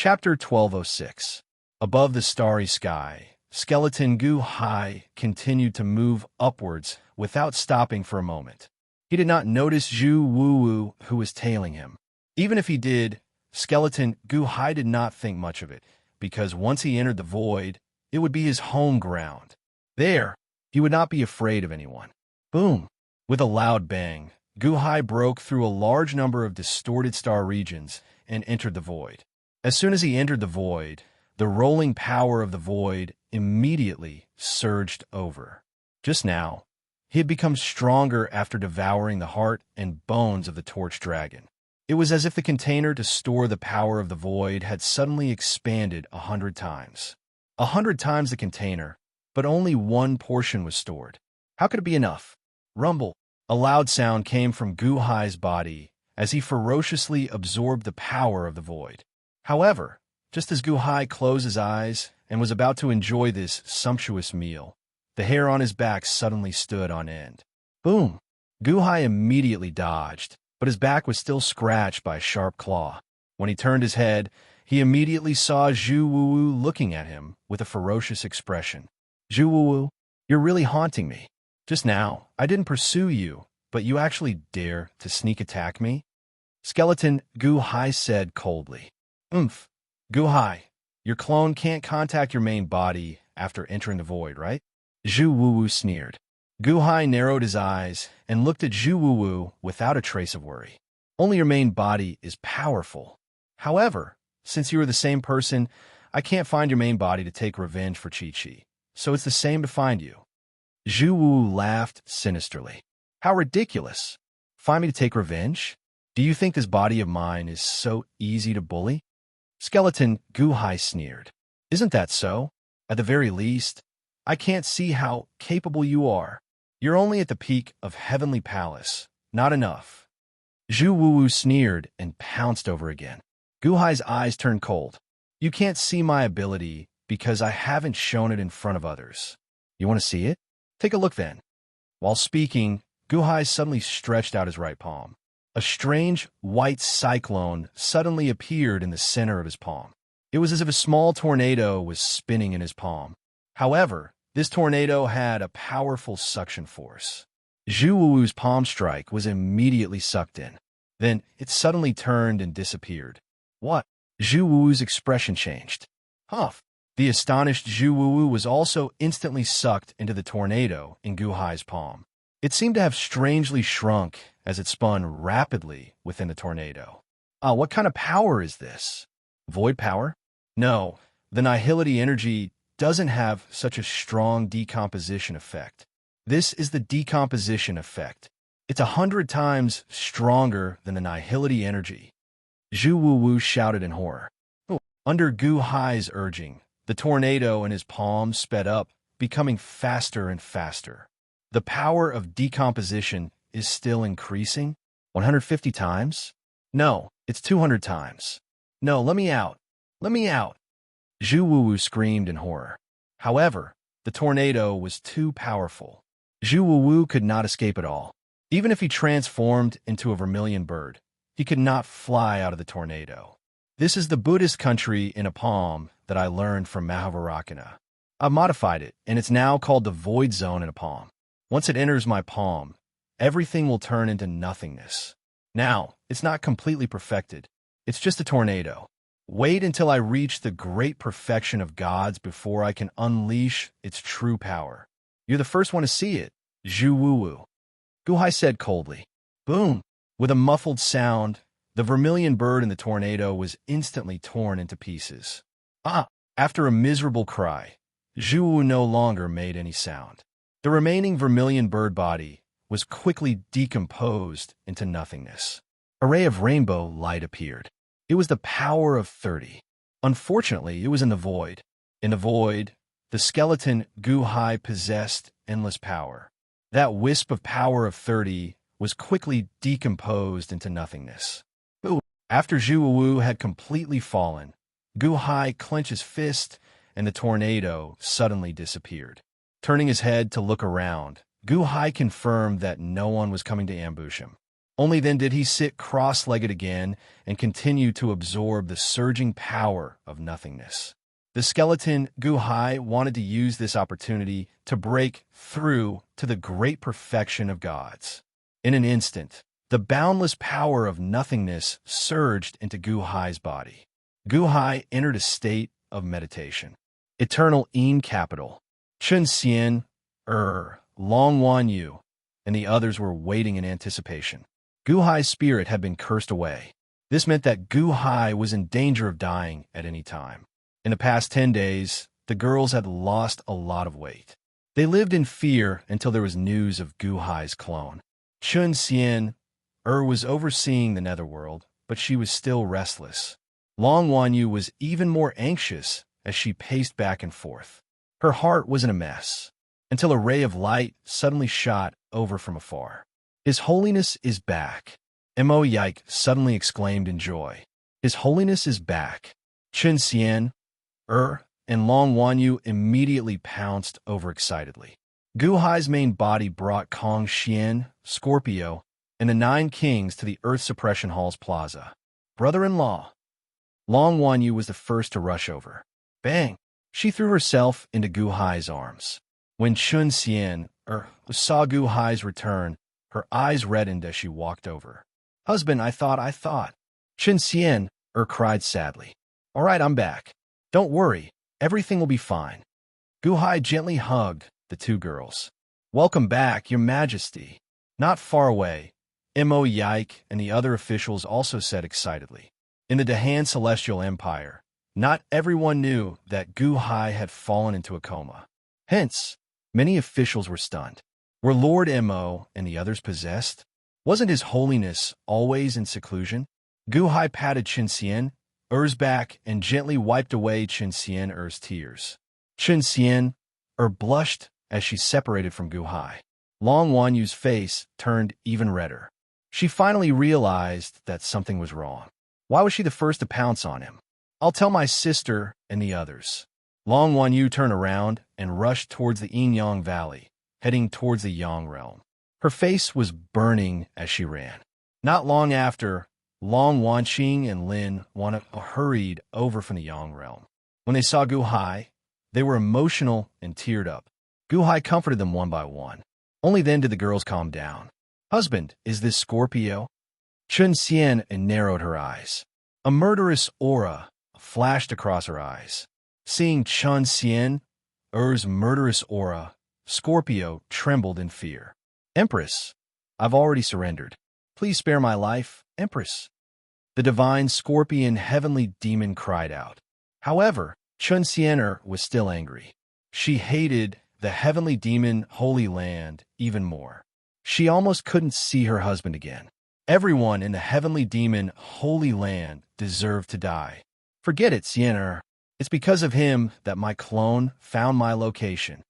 Chapter 1206. Above the starry sky, skeleton Gu Hai continued to move upwards without stopping for a moment. He did not notice Zhu Wu, who was tailing him. Even if he did, skeleton Gu Hai did not think much of it, because once he entered the void, it would be his home ground. There, he would not be afraid of anyone. Boom! With a loud bang, Gu Hai broke through a large number of distorted star regions and entered the void. As soon as he entered the void, the rolling power of the void immediately surged over. Just now, he had become stronger after devouring the heart and bones of the torch dragon. It was as if the container to store the power of the void had suddenly expanded 100 times. 100 times the container, but only one portion was stored. How could it be enough? Rumble. A loud sound came from Gu Hai's body as he ferociously absorbed the power of the void. However, just as Gu Hai closed his eyes and was about to enjoy this sumptuous meal, the hair on his back suddenly stood on end. Boom! Gu Hai immediately dodged, but his back was still scratched by a sharp claw. When he turned his head, he immediately saw Zhu Wu looking at him with a ferocious expression. Zhu Wu, you're really haunting me. Just now, I didn't pursue you, but you actually dare to sneak attack me? Skeleton Gu Hai said coldly. Gu Hai, your clone can't contact your main body after entering the void, right? Zhu Wu sneered. Gu Hai narrowed his eyes and looked at Zhu Wu without a trace of worry. Only your main body is powerful. However, since you are the same person, I can't find your main body to take revenge for Chi-Chi, so it's the same to find you. Zhu Wu laughed sinisterly. How ridiculous! Find me to take revenge? Do you think this body of mine is so easy to bully? Skeleton Gu Hai sneered. Isn't that so? At the very least, I can't see how capable you are. You're only at the peak of Heavenly Palace. Not enough. Zhu Wu sneered and pounced over again. Gu Hai's eyes turned cold. You can't see my ability because I haven't shown it in front of others. You want to see it? Take a look then. While speaking, Gu Hai suddenly stretched out his right palm. A strange white cyclone suddenly appeared in the center of his palm. It was as if a small tornado was spinning in his palm. However, this tornado had a powerful suction force. Zhu Wu's palm strike was immediately sucked in. Then it suddenly turned and disappeared. What? Zhu Wu's expression changed. Huff! The astonished Zhu Wu was also instantly sucked into the tornado in Gu Hai's palm. It seemed to have strangely shrunk as it spun rapidly within the tornado. What kind of power is this? Void power? No, the nihility energy doesn't have such a strong decomposition effect. This is the decomposition effect. It's 100 times stronger than the nihility energy. Zhu Wu shouted in horror. Under Gu Hai's urging, the tornado in his palm sped up, becoming faster and faster. The power of decomposition is still increasing? 150 times? No, it's 200 times. No, let me out. Let me out. Zhu Wu screamed in horror. However, the tornado was too powerful. Zhu Wu could not escape at all. Even if he transformed into a vermilion bird, he could not fly out of the tornado. This is the Buddhist country in a palm that I learned from Mahavarakana. I've modified it, and it's now called the void zone in a palm. Once it enters my palm, everything will turn into nothingness. Now, it's not completely perfected. It's just a tornado. Wait until I reach the great perfection of gods before I can unleash its true power. You're the first one to see it, Zhu Wu. Gu Hai said coldly. Boom! With a muffled sound, the vermilion bird in the tornado was instantly torn into pieces. After a miserable cry, Zhu Wu no longer made any sound. The remaining vermilion bird body was quickly decomposed into nothingness. A ray of rainbow light appeared. It was the power of 30. Unfortunately, it was in the void. In the void, the skeleton Gu Hai possessed endless power. That wisp of power of 30 was quickly decomposed into nothingness. After Zhu Wu had completely fallen, Gu Hai clenched his fist, and the tornado suddenly disappeared. Turning his head to look around, Gu Hai confirmed that no one was coming to ambush him. Only then did he sit cross-legged again and continue to absorb the surging power of nothingness. The skeleton Guhai wanted to use this opportunity to break through to the great perfection of gods. In an instant, the boundless power of nothingness surged into Guhai's body. Guhai entered a state of meditation. Eternal En capital, Chun Xian, Long Wan Yu, and the others were waiting in anticipation. Guhai's spirit had been cursed away. This meant that Guhai was in danger of dying at any time. In the past 10 days, the girls had lost a lot of weight. They lived in fear until there was news of Guhai's clone. Chun Xian was overseeing the netherworld, but she was still restless. Long Wan Yu was even more anxious as she paced back and forth. Her heart was in a mess, until a ray of light suddenly shot over from afar. His Holiness is back, Mo Yike suddenly exclaimed in joy. His Holiness is back. Chun Xian, and Long Wan Yu immediately pounced overexcitedly. Guhai's main body brought Kong Xian, Scorpio, and the 9 kings to the Earth Suppression Hall's plaza. Brother-in-law. Long Wan Yu was the first to rush over. Bang! She threw herself into Guhai's arms. When Chun Xian, saw Guhai's return, her eyes reddened as she walked over. Husband, I thought. Chun Xian, cried sadly. All right, I'm back. Don't worry, everything will be fine. Guhai gently hugged the 2 girls. Welcome back, Your Majesty. Not far away, Mo Yike and the other officials also said excitedly. In the Dahan Celestial Empire, not everyone knew that Guhai had fallen into a coma. Hence, many officials were stunned. Were Lord Mo and the others possessed? Wasn't His Holiness always in seclusion? Guhai patted Chun Xian's back and gently wiped away Chun Xian's tears. Chun Xian blushed as she separated from Guhai. Long Wan Yu's face turned even redder. She finally realized that something was wrong. Why was she the first to pounce on him? I'll tell my sister and the others. Long Wan Yu turned around and rushed towards the Yin-Yang Valley, heading towards the Yang realm. Her face was burning as she ran. Not long after, Long Wanqing and Lin hurried over from the Yang realm. When they saw Guhai, they were emotional and teared up. Guhai comforted them one by one. Only then did the girls calm down. Husband, is this Scorpio? Chun Xian narrowed her eyes. A murderous aura flashed across her eyes. Seeing Chun Xian's murderous aura, Scorpio trembled in fear. Empress, I've already surrendered. Please spare my life, Empress. The divine scorpion heavenly demon cried out. However, Chun Xian was still angry. She hated the heavenly demon Holy Land even more. She almost couldn't see her husband again. Everyone in the heavenly demon Holy Land deserved to die. Forget it, Xian. It's because of him that my clone found my location.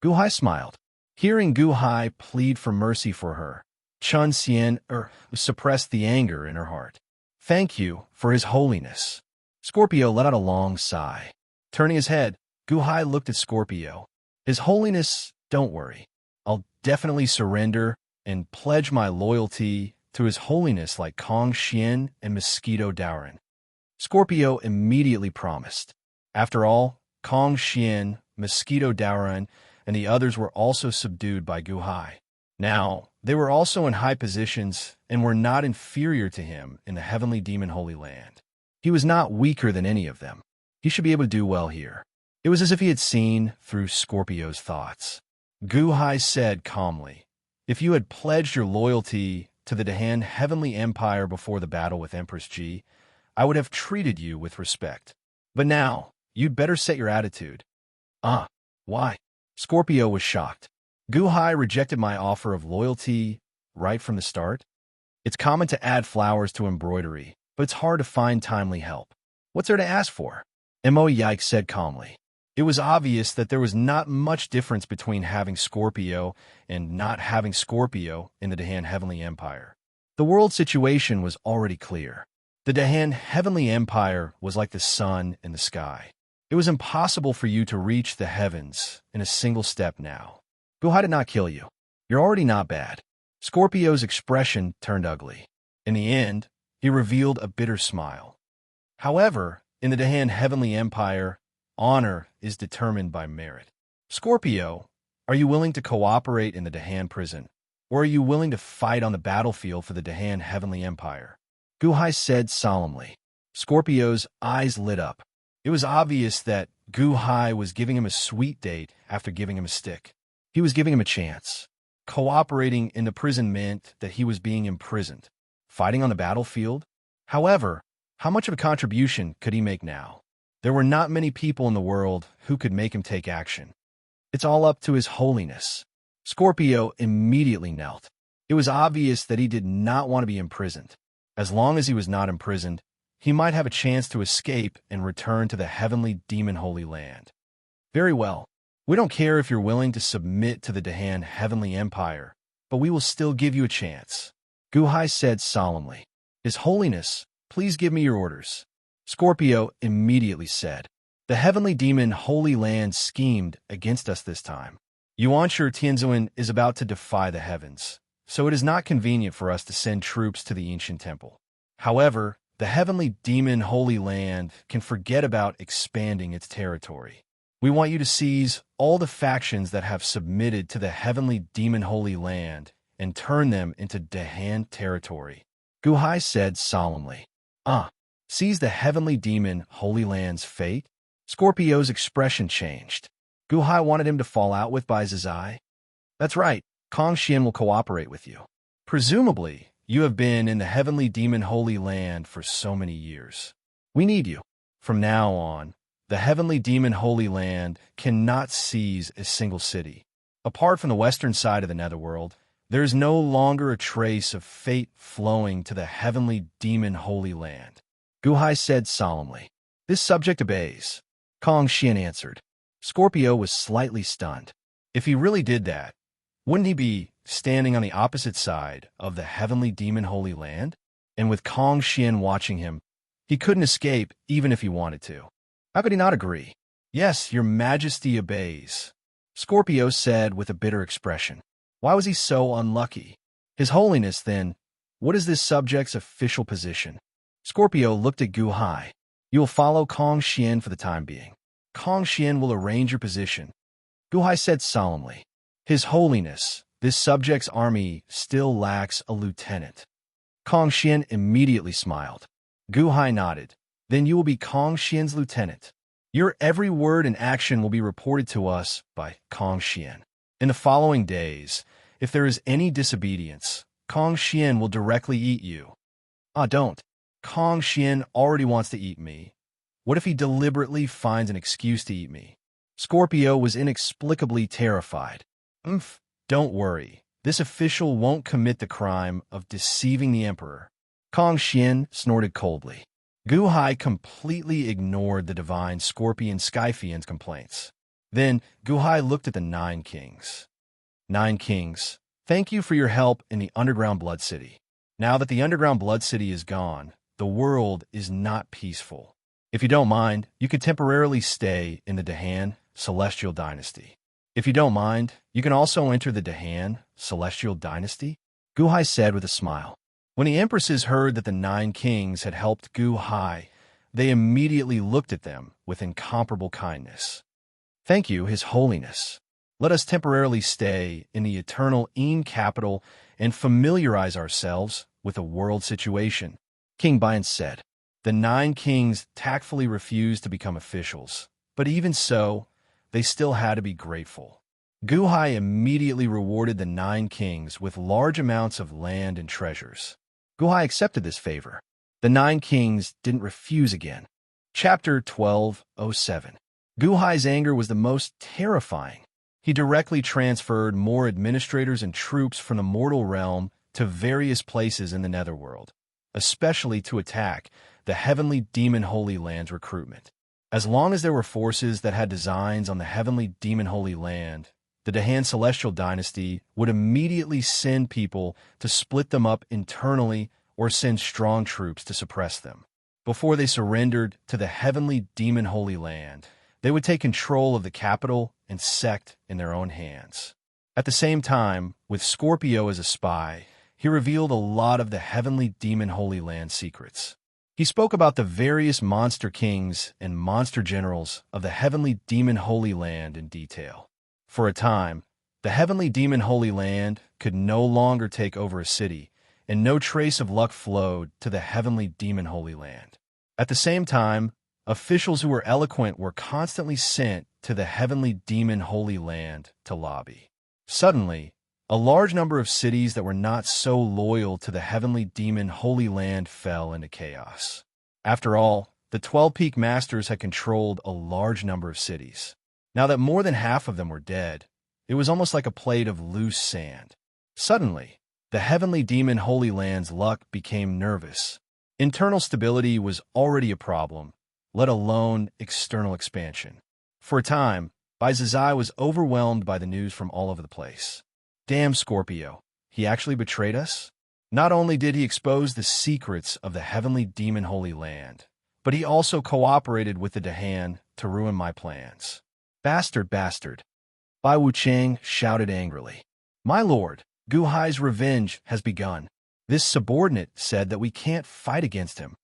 Guhai smiled. Hearing Guhai plead for mercy for her, Chun Xian suppressed the anger in her heart. Thank you for His Holiness. Scorpio let out a long sigh. Turning his head, Guhai looked at Scorpio. His Holiness, don't worry. I'll definitely surrender and pledge my loyalty to His Holiness like Kong Xian and Mosquito Daoran. Scorpio immediately promised. After all, Kong Xian, Mosquito Daoran, and the others were also subdued by Guhai. Now, they were also in high positions and were not inferior to him in the heavenly demon Holy Land. He was not weaker than any of them. He should be able to do well here. It was as if he had seen through Scorpio's thoughts. Guhai said calmly, if you had pledged your loyalty to the Dahan Heavenly Empire before the battle with Empress Ji, I would have treated you with respect. But now, you'd better set your attitude. Why? Scorpio was shocked. Guhai rejected my offer of loyalty right from the start. It's common to add flowers to embroidery, but it's hard to find timely help. What's there to ask for? Mo Yike said calmly. It was obvious that there was not much difference between having Scorpio and not having Scorpio in the Dahan Heavenly Empire. The world situation was already clear. The Dahan Heavenly Empire was like the sun in the sky. It was impossible for you to reach the heavens in a single step now. Guhai did not kill you. You're already not bad. Scorpio's expression turned ugly. In the end, he revealed a bitter smile. However, in the Dahan Heavenly Empire, honor is determined by merit. Scorpio, are you willing to cooperate in the Dahan prison, or are you willing to fight on the battlefield for the Dahan Heavenly Empire? Guhai said solemnly. Scorpio's eyes lit up. It was obvious that Guhai was giving him a sweet date after giving him a stick. He was giving him a chance. Cooperating in the prison meant that he was being imprisoned. Fighting on the battlefield? However, how much of a contribution could he make now? There were not many people in the world who could make him take action. It's all up to His Holiness. Scorpio immediately knelt. It was obvious that he did not want to be imprisoned. As long as he was not imprisoned, he might have a chance to escape and return to the heavenly demon holy land. Very well. We don't care if you're willing to submit to the Dahan Heavenly Empire, but we will still give you a chance. Guhai said solemnly. His Holiness, please give me your orders. Scorpio immediately said. The heavenly demon Holy Land schemed against us this time. Yuanshi Tianzuan is about to defy the heavens, so it is not convenient for us to send troops to the ancient temple. However, the heavenly demon Holy Land can forget about expanding its territory. We want you to seize all the factions that have submitted to the heavenly demon Holy Land and turn them into Dahan territory. Guhai said solemnly. Seize the heavenly demon Holy Land's fate? Scorpio's expression changed. Guhai wanted him to fall out with Bai Zizai. That's right, Kong Xian will cooperate with you. Presumably, you have been in the heavenly demon Holy Land for so many years. We need you. From now on, the heavenly demon Holy Land cannot seize a single city. Apart from the western side of the netherworld, there is no longer a trace of fate flowing to the heavenly demon Holy Land. Guhai said solemnly. This subject obeys. Kong Xian answered. Scorpio was slightly stunned. If he really did that, wouldn't he be standing on the opposite side of the heavenly demon Holy Land? And with Kong Xian watching him, he couldn't escape even if he wanted to. How could he not agree? Yes, your majesty obeys. Scorpio said with a bitter expression. Why was he so unlucky? His Holiness, then, what is this subject's official position? Scorpio looked at Guhai. You will follow Kong Xian for the time being. Kong Xian will arrange your position. Guhai said solemnly. His Holiness, this subject's army still lacks a lieutenant. Kong Xian immediately smiled. Guhai nodded. Then you will be Kong Xian's lieutenant. Your every word and action will be reported to us by Kong Xian. In the following days, if there is any disobedience, Kong Xian will directly eat you. Don't. Kong Xian already wants to eat me. What if he deliberately finds an excuse to eat me? Scorpio was inexplicably terrified. Don't worry. This official won't commit the crime of deceiving the emperor. Kong Xian snorted coldly. Guhai completely ignored the divine Scorpion Skyfiend's complaints. Then Guhai looked at the 9 kings. 9 kings, thank you for your help in the underground blood city. Now that the underground blood city is gone, the world is not peaceful. If you don't mind, you could temporarily stay in the Dahan Celestial Dynasty. If you don't mind, you can also enter the Dahan Celestial Dynasty, Guhai said with a smile. When the empresses heard that the 9 kings had helped Guhai, they immediately looked at them with incomparable kindness. Thank you, His Holiness. Let us temporarily stay in the eternal Een capital and familiarize ourselves with the world situation, King Bian said. The 9 kings tactfully refused to become officials, but even so, they still had to be grateful. Guhai immediately rewarded the 9 kings with large amounts of land and treasures. Guhai accepted this favor. The 9 kings didn't refuse again. Chapter 12:07. Guhai's anger was the most terrifying. He directly transferred more administrators and troops from the mortal realm to various places in the netherworld, especially to attack the heavenly demon Holy Land's recruitment. As long as there were forces that had designs on the heavenly demon Holy Land, the Dahan Celestial Dynasty would immediately send people to split them up internally or send strong troops to suppress them. Before they surrendered to the heavenly demon Holy Land, they would take control of the capital and sect in their own hands. At the same time, with Scorpio as a spy, he revealed a lot of the heavenly demon Holy Land secrets. He spoke about the various monster kings and monster generals of the heavenly demon Holy Land in detail. For a time, the heavenly demon Holy Land could no longer take over a city, and no trace of luck flowed to the heavenly demon Holy Land. At the same time, officials who were eloquent were constantly sent to the heavenly demon Holy Land to lobby. Suddenly, a large number of cities that were not so loyal to the heavenly demon Holy Land fell into chaos. After all, the 12 Peak Masters had controlled a large number of cities. Now that more than half of them were dead, it was almost like a plate of loose sand. Suddenly, the heavenly demon Holy Land's luck became nervous. Internal stability was already a problem, let alone external expansion. For a time, Baizazai was overwhelmed by the news from all over the place. Damn Scorpio, he actually betrayed us? Not only did he expose the secrets of the heavenly demon Holy Land, but he also cooperated with the Dahan to ruin my plans. Bastard, bastard. Bai Wuchang shouted angrily. My lord, Gu Hai's revenge has begun. This subordinate said that we can't fight against him.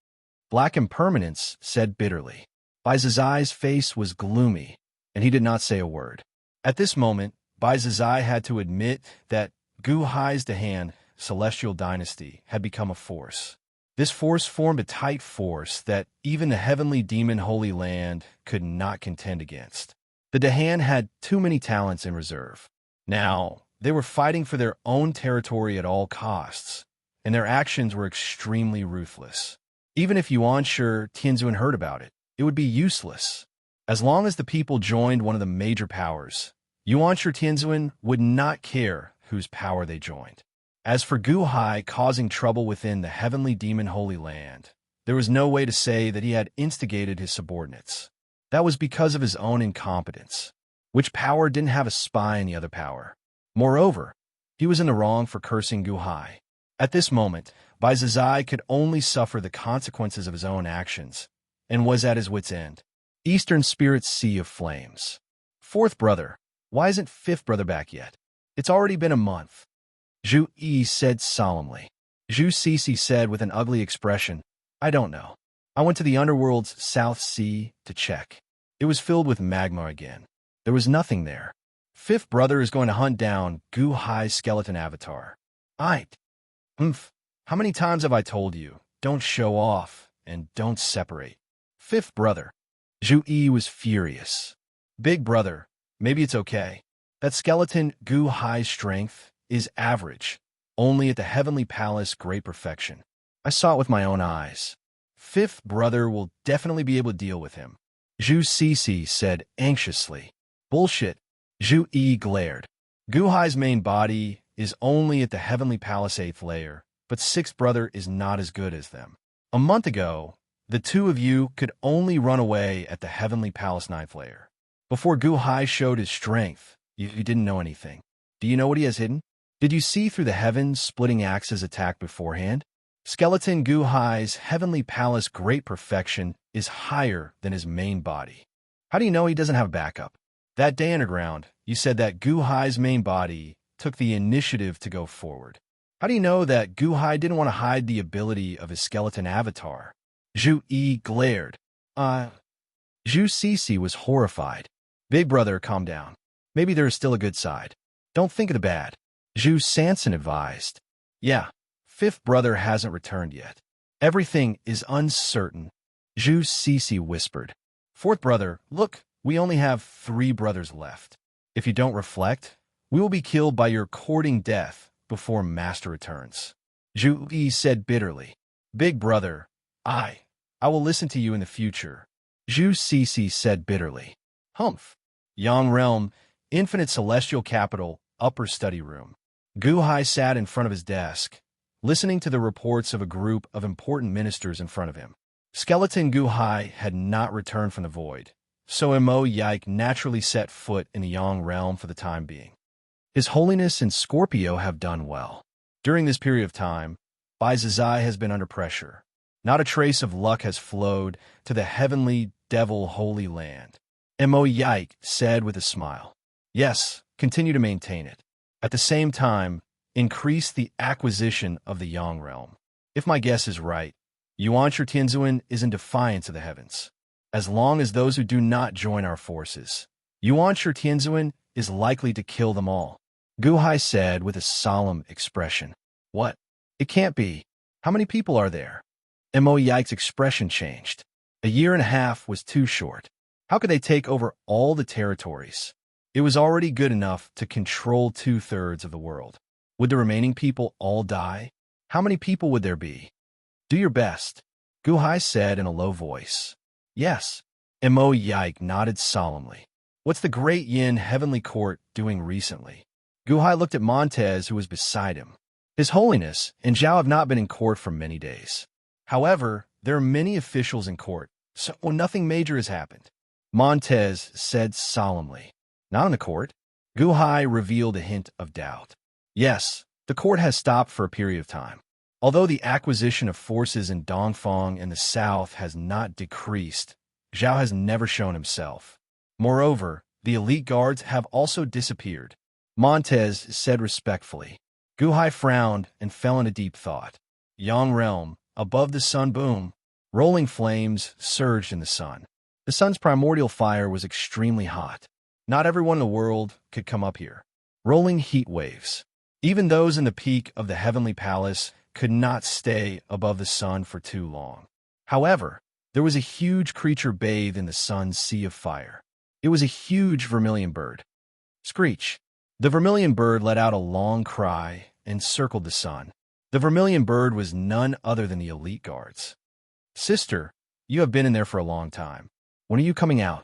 Black Impermanence said bitterly. Baizazai's face was gloomy, and he did not say a word. At this moment, Baizazai had to admit that Gu Hai's Dahan, Celestial Dynasty, had become a force. This force formed a tight force that even the heavenly demon Holy Land could not contend against. The Dahan had too many talents in reserve. Now, they were fighting for their own territory at all costs, and their actions were extremely ruthless. Even if Yuan Shi Tianzun heard about it, it would be useless. As long as the people joined one of the major powers, Yuan Shi Tianzun would not care whose power they joined. As for Gu Hai causing trouble within the heavenly demon Holy Land, there was no way to say that he had instigated his subordinates. That was because of his own incompetence. Which power didn't have a spy in the other power? Moreover, he was in the wrong for cursing Gu Hai. At this moment, Baizazai could only suffer the consequences of his own actions, and was at his wit's end. Eastern Spirit's Sea of Flames. Fourth brother, why isn't fifth brother back yet? It's already been a month. Zhu Yi said solemnly. Zhu Cixi said with an ugly expression, I don't know. I went to the underworld's South Sea to check. It was filled with magma again. There was nothing there. Fifth brother is going to hunt down Gu Hai's skeleton avatar. How many times have I told you, don't show off and don't separate? Fifth brother. Zhu Yi was furious. Big brother, maybe it's okay. That skeleton Gu Hai's strength is average, only at the heavenly palace great perfection. I saw it with my own eyes. Fifth brother will definitely be able to deal with him. Zhu Cixi said anxiously. Bullshit. Zhu Yi glared. Gu Hai's main body is only at the heavenly palace 8th layer, but sixth brother is not as good as them. A month ago, the two of you could only run away at the heavenly palace 9th layer. Before Gu Hai showed his strength, you didn't know anything. Do you know what he has hidden? Did you see through the heavens splitting axes attack beforehand? Skeleton Gu Hai's heavenly palace great perfection is higher than his main body. How do you know he doesn't have backup? That day underground, you said that Gu Hai's main body took the initiative to go forward. How do you know that Gu Hai didn't want to hide the ability of his skeleton avatar? Zhu Yi glared. Zhu Cixi was horrified. Big brother, calm down. Maybe there is still a good side. Don't think of the bad. Zhu Sanson advised. Yeah, fifth brother hasn't returned yet. Everything is uncertain. Zhu Cixi whispered. Fourth brother, look, we only have 3 brothers left. If you don't reflect, we will be killed by your courting death before master returns. Zhu Yi said bitterly. Big brother, I will listen to you in the future. Zhu Cixi said bitterly. Humph. Yang Realm, Infinite Celestial Capital, Upper Study Room. Gu Hai sat in front of his desk, listening to the reports of a group of important ministers in front of him. Skeleton Gu Hai had not returned from the void, so Mo Yike naturally set foot in the Yang Realm for the time being. His Holiness and Scorpio have done well. During this period of time, Baizazai has been under pressure. Not a trace of luck has flowed to the heavenly devil Holy Land. Mo Yike said with a smile. Yes, continue to maintain it. At the same time, increase the acquisition of the Yang realm. If my guess is right, Yuan Tianzuan is in defiance of the heavens. As long as those who do not join our forces, Yuan Tianzuan is likely to kill them all. Gu Hai said with a solemn expression. What? It can't be. How many people are there? Mo Yike's expression changed. A year and a half was too short. How could they take over all the territories? It was already good enough to control 2/3 of the world. Would the remaining people all die? How many people would there be? Do your best, Gu Hai said in a low voice. Yes. Mo Yike nodded solemnly. What's the great Yin Heavenly Court doing recently? Gu Hai looked at Montez, who was beside him. His Holiness and Zhao have not been in court for many days. However, there are many officials in court, so nothing major has happened. Montez said solemnly. Not in the court? Gu Hai revealed a hint of doubt. Yes, the court has stopped for a period of time. Although the acquisition of forces in Dongfang and the south has not decreased, Zhao has never shown himself. Moreover, the elite guards have also disappeared. Montez said respectfully. Gu Hai frowned and fell into deep thought. Yang realm, above the sun boom. Rolling flames surged in the sun. The sun's primordial fire was extremely hot. Not everyone in the world could come up here. Rolling heat waves. Even those in the peak of the heavenly palace could not stay above the sun for too long. However, there was a huge creature bathed in the sun's sea of fire. It was a huge vermilion bird. Screech. The vermilion bird let out a long cry and circled the sun. The vermilion bird was none other than the elite guards. Sister, you have been in there for a long time. When are you coming out?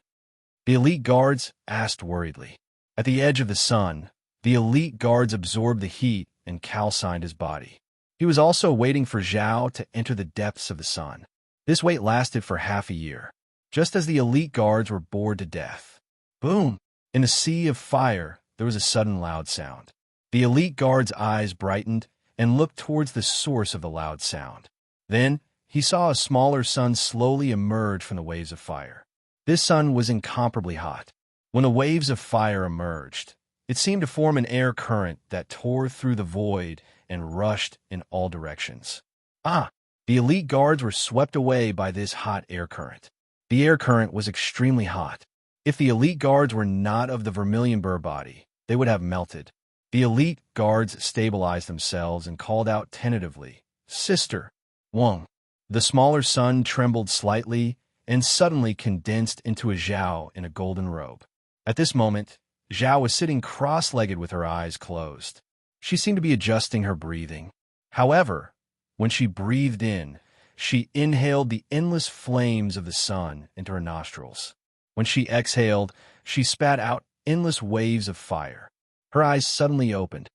The elite guards asked worriedly. At the edge of the sun, the elite guards absorbed the heat and calcined his body. He was also waiting for Zhao to enter the depths of the sun. This wait lasted for half a year, just as the elite guards were bored to death. Boom! In the sea of fire, there was a sudden loud sound. The elite guard's eyes brightened and looked towards the source of the loud sound. Then, he saw a smaller sun slowly emerge from the waves of fire. This sun was incomparably hot. When the waves of fire emerged, it seemed to form an air current that tore through the void and rushed in all directions. The elite guards were swept away by this hot air current. The air current was extremely hot. If the elite guards were not of the vermilion bird body, they would have melted. The elite guards stabilized themselves and called out tentatively, Sister, Wang. The smaller sun trembled slightly and suddenly condensed into a Zhao in a golden robe. At this moment, Zhao was sitting cross-legged with her eyes closed. She seemed to be adjusting her breathing. However, when she breathed in, she inhaled the endless flames of the sun into her nostrils. When she exhaled, she spat out endless waves of fire. Her eyes suddenly opened.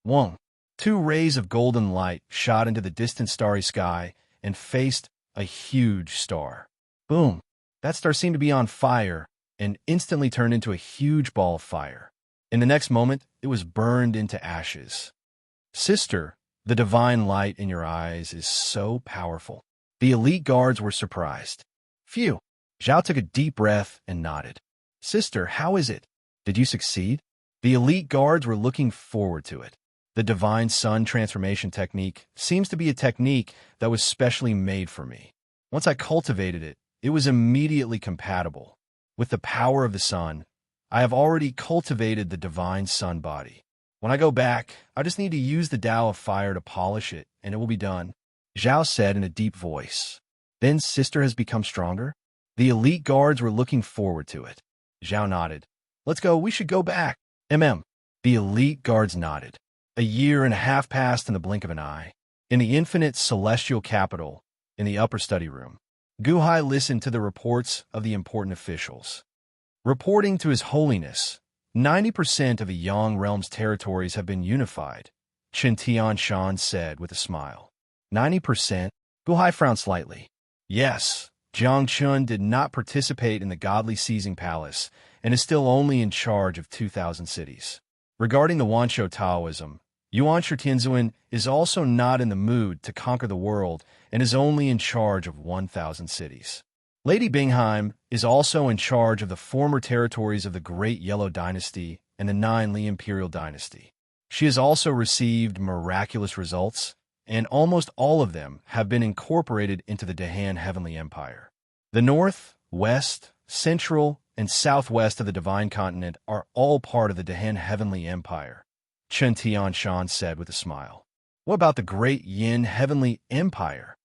Wang. 2 rays of golden light shot into the distant starry sky and faced a huge star. Boom! That star seemed to be on fire and instantly turned into a huge ball of fire. In the next moment, it was burned into ashes. Sister, the divine light in your eyes is so powerful. The elite guards were surprised. Phew! Zhao took a deep breath and nodded. Sister, how is it? Did you succeed? The elite guards were looking forward to it. The divine sun transformation technique seems to be a technique that was specially made for me. Once I cultivated it, it was immediately compatible. With the power of the sun, I have already cultivated the divine sun body. When I go back, I just need to use the Tao of fire to polish it, and it will be done. Zhao said in a deep voice. Then Sister has become stronger? The elite guards were looking forward to it. Zhao nodded. Let's go, we should go back. The elite guards nodded. A year and a half passed in the blink of an eye. In the infinite celestial capital, in the upper study room, Gu Hai listened to the reports of the important officials. Reporting to His Holiness, 90% of the Yang realm's territories have been unified, Chen Tianshan said with a smile. 90%? Gu Hai frowned slightly. Yes, Jiang Chun did not participate in the godly seizing palace and is still only in charge of 2,000 cities. Regarding the Wanshou Taoism, Yuan Tianzuan is also not in the mood to conquer the world and is only in charge of 1,000 cities. Lady Bingheim is also in charge of the former territories of the Great Yellow Dynasty and the 9 Li Imperial Dynasty. She has also received miraculous results, and almost all of them have been incorporated into the Dahan Heavenly Empire. The north, west, central, and southwest of the Divine Continent are all part of the Dahan Heavenly Empire, Chen Tianshan said with a smile. What about the Great Yin Heavenly Empire?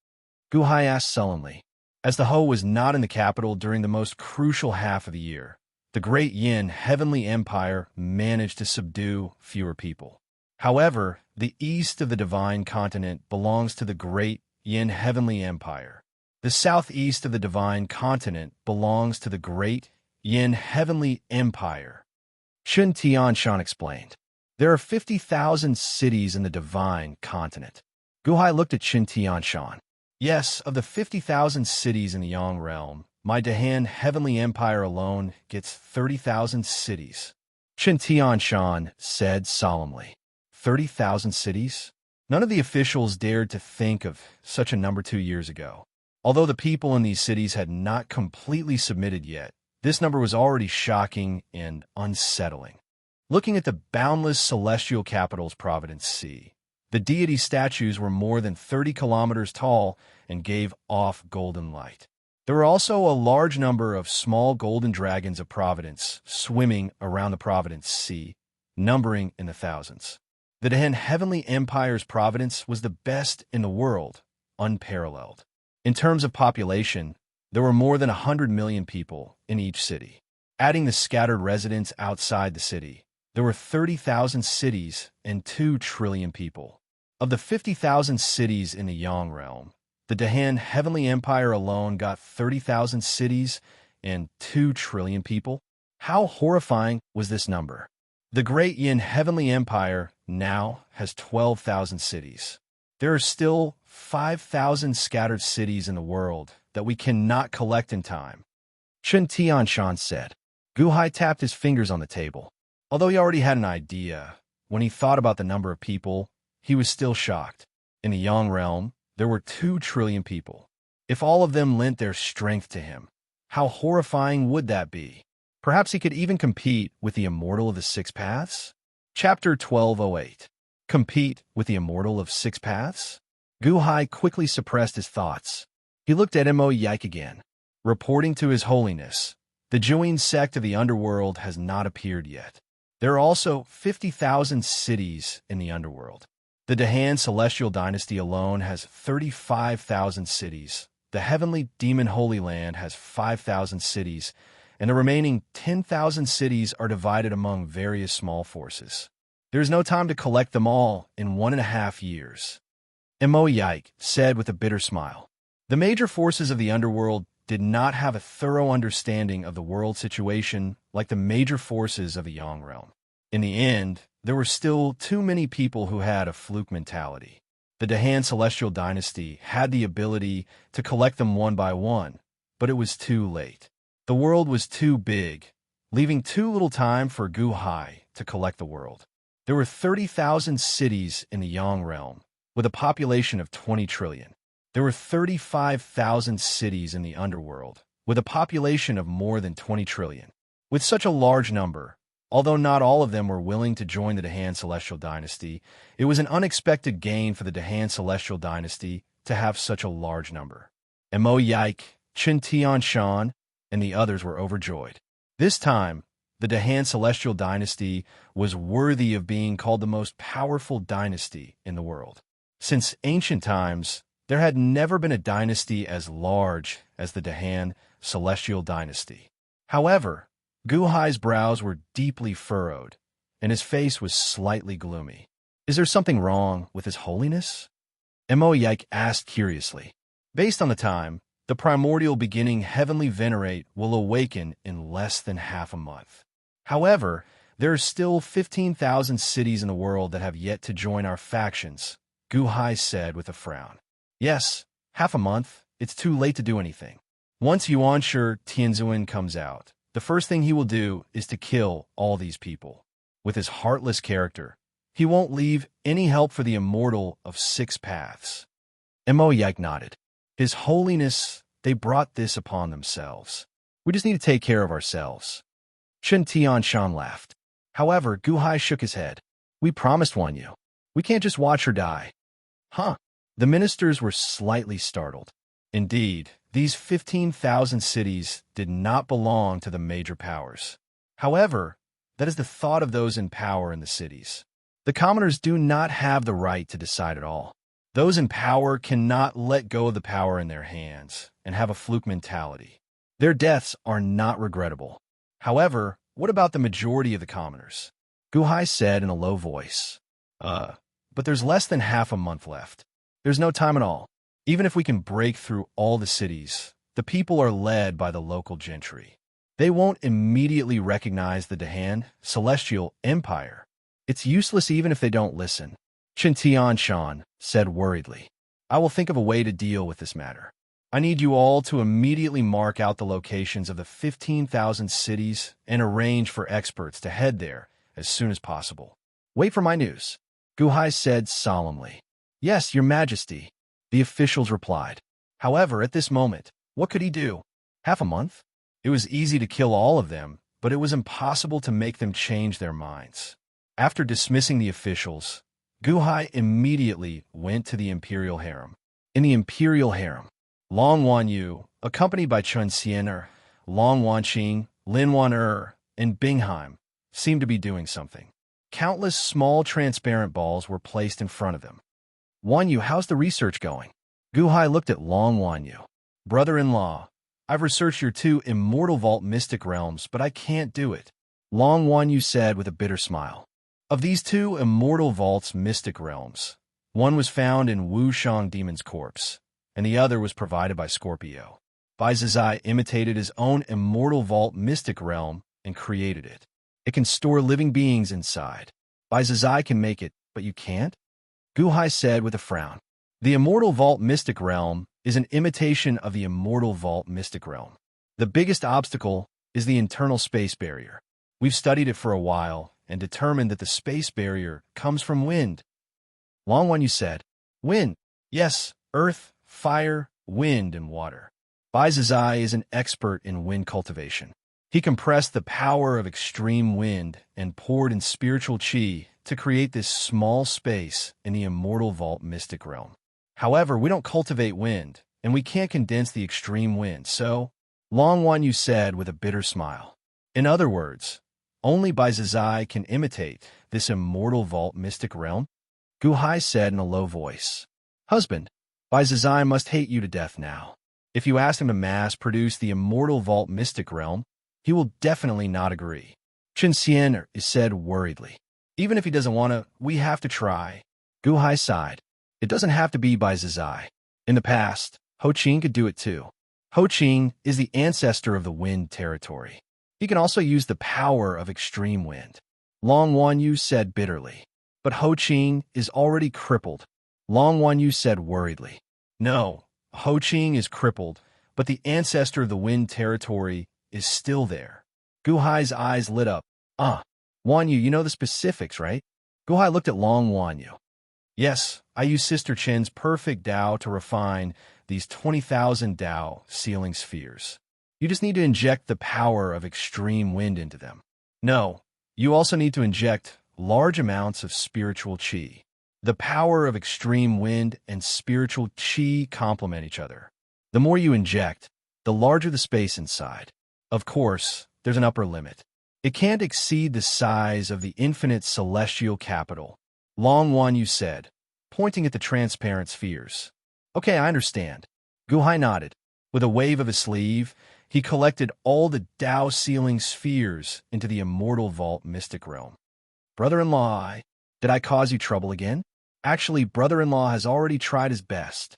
Gu Hai asked sullenly. As the Ho was not in the capital during the most crucial half of the year, the Great Yin Heavenly Empire managed to subdue fewer people. However, the east of the Divine Continent belongs to the Great Yin Heavenly Empire. The southeast of the Divine Continent belongs to the Great Yin Heavenly Empire. Chen Tianshan explained. There are 50,000 cities in the Divine Continent. Gu Hai looked at Chen Tianshan. Yes, of the 50,000 cities in the Yang realm, my Dahan Heavenly Empire alone gets 30,000 cities. Chen Tianshan said solemnly. 30,000 cities? None of the officials dared to think of such a number 2 years ago. Although the people in these cities had not completely submitted yet, this number was already shocking and unsettling. Looking at the boundless celestial capital's Providence Sea, the deity statues were more than 30 kilometers tall and gave off golden light. There were also a large number of small golden dragons of Providence swimming around the Providence Sea, numbering in the thousands. The Dahan Heavenly Empire's providence was the best in the world, unparalleled. In terms of population, there were more than 100 million people in each city. Adding the scattered residents outside the city, there were 30,000 cities and 2 trillion people. Of the 50,000 cities in the Yang realm, the Dahan Heavenly Empire alone got 30,000 cities and 2 trillion people. How horrifying was this number? The Great Yin Heavenly Empire now has 12,000 cities. There are still 5,000 scattered cities in the world that we cannot collect in time. Chen Tianshan said. Gu Hai tapped his fingers on the table. Although he already had an idea, when he thought about the number of people, he was still shocked. In the Yang realm, there were 2 trillion people. If all of them lent their strength to him, how horrifying would that be? Perhaps he could even compete with the Immortal of the Six Paths? Chapter 1208. Compete with the Immortal of Six Paths? Gu Hai quickly suppressed his thoughts. He looked at Mo Yike again. Reporting to His Holiness, the Juin sect of the underworld has not appeared yet. There are also 50,000 cities in the underworld. The Dahan Celestial Dynasty alone has 35,000 cities. The Heavenly Demon Holy Land has 5,000 cities, and the remaining 10,000 cities are divided among various small forces. There is no time to collect them all in 1.5 years. Mo Yike said with a bitter smile. The major forces of the underworld did not have a thorough understanding of the world situation like the major forces of the Yang realm. In the end, there were still too many people who had a fluke mentality. The Dahan Celestial Dynasty had the ability to collect them one by one, but it was too late. The world was too big, leaving too little time for Gu Hai to collect the world. There were 30,000 cities in the Yang realm, with a population of 20 trillion. There were 35,000 cities in the underworld, with a population of more than 20 trillion. With such a large number, although not all of them were willing to join the Dahan Celestial Dynasty, it was an unexpected gain for the Dahan Celestial Dynasty to have such a large number. Mo Yike, Chen Tianshan, and the others were overjoyed. This time, the Dahan Celestial Dynasty was worthy of being called the most powerful dynasty in the world. Since ancient times, there had never been a dynasty as large as the Dahan Celestial Dynasty. However, Gu Hai's brows were deeply furrowed, and his face was slightly gloomy. Is there something wrong with His Holiness? Mo Yike asked curiously. Based on the time, the primordial beginning Heavenly Venerate will awaken in less than half a month. However, there are still 15,000 cities in the world that have yet to join our factions, Gu Hai said with a frown. Yes, half a month. It's too late to do anything. Once Yuanshu Tianzuan comes out, the first thing he will do is to kill all these people. With his heartless character, he won't leave any help for the Immortal of Six Paths. Mo Yike nodded. His Holiness, they brought this upon themselves. We just need to take care of ourselves. Chen Tianshan laughed. However, Gu Hai shook his head. We promised Wanyu. We can't just watch her die. Huh? The ministers were slightly startled. Indeed, these 15,000 cities did not belong to the major powers. However, that is the thought of those in power in the cities. The commoners do not have the right to decide at all. Those in power cannot let go of the power in their hands and have a fluke mentality. Their deaths are not regrettable. However, what about the majority of the commoners? Guhai said in a low voice. But there's less than half a month left. There's no time at all. Even if we can break through all the cities, the people are led by the local gentry. They won't immediately recognize the Dahan celestial empire. It's useless even if they don't listen. Chen Tianshan said worriedly. I will think of a way to deal with this matter. I need you all to immediately mark out the locations of the 15,000 cities and arrange for experts to head there as soon as possible. Wait for my news, Guhai said solemnly. Yes, Your Majesty, the officials replied. However, at this moment, what could he do? Half a month? It was easy to kill all of them, but it was impossible to make them change their minds. After dismissing the officials, Guhai immediately went to the imperial harem. In the imperial harem, Long Wanyu, accompanied by Chun Xiener, Long Wanqing, Lin Waner, and Bingheim, seemed to be doing something. Countless small transparent balls were placed in front of them. Wanyu, how's the research going? Guhai looked at Long Wanyu. Brother-in-law, I've researched your 2 Immortal Vault mystic realms, but I can't do it. Long Wanyu said with a bitter smile. Of these 2 Immortal Vault's mystic realms, one was found in Wu Shang Demon's corpse, and the other was provided by Scorpio. Bai Zizai imitated his own Immortal Vault mystic realm and created it. It can store living beings inside. Bai Zizai can make it, but you can't? Guhai said with a frown. The Immortal Vault mystic realm is an imitation of the Immortal Vault mystic realm. The biggest obstacle is the internal space barrier. We've studied it for a while and determined that the space barrier comes from wind. Long Wanyu said, Wind? Yes, earth, fire, wind, and water. Bai Zizai is an expert in wind cultivation. He compressed the power of extreme wind and poured in spiritual qi to create this small space in the Immortal Vault mystic realm. However, we don't cultivate wind, and we can't condense the extreme wind, so, Long Wanyu said with a bitter smile. In other words, only Bai Zizai can imitate this Immortal Vault mystic realm? Guhai said in a low voice. Husband, Bai Zizai must hate you to death now. If you ask him to mass-produce the Immortal Vault mystic realm, he will definitely not agree. Chen Xian said worriedly. Even if he doesn't want to, we have to try. Guhai sighed. It doesn't have to be Bai Zizai. In the past, Ho Qing could do it too. Ho Qing is the ancestor of the wind territory. He can also use the power of extreme wind. Long Wanyu said bitterly. But Ho Qing is already crippled. Long Wanyu said worriedly. No, Ho Qing is crippled, but the ancestor of the wind territory is still there. Guhai's eyes lit up. Wanyu, you know the specifics, right? Guhai looked at Long Wanyu. Yes, I use Sister Chen's perfect Tao to refine these 20,000 Tao sealing spheres. You just need to inject the power of extreme wind into them. No, you also need to inject large amounts of spiritual qi. The power of extreme wind and spiritual qi complement each other. The more you inject, the larger the space inside. Of course, there's an upper limit. It can't exceed the size of the infinite celestial capital. Long Wanyu said, pointing at the transparent spheres. Okay, I understand. Guhai nodded. With a wave of his sleeve, he collected all the Tao sealing spheres into the Immortal Vault mystic realm. Brother-in-law, did I cause you trouble again? Actually, brother-in-law has already tried his best.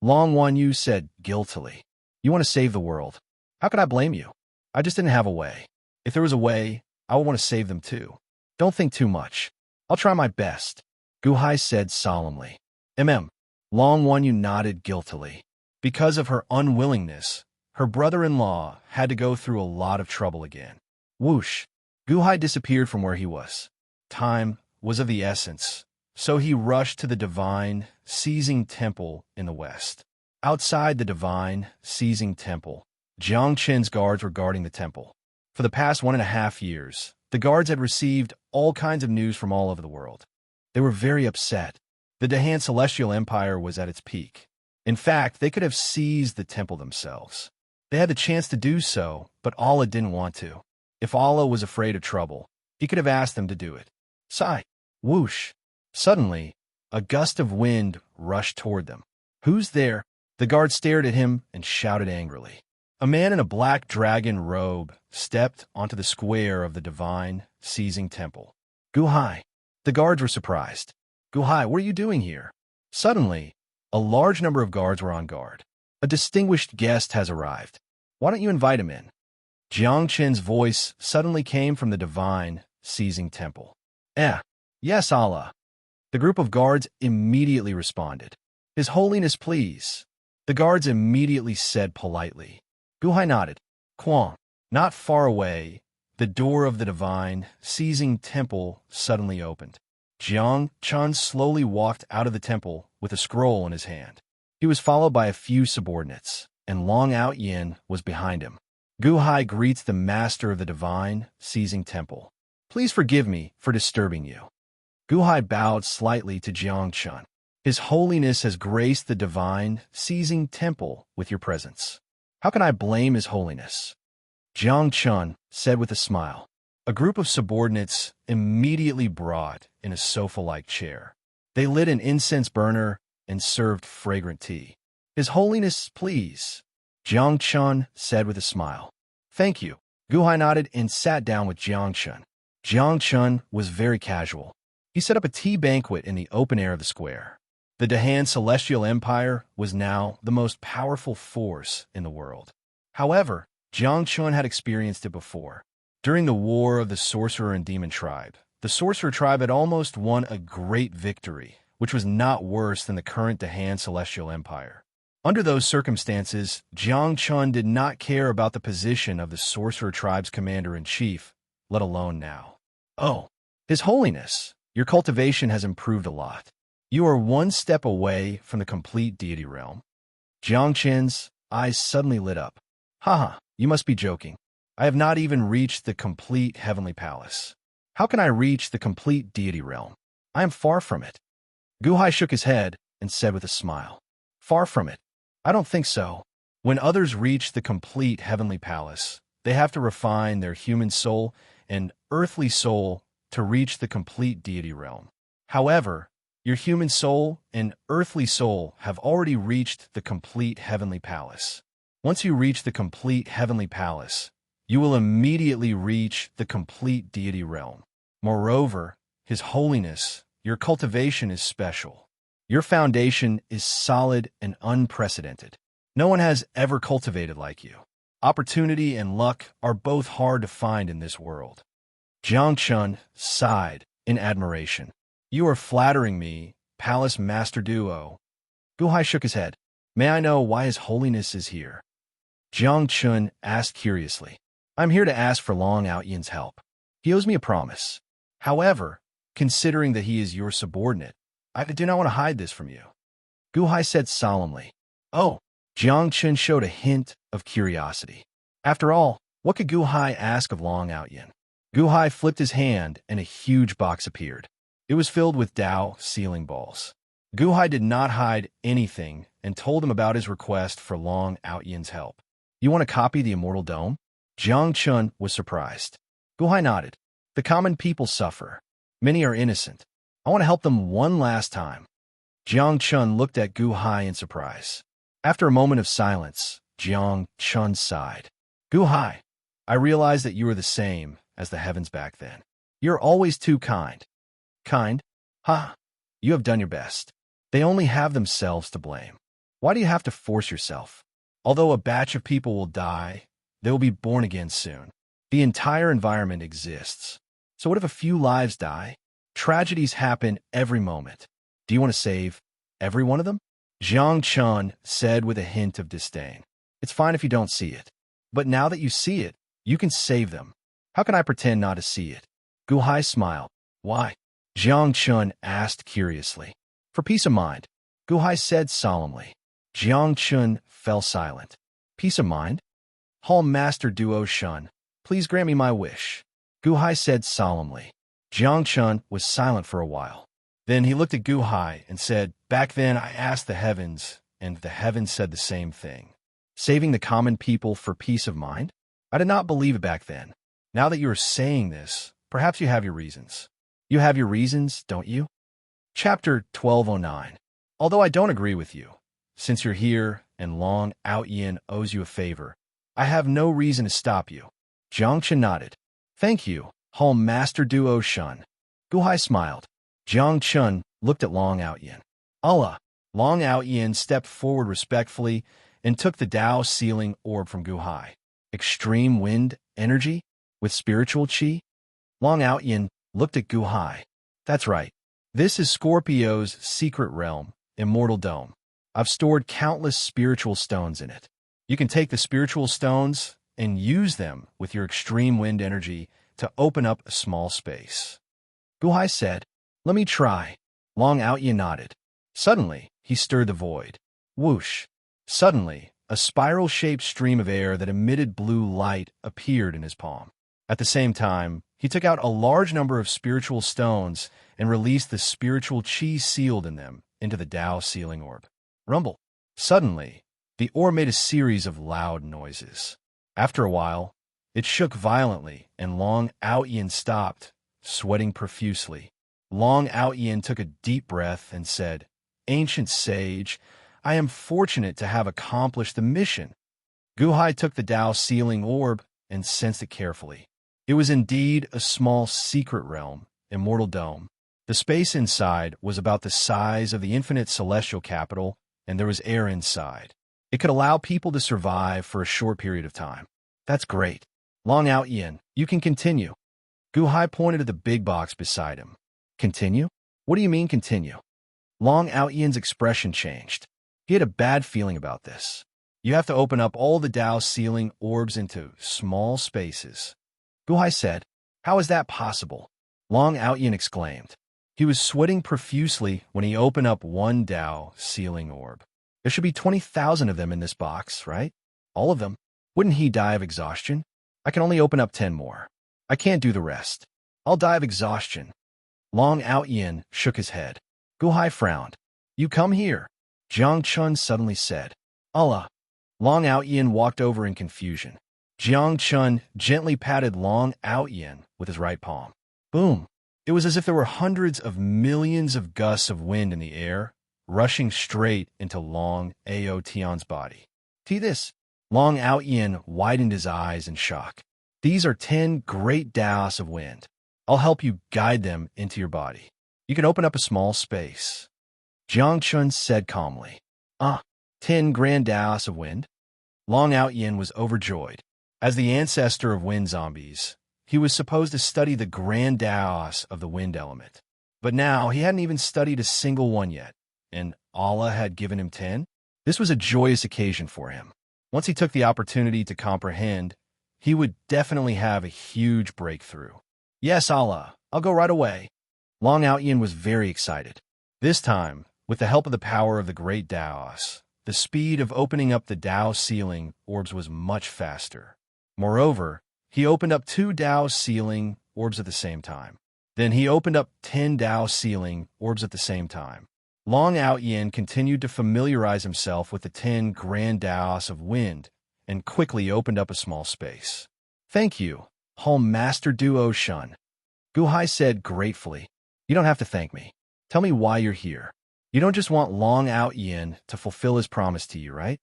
Long Wanyu said guiltily. You want to save the world. How could I blame you? I just didn't have a way. If there was a way, I would want to save them too. Don't think too much. I'll try my best, Guhai said solemnly. Long Wanyu nodded guiltily. Because of her unwillingness, her brother-in-law had to go through a lot of trouble again. Whoosh! Guhai disappeared from where he was. Time was of the essence, so he rushed to the divine, seizing temple in the west. Outside the divine, seizing temple, Jiang Chen's guards were guarding the temple. For the past 1.5 years, the guards had received all kinds of news from all over the world. They were very upset. The Dahan Celestial Empire was at its peak. In fact, they could have seized the temple themselves. They had the chance to do so, but Allah didn't want to. If Allah was afraid of trouble, he could have asked them to do it. Sigh. Whoosh. Suddenly, a gust of wind rushed toward them. Who's there? The guard stared at him and shouted angrily. A man in a black dragon robe stepped onto the square of the divine, seizing temple. Guhai. The guards were surprised. Guhai, what are you doing here? Suddenly, a large number of guards were on guard. A distinguished guest has arrived. Why don't you invite him in? Jiang Qin's voice suddenly came from the divine, seizing temple. Yes, Allah. The group of guards immediately responded. His Holiness, please. The guards immediately said politely. Guhai nodded. Quang. Not far away, the door of the divine, seizing temple suddenly opened. Jiang Qin slowly walked out of the temple with a scroll in his hand. He was followed by a few subordinates, and Long Out Yin was behind him. Guhai greets the master of the divine, seizing temple. Please forgive me for disturbing you. Guhai bowed slightly to Jiang Qin. His Holiness has graced the divine, seizing temple with your presence. How can I blame His Holiness? Jiang Qin said with a smile. A group of subordinates immediately brought in a sofa-like chair. They lit an incense burner and served fragrant tea. His Holiness, please, Jiang Qin said with a smile. Thank you. Guhai nodded and sat down with Jiang Qin. Jiang Qin was very casual. He set up a tea banquet in the open air of the square. The Dahan Celestial Empire was now the most powerful force in the world. However, Jiang Qin had experienced it before. During the War of the Sorcerer and Demon Tribe, the Sorcerer Tribe had almost won a great victory, which was not worse than the current Dahan Celestial Empire. Under those circumstances, Jiang Qin did not care about the position of the Sorcerer Tribe's commander-in-chief, let alone now. Oh, His Holiness, your cultivation has improved a lot. You are one step away from the complete deity realm. Jiang Qin's eyes suddenly lit up. Haha, you must be joking. I have not even reached the complete heavenly palace. How can I reach the complete deity realm? I am far from it. Guhai shook his head and said with a smile. Far from it? I don't think so. When others reach the complete heavenly palace, they have to refine their human soul and earthly soul to reach the complete deity realm. However, your human soul and earthly soul have already reached the complete heavenly palace. Once you reach the complete heavenly palace, you will immediately reach the complete deity realm. Moreover, His Holiness, your cultivation is special. Your foundation is solid and unprecedented. No one has ever cultivated like you. Opportunity and luck are both hard to find in this world. Jiang Qin sighed in admiration. You are flattering me, Palace Master Duo. Guhai shook his head. May I know why His Holiness is here? Jiang Qin asked curiously. I'm here to ask for Long Out Yin's help. He owes me a promise. However, considering that he is your subordinate, I do not want to hide this from you. Guhai said solemnly. Oh, Jiang Qin showed a hint of curiosity. After all, what could Guhai ask of Long Out Yin? Guhai flipped his hand and a huge box appeared. It was filled with Dao sealing balls. Guhai did not hide anything and told him about his request for Long Out Yin's help. You want to copy the Immortal Dome? Jiang Qin was surprised. Guhai nodded. The common people suffer. Many are innocent. I want to help them one last time. Jiang Qin looked at Guhai in surprise. After a moment of silence, Jiang Qin sighed. Guhai, I realize that you are the same as the heavens back then. You're always too kind. Kind? Ha! You have done your best. They only have themselves to blame. Why do you have to force yourself? Although a batch of people will die, they will be born again soon. The entire environment exists. So what if a few lives die? Tragedies happen every moment. Do you want to save every one of them? Jiang Qin said with a hint of disdain. It's fine if you don't see it. But now that you see it, you can save them. How can I pretend not to see it? Guhai smiled. Why? Jiang Qin asked curiously. For peace of mind, Guhai said solemnly. Jiang Qin fell silent. Peace of mind? Hall Master Duo Shun, Please grant me my wish, Gu Hai said solemnly. Jiang Chun was silent for a while. Then he looked at Gu Hai and said, back then I asked the heavens, and the heavens said the same thing. Saving the common people for peace of mind? I did not believe it back then. Now that you are saying this, perhaps you have your reasons. You have your reasons, don't you? Chapter 1209. Although I don't agree with you, since you're here and Long Out Yin owes you a favor, I have no reason to stop you. Jiang Chun nodded. Thank you, Home Master Duo Shun. Gu Hai smiled. Jiang Chun looked at Long Out Yin. Allah. Long Out Yin stepped forward respectfully and took the Tao sealing orb from Gu Hai. Extreme wind energy with spiritual qi? Long Out Yin looked at Gu Hai. That's right. This is Scorpio's secret realm, Immortal Dome. I've stored countless spiritual stones in it. You can take the spiritual stones and use them with your extreme wind energy to open up a small space. Gu Hai said, let me try. Long Out Yin nodded. Suddenly, he stirred the void. Whoosh. Suddenly, a spiral-shaped stream of air that emitted blue light appeared in his palm. At the same time, he took out a large number of spiritual stones and released the spiritual qi sealed in them into the Tao sealing orb. Rumble. Suddenly, the orb made a series of loud noises. After a while, it shook violently and Long Out Yin stopped, sweating profusely. Long Out Yin took a deep breath and said, Ancient sage, I am fortunate to have accomplished the mission. Gu Hai took the Tao sealing orb and sensed it carefully. It was indeed a small secret realm, Immortal Dome. The space inside was about the size of the infinite celestial capital, and there was air inside. It could allow people to survive for a short period of time. That's great. Long Out Yin, you can continue. Gu Hai pointed at the big box beside him. Continue? What do you mean continue? Long Out Yin's expression changed. He had a bad feeling about this. You have to open up all the Tao sealing orbs into small spaces. Gu Hai said, how is that possible? Long Out Yin exclaimed. He was sweating profusely when he opened up one Tao sealing orb. There should be 20,000 of them in this box, right? All of them. Wouldn't he die of exhaustion? I can only open up 10 more. I can't do the rest. I'll die of exhaustion. Long Out Yin shook his head. Gu Hai frowned. You come here, Jiang Chun suddenly said. Allah. Long Out Yin walked over in confusion. Jiang Chun gently patted Long Out Yin with his right palm. Boom. It was as if there were hundreds of millions of gusts of wind in the air, rushing straight into Long Ao Tian's body. See this? Long Out Yin widened his eyes in shock. These are 10 great Taos of wind. I'll help you guide them into your body. You can open up a small space. Jiang Chun said calmly. 10 grand Taos of wind? Long Out Yin was overjoyed. As the ancestor of wind zombies, he was supposed to study the grand Taos of the wind element. But now he hadn't even studied a single one yet, and Allah had given him 10? This was a joyous occasion for him. Once he took the opportunity to comprehend, he would definitely have a huge breakthrough. Yes, Allah, I'll go right away. Long Out Yin was very excited. This time, with the help of the power of the great Taos, the speed of opening up the Tao sealing orbs was much faster. Moreover, he opened up 2 Tao sealing orbs at the same time. Then he opened up 10 Tao sealing orbs at the same time. Long Out Yin continued to familiarize himself with the 10 grand Taos of wind and quickly opened up a small space. Thank you, Home Master Duo Shun. Gu Hai said gratefully. You don't have to thank me. Tell me why you're here. You don't just want Long Out Yin to fulfill his promise to you, right?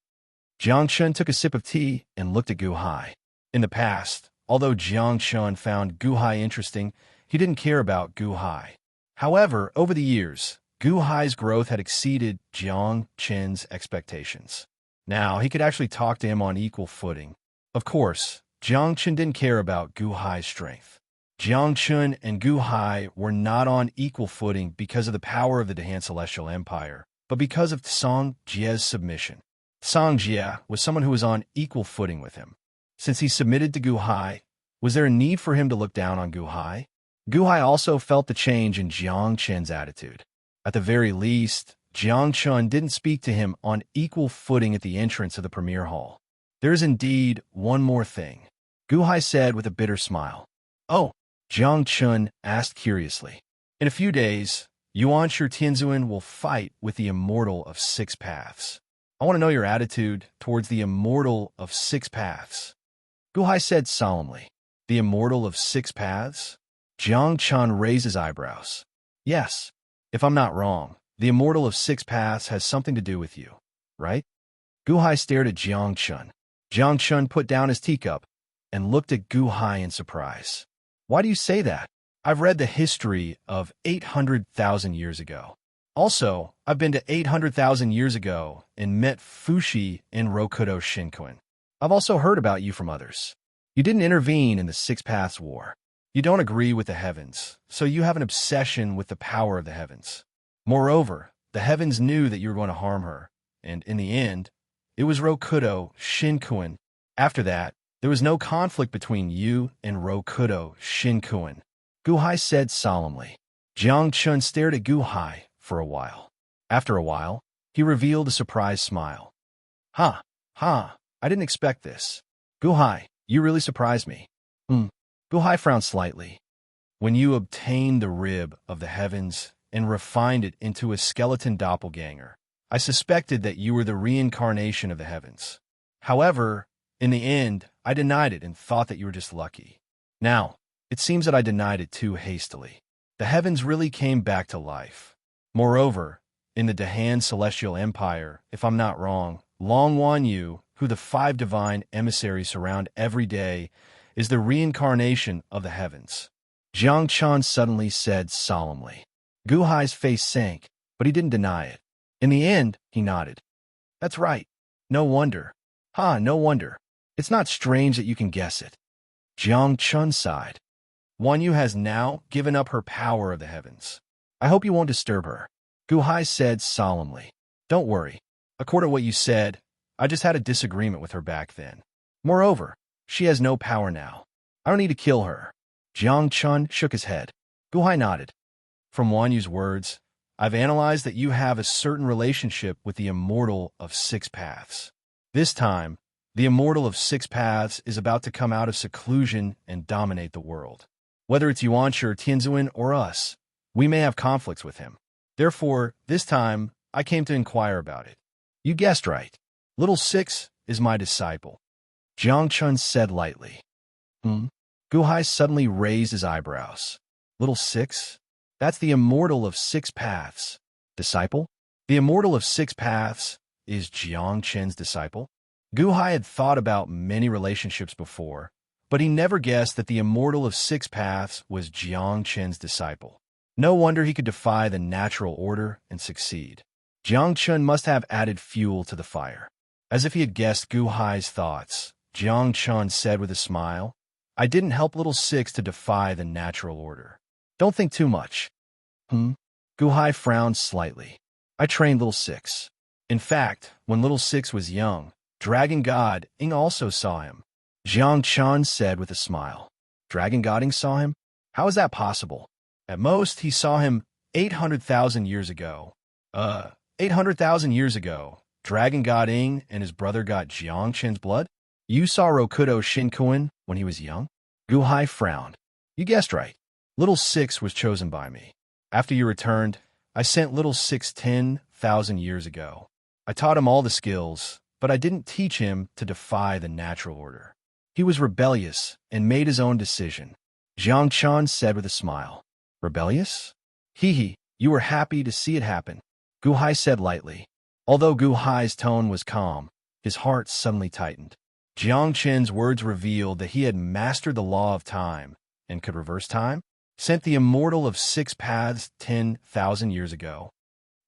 Jiang Chun took a sip of tea and looked at Gu Hai. In the past, although Jiang Chun found Gu Hai interesting, he didn't care about Gu Hai. However, over the years, Gu Hai's growth had exceeded Jiang Chun's expectations. Now, he could actually talk to him on equal footing. Of course, Jiang Chun didn't care about Gu Hai's strength. Jiang Chun and Gu Hai were not on equal footing because of the power of the Dahan Celestial Empire, but because of Song Jie's submission. Song Jie was someone who was on equal footing with him. Since he submitted to Gu Hai, was there a need for him to look down on Gu Hai? Gu Hai also felt the change in Jiang Chun's attitude. At the very least, Jiang Chun didn't speak to him on equal footing at the entrance of the premier hall. There is indeed one more thing. Gu Hai said with a bitter smile. Oh, Jiang Chun asked curiously. In a few days, Yuan Shi Tianzuan will fight with the Immortal of Six Paths. I want to know your attitude towards the Immortal of Six Paths. Gu Hai said solemnly. The Immortal of Six Paths? Jiang Chun raised his eyebrows. Yes, if I'm not wrong, the Immortal of Six Paths has something to do with you, right? Gu Hai stared at Jiang Chun. Jiang Chun put down his teacup and looked at Gu Hai in surprise. Why do you say that? I've read the history of 800,000 years ago. Also, I've been to 800,000 years ago and met Fushi in Rokudo Shinkuin. I've also heard about you from others. You didn't intervene in the Six Paths War. You don't agree with the heavens, so you have an obsession with the power of the heavens. Moreover, the heavens knew that you were going to harm her, and in the end, it was Rokudo Shinkuin. After that, there was no conflict between you and Rokudo Shinkuin. Gu Hai said solemnly. Jiang Chun stared at Gu Hai for a while. After a while, he revealed a surprised smile. Ha, I didn't expect this. Gu Hai, you really surprised me. Gu Hai frowned slightly. When you obtained the rib of the heavens and refined it into a skeleton doppelganger, I suspected that you were the reincarnation of the heavens. However, in the end, I denied it and thought that you were just lucky. Now, it seems that I denied it too hastily. The heavens really came back to life. Moreover, in the Dahan Celestial Empire, if I'm not wrong, Long Wan Yu, who the 5 divine emissaries surround every day, is the reincarnation of the heavens. Jiang Chun suddenly said solemnly. Gu Hai's face sank, but he didn't deny it. In the end, he nodded. That's right. No wonder. No wonder. It's not strange that you can guess it. Jiang Chun sighed. Wan Yu has now given up her power of the heavens. I hope you won't disturb her. Gu Hai said solemnly. Don't worry. According to what you said, I just had a disagreement with her back then. Moreover, she has no power now. I don't need to kill her. Jiang Chun shook his head. Gu Hai nodded. From Wan Yu's words, I've analyzed that you have a certain relationship with the Immortal of Six Paths. This time, the Immortal of Six Paths is about to come out of seclusion and dominate the world. Whether it's Yuan Shi Tianzuan or us, we may have conflicts with him. Therefore, this time, I came to inquire about it. You guessed right. Little Six is my disciple. Jiang Chun said lightly. Gu Hai suddenly raised his eyebrows. Little Six? That's the Immortal of Six Paths. Disciple? The Immortal of Six Paths is Jiang Chen's disciple? Gu Hai had thought about many relationships before, but he never guessed that the Immortal of Six Paths was Jiang Chen's disciple. No wonder he could defy the natural order and succeed. Jiang Chun must have added fuel to the fire. As if he had guessed Gu Hai's thoughts, Jiang Chun said with a smile, I didn't help Little Six to defy the natural order. Don't think too much. Gu Hai frowned slightly. I trained Little Six. In fact, when Little Six was young, Dragon God Ing also saw him. Jiang Chun said with a smile. Dragon God Ing saw him? How is that possible? At most, he saw him 800,000 years ago. 800,000 years ago, Dragon God Ing and his brother got Jiang Chen's blood? You saw Rokudo Shinkuin when he was young? Gu Hai frowned. You guessed right. Little Six was chosen by me. After you returned, I sent Little Six 10,000 years ago. I taught him all the skills, but I didn't teach him to defy the natural order. He was rebellious and made his own decision. Jiang Chun said with a smile. Rebellious? Hee, you were happy to see it happen. Gu Hai said lightly. Although Gu Hai's tone was calm, his heart suddenly tightened. Jiang Chen's words revealed that he had mastered the law of time and could reverse time, sent the Immortal of Six Paths 10,000 years ago.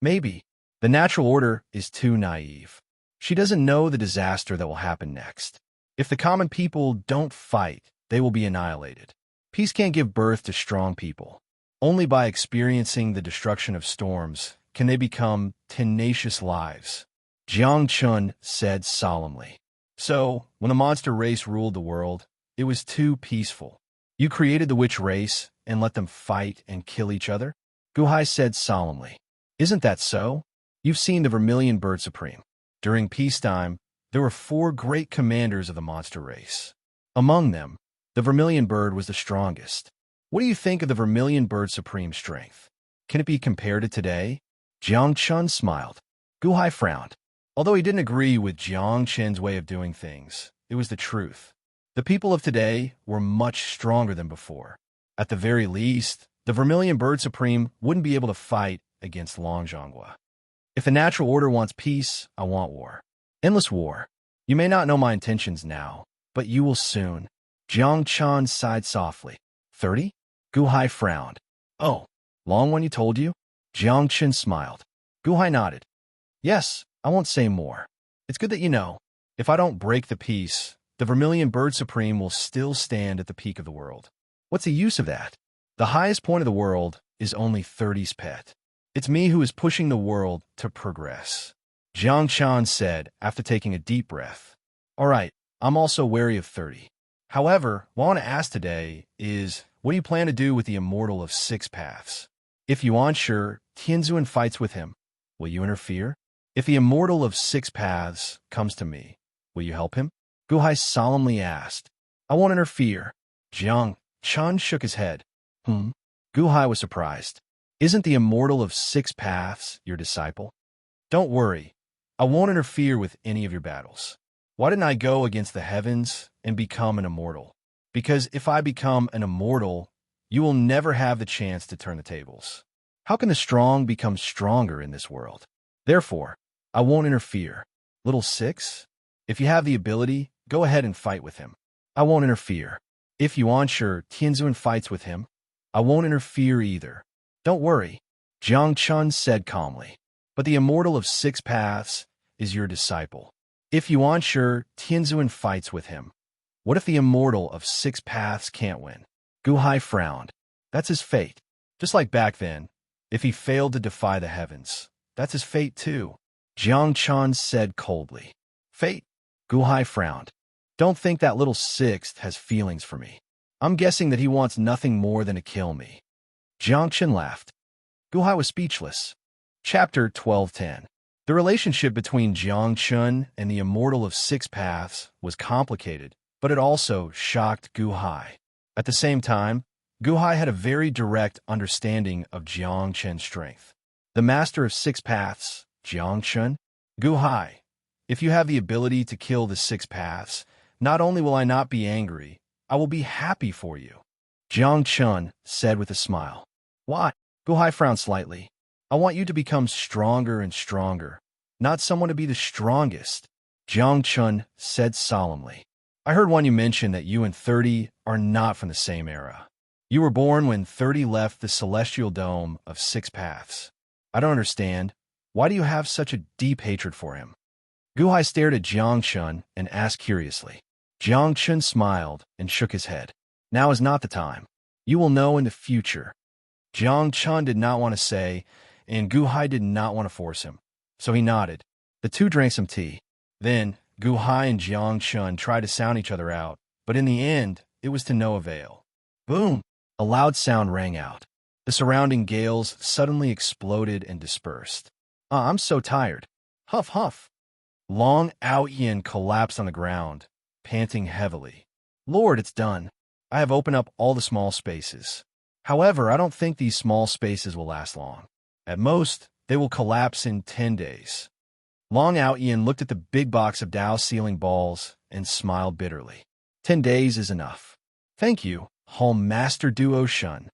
Maybe. The natural order is too naive. She doesn't know the disaster that will happen next. If the common people don't fight, they will be annihilated. Peace can't give birth to strong people. Only by experiencing the destruction of storms can they become tenacious lives. Jiang Chun said solemnly. So, when the monster race ruled the world, it was too peaceful. You created the witch race and let them fight and kill each other? Gu Hai said solemnly. Isn't that so? You've seen the Vermilion Bird Supreme. During peacetime, there were 4 great commanders of the monster race. Among them, the vermilion bird was the strongest. What do you think of the vermilion bird's supreme strength? Can it be compared to today? Jiang Chun smiled. Gu Hai frowned. Although he didn't agree with Jiang Chen's way of doing things, it was the truth. The people of today were much stronger than before. At the very least, the vermilion bird supreme wouldn't be able to fight against Long Zhonghua. If the natural order wants peace, I want war. Endless war. You may not know my intentions now, but you will soon. Jiang Chan sighed softly. 30? Gu Hai frowned. Oh, long one you told you? Jiang Chen smiled. Gu Hai nodded. Yes, I won't say more. It's good that you know. If I don't break the peace, the vermilion bird supreme will still stand at the peak of the world. What's the use of that? The highest point of the world is only 30's pet. It's me who is pushing the world to progress. Jiang Chan said after taking a deep breath. All right, I'm also wary of 30. However, what I want to ask today is, what do you plan to do with the Immortal of 6 paths? If Yuan Shi Tianzun fights with him, will you interfere? If the Immortal of 6 paths comes to me, will you help him? Gu Hai solemnly asked. I won't interfere. Jiang Chan shook his head. Gu Hai was surprised. Isn't the Immortal of 6 paths your disciple? Don't worry. I won't interfere with any of your battles. Why didn't I go against the heavens and become an immortal? Because if I become an immortal, you will never have the chance to turn the tables. How can the strong become stronger in this world? Therefore, I won't interfere. Little 6? If you have the ability, go ahead and fight with him. I won't interfere. If Yuan Shi Tianzun fights with him, I won't interfere either. Don't worry, Jiang Chun said calmly. But the Immortal of 6 paths is your disciple. If Yuan Shi Tianzun fights with him, what if the Immortal of 6 paths can't win? Gu Hai frowned. That's his fate. Just like back then, if he failed to defy the heavens, that's his fate too. Jiang Chan said coldly. Fate? Gu Hai frowned. Don't think that little 6th has feelings for me. I'm guessing that he wants nothing more than to kill me. Jiang Chen laughed. Gu Hai was speechless. Chapter 12:10. The relationship between Jiang Chun and the Immortal of 6 paths was complicated, but it also shocked Gu Hai. At the same time, Gu Hai had a very direct understanding of Jiang Chen's strength. The Master of 6 paths, Jiang Chun? Gu Hai, if you have the ability to kill the 6 paths, not only will I not be angry, I will be happy for you. Jiang Chun said with a smile. Why? Gu Hai frowned slightly. I want you to become stronger and stronger, not someone to be the strongest. Jiang Chun said solemnly. I heard one you mention that you and 30 are not from the same era. You were born when 30 left the celestial dome of 6 paths. I don't understand. Why do you have such a deep hatred for him? Gu Hai stared at Jiang Chun and asked curiously. Jiang Chun smiled and shook his head. Now is not the time. You will know in the future. Jiang Chun did not want to say, and Gu Hai did not want to force him, so he nodded. The two drank some tea. Then, Gu Hai and Jiang Chun tried to sound each other out, but in the end, it was to no avail. Boom! A loud sound rang out. The surrounding gales suddenly exploded and dispersed. I'm so tired. Huff, huff. Long Ao Yin collapsed on the ground, panting heavily. Lord, it's done. I have opened up all the small spaces. However, I don't think these small spaces will last long. At most, they will collapse in 10 days. Long Ao Yin looked at the big box of Dao sealing balls and smiled bitterly. 10 days is enough. Thank you, Home Master Duo Shun.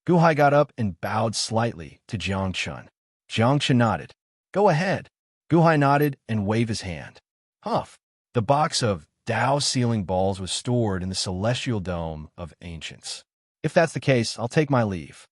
Gu Hai got up and bowed slightly to Jiang Chun. Jiang Chun nodded. Go ahead. Gu Hai nodded and waved his hand. Huff. The box of Dao sealing balls was stored in the celestial dome of ancients. If that's the case, I'll take my leave.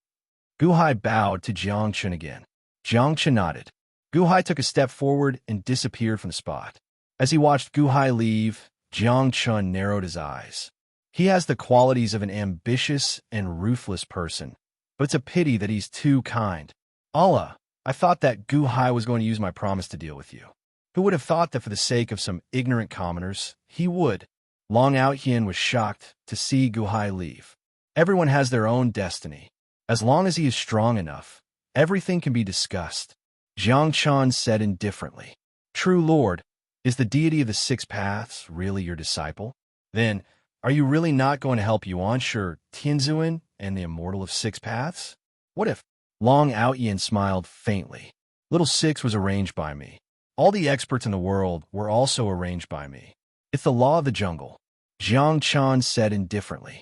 Gu Hai bowed to Jiang Chun again. Jiang Chun nodded. Gu Hai took a step forward and disappeared from the spot. As he watched Gu Hai leave, Jiang Chun narrowed his eyes. He has the qualities of an ambitious and ruthless person, but it's a pity that he's too kind. Allah, I thought that Gu Hai was going to use my promise to deal with you. Who would have thought that for the sake of some ignorant commoners, he would? Long Ao Yin was shocked to see Gu Hai leave. Everyone has their own destiny. As long as he is strong enough, everything can be discussed. Jiang Chan said indifferently. True Lord, is the deity of the 6 paths really your disciple? Then, Are you really not going to help Yuan Shi, Tianzuan, and the Immortal of Six Paths? What if? Long Outyin smiled faintly. Little Six was arranged by me. All the experts in the world were also arranged by me. It's the law of the jungle. Jiang Chan said indifferently.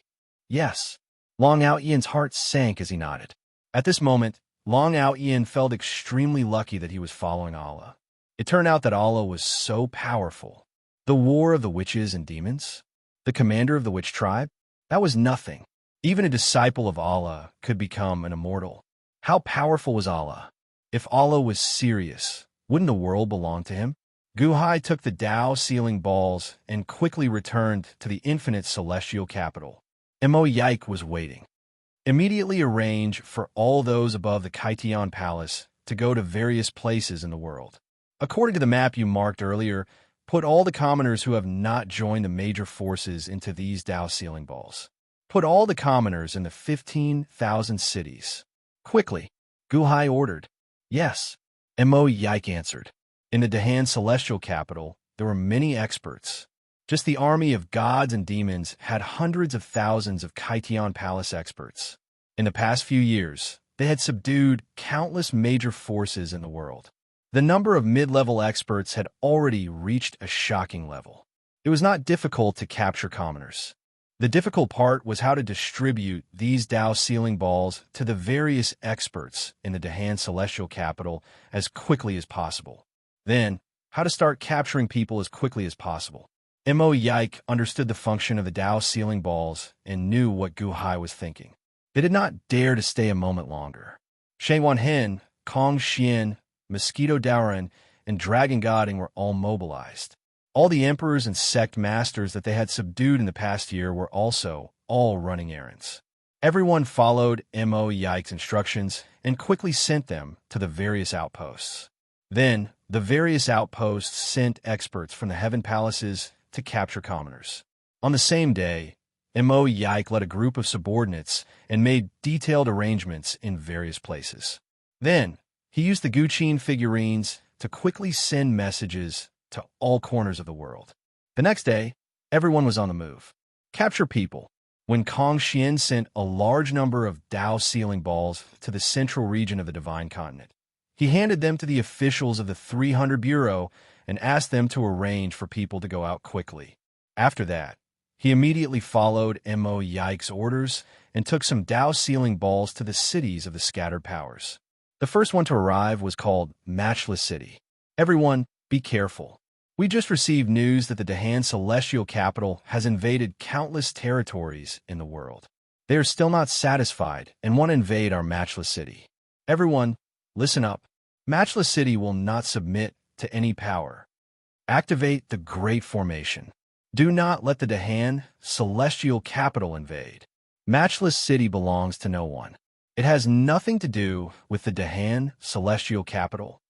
Yes. Long Outyin's heart sank as he nodded. At this moment, Long Outyin felt extremely lucky that he was following Allah. It turned out that Allah was so powerful. The war of the witches and demons? The commander of the witch tribe? That was nothing. Even a disciple of Allah could become an immortal. How powerful was Allah? If Allah was serious, wouldn't the world belong to him? Gu Hai took the Tao sealing balls and quickly returned to the infinite celestial capital. Mo Yike was waiting. Immediately arrange for all those above the Kaitian Palace to go to various places in the world. According to the map you marked earlier, put all the commoners who have not joined the major forces into these Tao sealing balls. Put all the commoners in the 15,000 cities. Quickly, Gu Hai ordered. Yes, Mo Yike answered. In the Dahan celestial capital, there were many experts. Just the army of gods and demons had hundreds of thousands of Kaitian Palace experts. In the past few years, they had subdued countless major forces in the world. The number of mid-level experts had already reached a shocking level. It was not difficult to capture commoners. The difficult part was how to distribute these Tao sealing balls to the various experts in the Dahan celestial capital as quickly as possible. Then, how to start capturing people as quickly as possible. Mo Yike understood the function of the Tao sealing balls and knew what Gu Hai was thinking. They did not dare to stay a moment longer. Shen Wanhen, Kong Xian, Mosquito Daoran, and Dragon Godding were all mobilized. All the emperors and sect masters that they had subdued in the past year were also all running errands. Everyone followed Mo Yike's instructions and quickly sent them to the various outposts. Then, the various outposts sent experts from the heaven palaces to capture commoners. On the same day, Mo Yike led a group of subordinates and made detailed arrangements in various places. Then, he used the Guqin figurines to quickly send messages to all corners of the world. The next day, everyone was on the move. Capture people. When Kong Xian sent a large number of Tao sealing balls to the central region of the Divine Continent, he handed them to the officials of the 300 Bureau and asked them to arrange for people to go out quickly. After that, he immediately followed Mo Yike's orders and took some Tao sealing balls to the cities of the scattered powers. The first one to arrive was called Matchless City. Everyone, be careful. We just received news that the Dahan celestial capital has invaded countless territories in the world. They are still not satisfied and want to invade our Matchless City. Everyone, listen up. Matchless City will not submit to any power. Activate the Great Formation. Do not let the Dahan celestial capital invade. Matchless City belongs to no one. It has nothing to do with the Dahan celestial capital.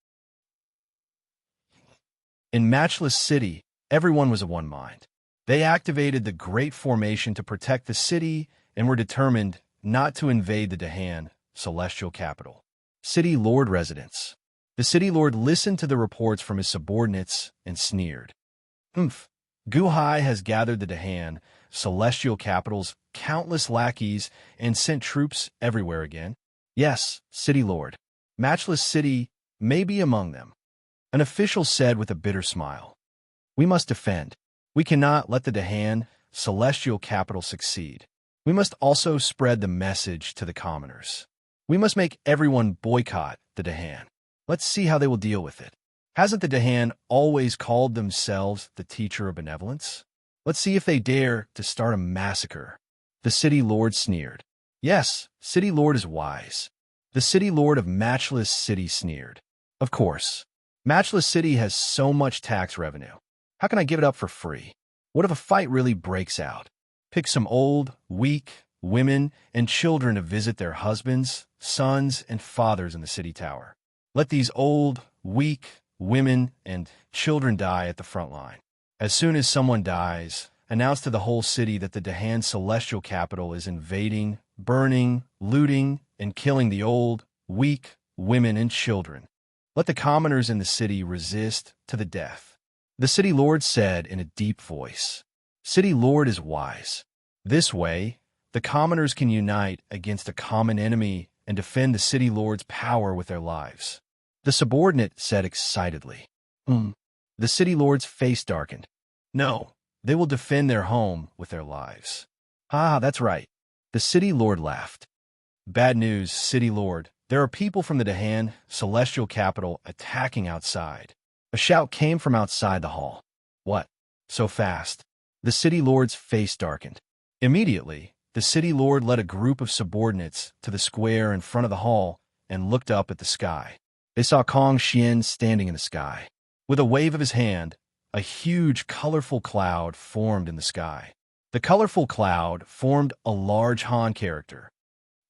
In Matchless City, everyone was of one mind. They activated the Great Formation to protect the city and were determined not to invade the Dahan celestial capital. City Lord residence. The city lord listened to the reports from his subordinates and sneered. Gu Hai has gathered the Dahan celestial capital's countless lackeys and sent troops everywhere again. Yes, city lord. Matchless City may be among them. An official said with a bitter smile. We must defend. We cannot let the Dahan celestial capital succeed. We must also spread the message to the commoners. We must make everyone boycott the Dahan. Let's see how they will deal with it. Hasn't the Dahan always called themselves the teacher of benevolence? Let's see if they dare to start a massacre. The city lord sneered. Yes, city lord is wise. The city lord of Matchless City sneered. Of course. Matchless City has so much tax revenue. How can I give it up for free? What if a fight really breaks out? Pick some old, weak women and children to visit their husbands, sons, and fathers in the city tower. Let these old, weak women and children die at the front line. As soon as someone dies, announce to the whole city that the Dahan celestial capital is invading, burning, looting, and killing the old, weak women and children. Let the commoners in the city resist to the death. The city lord said in a deep voice. City Lord is wise. This way, the commoners can unite against a common enemy and defend the City Lord's power with their lives. The subordinate said excitedly. The City Lord's face darkened. No, they will defend their home with their lives. Ah, that's right. The City Lord laughed. Bad news, City Lord. There are people from the Dahan, celestial capital, attacking outside. A shout came from outside the hall. What? So fast? The City Lord's face darkened. Immediately, the City Lord led a group of subordinates to the square in front of the hall and looked up at the sky. They saw Kong Xian standing in the sky. With a wave of his hand, a huge, colorful cloud formed in the sky. The colorful cloud formed a large Han character.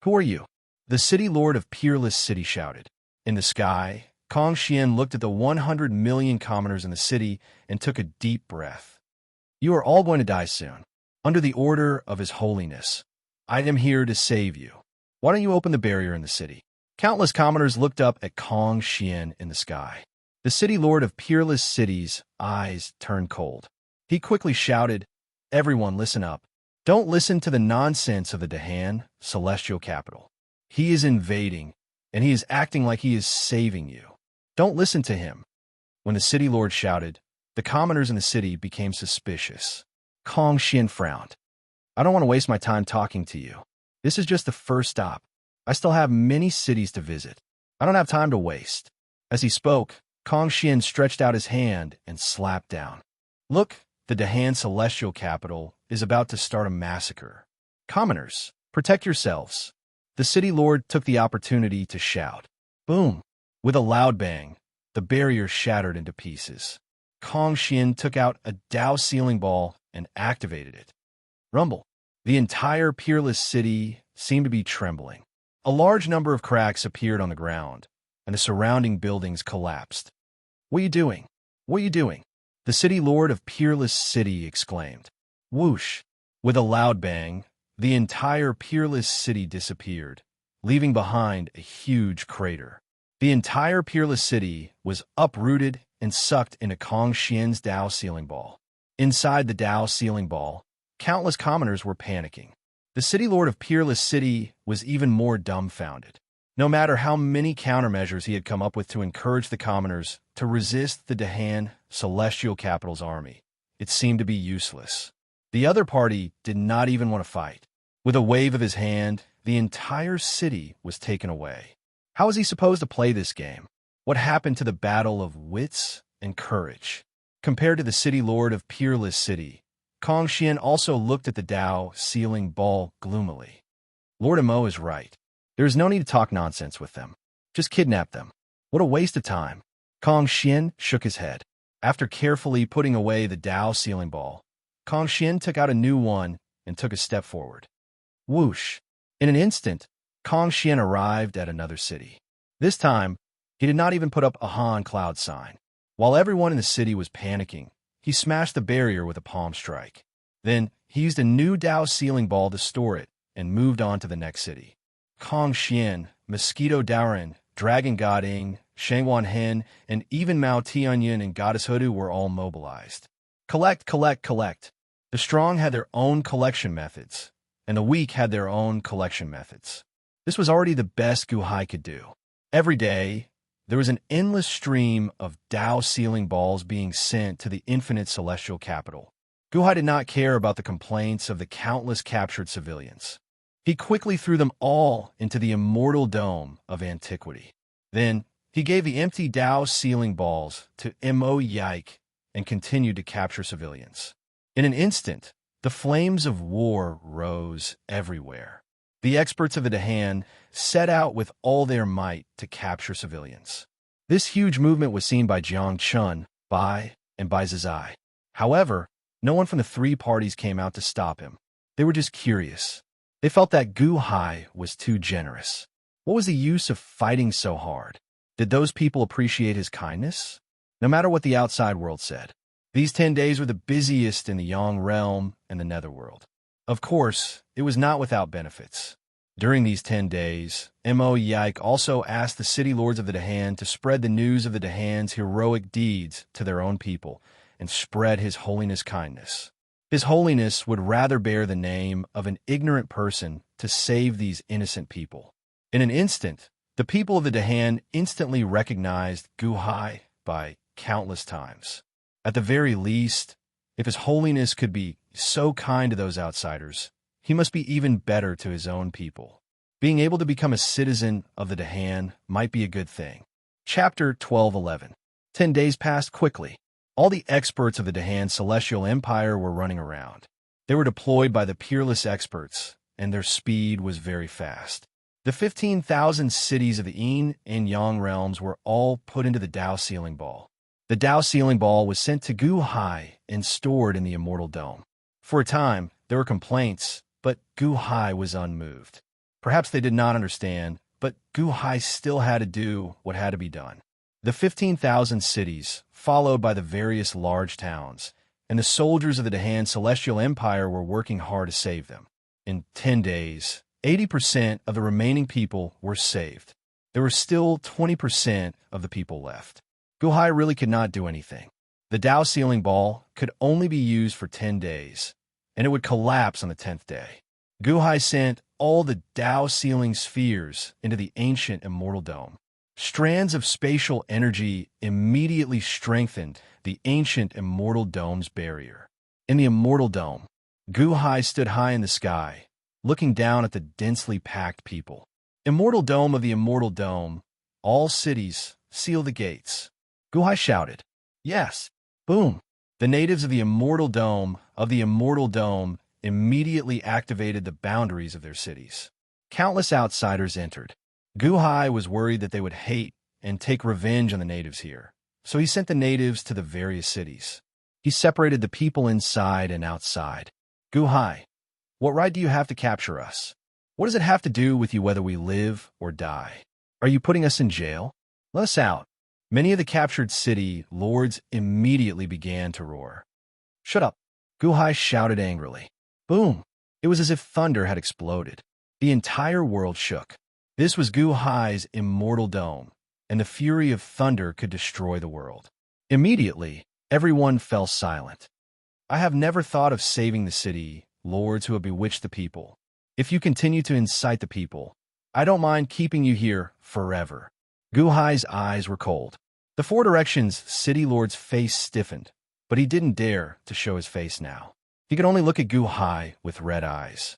Who are you? The City Lord of Peerless City shouted. In the sky, Kong Xian looked at the 100 million commoners in the city and took a deep breath. You are all going to die soon. Under the order of His Holiness, I am here to save you. Why don't you open the barrier in the city? Countless commoners looked up at Kong Xian in the sky. The City Lord of Peerless City's eyes turned cold. He quickly shouted, Everyone listen up. Don't listen to the nonsense of the Dahan, celestial capital. He is invading, and he is acting like he is saving you. Don't listen to him. When the City Lord shouted, the commoners in the city became suspicious. Kong Xian frowned. I don't want to waste my time talking to you. This is just the first stop. I still have many cities to visit. I don't have time to waste. As he spoke, Kong Xian stretched out his hand and slapped down. Look, the Dahan celestial capital is about to start a massacre. Commoners, protect yourselves. The City Lord took the opportunity to shout. Boom! With a loud bang, the barrier shattered into pieces. Kong Xian took out a Dao sealing ball and activated it. Rumble. The entire Peerless City seemed to be trembling. A large number of cracks appeared on the ground, and the surrounding buildings collapsed. What are you doing? What are you doing? The City Lord of Peerless City exclaimed. Whoosh! With a loud bang, the entire Peerless City disappeared, leaving behind a huge crater. The entire Peerless City was uprooted and sucked into Kong Xian's Dao sealing ball. Inside the Dao sealing ball, countless commoners were panicking. The City Lord of Peerless City was even more dumbfounded. No matter how many countermeasures he had come up with to encourage the commoners to resist the Dahan celestial capital's army, it seemed to be useless. The other party did not even want to fight. With a wave of his hand, the entire city was taken away. How was he supposed to play this game? What happened to the battle of wits and courage? Compared to the City Lord of Peerless City, Kong Xian also looked at the Dao sealing ball gloomily. Lord Emo is right. There is no need to talk nonsense with them. Just kidnap them. What a waste of time. Kong Xian shook his head. After carefully putting away the Dao sealing ball, Kong Xian took out a new one and took a step forward. Whoosh! In an instant, Kong Xian arrived at another city. This time, he did not even put up a Han cloud sign. While everyone in the city was panicking, he smashed the barrier with a palm strike. Then, he used a new Dao sealing ball to store it and moved on to the next city. Kong Xian, Mosquito Daoren, Dragon God Ing, Shangwan Hen, and even Mao Tianyan and Goddess Hoodoo were all mobilized. Collect, collect, collect. The strong had their own collection methods, and the weak had their own collection methods. This was already the best Gu Hai could do. Every day, there was an endless stream of Dao sealing balls being sent to the infinite celestial capital. Gu Hai did not care about the complaints of the countless captured civilians. He quickly threw them all into the immortal dome of antiquity. Then, he gave the empty Dao sealing balls to Mo Yike and continued to capture civilians. In an instant, the flames of war rose everywhere. The experts of the Dahan set out with all their might to capture civilians. This huge movement was seen by Jiang Chun, Bai, and Bai Zizai. However, no one from the three parties came out to stop him. They were just curious. They felt that Gu Hai was too generous. What was the use of fighting so hard? Did those people appreciate his kindness? No matter what the outside world said, these 10 days were the busiest in the Yang realm and the Netherworld. Of course, it was not without benefits. During these 10 days, Mo Yike also asked the city lords of the Dahan to spread the news of the Dahan's heroic deeds to their own people and spread his holiness kindness. His Holiness would rather bear the name of an ignorant person to save these innocent people. In an instant, the people of the Dahan instantly recognized Gu Hai by countless times. At the very least, if His Holiness could be so kind to those outsiders, he must be even better to his own people. Being able to become a citizen of the Dahan might be a good thing. Chapter 12:11. 10 days passed quickly. All the experts of the Dahan Celestial Empire were running around. They were deployed by the peerless experts, and their speed was very fast. The 15,000 cities of the Yin and Yang realms were all put into the Tao Sealing Ball. The Tao Sealing Ball was sent to Gu Hai and stored in the Immortal Dome. For a time, there were complaints, but Gu Hai was unmoved. Perhaps they did not understand, but Gu Hai still had to do what had to be done. The 15,000 cities, followed by the various large towns, and the soldiers of the Dahan Celestial Empire were working hard to save them. In 10 days, 80% of the remaining people were saved. There were still 20% of the people left. Gu Hai really could not do anything. The Tao Sealing Ball could only be used for 10 days, and it would collapse on the 10th day. Gu Hai sent all the Tao Sealing spheres into the ancient Immortal Dome. Strands of spatial energy immediately strengthened the ancient Immortal Dome's barrier. In the Immortal Dome, Gu Hai stood high in the sky, looking down at the densely packed people. Immortal Dome of the Immortal Dome, all cities, seal the gates. Gu Hai shouted, "Yes!" Boom! The natives of the Immortal Dome immediately activated the boundaries of their cities. Countless outsiders entered. Gu Hai was worried that they would hate and take revenge on the natives here, so he sent the natives to the various cities. He separated the people inside and outside. Gu Hai, what right do you have to capture us? What does it have to do with you whether we live or die? Are you putting us in jail? Let us out. Many of the captured city lords immediately began to roar. Shut up! Gu Hai shouted angrily. Boom! It was as if thunder had exploded. The entire world shook. This was Gu Hai's Immortal Dome, and the fury of thunder could destroy the world. Immediately, everyone fell silent. I have never thought of saving the city, lords who have bewitched the people. If you continue to incite the people, I don't mind keeping you here forever. Gu Hai's eyes were cold. The Four Directions city lord's face stiffened, but he didn't dare to show his face now. He could only look at Gu Hai with red eyes.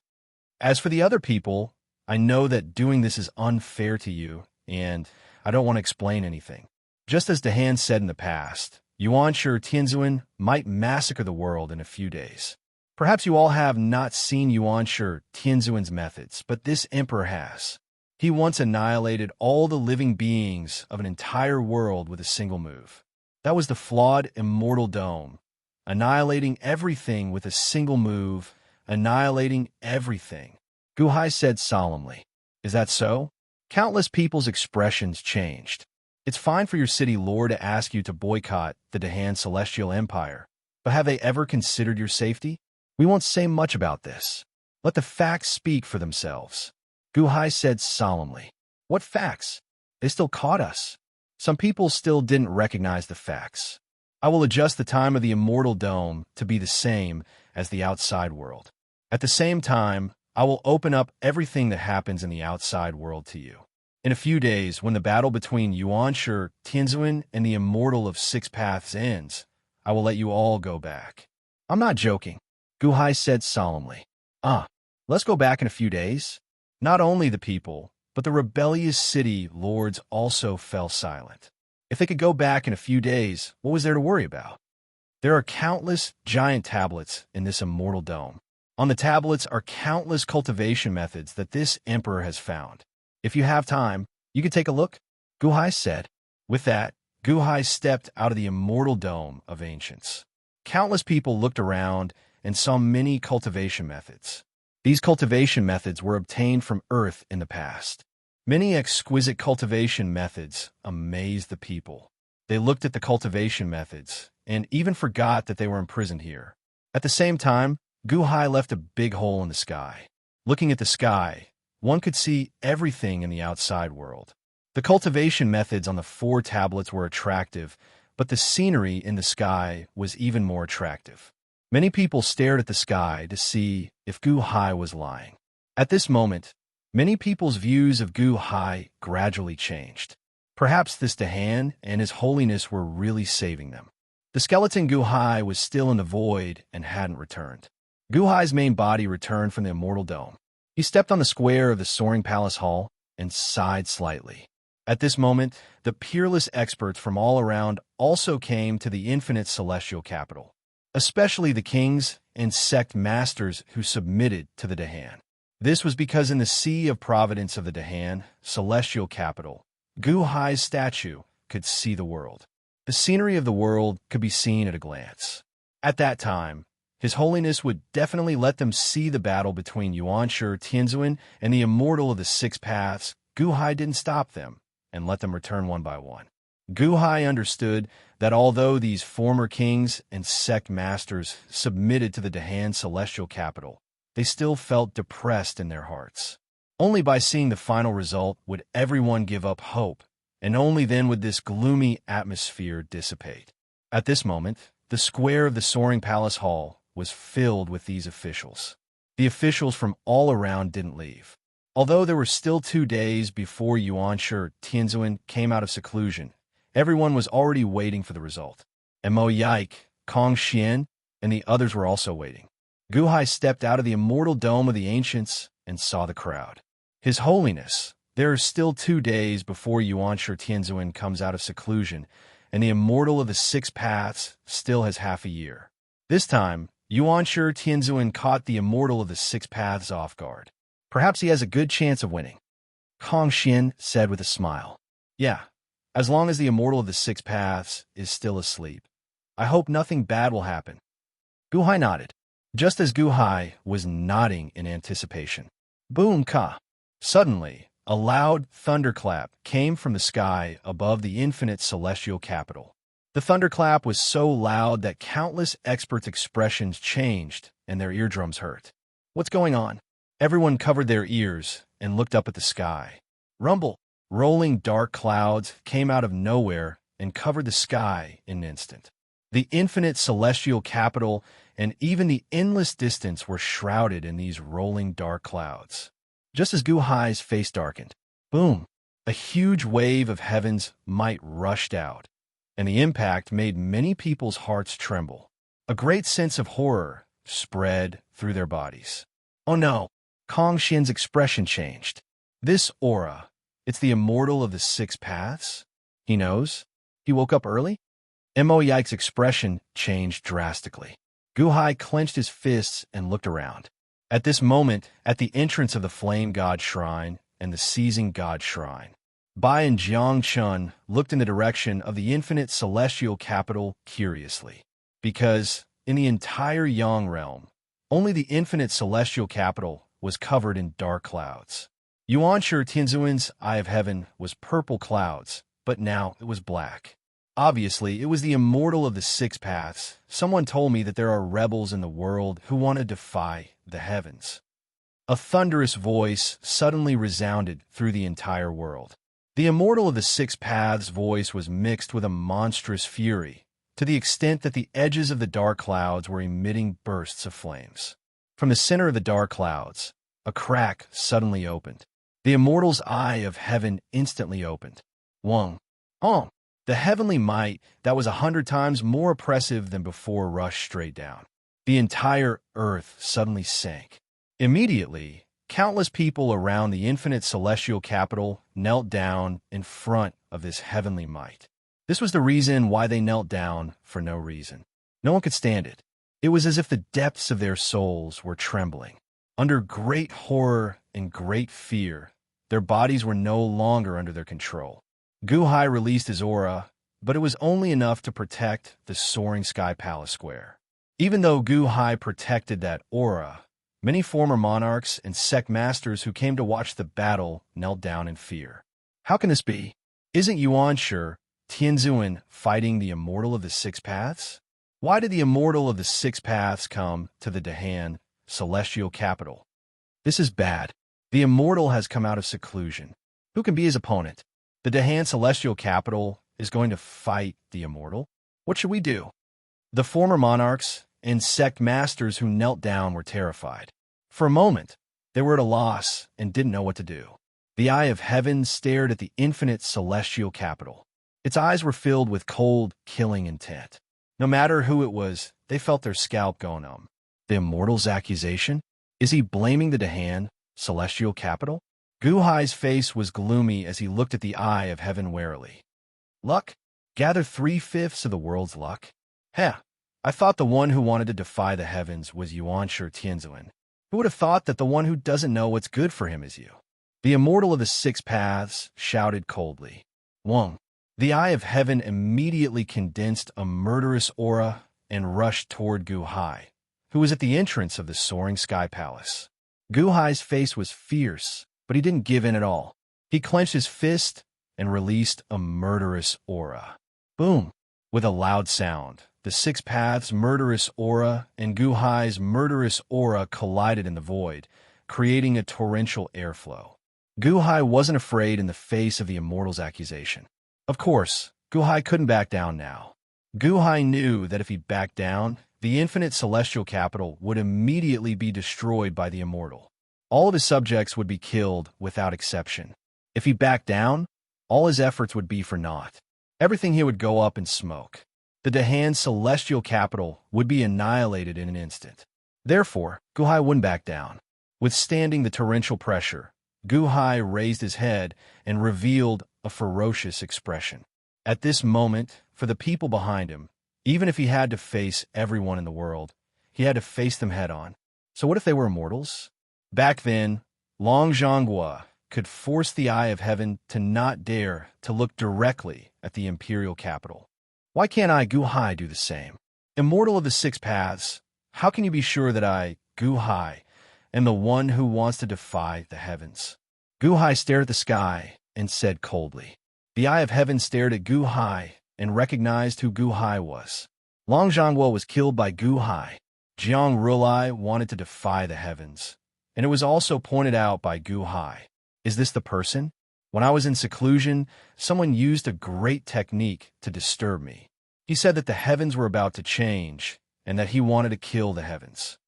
As for the other people, I know that doing this is unfair to you, and I don't want to explain anything. Just as Dahan said in the past, Yuanshi Tianzuan might massacre the world in a few days. Perhaps you all have not seen Yuanshi Tianzuan's methods, but this emperor has. He once annihilated all the living beings of an entire world with a single move. That was the flawed Immortal Dome, annihilating everything with a single move, annihilating everything. Gu Hai said solemnly, Is that so? Countless people's expressions changed. It's fine for your city lord to ask you to boycott the Dahan Celestial Empire, but have they ever considered your safety? We won't say much about this. Let the facts speak for themselves. Gu Hai said solemnly. What facts? They still caught us. Some people still didn't recognize the facts. I will adjust the time of the Immortal Dome to be the same as the outside world. At the same time, I will open up everything that happens in the outside world to you. In a few days, when the battle between Yuanshi Tianzuan and the Immortal of Six Paths ends, I will let you all go back. I'm not joking, Gu Hai said solemnly. Let's go back in a few days. Not only the people, but the rebellious city lords also fell silent. If they could go back in a few days, what was there to worry about? There are countless giant tablets in this Immortal Dome. On the tablets are countless cultivation methods that this emperor has found. If you have time, you could take a look, Gu Hai said. With that, Gu Hai stepped out of the Immortal Dome of Ancients. Countless people looked around and saw many cultivation methods. These cultivation methods were obtained from Earth in the past. Many exquisite cultivation methods amazed the people. They looked at the cultivation methods and even forgot that they were imprisoned here. At the same time, Gu Hai left a big hole in the sky. Looking at the sky, one could see everything in the outside world. The cultivation methods on the 4 tablets were attractive, but the scenery in the sky was even more attractive. Many people stared at the sky to see if Gu Hai was lying. At this moment, many people's views of Gu Hai gradually changed. Perhaps this Dahan and his holiness were really saving them. The skeleton Gu Hai was still in the void and hadn't returned. Gu Hai's main body returned from the Immortal Dome. He stepped on the square of the soaring palace hall and sighed slightly. At this moment, the peerless experts from all around also came to the infinite celestial capital, especially the kings and sect masters who submitted to the Dahan. This was because in the sea of providence of the Dahan, celestial capital, Gu Hai's statue could see the world. The scenery of the world could be seen at a glance. At that time, His Holiness would definitely let them see the battle between Yuanshi Tianzuan and the Immortal of the Six Paths. Gu Hai didn't stop them and let them return one by one. Gu Hai understood that although these former kings and sect masters submitted to the Dahan celestial capital, they still felt depressed in their hearts. Only by seeing the final result would everyone give up hope, and only then would this gloomy atmosphere dissipate. At this moment, the square of the soaring palace hall was filled with these officials. The officials from all around didn't leave. Although there were still 2 days before Yuanshi Tianzuan came out of seclusion, everyone was already waiting for the result. And Mo Yike, Kong Xian, and the others were also waiting. Gu Hai stepped out of the immortal dome of the ancients and saw the crowd. His Holiness, there are still 2 days before Yuanshi Tianzuan comes out of seclusion, and the Immortal of the Six Paths still has half a year. This time, Yuanshi Tianzuan caught the Immortal of the Six Paths off guard. Perhaps he has a good chance of winning. Kong Xian said with a smile. Yeah, as long as the Immortal of the Six Paths is still asleep. I hope nothing bad will happen. Gu Hai nodded. Just as Gu Hai was nodding in anticipation. Boom ka! Suddenly, a loud thunderclap came from the sky above the infinite celestial capital. The thunderclap was so loud that countless experts' expressions changed and their eardrums hurt. What's going on? Everyone covered their ears and looked up at the sky. Rumble! Rolling dark clouds came out of nowhere and covered the sky in an instant. The infinite celestial capital and even the endless distance were shrouded in these rolling dark clouds. Just as Gu Hai's face darkened, boom! A huge wave of heaven's might rushed out, and the impact made many people's hearts tremble. A great sense of horror spread through their bodies. Oh no! Kong Xian's expression changed. This aura, it's the Immortal of the Six Paths? He knows? He woke up early? Mo Yike's expression changed drastically. Gu Hai clenched his fists and looked around. At this moment, at the entrance of the Flame God Shrine and the Seizing God Shrine, Bai and Jiang Chun looked in the direction of the infinite celestial capital curiously. Because, in the entire Yang realm, only the infinite celestial capital was covered in dark clouds. Yuanshi Tianzuan's Eye of Heaven was purple clouds, but now it was black. Obviously, it was the Immortal of the Six Paths. Someone told me that there are rebels in the world who want to defy the heavens. A thunderous voice suddenly resounded through the entire world. The Immortal of the Six Paths' voice was mixed with a monstrous fury, to the extent that the edges of the dark clouds were emitting bursts of flames. From the center of the dark clouds, a crack suddenly opened. The Immortal's Eye of Heaven instantly opened. Wong. Oh! The heavenly might that was 100 times more oppressive than before rushed straight down. The entire earth suddenly sank. Immediately, countless people around the infinite celestial capital knelt down in front of this heavenly might. This was the reason why they knelt down for no reason. No one could stand it. It was as if the depths of their souls were trembling. Under great horror and great fear, their bodies were no longer under their control. Gu Hai released his aura, but it was only enough to protect the soaring sky palace square. Even though Gu Hai protected that aura, many former monarchs and sect masters who came to watch the battle knelt down in fear. How can this be? Isn't Yuanshi Tianzuan fighting the Immortal of the Six Paths? Why did the Immortal of the Six Paths come to the Dahan celestial capital? This is bad. The Immortal has come out of seclusion. Who can be his opponent? The Dahan celestial capital is going to fight the Immortal? What should we do? The former monarchs and sect masters who knelt down were terrified. For a moment, they were at a loss and didn't know what to do. The eye of heaven stared at the infinite celestial capital. Its eyes were filled with cold, killing intent. No matter who it was, they felt their scalp go numb. The Immortal's accusation? Is he blaming the Dahan, celestial capital? Guhai's face was gloomy as he looked at the eye of heaven warily. Luck? Gather 3/5 of the world's luck? Heh, I thought the one who wanted to defy the heavens was Yuanshi Tianzuan. Who would have thought that the one who doesn't know what's good for him is you? The Immortal of the Six Paths shouted coldly. Wong. The eye of heaven immediately condensed a murderous aura and rushed toward Guhai, who was at the entrance of the soaring sky palace. Guhai's face was fierce, but he didn't give in at all. He clenched his fist and released a murderous aura. Boom! With a loud sound, the Six Paths' murderous aura and Guhai's murderous aura collided in the void, creating a torrential airflow. Guhai wasn't afraid in the face of the Immortal's accusation. Of course, Guhai couldn't back down now. Guhai knew that if he backed down, the infinite celestial capital would immediately be destroyed by the Immortal. All of his subjects would be killed without exception. If he backed down, all his efforts would be for naught. Everything here would go up in smoke. The Dahan celestial capital would be annihilated in an instant. Therefore, Guhai wouldn't back down. Withstanding the torrential pressure, Guhai raised his head and revealed a ferocious expression. At this moment, for the people behind him, even if he had to face everyone in the world, he had to face them head-on. So what if they were immortals? Back then, Long Zhonghua could force the eye of heaven to not dare to look directly at the imperial capital. Why can't I, Guhai, do the same? Immortal of the Six Paths, how can you be sure that I, Guhai, am the one who wants to defy the heavens? Guhai stared at the sky and said coldly. The eye of heaven stared at Guhai and recognized who Guhai was. Long Zhonghua was killed by Guhai. Jiang Rulai wanted to defy the heavens, and it was also pointed out by Guhai. Is this the person? When I was in seclusion, someone used a great technique to disturb me. He said that the heavens were about to change and that he wanted to kill the heavens.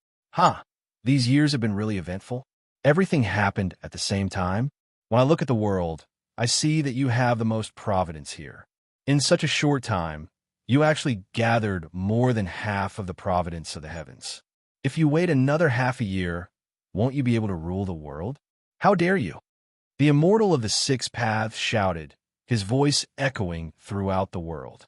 These years have been really eventful. Everything happened at the same time. When I look at the world, I see that you have the most providence here. In such a short time, you actually gathered more than half of the providence of the heavens. If you wait another half a year, won't you be able to rule the world? How dare you? The Immortal of the Six Paths shouted, his voice echoing throughout the world.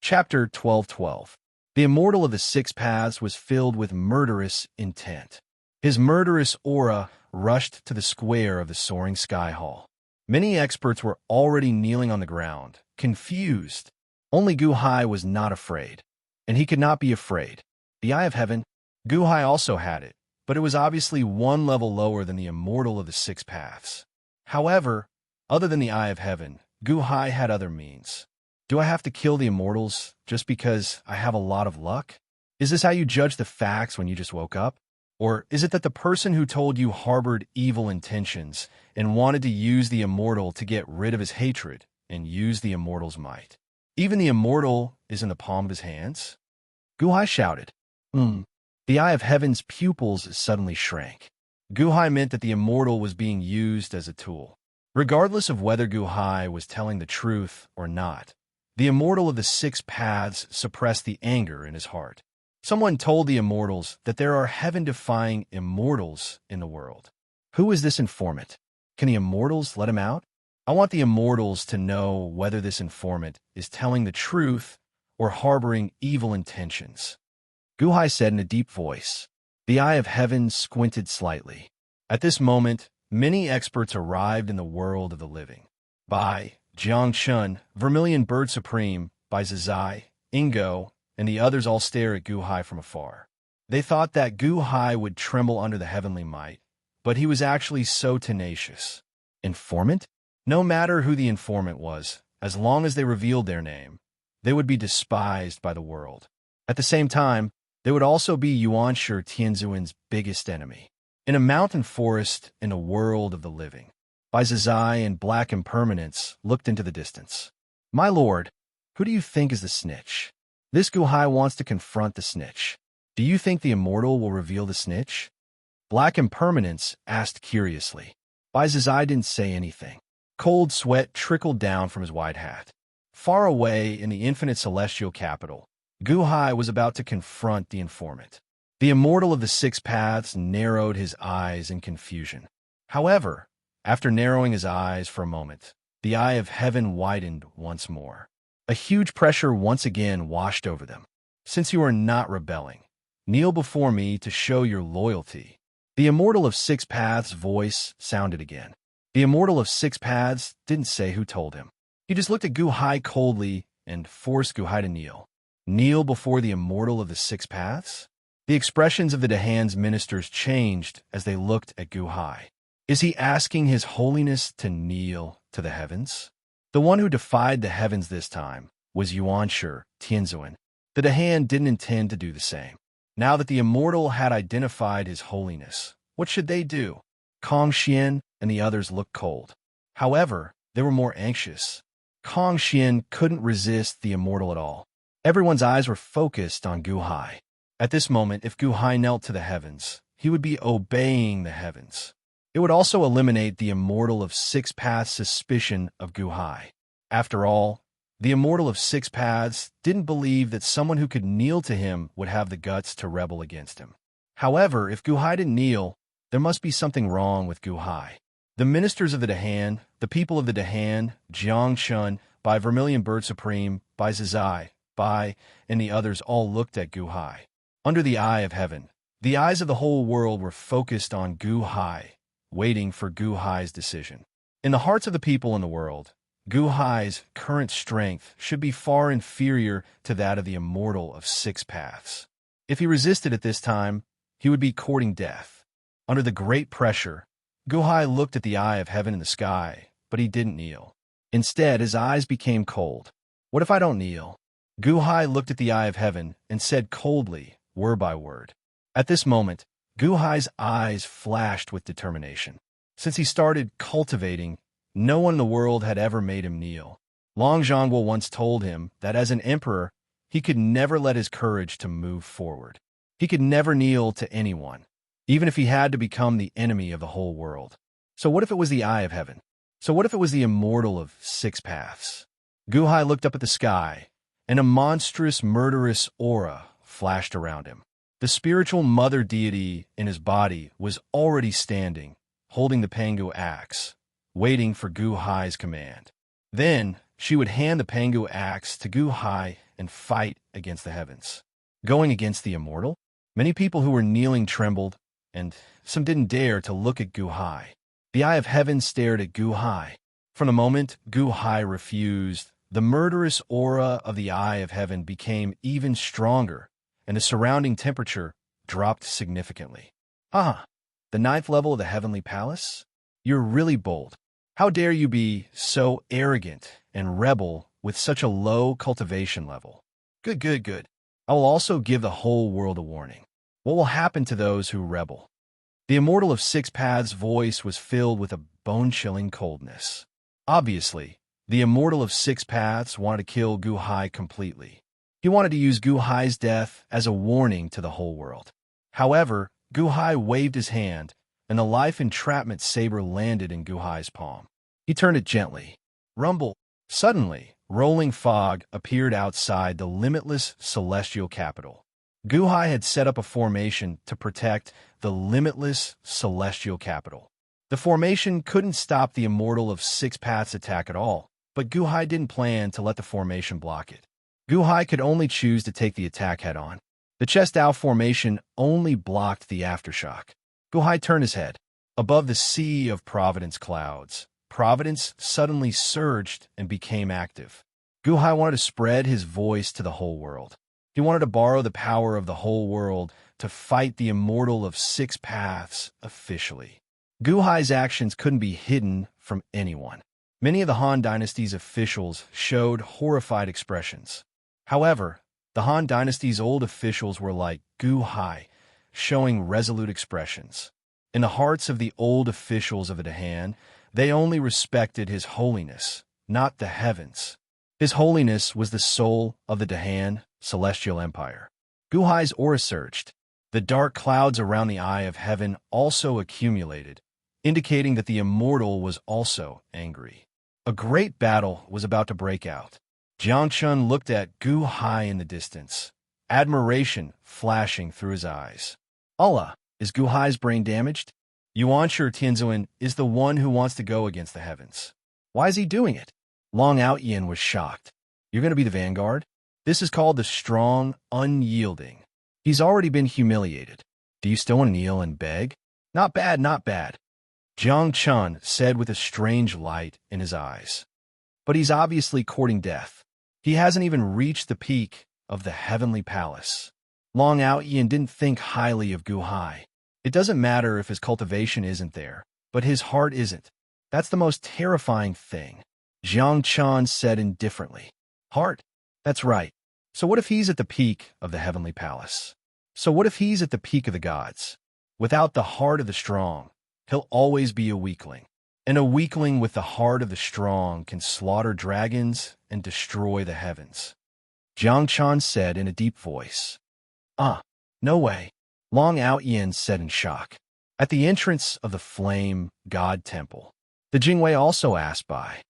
Chapter 12:12. The Immortal of the Six Paths was filled with murderous intent. His murderous aura rushed to the square of the soaring sky hall. Many experts were already kneeling on the ground, confused. Only Guhai was not afraid, and he could not be afraid. The Eye of Heaven, Guhai also had it, but it was obviously one level lower than the Immortal of the Six Paths. However, other than the Eye of Heaven, Guhai had other means. Do I have to kill the Immortals just because I have a lot of luck? Is this how you judge the facts when you just woke up? Or is it that the person who told you harbored evil intentions and wanted to use the Immortal to get rid of his hatred and use the Immortal's might? Even the Immortal is in the palm of his hands? Guhai shouted. The Eye of Heaven's pupils suddenly shrank. Guhai meant that the Immortal was being used as a tool. Regardless of whether Guhai was telling the truth or not, the Immortal of the Six Paths suppressed the anger in his heart. Someone told the Immortals that there are heaven-defying immortals in the world. Who is this informant? Can the Immortals let him out? I want the Immortals to know whether this informant is telling the truth or harboring evil intentions. Guhai said in a deep voice. The Eye of Heaven squinted slightly. At this moment, many experts arrived in the world of the living. Bai, Jiang Chun, Vermilion Bird Supreme, Bai Zizai, Ingo, and the others all stare at Guhai from afar. They thought that Guhai would tremble under the heavenly might, but he was actually so tenacious. Informant? No matter who the informant was, as long as they revealed their name, they would be despised by the world. At the same time, they would also be Yuanshi Tianzuan's biggest enemy. In a mountain forest in a world of the living, Bai Zizai and Black Impermanence looked into the distance. My lord, who do you think is the snitch? This Guhai wants to confront the snitch. Do you think the Immortal will reveal the snitch? Black Impermanence asked curiously. Bai Zizai didn't say anything. Cold sweat trickled down from his wide hat. Far away in the infinite celestial capital, Gu Hai was about to confront the informant. The Immortal of the Six Paths narrowed his eyes in confusion. However, after narrowing his eyes for a moment, the eye of heaven widened once more. A huge pressure once again washed over them. Since you are not rebelling, kneel before me to show your loyalty. The Immortal of Six Paths' voice sounded again. The Immortal of Six Paths didn't say who told him. He just looked at Gu Hai coldly and forced Gu Hai to kneel. Kneel before the Immortal of the Six Paths? The expressions of the Dahan's ministers changed as they looked at Gu Hai. Is he asking His Holiness to kneel to the heavens? The one who defied the heavens this time was Yuanshi Tianzuan. The Dahan didn't intend to do the same. Now that the Immortal had identified His Holiness, what should they do? Kong Xian and the others looked cold. However, they were more anxious. Kong Xian couldn't resist the Immortal at all. Everyone's eyes were focused on Gu Hai. At this moment, if Gu Hai knelt to the heavens, he would be obeying the heavens. It would also eliminate the Immortal of Six Paths' suspicion of Gu Hai. After all, the Immortal of Six Paths didn't believe that someone who could kneel to him would have the guts to rebel against him. However, if Gu Hai didn't kneel, there must be something wrong with Gu Hai. The ministers of the Dahan, the people of the Dahan, Jiang Chun, Bai Vermilion Bird Supreme, Bai Zizai, Bai, and the others all looked at Gu Hai. Under the eye of heaven, the eyes of the whole world were focused on Gu Hai, waiting for Gu Hai's decision. In the hearts of the people in the world, Gu Hai's current strength should be far inferior to that of the Immortal of Six Paths. If he resisted at this time, he would be courting death. Under the great pressure, Gu Hai looked at the eye of heaven in the sky, but he didn't kneel. Instead, his eyes became cold. What if I don't kneel? Gu Hai looked at the eye of heaven and said coldly, word by word. At this moment, Gu Hai's eyes flashed with determination. Since he started cultivating, no one in the world had ever made him kneel. Long Zhongguo once told him that as an emperor, he could never let his courage to move forward. He could never kneel to anyone, even if he had to become the enemy of the whole world. So what if it was the eye of heaven? So what if it was the Immortal of Six Paths? Gu Hai looked up at the sky, and a monstrous, murderous aura flashed around him. The spiritual mother deity in his body was already standing, holding the Pangu axe, waiting for Gu Hai's command. Then she would hand the Pangu axe to Gu Hai and fight against the heavens. Going against the Immortal? Many people who were kneeling trembled, and some didn't dare to look at Gu Hai. The eye of heaven stared at Gu Hai. From the moment Gu Hai refused, the murderous aura of the eye of heaven became even stronger, and the surrounding temperature dropped significantly. Ah, the 9th level of the Heavenly Palace? You're really bold. How dare you be so arrogant and rebel with such a low cultivation level? Good, good, good. I will also give the whole world a warning. What will happen to those who rebel? The Immortal of Six Paths' voice was filled with a bone-chilling coldness. Obviously, the Immortal of Six Paths wanted to kill Gu Hai completely. He wanted to use Gu Hai's death as a warning to the whole world. However, Gu Hai waved his hand, and the life entrapment saber landed in Gu Hai's palm. He turned it gently. Rumble. Suddenly, rolling fog appeared outside the limitless celestial capital. Gu Hai had set up a formation to protect the limitless celestial capital. The formation couldn't stop the Immortal of Six Paths' attack at all, but Gu Hai didn't plan to let the formation block it. Gu Hai could only choose to take the attack head-on. The chest-out formation only blocked the aftershock. Gu Hai turned his head. Above the sea of Providence clouds, Providence suddenly surged and became active. Gu Hai wanted to spread his voice to the whole world. He wanted to borrow the power of the whole world to fight the Immortal of Six Paths officially. Gu Hai's actions couldn't be hidden from anyone. Many of the Han Dynasty's officials showed horrified expressions. However, the Han Dynasty's old officials were like Gu Hai, showing resolute expressions. In the hearts of the old officials of the Dahan, they only respected His Holiness, not the heavens. His Holiness was the soul of the Dahan Celestial Empire. Gu Hai's aura surged. The dark clouds around the eye of heaven also accumulated, indicating that the immortal was also angry. A great battle was about to break out. Jiang Chun looked at Gu Hai in the distance, admiration flashing through his eyes. Allah, is Gu Hai's brain damaged? Yuanshi Tianzuan is the one who wants to go against the heavens. Why is he doing it? Long Outyin was shocked. You're going to be the vanguard? This is called the strong, unyielding. He's already been humiliated. Do you still want to kneel and beg? Not bad, not bad. Jiang Chun said with a strange light in his eyes. But he's obviously courting death. He hasn't even reached the peak of the heavenly palace. Long Outyin didn't think highly of Gu Hai. It doesn't matter if his cultivation isn't there, but his heart isn't. That's the most terrifying thing. Jiang Chun said indifferently. Heart? That's right. So what if he's at the peak of the heavenly palace? So what if he's at the peak of the gods? Without the heart of the strong, he'll always be a weakling. And a weakling with the heart of the strong can slaughter dragons and destroy the heavens. Jiang Chun said in a deep voice. No way. Long Outyin said in shock. At the entrance of the Flame God Temple, the Jingwei also asked by.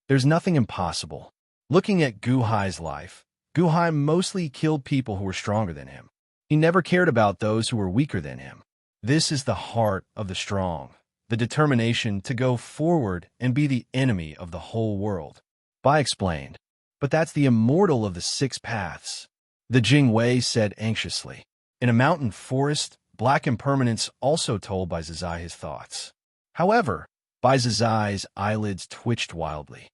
There's nothing impossible. Looking at Gu Hai's life, Gu Hai mostly killed people who were stronger than him. He never cared about those who were weaker than him. This is the heart of the strong, the determination to go forward and be the enemy of the whole world. Bai explained. But that's the immortal of the 6 paths. The Jingwei said anxiously. In a mountain forest, Black Impermanence also told Bai Zizai his thoughts. However, Bai Zizai's eyelids twitched wildly.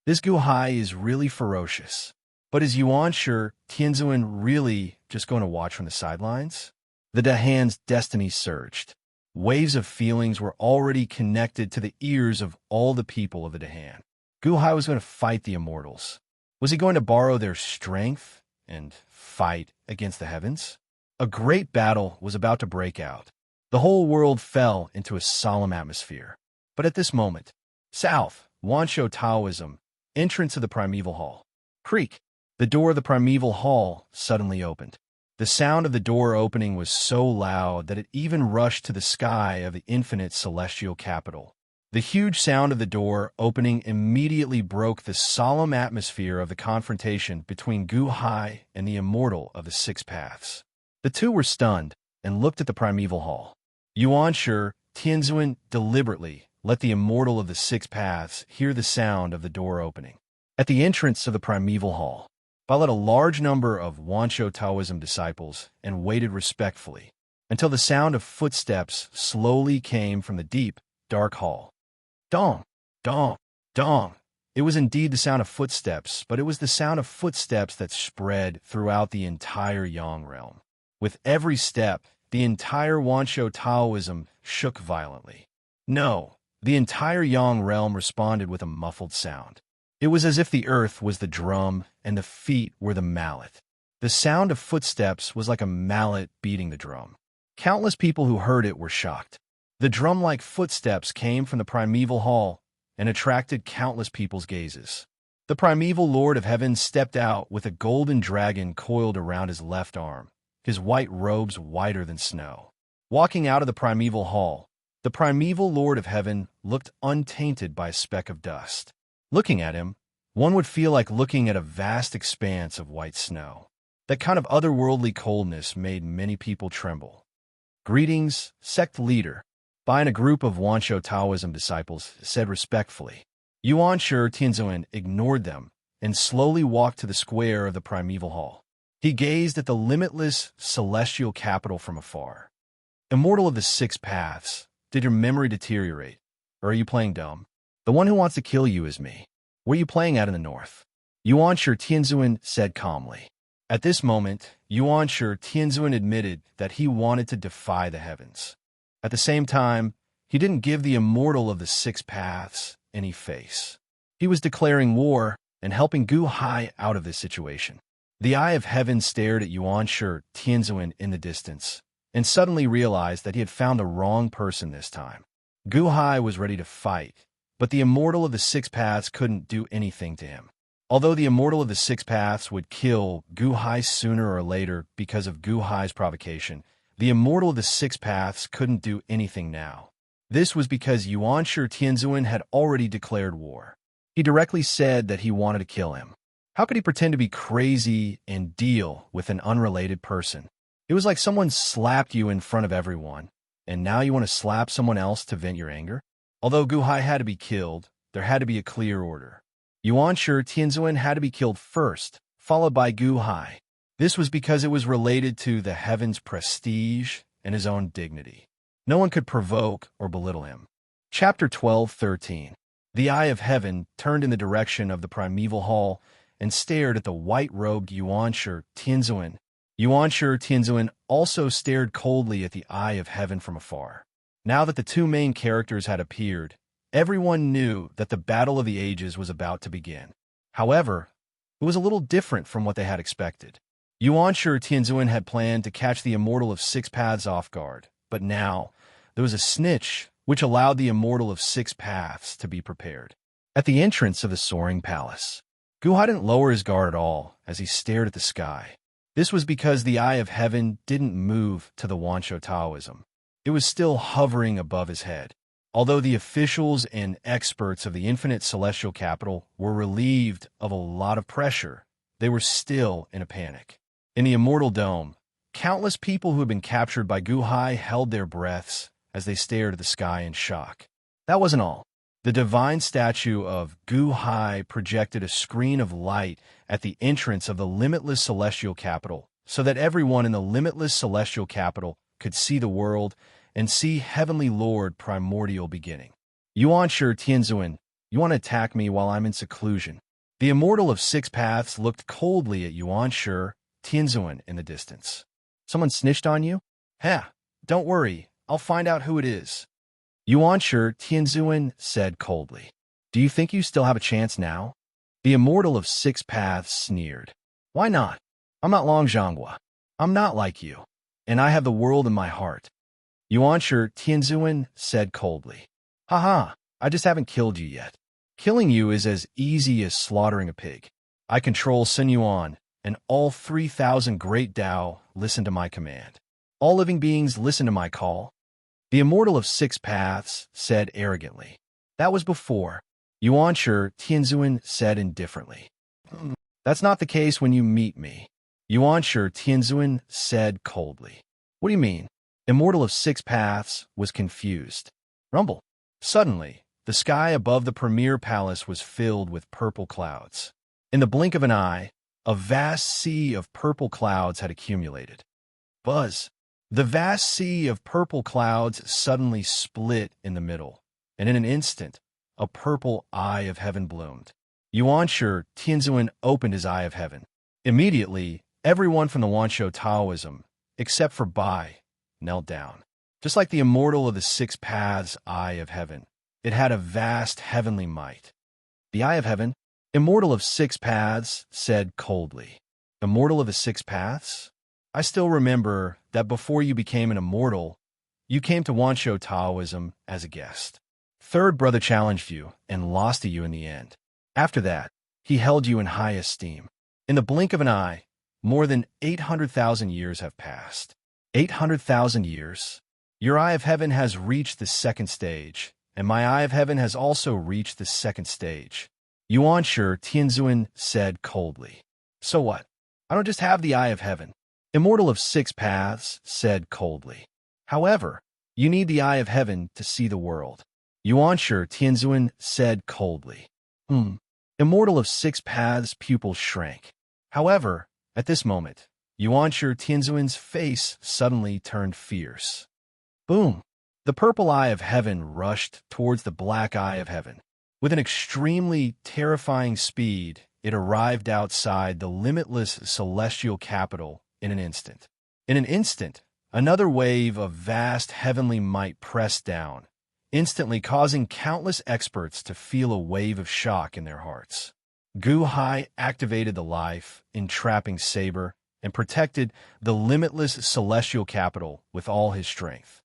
This Gu Hai is really ferocious. But is Yuanshi Tianzuan really just going to watch from the sidelines? The Dahan's destiny surged. Waves of feelings were already connected to the ears of all the people of the Dahan. Gu Hai was going to fight the immortals. Was he going to borrow their strength and fight against the heavens? A great battle was about to break out. The whole world fell into a solemn atmosphere. But at this moment, south, Wansho Taoism, entrance of the primeval hall. Creak. The door of the primeval hall suddenly opened. The sound of the door opening was so loud that it even rushed to the sky of the infinite celestial capital. The huge sound of the door opening immediately broke the solemn atmosphere of the confrontation between Gu Hai and the immortal of the 6 paths. The two were stunned and looked at the primeval hall. Yuanshi Tianzuan deliberately let the immortal of the 6 paths hear the sound of the door opening. At the entrance of the primeval hall, Bai led a large number of Wansho Taoism disciples and waited respectfully until the sound of footsteps slowly came from the deep, dark hall. Dong, dong, dong. It was indeed the sound of footsteps, but it was the sound of footsteps that spread throughout the entire Yang realm. With every step, the entire Wansho Taoism shook violently. No, the entire Yang realm responded with a muffled sound. It was as if the earth was the drum and the feet were the mallet. The sound of footsteps was like a mallet beating the drum. Countless people who heard it were shocked. The drum-like footsteps came from the primeval hall and attracted countless people's gazes. The primeval Lord of Heaven stepped out with a golden dragon coiled around his left arm, his white robes whiter than snow. Walking out of the primeval hall, the primeval Lord of Heaven looked untainted by a speck of dust. Looking at him, one would feel like looking at a vast expanse of white snow. That kind of otherworldly coldness made many people tremble. Greetings, sect leader. Bai and a group of Wansho Taoism disciples said respectfully. Yuanshi Tianzuan ignored them and slowly walked to the square of the primeval hall. He gazed at the limitless celestial capital from afar. Immortal of the 6 paths, did your memory deteriorate? Or are you playing dumb? The one who wants to kill you is me. Where are you playing at in the north? Yuanshi Tianzuan said calmly. At this moment, Yuanshi Tianzuan admitted that he wanted to defy the heavens. At the same time, he didn't give the immortal of the 6 paths any face. He was declaring war and helping Gu Hai out of this situation. The eye of heaven stared at Yuanshi Tianzuan in the distance and suddenly realized that he had found the wrong person this time. Gu Hai was ready to fight, but the immortal of the 6 paths couldn't do anything to him. Although the Immortal of the Six Paths would kill Gu Hai sooner or later because of Gu Hai's provocation, the Immortal of the Six Paths couldn't do anything now. This was because Yuanshi Tianzuan had already declared war. He directly said that he wanted to kill him. How could he pretend to be crazy and deal with an unrelated person? It was like someone slapped you in front of everyone, and now you want to slap someone else to vent your anger? Although Gu Hai had to be killed, there had to be a clear order. Yuanshi Tianzuan had to be killed first, followed by Gu Hai. This was because it was related to the heaven's prestige and his own dignity. No one could provoke or belittle him. Chapter 12:13. The eye of heaven turned in the direction of the primeval hall and stared at the white-robed Yuanshi Tianzuan. Yuanshi Tianzuan also stared coldly at the eye of heaven from afar. Now that the two main characters had appeared, everyone knew that the Battle of the Ages was about to begin. However, it was a little different from what they had expected. Yuanshi Tianzuan had planned to catch the Immortal of Six Paths off guard, but now there was a snitch which allowed the Immortal of Six Paths to be prepared. At the entrance of the soaring palace, Gu Hai didn't lower his guard at all as he stared at the sky. This was because the eye of heaven didn't move to the Wansho Taoism. It was still hovering above his head. Although the officials and experts of the infinite celestial capital were relieved of a lot of pressure, they were still in a panic. In the Immortal Dome, countless people who had been captured by Gu Hai held their breaths as they stared at the sky in shock. That wasn't all. The divine statue of Gu Hai projected a screen of light at the entrance of the limitless celestial capital so that everyone in the limitless celestial capital could see the world and see Heavenly Lord primordial beginning. Yuanshi Tianzuan, you want to attack me while I'm in seclusion? The Immortal of Six Paths looked coldly at Yuanshi Tianzuan in the distance. Someone snitched on you? Don't worry, I'll find out who it is. Yuanshi Tianzuan said coldly. Do you think you still have a chance now? The Immortal of Six Paths sneered. Why not? I'm not Long Zhonghua. I'm not like you, and I have the world in my heart. Yuanshi Tianzuan said coldly. Haha, I just haven't killed you yet. Killing you is as easy as slaughtering a pig. I control Sinyuan, and all 3,000 great Tao listen to my command. All living beings listen to my call. The Immortal of Six Paths said arrogantly. That was before. Yuanshi Tianzuan said indifferently. That's not the case when you meet me. Yuanshi Tianzuan said coldly. What do you mean? Immortal of Six Paths was confused. Rumble. Suddenly, the sky above the premier palace was filled with purple clouds. In the blink of an eye, a vast sea of purple clouds had accumulated. Buzz. The vast sea of purple clouds suddenly split in the middle, and in an instant, a purple eye of heaven bloomed. Yuanshi Tianzuan opened his eye of heaven. Immediately, everyone from the Wansho Taoism, except for Bai, knelt down. Just like the Immortal of the Six Paths' eye of heaven, it had a vast heavenly might. The eye of heaven, Immortal of Six Paths, said coldly. Immortal of the Six Paths? I still remember that before you became an immortal, you came to Wansho Taoism as a guest. Third brother challenged you and lost to you in the end. After that, he held you in high esteem. In the blink of an eye, more than 800,000 years have passed. 800,000 years? Your eye of heaven has reached the second stage, and my eye of heaven has also reached the second stage. Yuanshi Tianzuan said coldly. So what? I don't just have the eye of heaven. Immortal of Six Paths said coldly. However, you need the eye of heaven to see the world. Yuanshi Tianzuan said coldly. Immortal of Six Paths' pupils shrank. However, at this moment, Yuanshi Tianzuan's face suddenly turned fierce. Boom! The purple eye of heaven rushed towards the black eye of heaven. With an extremely terrifying speed, it arrived outside the limitless celestial capital in an instant. In an instant, another wave of vast heavenly might pressed down, instantly causing countless experts to feel a wave of shock in their hearts. Gu Hai activated the life-entrapping saber and protected the limitless celestial capital with all his strength.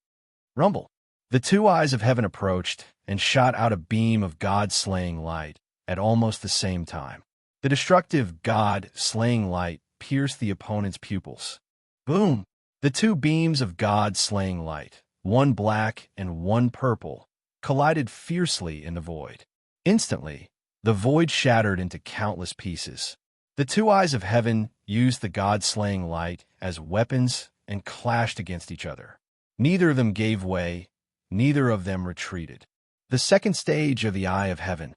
Rumble. The two eyes of heaven approached and shot out a beam of God-slaying light at almost the same time. The destructive God-slaying light pierced the opponent's pupils. Boom! The two beams of God-slaying light, one black and one purple, collided fiercely in the void. Instantly, the void shattered into countless pieces. The two eyes of heaven used the God-slaying light as weapons and clashed against each other. Neither of them gave way, neither of them retreated. The second stage of the Eye of Heaven.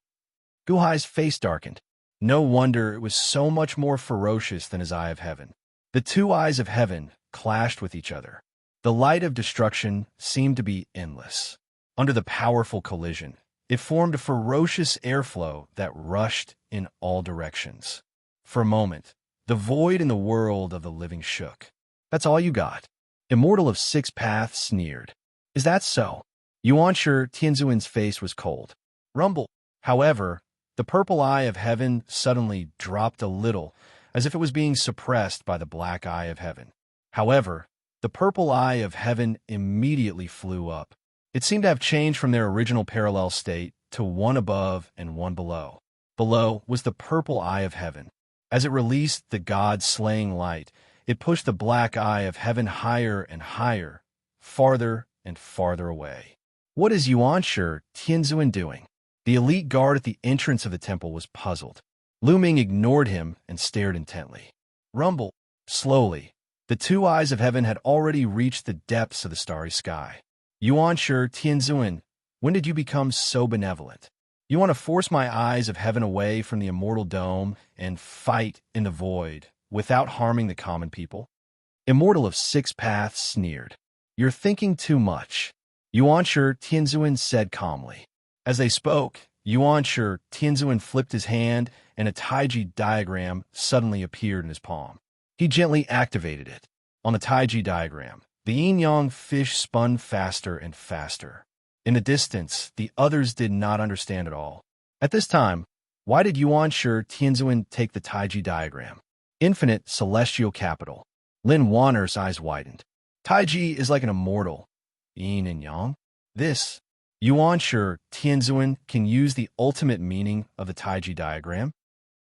Guhai's face darkened. No wonder it was so much more ferocious than his Eye of Heaven. The two eyes of heaven clashed with each other. The light of destruction seemed to be endless. Under the powerful collision, it formed a ferocious airflow that rushed in all directions. For a moment, the void in the world of the living shook. That's all you got? Immortal of Six Paths sneered. Is that so? Yuanshi Tianzuan's face was cold. Rumble. However, the purple eye of heaven suddenly dropped a little, as if it was being suppressed by the black eye of heaven. However, the purple eye of heaven immediately flew up. It seemed to have changed from their original parallel state to one above and one below. Below was the purple eye of heaven. As it released the God-slaying light, it pushed the black eye of heaven higher and higher, farther and farther away. What is Yuanshi Tianzuan doing? The elite guard at the entrance of the temple was puzzled. Lu Ming ignored him and stared intently. Rumble. Slowly, the two eyes of heaven had already reached the depths of the starry sky. Yuanshi Tianzuan, when did you become so benevolent? You want to force my eyes of heaven away from the immortal dome and fight in the void without harming the common people? Immortal of Six Paths sneered. You're thinking too much, Yuanshi Tianzuan said calmly. As they spoke, Yuanshi Tianzuan flipped his hand and a Taiji diagram suddenly appeared in his palm. He gently activated it. On the Taiji diagram, the yin-yang fish spun faster and faster. In the distance, the others did not understand at all. At this time, why did Yuanshi Tianzuan take the Taiji diagram? Infinite celestial capital. Lin Wanner's eyes widened. Taiji is like an immortal. Yin and yang? This, Yuanshi Tianzuan can use the ultimate meaning of the Taiji diagram.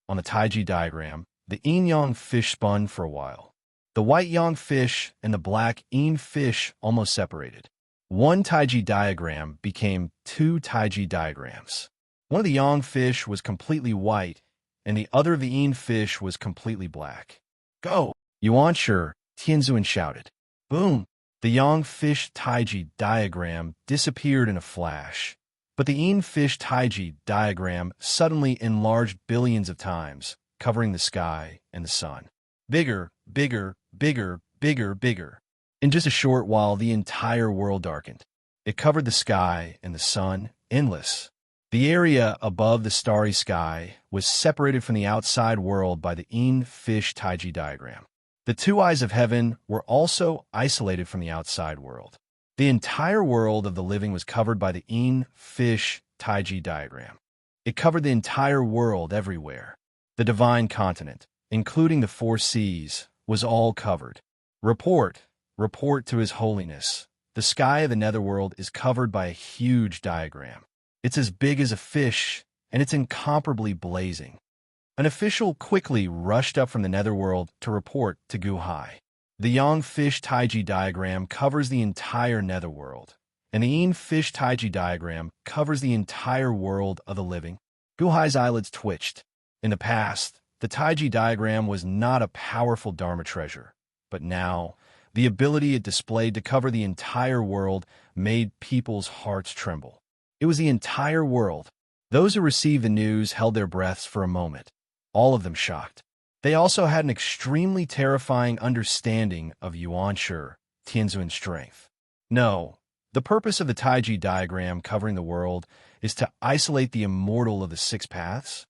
On the Taiji diagram, the yin-yang fish spun for a while. The white yang fish and the black yin fish almost separated. One Taiji diagram became two Taiji diagrams. One of the yang fish was completely white, and the other of the yin fish was completely black. Go! Yuanshi Tianzuan shouted. Boom! The yang fish Taiji diagram disappeared in a flash, but the yin fish Taiji diagram suddenly enlarged billions of times, covering the sky and the sun. Bigger, bigger, bigger, bigger, bigger. In just a short while, the entire world darkened. It covered the sky and the sun, endless. The area above the starry sky was separated from the outside world by the yin fish Taiji diagram. The two eyes of heaven were also isolated from the outside world. The entire world of the living was covered by the yin fish Taiji diagram. It covered the entire world everywhere. The divine continent, including the four seas, was all covered. Report to His Holiness. The sky of the netherworld is covered by a huge diagram. It's as big as a fish, and it's incomparably blazing. An official quickly rushed up from the netherworld to report to Guhai. The yang fish Taiji diagram covers the entire netherworld, and the yin fish Taiji diagram covers the entire world of the living. Guhai's eyelids twitched. In the past, the Taiji diagram was not a powerful Dharma treasure, but now, the ability it displayed to cover the entire world made people's hearts tremble. It was the entire world. Those who received the news held their breaths for a moment, all of them shocked. They also had an extremely terrifying understanding of Yuanshi Tianzuan's strength. No, the purpose of the Taiji diagram covering the world is to isolate the immortal of the Six Paths.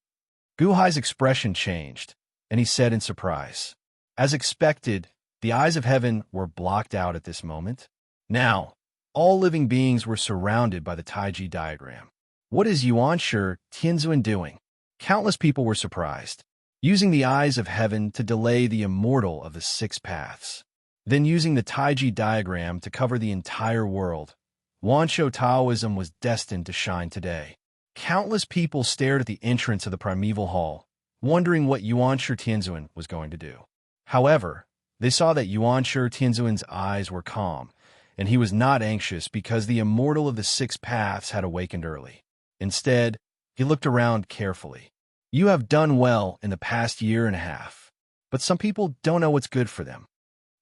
Guhai's expression changed, and he said in surprise, as expected, the eyes of heaven were blocked out at this moment. Now, all living beings were surrounded by the Taiji diagram. What is Yuanshi Tianzuan doing? Countless people were surprised, using the eyes of heaven to delay the immortal of the Six Paths, then using the Taiji diagram to cover the entire world. Wansho Taoism was destined to shine today. Countless people stared at the entrance of the primeval hall, wondering what Yuanshi Tianzuan was going to do. However, they saw that Yuanshi Tianzuan's eyes were calm, and he was not anxious because the Immortal of the Six Paths had awakened early. Instead, he looked around carefully. You have done well in the past year and a half, but some people don't know what's good for them.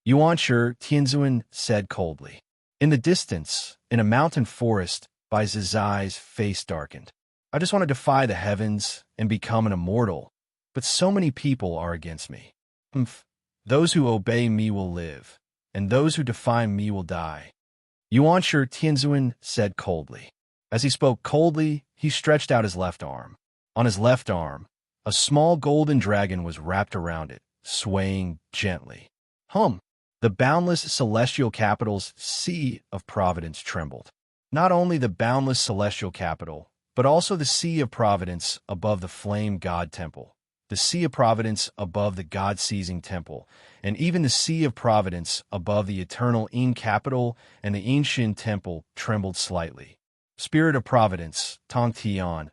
Yuanshi Tianzuan said coldly. In the distance, in a mountain forest, Bai Zizai's face darkened. I just want to defy the heavens and become an immortal, but so many people are against me. Those who obey me will live, and those who defy me will die. Yuanshi Tianzuan said coldly. As he spoke coldly, he stretched out his left arm. On his left arm, a small golden dragon was wrapped around it, swaying gently. The boundless celestial capital's sea of providence trembled. Not only the boundless celestial capital, but also the sea of providence above the flame god temple, the sea of providence above the god-seizing temple, and even the sea of providence above the eternal In capital and the Inshin temple trembled slightly. Spirit of providence, Tong Tian,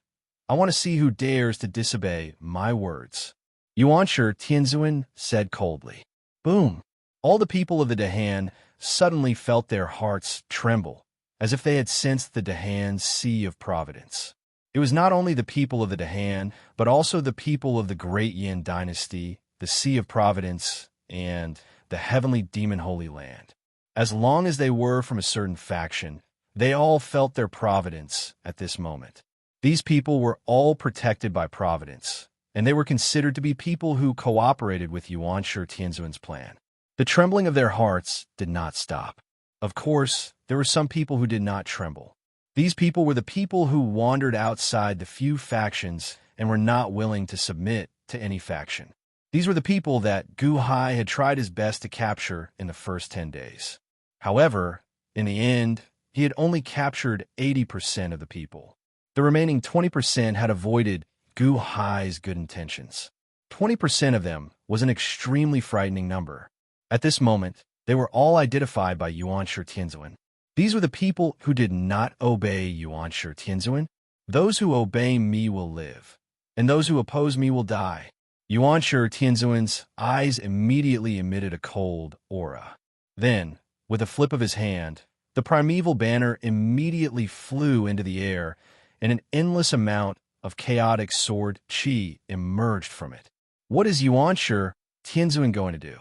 I want to see who dares to disobey my words. Yuanshi Tianzuan said coldly. Boom! All the people of the Dahan suddenly felt their hearts tremble, as if they had sensed the Dahan's sea of providence. It was not only the people of the Dahan, but also the people of the Great Yin dynasty, the Sea of Providence, and the Heavenly Demon Holy Land. As long as they were from a certain faction, they all felt their providence at this moment. These people were all protected by providence, and they were considered to be people who cooperated with Yuanshi Tianzuan's plan. The trembling of their hearts did not stop. Of course, there were some people who did not tremble. These people were the people who wandered outside the few factions and were not willing to submit to any faction. These were the people that Gu Hai had tried his best to capture in the first 10 days. However, in the end, he had only captured 80% of the people. The remaining 20% had avoided Gu Hai's good intentions. 20% of them was an extremely frightening number. At this moment, they were all identified by Yuanshi Tianzuan. These were the people who did not obey Yuanshi Tianzuan. Those who obey me will live, and those who oppose me will die. Yuanshi Tianzuan's eyes immediately emitted a cold aura. Then, with a flip of his hand, the primeval banner immediately flew into the air, and an endless amount of chaotic sword qi emerged from it. What is Yuanshi Tianzuan going to do?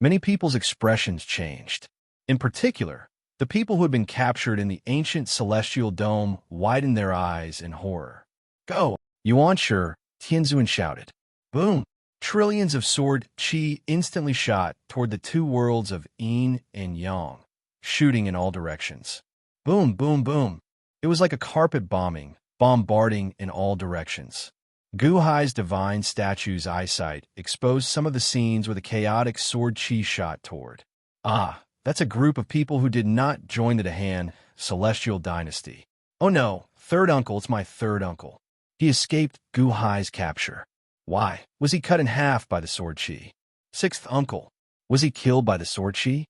Many people's expressions changed. In particular, the people who had been captured in the ancient celestial dome widened their eyes in horror. Go! Yuanshi Tianzuan shouted. Boom! Trillions of sword qi instantly shot toward the two worlds of yin and yang, shooting in all directions. Boom, boom, boom. It was like a carpet bombing, bombarding in all directions. Gu Hai's divine statue's eyesight exposed some of the scenes where the chaotic sword qi shot toward. That's a group of people who did not join the Dahan celestial dynasty. Oh no, third uncle, it's my third uncle. He escaped Gu Hai's capture. Why? Was he cut in half by the sword qi? Sixth uncle. Was he killed by the sword qi?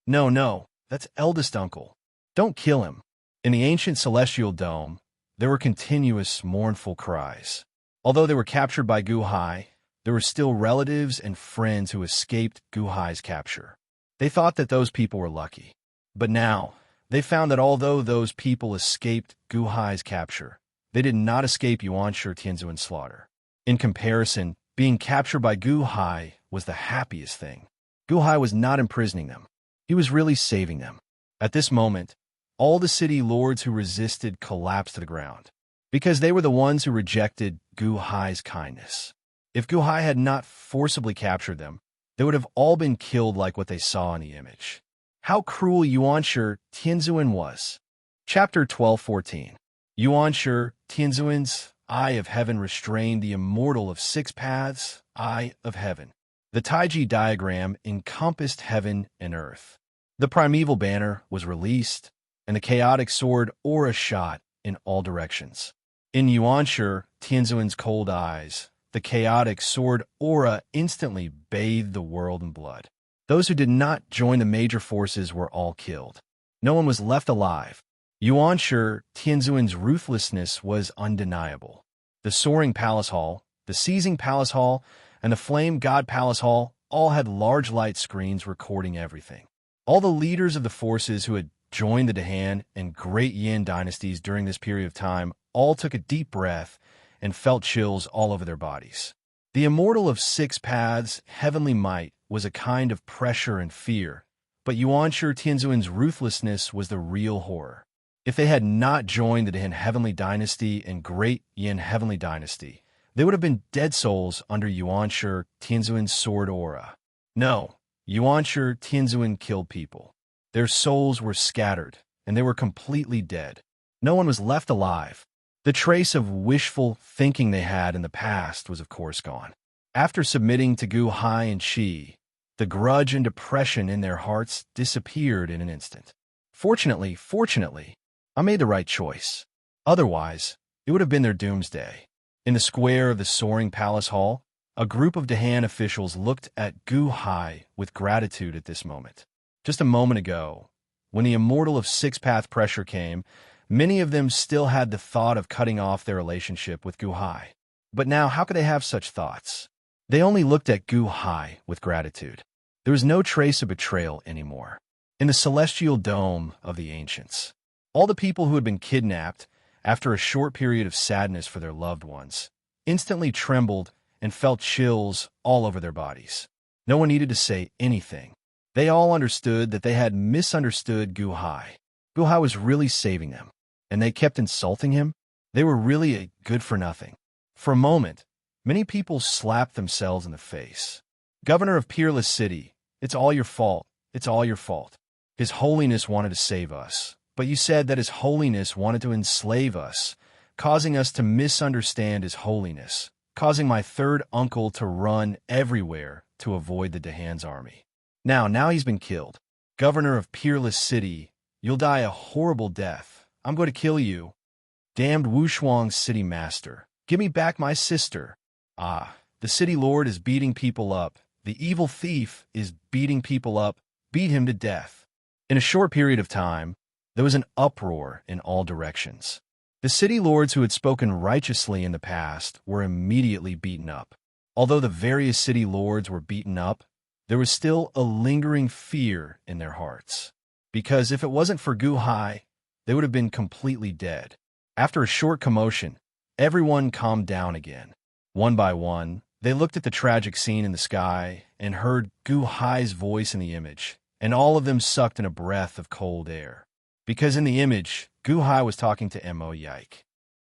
No, that's eldest uncle. Don't kill him. In the ancient celestial dome, there were continuous mournful cries. Although they were captured by Gu Hai, there were still relatives and friends who escaped Gu Hai's capture. They thought that those people were lucky. But now, they found that although those people escaped Gu Hai's capture, they did not escape Yuanshi Tianzuan's slaughter. In comparison, being captured by Gu Hai was the happiest thing. Gu Hai was not imprisoning them. He was really saving them. At this moment, all the city lords who resisted collapsed to the ground, because they were the ones who rejected Gu Hai's kindness. If Gu Hai had not forcibly captured them, they would have all been killed like what they saw in the image. How cruel Yuanshi Tianzuan was. Chapter 12:14. Yuanshi Tianzuan's Eye of Heaven restrained the Immortal of Six Paths, Eye of Heaven. The Taiji diagram encompassed heaven and earth. The primeval banner was released, and the chaotic sword aura shot in all directions. In Yuanshi Tianzuan's cold eyes, the chaotic sword aura instantly bathed the world in blood. Those who did not join the major forces were all killed. No one was left alive. Yuanshi Tianzuan's ruthlessness was undeniable. The soaring palace hall, The Seizing Palace Hall and the Flame God Palace Hall all had large light screens recording everything. All the leaders of the forces who had joined the Dahan and Great Yin dynasties during this period of time all took a deep breath and felt chills all over their bodies. The Immortal of Six Paths, Heavenly Might, was a kind of pressure and fear, but Yuanshi Tianzuan's ruthlessness was the real horror. If they had not joined the Dahan Heavenly Dynasty and Great Yin Heavenly Dynasty, they would have been dead souls under Yuanshi Tianzuan's sword aura. No, Yuanshi Tianzuan killed people. Their souls were scattered, and they were completely dead. No one was left alive. The trace of wishful thinking they had in the past was of course gone. After submitting to Gu Hai and Qi, the grudge and depression in their hearts disappeared in an instant. Fortunately, I made the right choice. Otherwise, it would have been their doomsday. In the square of the soaring palace hall, a group of Dahan officials looked at Gu Hai with gratitude at this moment. Just a moment ago, when the Immortal of Six-Path pressure came, many of them still had the thought of cutting off their relationship with Gu Hai. But now, how could they have such thoughts? They only looked at Gu Hai with gratitude. There was no trace of betrayal anymore. In the celestial dome of the ancients, all the people who had been kidnapped, after a short period of sadness for their loved ones, instantly trembled and felt chills all over their bodies. No one needed to say anything. They all understood that they had misunderstood Gu Hai. Gu Hai was really saving them, and they kept insulting him. They were really a good-for-nothing. For a moment, many people slapped themselves in the face. Governor of Peerless City, it's all your fault. It's all your fault. His Holiness wanted to save us, but you said that His Holiness wanted to enslave us, causing us to misunderstand His Holiness, causing my third uncle to run everywhere to avoid the Dahan's army. Now he's been killed. Governor of Peerless City, you'll die a horrible death. I'm going to kill you. Damned Wushuang City Master, give me back my sister. The City Lord is beating people up. The evil thief is beating people up. Beat him to death. In a short period of time, there was an uproar in all directions. The city lords who had spoken righteously in the past were immediately beaten up. Although the various city lords were beaten up, there was still a lingering fear in their hearts. Because if it wasn't for Gu Hai, they would have been completely dead. After a short commotion, everyone calmed down again. One by one, they looked at the tragic scene in the sky and heard Gu Hai's voice in the image, and all of them sucked in a breath of cold air. Because in the image, Gu Hai was talking to Mo Yike.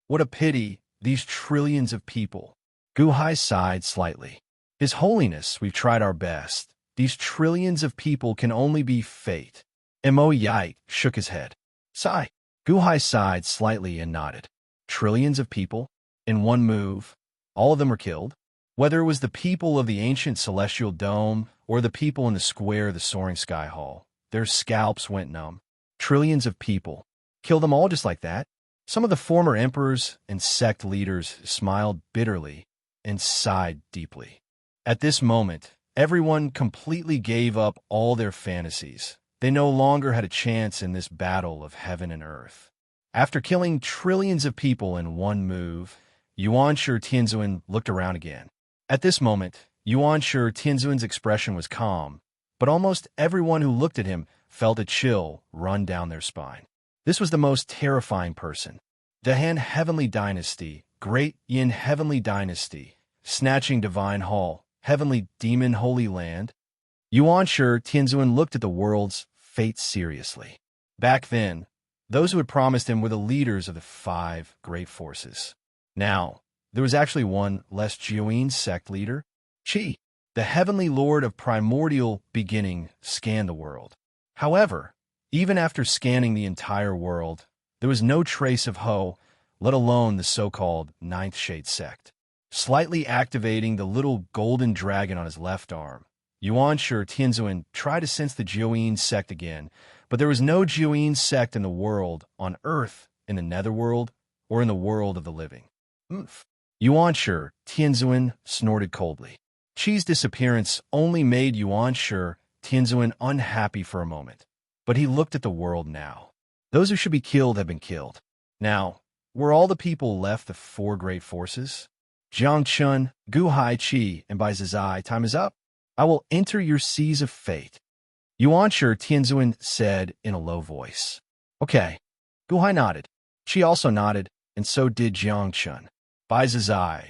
What a pity, these trillions of people. Gu Hai sighed slightly. His Holiness, we've tried our best. These trillions of people can only be fate. Mo Yike shook his head. Sigh. Gu Hai sighed slightly and nodded. Trillions of people? In one move, all of them were killed? Whether it was the people of the ancient celestial dome or the people in the square of the soaring sky hall, their scalps went numb. Trillions of people. Kill them all just like that? Some of the former emperors and sect leaders smiled bitterly and sighed deeply. At this moment, everyone completely gave up all their fantasies. They no longer had a chance in this battle of heaven and earth. After killing trillions of people in one move, Yuanshi Tianzuan looked around again. At this moment, Yuanshi Tianzuan's expression was calm, but almost everyone who looked at him felt a chill run down their spine. This was the most terrifying person. Dahan Heavenly Dynasty, Great Yin Heavenly Dynasty, Snatching Divine Hall, Heavenly Demon Holy Land. Yuanshi Tianzuan looked at the world's fate seriously. Back then, those who had promised him were the leaders of the 5 great forces. Now, there was actually one less Jiuyin sect leader. Qi, the Heavenly Lord of Primordial Beginning, scanned the world. However, even after scanning the entire world, there was no trace of Ho, let alone the so-called Ninth Shade sect. Slightly activating the little golden dragon on his left arm, Yuanshi Tianzuan tried to sense the Jiuyin sect again, but there was no Jiuyin sect in the world, on Earth, in the netherworld, or in the world of the living. Yuanshi Tianzuan snorted coldly. Qi's disappearance only made Yuanshi Tianzuan unhappy for a moment, but he looked at the world now. Those who should be killed have been killed. Now, were all the people left the 4 great forces? Jiang Chun, Gu Hai Chi, and by Zizai, time is up. I will enter your seas of fate. Yuanshi Tianzuan said in a low voice. Okay. Gu Hai nodded. Chi also nodded, and so did Jiang Chun. Bai Zizai,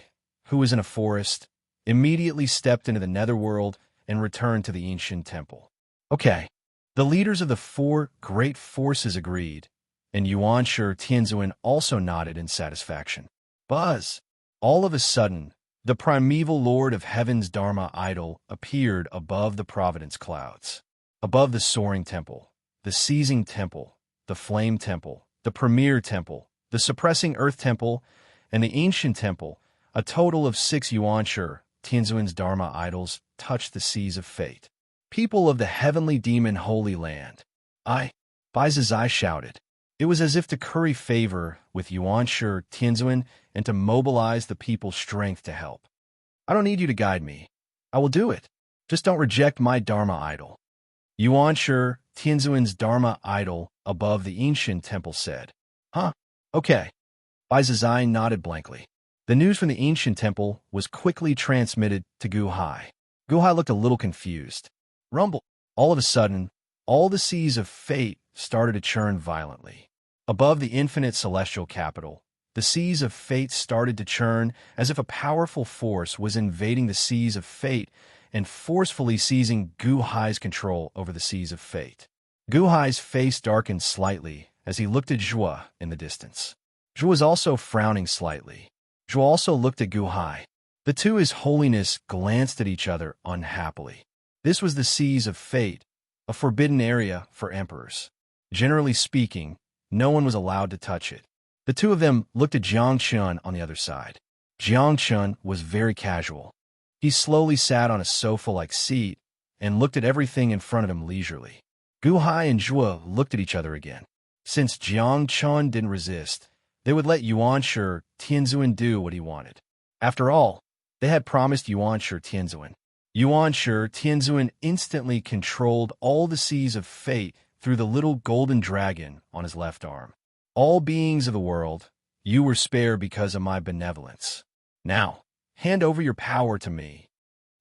who was in a forest, immediately stepped into the netherworld and returned to the ancient temple. Okay. The leaders of the four great forces agreed, and Yuanshi Tianzuan also nodded in satisfaction. Buzz! All of a sudden, the primeval lord of heaven's Dharma idol appeared above the providence clouds. Above the soaring temple, the seizing temple, the flame temple, the premier temple, the suppressing earth temple, and the ancient temple, a total of 6 Yuanshi Tianzuan's Dharma idols touched the seas of fate. People of the heavenly demon holy land. Bai Zizai shouted. It was as if to curry favor with Yuanshi Tianzuan and to mobilize the people's strength to help. I don't need you to guide me. I will do it. Just don't reject my Dharma idol. Yuanshi Tianzuan's Dharma idol above the ancient temple said. Huh? Okay. Bai Zizai nodded blankly. The news from the ancient temple was quickly transmitted to Gu Hai. Gu Hai looked a little confused. Rumble. All of a sudden, all the seas of fate started to churn violently. Above the infinite celestial capital, the seas of fate started to churn as if a powerful force was invading the seas of fate and forcefully seizing Gu Hai's control over the seas of fate. Gu Hai's face darkened slightly as he looked at Zhua in the distance. Zhua was also frowning slightly. Zhua also looked at Gu Hai. The two His Holiness glanced at each other unhappily. This was the seas of fate, a forbidden area for emperors. Generally speaking, no one was allowed to touch it. The two of them looked at Jiang Chun on the other side. Jiang Chun was very casual. He slowly sat on a sofa-like seat and looked at everything in front of him leisurely. Gu Hai and Zhua looked at each other again. Since Jiang Chun didn't resist, they would let Yuanshi Tianzuan do what he wanted. After all, they had promised Yuanshi Tianzuan. Yuanshi Tianzuan instantly controlled all the seas of fate through the little golden dragon on his left arm. All beings of the world, you were spared because of my benevolence. Now, hand over your power to me.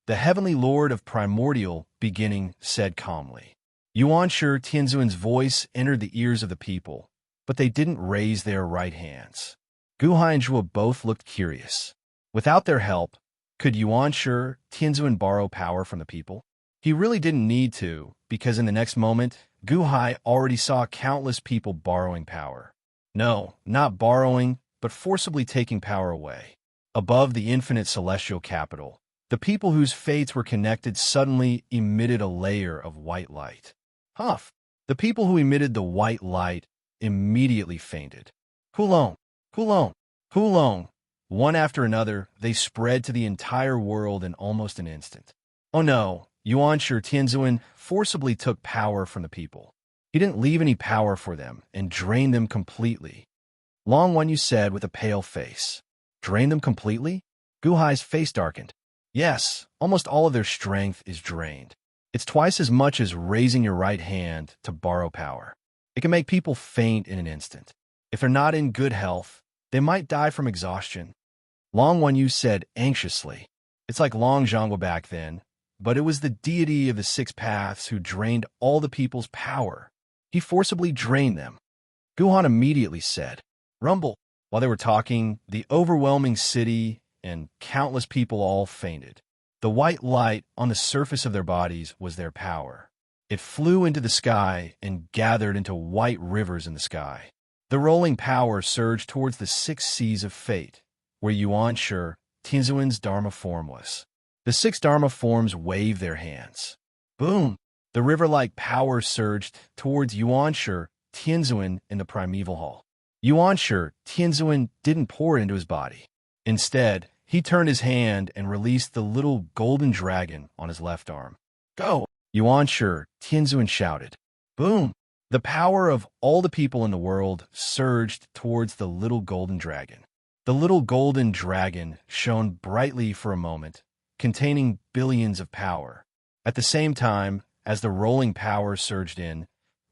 The heavenly lord of primordial beginning said calmly. Yuanshi Tianzuan's voice entered the ears of the people, but they didn't raise their right hands. Gu Hai and Zhua both looked curious. Without their help, could Yuanshi Tianzuan borrow power from the people? He really didn't need to, because in the next moment, Gu Hai already saw countless people borrowing power. No, not borrowing, but forcibly taking power away. Above the infinite celestial capital, the people whose fates were connected suddenly emitted a layer of white light. Huff! The people who emitted the white light immediately fainted. Hulong! Hulong! Hulong! One after another, they spread to the entire world in almost an instant. Oh no! Yuanshi Tianzuan forcibly took power from the people. He didn't leave any power for them and drained them completely. Long Wenyu said with a pale face. Drain them completely? Gu Hai's face darkened. Yes, almost all of their strength is drained. It's twice as much as raising your right hand to borrow power. It can make people faint in an instant. If they're not in good health, they might die from exhaustion. Long Wenyu said anxiously. It's like Long Zhangguo back then, but it was the deity of the 6 paths who drained all the people's power. He forcibly drained them. Guhan immediately said, Rumble. While they were talking, the overwhelming city and countless people all fainted. The white light on the surface of their bodies was their power. It flew into the sky and gathered into white rivers in the sky. The rolling power surged towards the 6 seas of fate, where Yuanshi Tianzuan's Dharma form was. The 6 Dharma forms waved their hands. Boom! The river-like power surged towards Yuanshi Tianzuan in the primeval hall. Yuanshi Tianzuan didn't pour it into his body. Instead, he turned his hand and released the little golden dragon on his left arm. Go! Yuanshi Tianzuan shouted. Boom! The power of all the people in the world surged towards the little golden dragon. The little golden dragon shone brightly for a moment, containing billions of power. At the same time, as the rolling power surged in,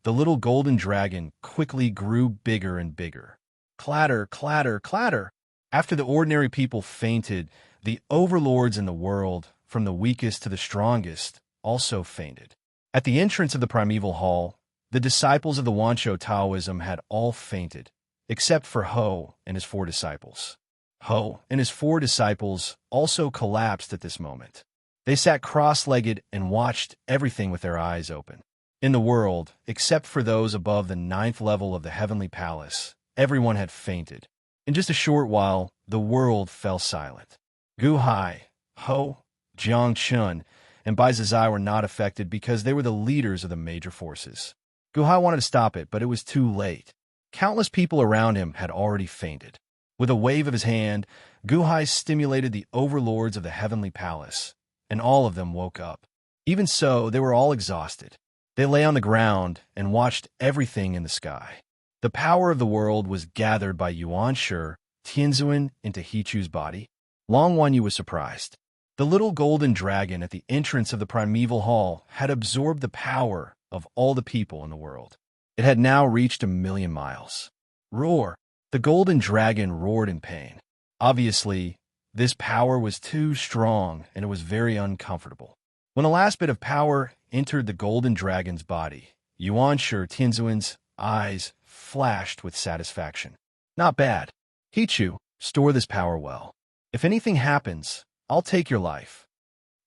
the little golden dragon quickly grew bigger and bigger. Clatter, clatter, clatter! After the ordinary people fainted, the overlords in the world, from the weakest to the strongest, also fainted. At the entrance of the primeval hall, the disciples of the Wancho Taoism had all fainted, except for Ho and his 4 disciples. Ho and his 4 disciples also collapsed at this moment. They sat cross-legged and watched everything with their eyes open. In the world, except for those above the 9th level of the heavenly palace, everyone had fainted. In just a short while, the world fell silent. Gu Hai, Ho, Jiang Chun, and Bai Zizai were not affected because they were the leaders of the major forces. Gu Hai wanted to stop it, but it was too late. Countless people around him had already fainted. With a wave of his hand, Gu Hai stimulated the overlords of the heavenly palace, and all of them woke up. Even so, they were all exhausted. They lay on the ground and watched everything in the sky. The power of the world was gathered by Yuan Shi, Tianzuan into Hichu's body. Long Wanyu was surprised. The little golden dragon at the entrance of the primeval hall had absorbed the power of all the people in the world. It had now reached 1,000,000 miles. Roar! The golden dragon roared in pain. Obviously, this power was too strong and it was very uncomfortable. When the last bit of power entered the golden dragon's body, Yuan Shi Tianzuan's eyes flashed with satisfaction. Not bad. Hichu, store this power well. If anything happens, I'll take your life.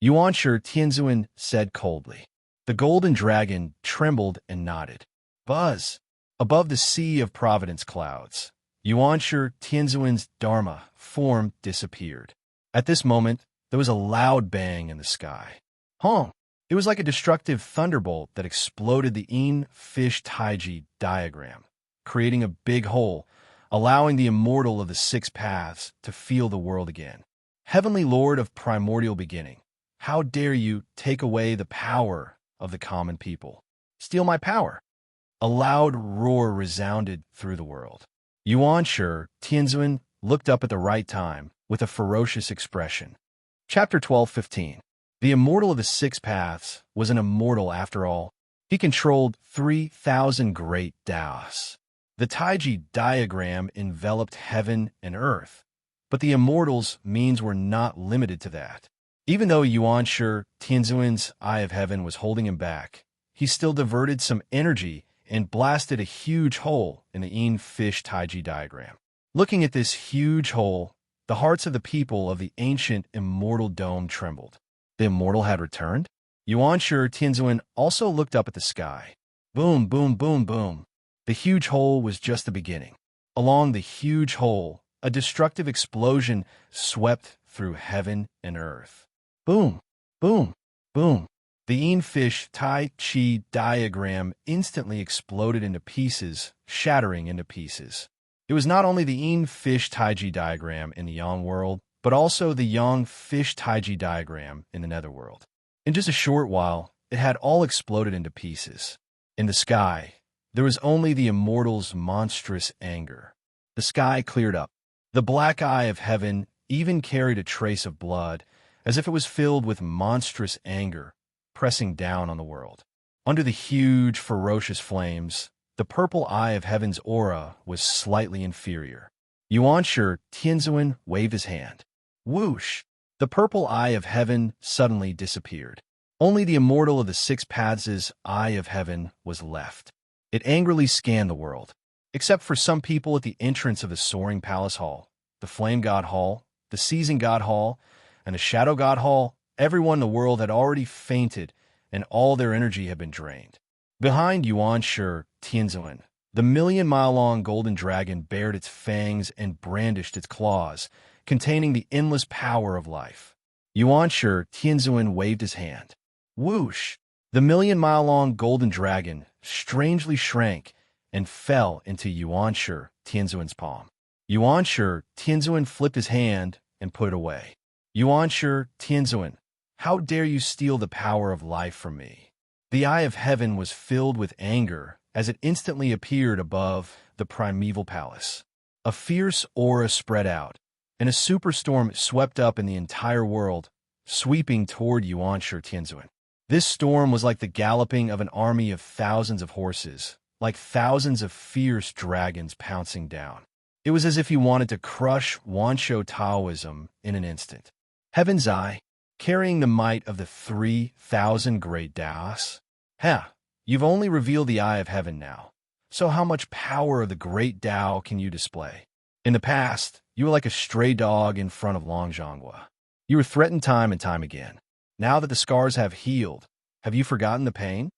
Yuan Shi Tianzuan said coldly. The golden dragon trembled and nodded. Buzz! Above the sea of providence clouds, Yuan Shi Tianzuan's Dharma form disappeared. At this moment, there was a loud bang in the sky. Honk! It was like a destructive thunderbolt that exploded the Yin Fish Taiji diagram, creating a big hole, allowing the immortal of the 6 paths to feel the world again. Heavenly Lord of primordial beginning, how dare you take away the power of the common people? Steal my power! A loud roar resounded through the world. Yuan Shi Tianzuan looked up at the right time with a ferocious expression. Chapter 12:15. The immortal of the 6 paths was an immortal after all. He controlled 3,000 great Taos. The Taiji diagram enveloped heaven and earth, but the immortal's means were not limited to that. Even though Yuan Shi Tianzuan's Eye of Heaven was holding him back, he still diverted some energy and blasted a huge hole in the Yin Fish Taiji diagram. Looking at this huge hole, the hearts of the people of the ancient immortal dome trembled. The immortal had returned? Yuan Shi Tianzuan also looked up at the sky. Boom, boom, boom, boom. The huge hole was just the beginning. Along the huge hole, a destructive explosion swept through heaven and earth. Boom, boom, boom. The Yin Fish Tai Chi diagram instantly exploded into pieces, shattering into pieces. It was not only the Yin Fish Taiji diagram in the Yang world, but also the Yang Fish Taiji diagram in the Netherworld. In just a short while, it had all exploded into pieces. In the sky, there was only the immortal's monstrous anger. The sky cleared up. The black eye of heaven even carried a trace of blood, as if it was filled with monstrous anger, pressing down on the world. Under the huge, ferocious flames, the purple eye of heaven's aura was slightly inferior. Yuan Shi Tianzuan waved his hand. Whoosh! The purple eye of heaven suddenly disappeared. Only the immortal of the 6 paths' eye of heaven was left. It angrily scanned the world, except for some people at the entrance of the soaring palace hall, the flame god hall, the season god hall, and the shadow god hall. Everyone in the world had already fainted, and all their energy had been drained. Behind Yuan Shi Tianzuan, the 1,000,000-mile-long golden dragon bared its fangs and brandished its claws, containing the endless power of life. Yuan Shi Tianzuan waved his hand. Whoosh! The 1,000,000-mile-long golden dragon strangely shrank and fell into Yuan Shi Tianzuan's palm. Yuan Shi Tianzuan flipped his hand and put it away. Yuan Shi Tianzuan, how dare you steal the power of life from me? The eye of heaven was filled with anger as it instantly appeared above the primeval palace. A fierce aura spread out, and a superstorm swept up in the entire world, sweeping toward Yuan Shi Tianzuan. This storm was like the galloping of an army of thousands of horses, like thousands of fierce dragons pouncing down. It was as if he wanted to crush Wansho Taoism in an instant. Heaven's Eye, carrying the might of the 3,000 great Taos. You've only revealed the Eye of Heaven now. So how much power of the great Tao can you display? In the past, you were like a stray dog in front of Long Zhonghua. You were threatened time and time again. Now that the scars have healed, have you forgotten the pain?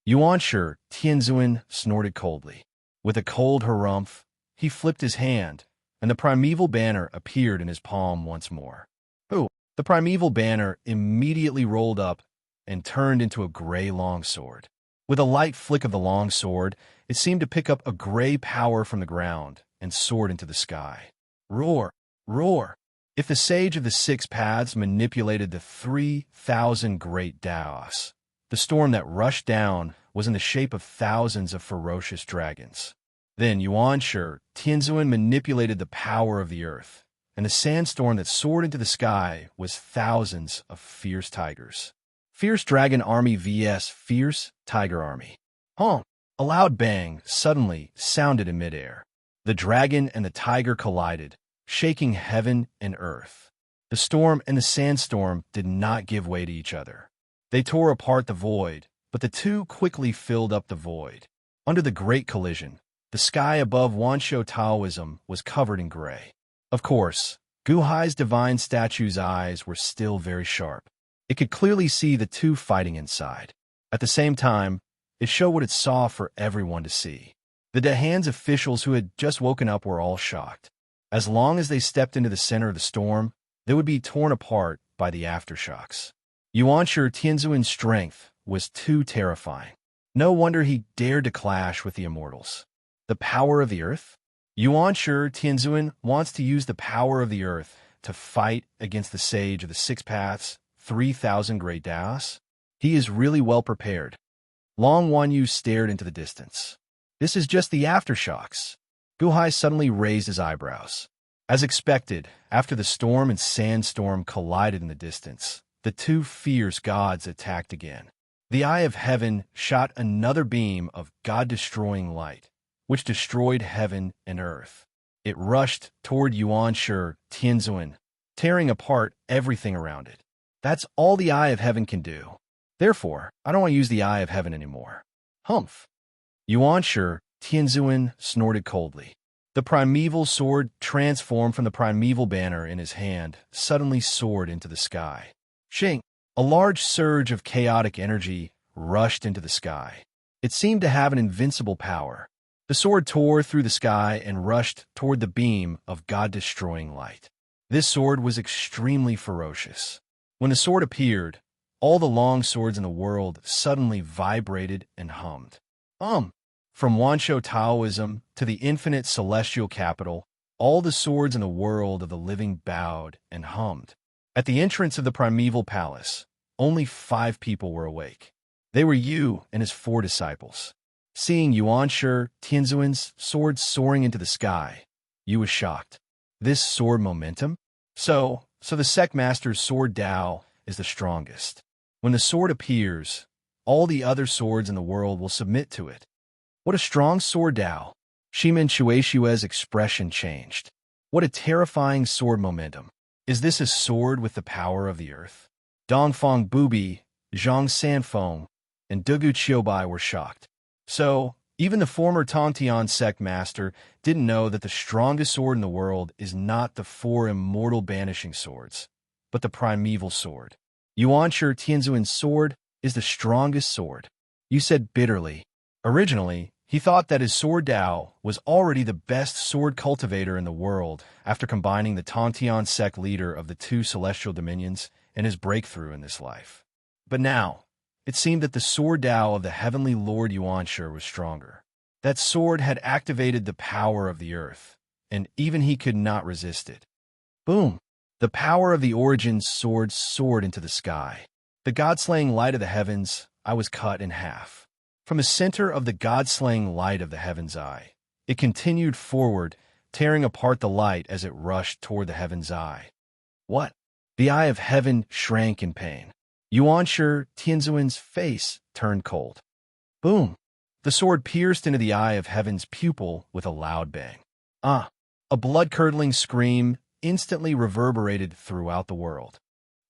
Yuanshi Tianzuan snorted coldly. With a cold harumph, he flipped his hand, and the primeval banner appeared in his palm once more. The primeval banner immediately rolled up and turned into a gray longsword. With a light flick of the longsword, it seemed to pick up a gray power from the ground and soared into the sky. Roar! Roar! If the sage of the six paths manipulated the 3,000 great Taos, the storm that rushed down was in the shape of thousands of ferocious dragons. Then Yuanshi Tianzuan manipulated the power of the earth, and the sandstorm that soared into the sky was thousands of fierce tigers. Fierce dragon army vs. fierce tiger army. A loud bang suddenly sounded in midair. The dragon and the tiger collided, shaking heaven and earth. The storm and the sandstorm did not give way to each other. They tore apart the void, but the two quickly filled up the void. Under the great collision, the sky above Wansho Taoism was covered in gray. Of course, Guhai's divine statue's eyes were still very sharp. It could clearly see the two fighting inside. At the same time, it showed what it saw for everyone to see. The Dahan's officials who had just woken up were all shocked. As long as they stepped into the center of the storm, they would be torn apart by the aftershocks. Yuanshi Tianzuan's strength was too terrifying. No wonder he dared to clash with the Immortals. The power of the earth? Yuanshi Tianzuan wants to use the power of the earth to fight against the sage of the six paths, 3,000 great Taos. He is really well prepared. Long Wanyu stared into the distance. This is just the aftershocks. Guhai suddenly raised his eyebrows. As expected, after the storm and sandstorm collided in the distance, the two fierce gods attacked again. The Eye of Heaven shot another beam of God-destroying light, which destroyed heaven and earth. It rushed toward Yuanshi Tianzuan, tearing apart everything around it. That's all the Eye of Heaven can do. Therefore, I don't want to use the Eye of Heaven anymore. Humph! Yuanshi Tianzuan snorted coldly. The primeval sword, transformed from the primeval banner in his hand, suddenly soared into the sky. Shing! A large surge of chaotic energy rushed into the sky. It seemed to have an invincible power. The sword tore through the sky and rushed toward the beam of God-destroying light. This sword was extremely ferocious. When the sword appeared, all the long swords in the world suddenly vibrated and hummed. From Wansho Taoism to the infinite celestial capital, all the swords in the world of the living bowed and hummed. At the entrance of the primeval palace, only 5 people were awake. They were Yu and his 4 disciples. Seeing Yuanshi Tianzuan's sword soaring into the sky, Yu was shocked. This sword momentum? So the sect master's sword Dao is the strongest. When the sword appears, all the other swords in the world will submit to it. What a strong sword Dao! Shimen Shueishue's expression changed. What a terrifying sword momentum. Is this a sword with the power of the earth? Dongfang Bubi, Zhang Sanfeng, and Dugu Qiubai were shocked. So, even the former Tongtian sect master didn't know that the strongest sword in the world is not the 4 immortal banishing swords, but the primeval sword. Yuanshi Tianzuan's sword is the strongest sword. You said bitterly. Originally, he thought that his sword Dao was already the best sword cultivator in the world after combining the Tongtian sect leader of the 2 celestial dominions and his breakthrough in this life. But now, it seemed that the sword Dao of the heavenly Lord Yuanshi was stronger. That sword had activated the power of the earth, and even he could not resist it. Boom! The power of the Origin's sword soared into the sky. The god-slaying light of the heavens, I was cut in half. From the center of the god-slaying light of the heaven's eye, it continued forward, tearing apart the light as it rushed toward the heaven's eye. What? The Eye of Heaven shrank in pain. Yuanshi Tianzuan's face turned cold. Boom! The sword pierced into the Eye of Heaven's pupil with a loud bang. A blood-curdling scream instantly reverberated throughout the world.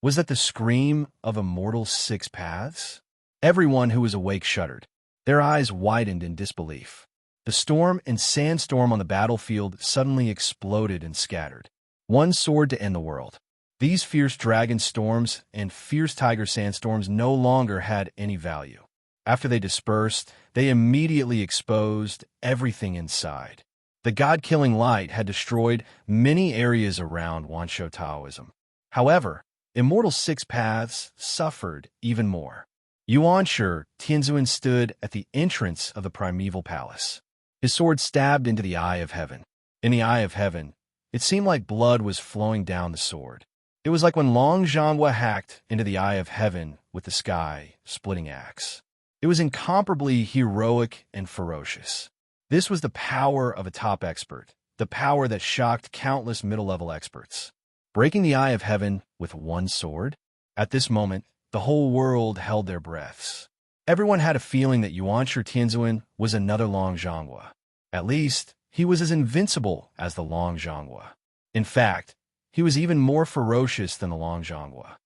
Was that the scream of Immortal's six paths? Everyone who was awake shuddered. Their eyes widened in disbelief. The storm and sandstorm on the battlefield suddenly exploded and scattered. One sword to end the world. These fierce dragon storms and fierce tiger sandstorms no longer had any value. After they dispersed, they immediately exposed everything inside. The god-killing light had destroyed many areas around Wansho Taoism. However, Immortal's six paths suffered even more. Yuanshi Tianzuan stood at the entrance of the primeval palace. His sword stabbed into the eye of heaven. In the eye of heaven, it seemed like blood was flowing down the sword. It was like when Long Zhanghua hacked into the eye of heaven with the sky-splitting axe. It was incomparably heroic and ferocious. This was the power of a top expert, the power that shocked countless middle-level experts. Breaking the eye of heaven with one sword? At this moment, the whole world held their breaths. Everyone had a feeling that Yuanshi Tianzuan was another Long Zhanghua. At least, he was as invincible as the Long Zhanghua. In fact, he was even more ferocious than the Long Zhanghua.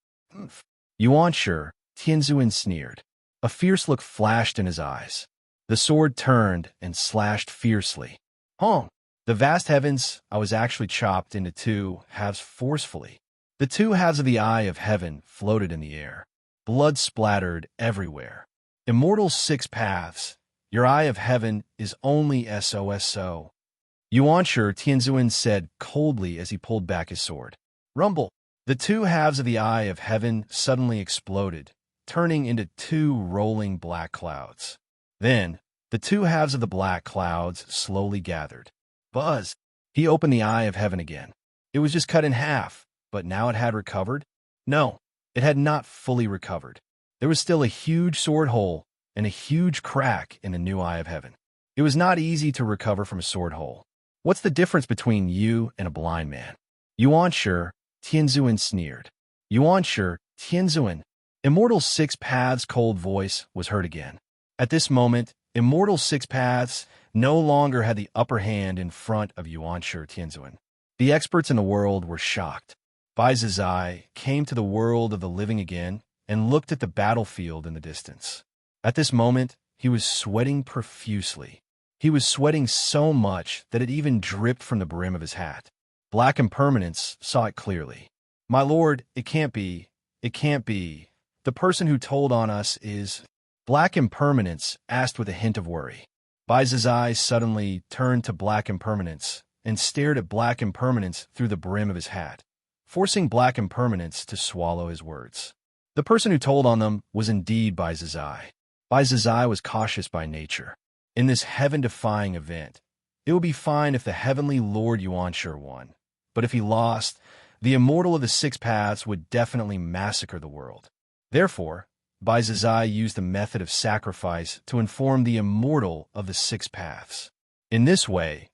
Yuanshi Tianzuan sneered. A fierce look flashed in his eyes. The sword turned and slashed fiercely. Hong! The vast heavens, I was actually chopped into two halves forcefully. The two halves of the eye of heaven floated in the air. Blood splattered everywhere. Immortal's six paths. Your eye of heaven is only SOSO. Yuanshi Tianzuan said coldly as he pulled back his sword. Rumble! The two halves of the eye of heaven suddenly exploded, turning into two rolling black clouds. Then, the two halves of the black clouds slowly gathered. Buzz! He opened the eye of heaven again. It was just cut in half, but now it had recovered? No, it had not fully recovered. There was still a huge sword hole and a huge crack in the new eye of heaven. It was not easy to recover from a sword hole. What's the difference between you and a blind man? Yuanshi Tianzuan sneered. Yuanshi Tianzuan. Immortal's six paths' cold voice was heard again. At this moment, Immortal's six paths no longer had the upper hand in front of Yuanshi Tianzuan. The experts in the world were shocked. Bai Zizai came to the world of the living again and looked at the battlefield in the distance. At this moment, he was sweating profusely. He was sweating so much that it even dripped from the brim of his hat. Black Impermanence saw it clearly. My lord, it can't be. It can't be. The person who told on us is... Black Impermanence asked with a hint of worry. Bai Zizai suddenly turned to Black Impermanence and stared at Black Impermanence through the brim of his hat, forcing Black Impermanence to swallow his words. The person who told on them was indeed Bai Zizai. Bai Zizai was cautious by nature. In this heaven-defying event, it would be fine if the heavenly Lord Yuanshi won, but if he lost, the Immortal of the Six Paths would definitely massacre the world. Therefore, Bai Zizai used the method of sacrifice to inform the Immortal of the Six Paths. In this way,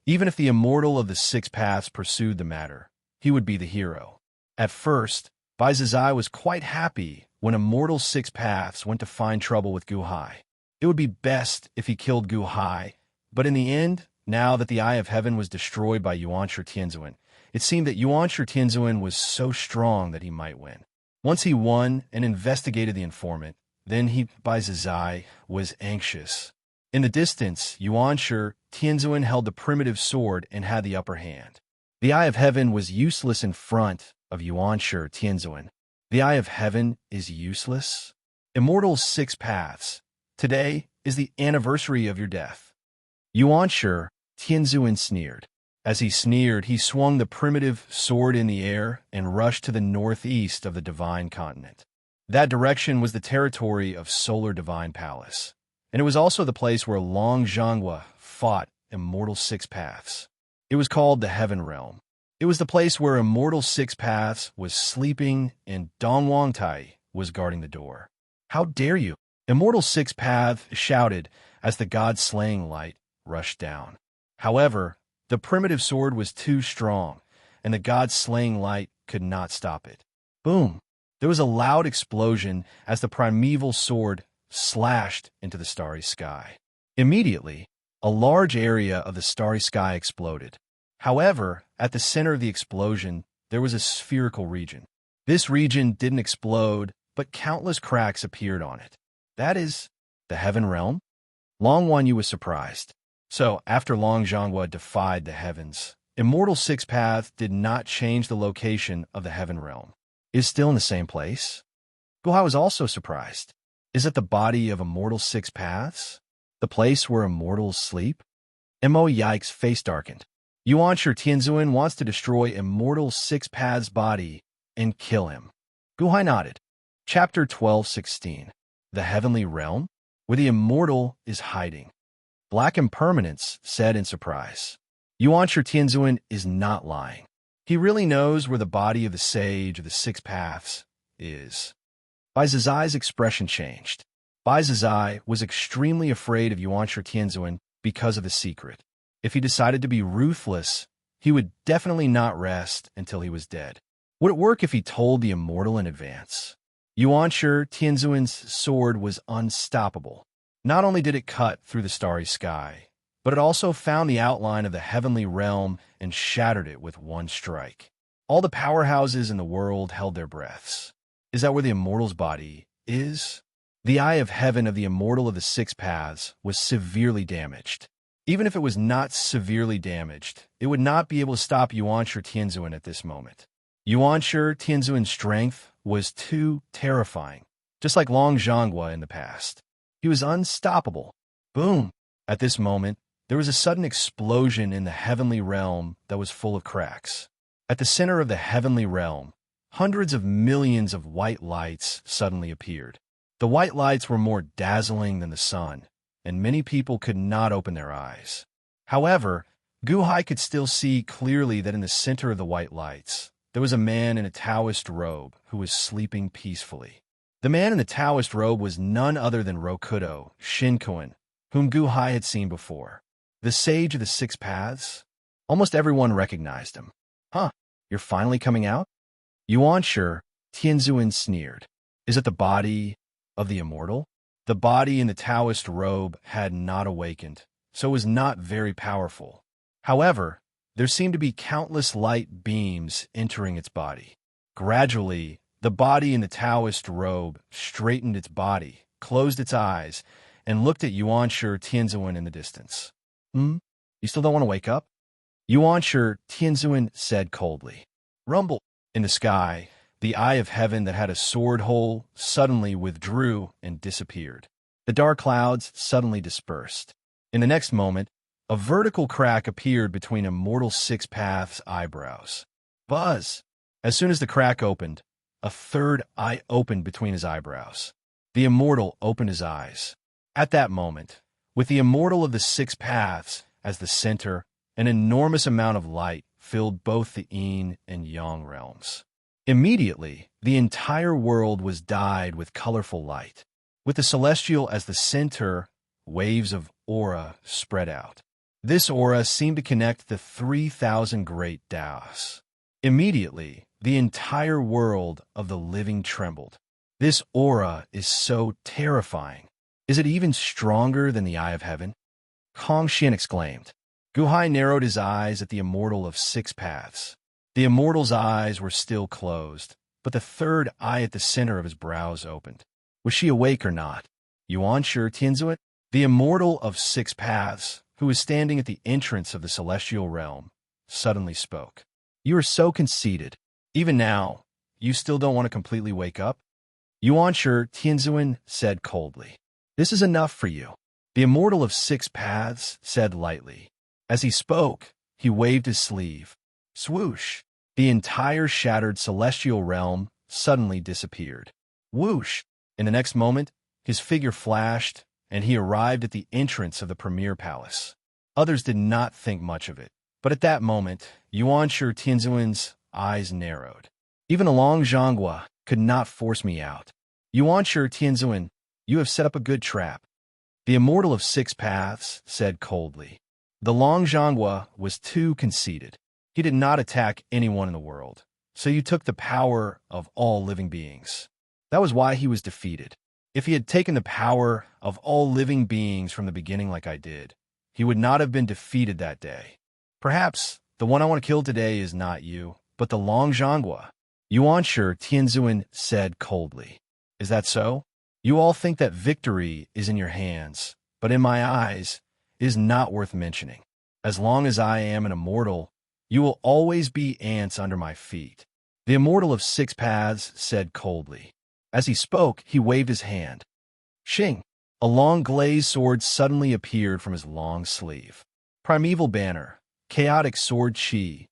even if the Immortal of the Six Paths pursued the matter, he would be the hero. At first, Bai Zizai was quite happy when Immortal's Six Paths went to find trouble with Gu Hai. It would be best if he killed Gu Hai, but in the end, now that the Eye of Heaven was destroyed by Yuanshi Tianzuan, it seemed that Yuanshi Tianzuan was so strong that he might win. Once he won and investigated the informant, then he, Bai Zizai, was anxious. In the distance, Yuanshi Tianzuan held the primitive sword and had the upper hand. The Eye of Heaven was useless in front of Yuanshi Tianzuan. The Eye of Heaven is useless? Immortal's Six Paths. Today is the anniversary of your death. Yuanshi Tianzuan sneered. As he sneered, he swung the primitive sword in the air and rushed to the northeast of the Divine Continent. That direction was the territory of Solar Divine Palace, and it was also the place where Long Zhanghua fought Immortal Six Paths. It was called the Heaven Realm. It was the place where Immortal Six Paths was sleeping and Dong Wangtai was guarding the door. How dare you? Immortal Six Paths shouted as the god-slaying light rushed down. However, the primitive sword was too strong, and the god-slaying light could not stop it. Boom! There was a loud explosion as the primeval sword slashed into the starry sky. Immediately, a large area of the starry sky exploded. However, at the center of the explosion, there was a spherical region. This region didn't explode, but countless cracks appeared on it. That is, the heaven realm? Long Wanyu was surprised. So, after Long Zhonghua defied the heavens, Immortal Six Path did not change the location of the heaven realm. It is still in the same place? Guhai was also surprised. Is it the body of Immortal Six Paths? The place where immortals sleep? Mo Yike's face darkened. Yuanshi Tianzuan wants to destroy Immortal Six Paths' body and kill him. Guhai nodded. Chapter 12:16. The Heavenly Realm? Where the immortal is hiding. Black Impermanence said in surprise. Yuanshi Tianzuan is not lying. He really knows where the body of the sage of the Six Paths is. Bai Zizai's expression changed. Bai Zizai was extremely afraid of Yuanshi Tianzuan because of the secret. If he decided to be ruthless, he would definitely not rest until he was dead. Would it work if he told the immortal in advance? Yuanshi Tianzuan's sword was unstoppable. Not only did it cut through the starry sky, but it also found the outline of the heavenly realm and shattered it with one strike. All the powerhouses in the world held their breaths. Is that where the immortal's body is? The eye of heaven of the immortal of the Six Paths was severely damaged. Even if it was not severely damaged, it would not be able to stop Yuanshi Tianzuan at this moment. Yuanshi Tianzuan's strength was too terrifying, just like Long Zhonghua in the past. He was unstoppable. Boom! At this moment, there was a sudden explosion in the heavenly realm that was full of cracks. At the center of the heavenly realm, hundreds of millions of white lights suddenly appeared. The white lights were more dazzling than the sun, and many people could not open their eyes. However, Guhai could still see clearly that in the center of the white lights, there was a man in a Taoist robe who was sleeping peacefully. The man in the Taoist robe was none other than Rokudo Shinkoan, whom Guhai had seen before. The sage of the Six Paths? Almost everyone recognized him. Huh, you're finally coming out? Yuanshi Tianzuan sneered. Is it the body of the immortal? The body in the Taoist robe had not awakened, so it was not very powerful. However, there seemed to be countless light beams entering its body. Gradually, the body in the Taoist robe straightened its body, closed its eyes, and looked at Yuanshi Tianzuan in the distance. You still don't want to wake up? Yuanshi Tianzuan said coldly. Rumble. In the sky, the eye of heaven that had a sword hole suddenly withdrew and disappeared. The dark clouds suddenly dispersed. In the next moment, a vertical crack appeared between Immortal Six Paths' eyebrows. Buzz! As soon as the crack opened, a third eye opened between his eyebrows. The immortal opened his eyes. At that moment, with the immortal of the Six Paths as the center, an enormous amount of light filled both the yin and yang realms. Immediately, the entire world was dyed with colorful light. With the celestial as the center, waves of aura spread out. This aura seemed to connect the 3,000 great Taos. Immediately, the entire world of the living trembled. This aura is so terrifying. Is it even stronger than the Eye of Heaven? Kong Xian exclaimed. Guhai narrowed his eyes at the immortal of Six Paths. The immortal's eyes were still closed, but the third eye at the center of his brows opened. Was she awake or not? Yuanshi Tianzuan, the immortal of Six Paths, who was standing at the entrance of the celestial realm, suddenly spoke. You are so conceited. Even now, you still don't want to completely wake up? Yuanshi Tianzuan said coldly. This is enough for you. The immortal of Six Paths said lightly. As he spoke, he waved his sleeve. Swoosh! The entire shattered celestial realm suddenly disappeared. Whoosh! In the next moment, his figure flashed, and he arrived at the entrance of the premier palace. Others did not think much of it, but at that moment, Yuanshi Tianzuan's eyes narrowed. Even a Long Zhonghua could not force me out. Yuanshi Tianzuan, you have set up a good trap. The immortal of Six Paths said coldly. The Long Zhonghua was too conceited. He did not attack anyone in the world, so you took the power of all living beings. That was why he was defeated. If he had taken the power of all living beings from the beginning like I did, he would not have been defeated that day. Perhaps the one I want to kill today is not you, but the Long Zhonghua. Yuanshi Tianzuan said coldly. Is that so? You all think that victory is in your hands, but in my eyes, it is not worth mentioning. As long as I am an immortal, you will always be ants under my feet. The Immortal of Six Paths said coldly. As he spoke, he waved his hand. Shing! A long glazed sword suddenly appeared from his long sleeve. Primeval banner. Chaotic sword chi.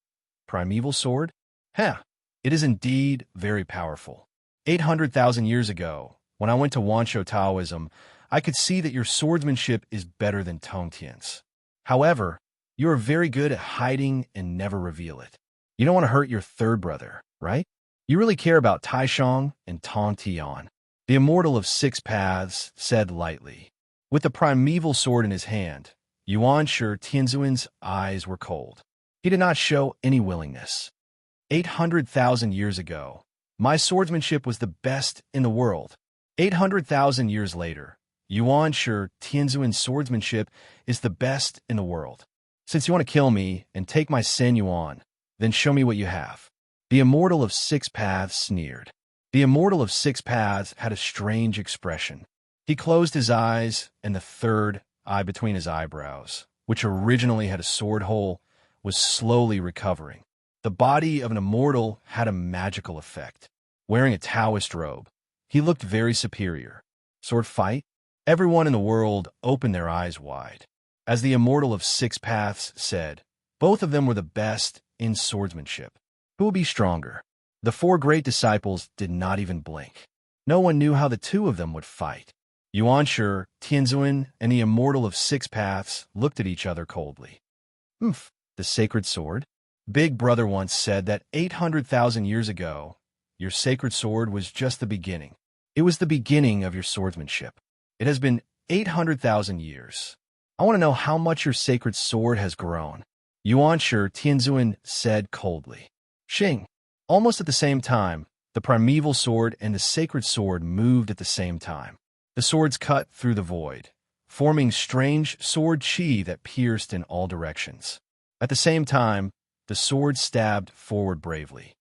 Primeval sword? Heh! It is indeed very powerful. 800,000 years ago, when I went to Wansho Taoism, I could see that your swordsmanship is better than Tongtian's. However, you are very good at hiding and never reveal it. You don't want to hurt your third brother, right? You really care about Taishong and Tongtian. The Immortal of Six Paths said lightly. With the primeval sword in his hand, Yuanshi Tianzuan's eyes were cold. He did not show any willingness. 800,000 years ago, my swordsmanship was the best in the world. 800,000 years later, Yuanshi Tianzuan's swordsmanship is the best in the world. Since you want to kill me and take my Sen Yuan, then show me what you have. The Immortal of Six Paths sneered. The Immortal of Six Paths had a strange expression. He closed his eyes, and the third eye between his eyebrows, which originally had a sword hole, was slowly recovering. The body of an immortal had a magical effect. Wearing a Taoist robe, he looked very superior. Sword fight? Everyone in the world opened their eyes wide. As the Immortal of Six Paths said, both of them were the best in swordsmanship. Who will be stronger? The four great disciples did not even blink. No one knew how the two of them would fight. Yuanshi, Tianzuan, and the Immortal of Six Paths looked at each other coldly. The sacred sword? Big Brother once said that 800,000 years ago, your sacred sword was just the beginning. It was the beginning of your swordsmanship. It has been 800,000 years. I want to know how much your sacred sword has grown. Yuanshi Tianzuan said coldly. Shing! Almost at the same time, the primeval sword and the sacred sword moved at the same time. The swords cut through the void, forming strange sword chi that pierced in all directions. At the same time, the swords stabbed forward bravely.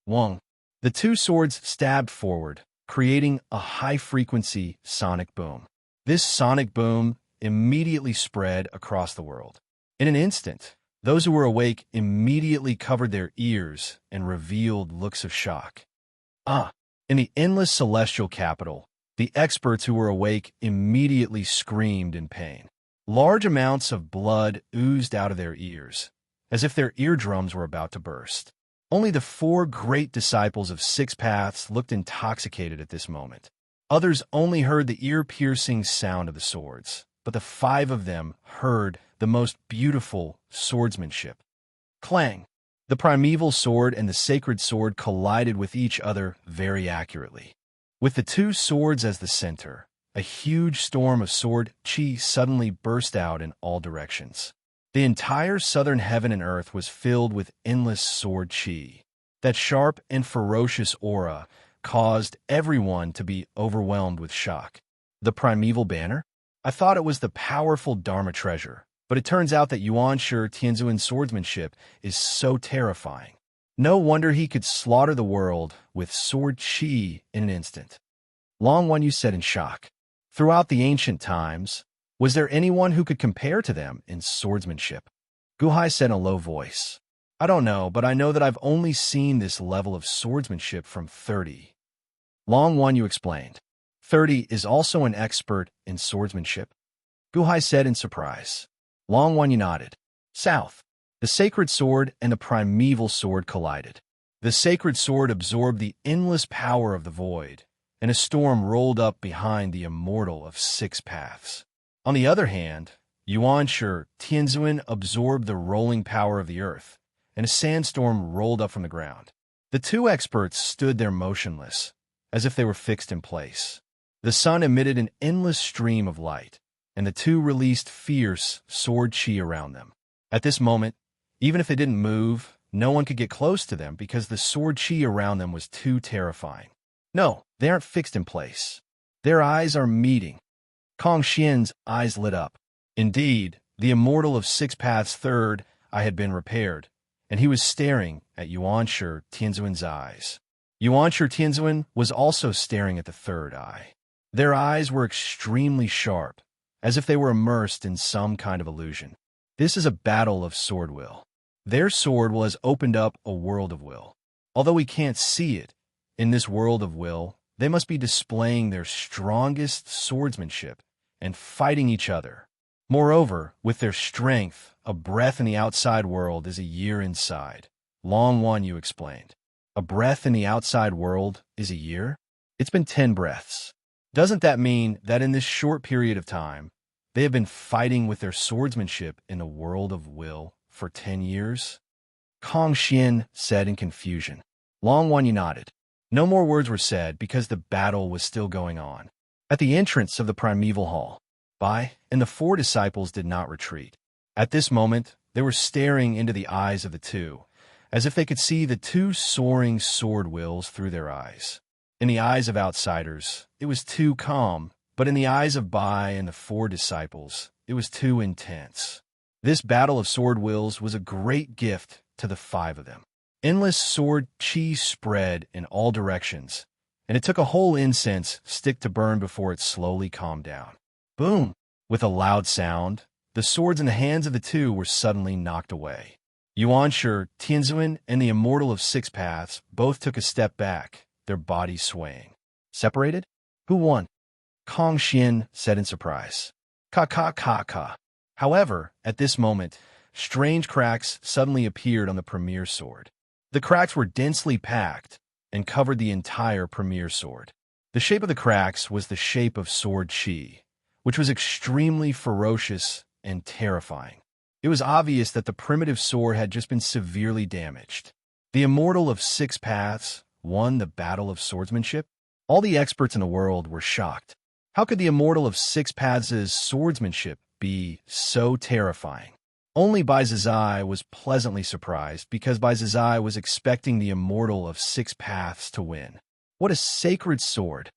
Wong! The two swords stabbed forward, creating a high-frequency sonic boom. This sonic boom immediately spread across the world. In an instant, those who were awake immediately covered their ears and revealed looks of shock. In the endless celestial capital, the experts who were awake immediately screamed in pain. Large amounts of blood oozed out of their ears, as if their eardrums were about to burst. Only the four great disciples of Six Paths looked intoxicated at this moment. Others only heard the ear-piercing sound of the swords, but the five of them heard the most beautiful swordsmanship. Clang! The primeval sword and the sacred sword collided with each other very accurately. With the two swords as the center, a huge storm of sword chi suddenly burst out in all directions. The entire southern heaven and earth was filled with endless sword chi. That sharp and ferocious aura caused everyone to be overwhelmed with shock. The primeval banner? I thought it was the powerful Dharma treasure, but it turns out that Yuanshi Tianzuan's swordsmanship is so terrifying. No wonder he could slaughter the world with sword chi in an instant. Long One, you said in shock. Throughout the ancient times, was there anyone who could compare to them in swordsmanship? Guhai said in a low voice. I don't know, but I know that I've only seen this level of swordsmanship from 30. Long One, you explained. 30 is also an expert in swordsmanship? Guhai said in surprise. Long One, you nodded. South. The sacred sword and the primeval sword collided. The sacred sword absorbed the endless power of the void, and a storm rolled up behind the Immortal of Six Paths. On the other hand, Yuanshi Tianzuan absorbed the rolling power of the earth, and a sandstorm rolled up from the ground. The two experts stood there motionless, as if they were fixed in place. The sun emitted an endless stream of light, and the two released fierce sword chi around them. At this moment, even if they didn't move, no one could get close to them because the sword chi around them was too terrifying. No, they aren't fixed in place. Their eyes are meeting. Kong Xian's eyes lit up. Indeed, the Immortal of Six Paths' third eye had been repaired, and he was staring at Yuanshi Tianzuan's eyes. Yuanshi Tianzuan was also staring at the third eye. Their eyes were extremely sharp, as if they were immersed in some kind of illusion. This is a battle of sword will. Their sword will has opened up a world of will. Although we can't see it, in this world of will, they must be displaying their strongest swordsmanship and fighting each other. Moreover, with their strength, a breath in the outside world is a year inside. Long One, you explained. A breath in the outside world is a year? It's been 10 breaths. Doesn't that mean that in this short period of time, they have been fighting with their swordsmanship in a world of will for 10 years? Kong Xian said in confusion. Long One nodded. No more words were said because the battle was still going on. At the entrance of the primeval hall, Bai and the 4 disciples did not retreat. At this moment, they were staring into the eyes of the two, as if they could see the 2 soaring sword wills through their eyes. In the eyes of outsiders, it was too calm, but in the eyes of Bai and the 4 disciples, it was too intense. This battle of sword wills was a great gift to the 5 of them. Endless sword chi spread in all directions, and it took a whole incense stick to burn before it slowly calmed down. Boom! With a loud sound, the swords in the hands of the 2 were suddenly knocked away. Yuanshi Tianzuan and the Immortal of 6 Paths both took a step back, their bodies swaying. Separated? Who won? Kong Xian said in surprise. Ka. However, at this moment, strange cracks suddenly appeared on the premier sword. The cracks were densely packed and covered the entire premier sword. The shape of the cracks was the shape of sword chi, which was extremely ferocious and terrifying. It was obvious that the primitive sword had just been severely damaged. The Immortal of 6 Paths won the battle of swordsmanship? All the experts in the world were shocked. How could the Immortal of 6 Paths' swordsmanship be so terrifying? Only Bai Zizai was pleasantly surprised because Bai Zizai was expecting the Immortal of 6 Paths to win. What a sacred sword!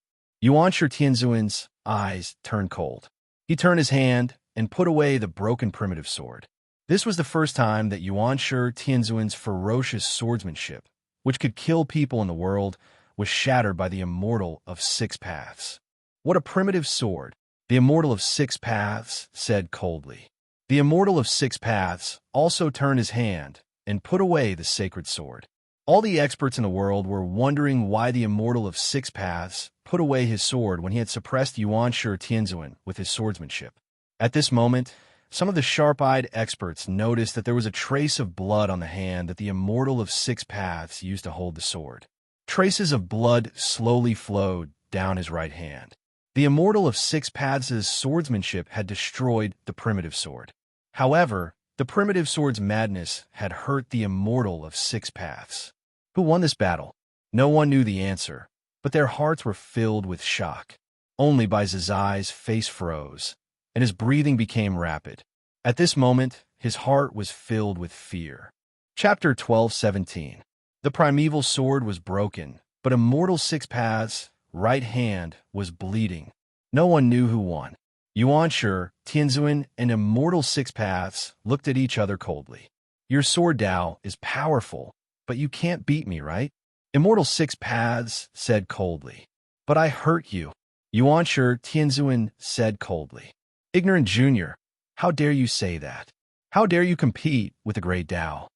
Yuanshi Tianzuan's eyes turned cold. He turned his hand and put away the broken primitive sword. This was the first time that Yuanshi Tianzuan's ferocious swordsmanship, which could kill people in the world, was shattered by the Immortal of 6 Paths. What a primitive sword, the Immortal of 6 Paths said coldly. The Immortal of 6 Paths also turned his hand and put away the sacred sword. All the experts in the world were wondering why the Immortal of 6 Paths put away his sword when he had suppressed Yuanshi Tianzuan with his swordsmanship. At this moment, some of the sharp-eyed experts noticed that there was a trace of blood on the hand that the Immortal of 6 Paths used to hold the sword. Traces of blood slowly flowed down his right hand. The Immortal of 6 Paths' swordsmanship had destroyed the primitive sword. However, the primitive sword's madness had hurt the Immortal of 6 Paths. Who won this battle? No one knew the answer, but their hearts were filled with shock. Only Bai Zizai's face froze, and his breathing became rapid. At this moment, his heart was filled with fear. Chapter 12:17. The primeval sword was broken, but Immortal 6 Paths' right hand was bleeding. No one knew who won. Yuanshi Tianzuan and Immortal 6 Paths looked at each other coldly. Your sword Dao is powerful, but you can't beat me, right? Immortal 6 Paths said coldly. But I hurt you. Yuanshi Tianzuan said coldly. Ignorant junior, how dare you say that? How dare you compete with the great Dao?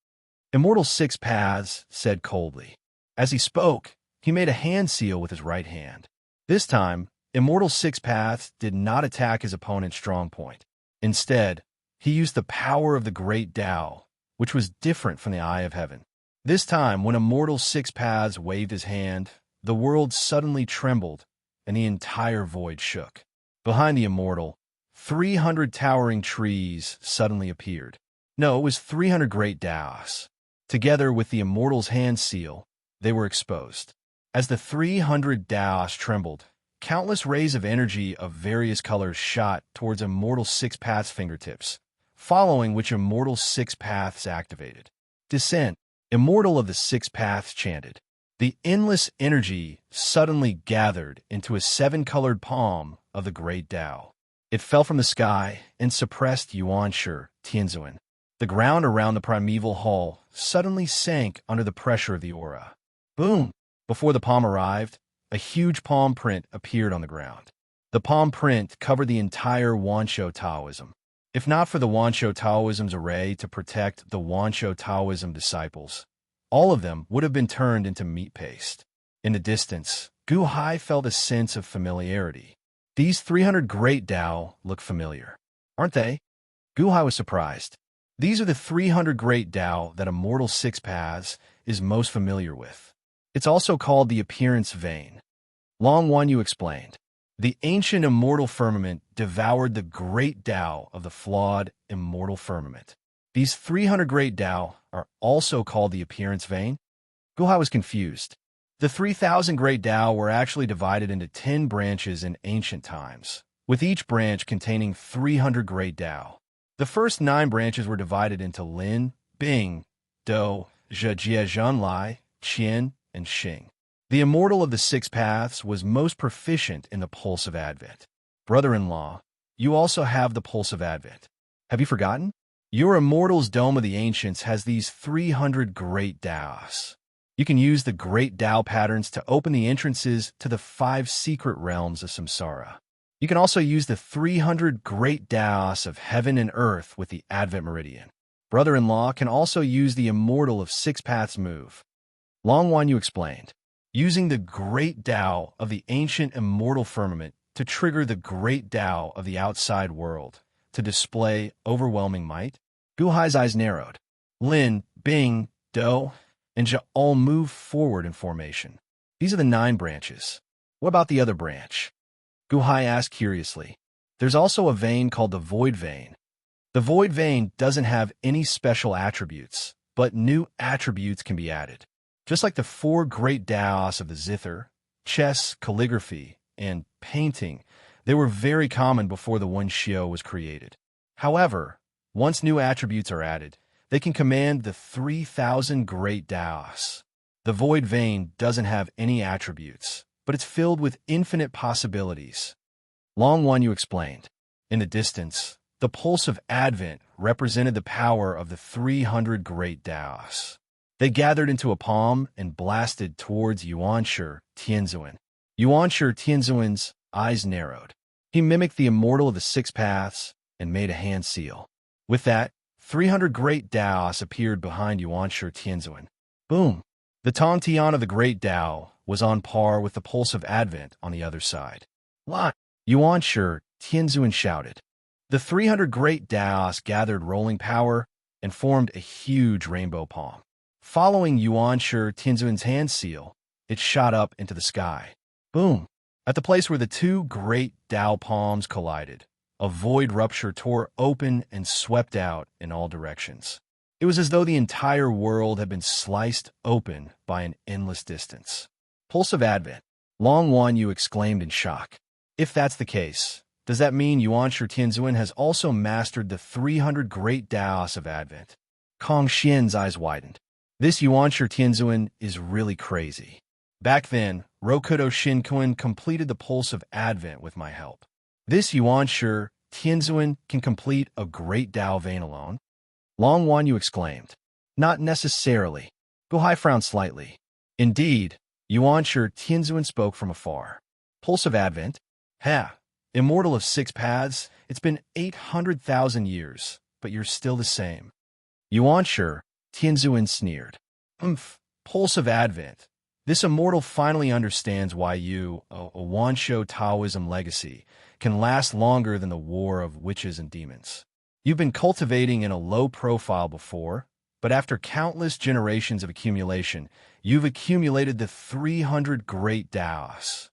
Immortal 6 Paths said coldly. As he spoke, he made a hand seal with his right hand. This time, Immortal 6 Paths did not attack his opponent's strong point. Instead, he used the power of the great Dao, which was different from the Eye of Heaven. This time, when Immortal 6 Paths waved his hand, the world suddenly trembled, and the entire void shook. Behind the Immortal, 300 towering trees suddenly appeared. No, it was 300 great Daos. Together with the Immortal's hand seal, they were exposed. As the 300 Daos trembled, countless rays of energy of various colors shot towards Immortal 6 Paths' fingertips, following which Immortal 6 Paths activated. Descent, Immortal of the 6 Paths chanted. The endless energy suddenly gathered into a 7-colored palm of the great Dao. It fell from the sky and suppressed Yuanshi Tianzuan. The ground around the primeval hall suddenly sank under the pressure of the aura. Boom! Before the palm arrived, a huge palm print appeared on the ground. The palm print covered the entire Wansho Taoism. If not for the Wansho Taoism's array to protect the Wansho Taoism disciples, all of them would have been turned into meat paste. In the distance, Gu Hai felt a sense of familiarity. These 300 great Tao look familiar, aren't they? Gu Hai was surprised. These are the 300 great Tao that Immortal Six Paths is most familiar with. It's also called the appearance vein. Long Wan Yu explained. The ancient immortal firmament devoured the great Tao of the flawed immortal firmament. These 300 great Tao are also called the appearance vein? Gu Hai was confused. The 3,000 great Tao were actually divided into 10 branches in ancient times, with each branch containing 300 great Tao. The first 9 branches were divided into Lin, Bing, Do, Zhe Jie Zhenlai, Qian, and Xing. The immortal of the Six Paths was most proficient in the Pulse of Advent. Brother-in-law, you also have the Pulse of Advent. Have you forgotten? Your immortal's Dome of the Ancients has these 300 great Taos. You can use the great Tao patterns to open the entrances to the 5 secret realms of samsara. You can also use the 300 great Taos of heaven and earth with the Advent Meridian. Brother-in-law can also use the immortal of Six Paths move. Long Wan Yu explained. Using the great Tao of the ancient immortal firmament to trigger the great Tao of the outside world to display overwhelming might, Gu Hai's eyes narrowed. Lin, Bing, Do, and Zhe all move forward in formation. These are the 9 branches. What about the other branch? Gu Hai asked curiously. There's also a vein called the Void Vein. The Void Vein doesn't have any special attributes, but new attributes can be added. Just like the 4 great Taos of the zither, chess, calligraphy, and painting, they were very common before the One Shio was created. However, once new attributes are added, they can command the 3,000 great Taos. The Void Vein doesn't have any attributes, but it's filled with infinite possibilities. Long Wan Yu explained. In the distance, the Pulse of Advent represented the power of the 300 great Taos. They gathered into a palm and blasted towards Yuanshi Tianzuan. Yuanshi Tianzuan's eyes narrowed. He mimicked the immortal of the Six Paths and made a hand seal. With that, 300 great Taos appeared behind Yuanshi Tianzuan. Boom! The Tong Tian of the great Tao was on par with the Pulse of Advent on the other side. Lot! Yuanshi Tianzuan shouted. The 300 great Taos gathered rolling power and formed a huge rainbow palm. Following Yuanshi Tianzuan's hand seal, it shot up into the sky. Boom! At the place where the 2 great Tao palms collided, a void rupture tore open and swept out in all directions. It was as though the entire world had been sliced open by an endless distance. Pulse of Advent. Long Wan Yu exclaimed in shock. If that's the case, does that mean Yuanshi Tianzuan has also mastered the 300 great Taos of Advent? Kong Xian's eyes widened. This Yuanshi Tianzuan is really crazy. Back then, Rokudo Shinkuan completed the Pulse of Advent with my help. This Yuanshi Tianzuan can complete a great Tao vein alone? Long Wan Yu exclaimed. Not necessarily. Gu Hai frowned slightly. Indeed, Yuanshi Tianzuan spoke from afar. Pulse of Advent? Ha! Immortal of Six Paths, it's been 800,000 years, but you're still the same. Yuanshi Tianzuan sneered. Pulse of Advent. This immortal finally understands why you, a Wansho Taoism legacy, can last longer than the war of witches and demons. You've been cultivating in a low profile before, but after countless generations of accumulation, you've accumulated the 300 great Taos.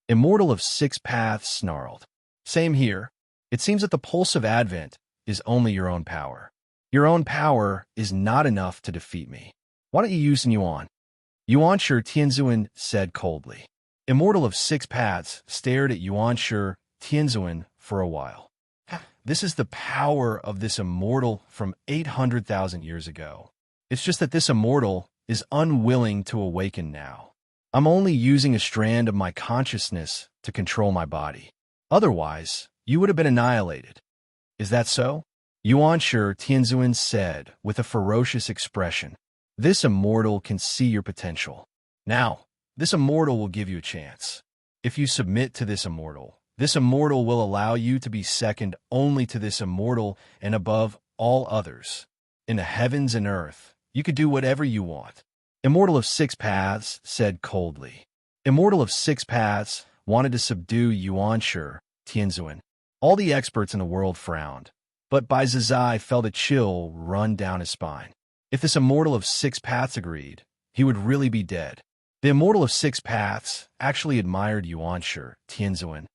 Immortal of Six Paths snarled. Same here. It seems that the Pulse of Advent is only your own power. Your own power is not enough to defeat me. Why don't you use Yuan? Yuanshi Tianzuan said coldly. Immortal of Six Paths stared at Yuanshi Tianzuan for a while. This is the power of this immortal from 800,000 years ago. It's just that this immortal is unwilling to awaken now. I'm only using a strand of my consciousness to control my body. Otherwise, you would have been annihilated. Is that so? Yuanshi Tianzuan said with a ferocious expression. This immortal can see your potential. Now, this immortal will give you a chance. If you submit to this immortal will allow you to be second only to this immortal and above all others. In the heavens and earth, you could do whatever you want. Immortal of Six Paths said coldly. Immortal of Six Paths wanted to subdue Yuanshi Tianzuan. All the experts in the world frowned, but Bai Zizai felt a chill run down his spine. If this immortal of Six Paths agreed, he would really be dead. The immortal of Six Paths actually admired Yuanshi Tianzuan.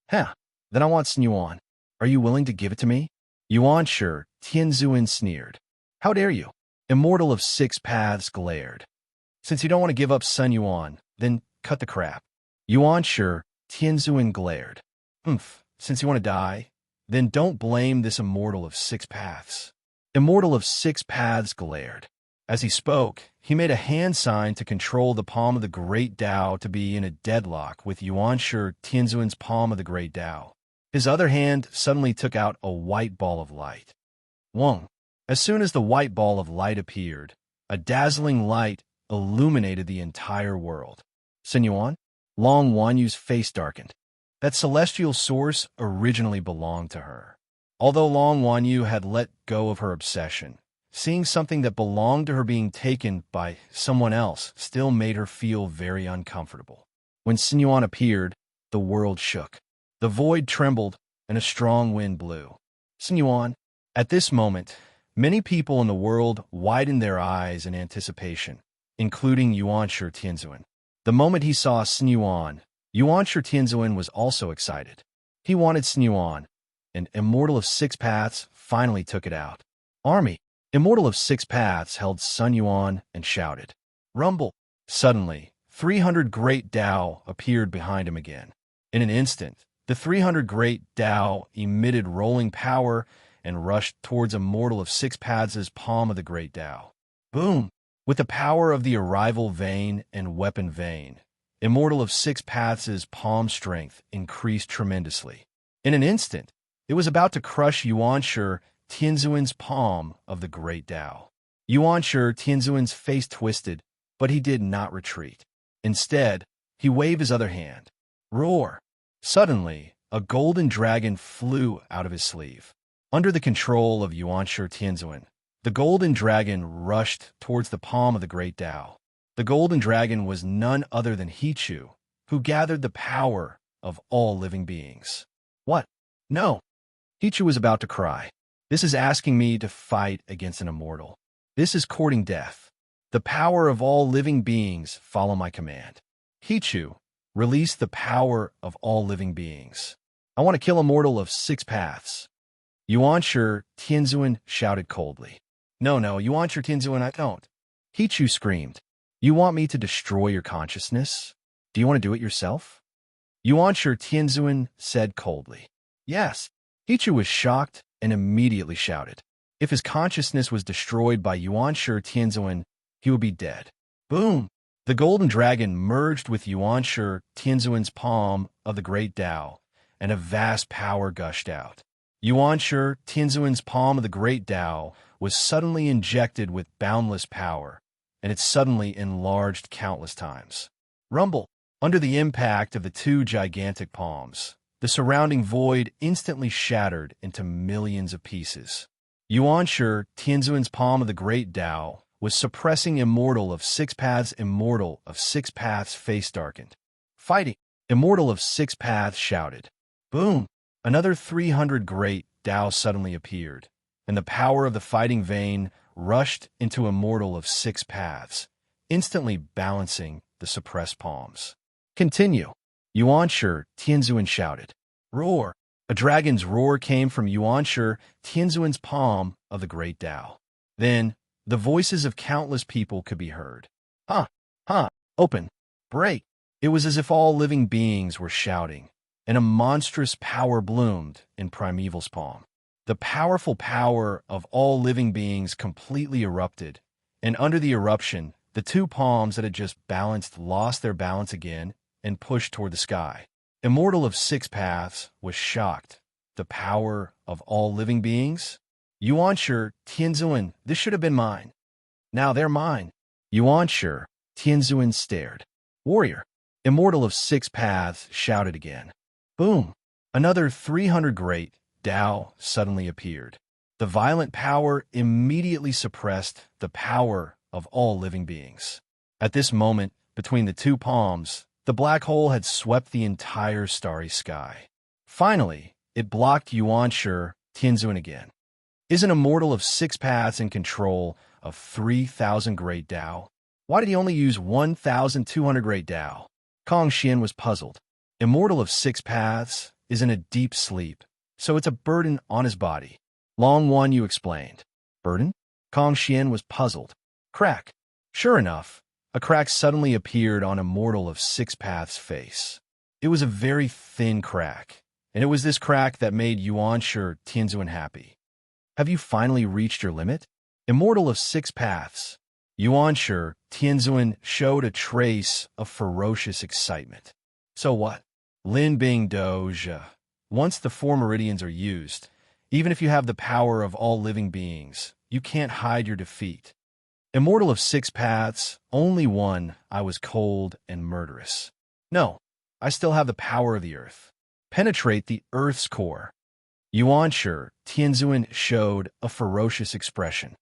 Then I want Sun Yuan. Are you willing to give it to me? Yuanshi Tianzuan sneered. How dare you? Immortal of Six Paths glared. Since you don't want to give up Sun Yuan, then cut the crap. Yuanshi Tianzuan glared. Since you want to die, then don't blame this immortal of Six Paths. Immortal of Six Paths glared. As he spoke, he made a hand sign to control the palm of the Great Tao to be in a deadlock with Yuanshi Tianzuan's palm of the Great Tao. His other hand suddenly took out a white ball of light. Wong. As soon as the white ball of light appeared, a dazzling light illuminated the entire world. Sun Yuan? Long Wanyu's face darkened. That celestial source originally belonged to her. Although Long Wanyu had let go of her obsession, seeing something that belonged to her being taken by someone else still made her feel very uncomfortable. When Sun Yuan appeared, the world shook. The void trembled, and a strong wind blew. Sun Yuan. At this moment, many people in the world widened their eyes in anticipation, including Yuanshi Tianzuan. The moment he saw Sun Yuan, Yuanshi Tianzuan was also excited. He wanted Sun Yuan, and Immortal of Six Paths finally took it out. Army. Immortal of Six Paths held Sun Yuan and shouted. Rumble. Suddenly, 300 Great Tao appeared behind him again. In an instant, the 300 Great Tao emitted rolling power and rushed towards Immortal of Six Paths' palm of the Great Tao. Boom! With the power of the arrival vein and weapon vein, Immortal of Six Paths' palm strength increased tremendously. In an instant, it was about to crush Yuanshi Tianzuan's palm of the Great Tao. Yuanshi Tianzuan's face twisted, but he did not retreat. Instead, he waved his other hand. Roar! Suddenly, a golden dragon flew out of his sleeve. Under the control of Yuanshi Tianzuan, the golden dragon rushed towards the palm of the Great Tao. The golden dragon was none other than Hichu, who gathered the power of all living beings. What? No! Hichu was about to cry. This is asking me to fight against an immortal. This is courting death. The power of all living beings follow my command. Hichu, release the power of all living beings. I want to kill Immortal of Six Paths. Yuanshi Tianzuan shouted coldly. No, Yuanshi Tianzuan, I don't. Hichu screamed. You want me to destroy your consciousness? Do you want to do it yourself? Yuanshi Tianzuan said coldly. Yes. Hichu was shocked and immediately shouted. If his consciousness was destroyed by Yuanshi Tianzuan, he would be dead. Boom! The golden dragon merged with Yuanshi Tianzuan's palm of the Great Tao, and a vast power gushed out. Yuanshi Tianzuan's palm of the Great Tao was suddenly injected with boundless power, and it suddenly enlarged countless times. Rumble! Under the impact of the two gigantic palms, the surrounding void instantly shattered into millions of pieces. Yuanshi Tianzuan's palm of the Great Tao was suppressing Immortal of Six Paths. Immortal of Six Paths' face darkened. Fighting! Immortal of Six Paths shouted. Boom! Another 300 Great Tao suddenly appeared, and the power of the fighting vein rushed into Immortal of Six Paths, instantly balancing the suppressed palms. Continue! Yuanshi Tianzuan shouted. Roar! A dragon's roar came from Yuanshi Tianzuan's palm of the Great Tao. Then, the voices of countless people could be heard. Open! Break! It was as if all living beings were shouting, and a monstrous power bloomed in Primeval's palm. The powerful power of all living beings completely erupted, and under the eruption, the two palms that had just balanced lost their balance again and pushed toward the sky. Immortal of Six Paths was shocked. The power of all living beings? Yuanshi, Tianzuan, this should have been mine. Now they're mine. Yuanshi, Tianzuan stared. Warrior, Immortal of Six Paths, shouted again. Boom! Another 300 great Tao suddenly appeared. The violent power immediately suppressed the power of all living beings. At this moment, between the two palms, the black hole had swept the entire starry sky. Finally, it blocked Yuanshi, Tianzuan again. Is an Immortal of Six Paths in control of 3,000 great Tao? Why did he only use 1,200 great Tao? Kong Xian was puzzled. Immortal of Six Paths is in a deep sleep, so it's a burden on his body. Long One, you explained. Burden? Kong Xian was puzzled. Crack. Sure enough, a crack suddenly appeared on Immortal of Six Paths' face. It was a very thin crack, and it was this crack that made Yuanshi, Tianzuan happy. Have you finally reached your limit? Immortal of Six Paths. Yuanshi, Tianzuan showed a trace of ferocious excitement. So what? Lin Bing Doja. Once the four meridians are used, even if you have the power of all living beings, you can't hide your defeat. Immortal of Six Paths, only one, I was cold and murderous. No, I still have the power of the earth. Penetrate the earth's core. Yuanshi, Tianzuan showed a ferocious expression.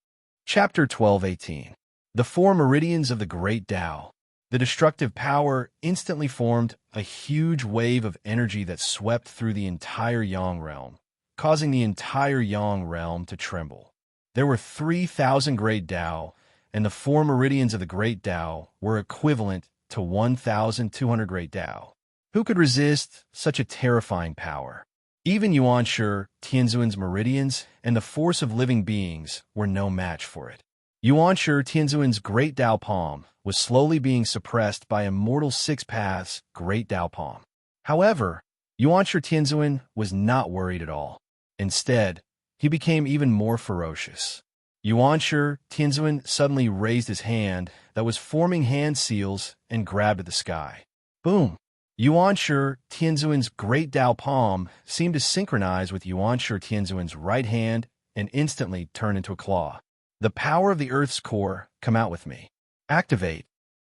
Chapter 12:18. The four meridians of the Great Tao. The destructive power instantly formed a huge wave of energy that swept through the entire Yang realm, causing the entire Yang realm to tremble. There were 3,000 Great Tao, and the four meridians of the Great Tao were equivalent to 1,200 Great Tao. Who could resist such a terrifying power? Even Yuanshi, Tianzuan's meridians and the force of living beings were no match for it. Yuanshi, Tianzuan's Great Tao Palm was slowly being suppressed by Immortal Six Paths' Great Tao Palm. However, Yuanshi Tianzuan was not worried at all. Instead, he became even more ferocious. Yuanshi Tianzuan suddenly raised his hand that was forming hand seals and grabbed at the sky. Boom! Yuanshi Tianzuan's Great Tao Palm seemed to synchronize with Yuanshi Tianzuan's right hand and instantly turn into a claw. The power of the earth's core, come out with me. Activate.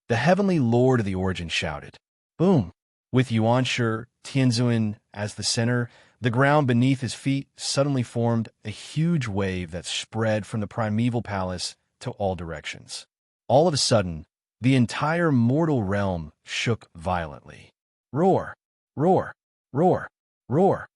The heavenly lord of the origin shouted. Boom! With Yuanshi Tianzuan as the center, the ground beneath his feet suddenly formed a huge wave that spread from the primeval palace to all directions. All of a sudden, the entire mortal realm shook violently. Roar! Roar! Roar! Roar!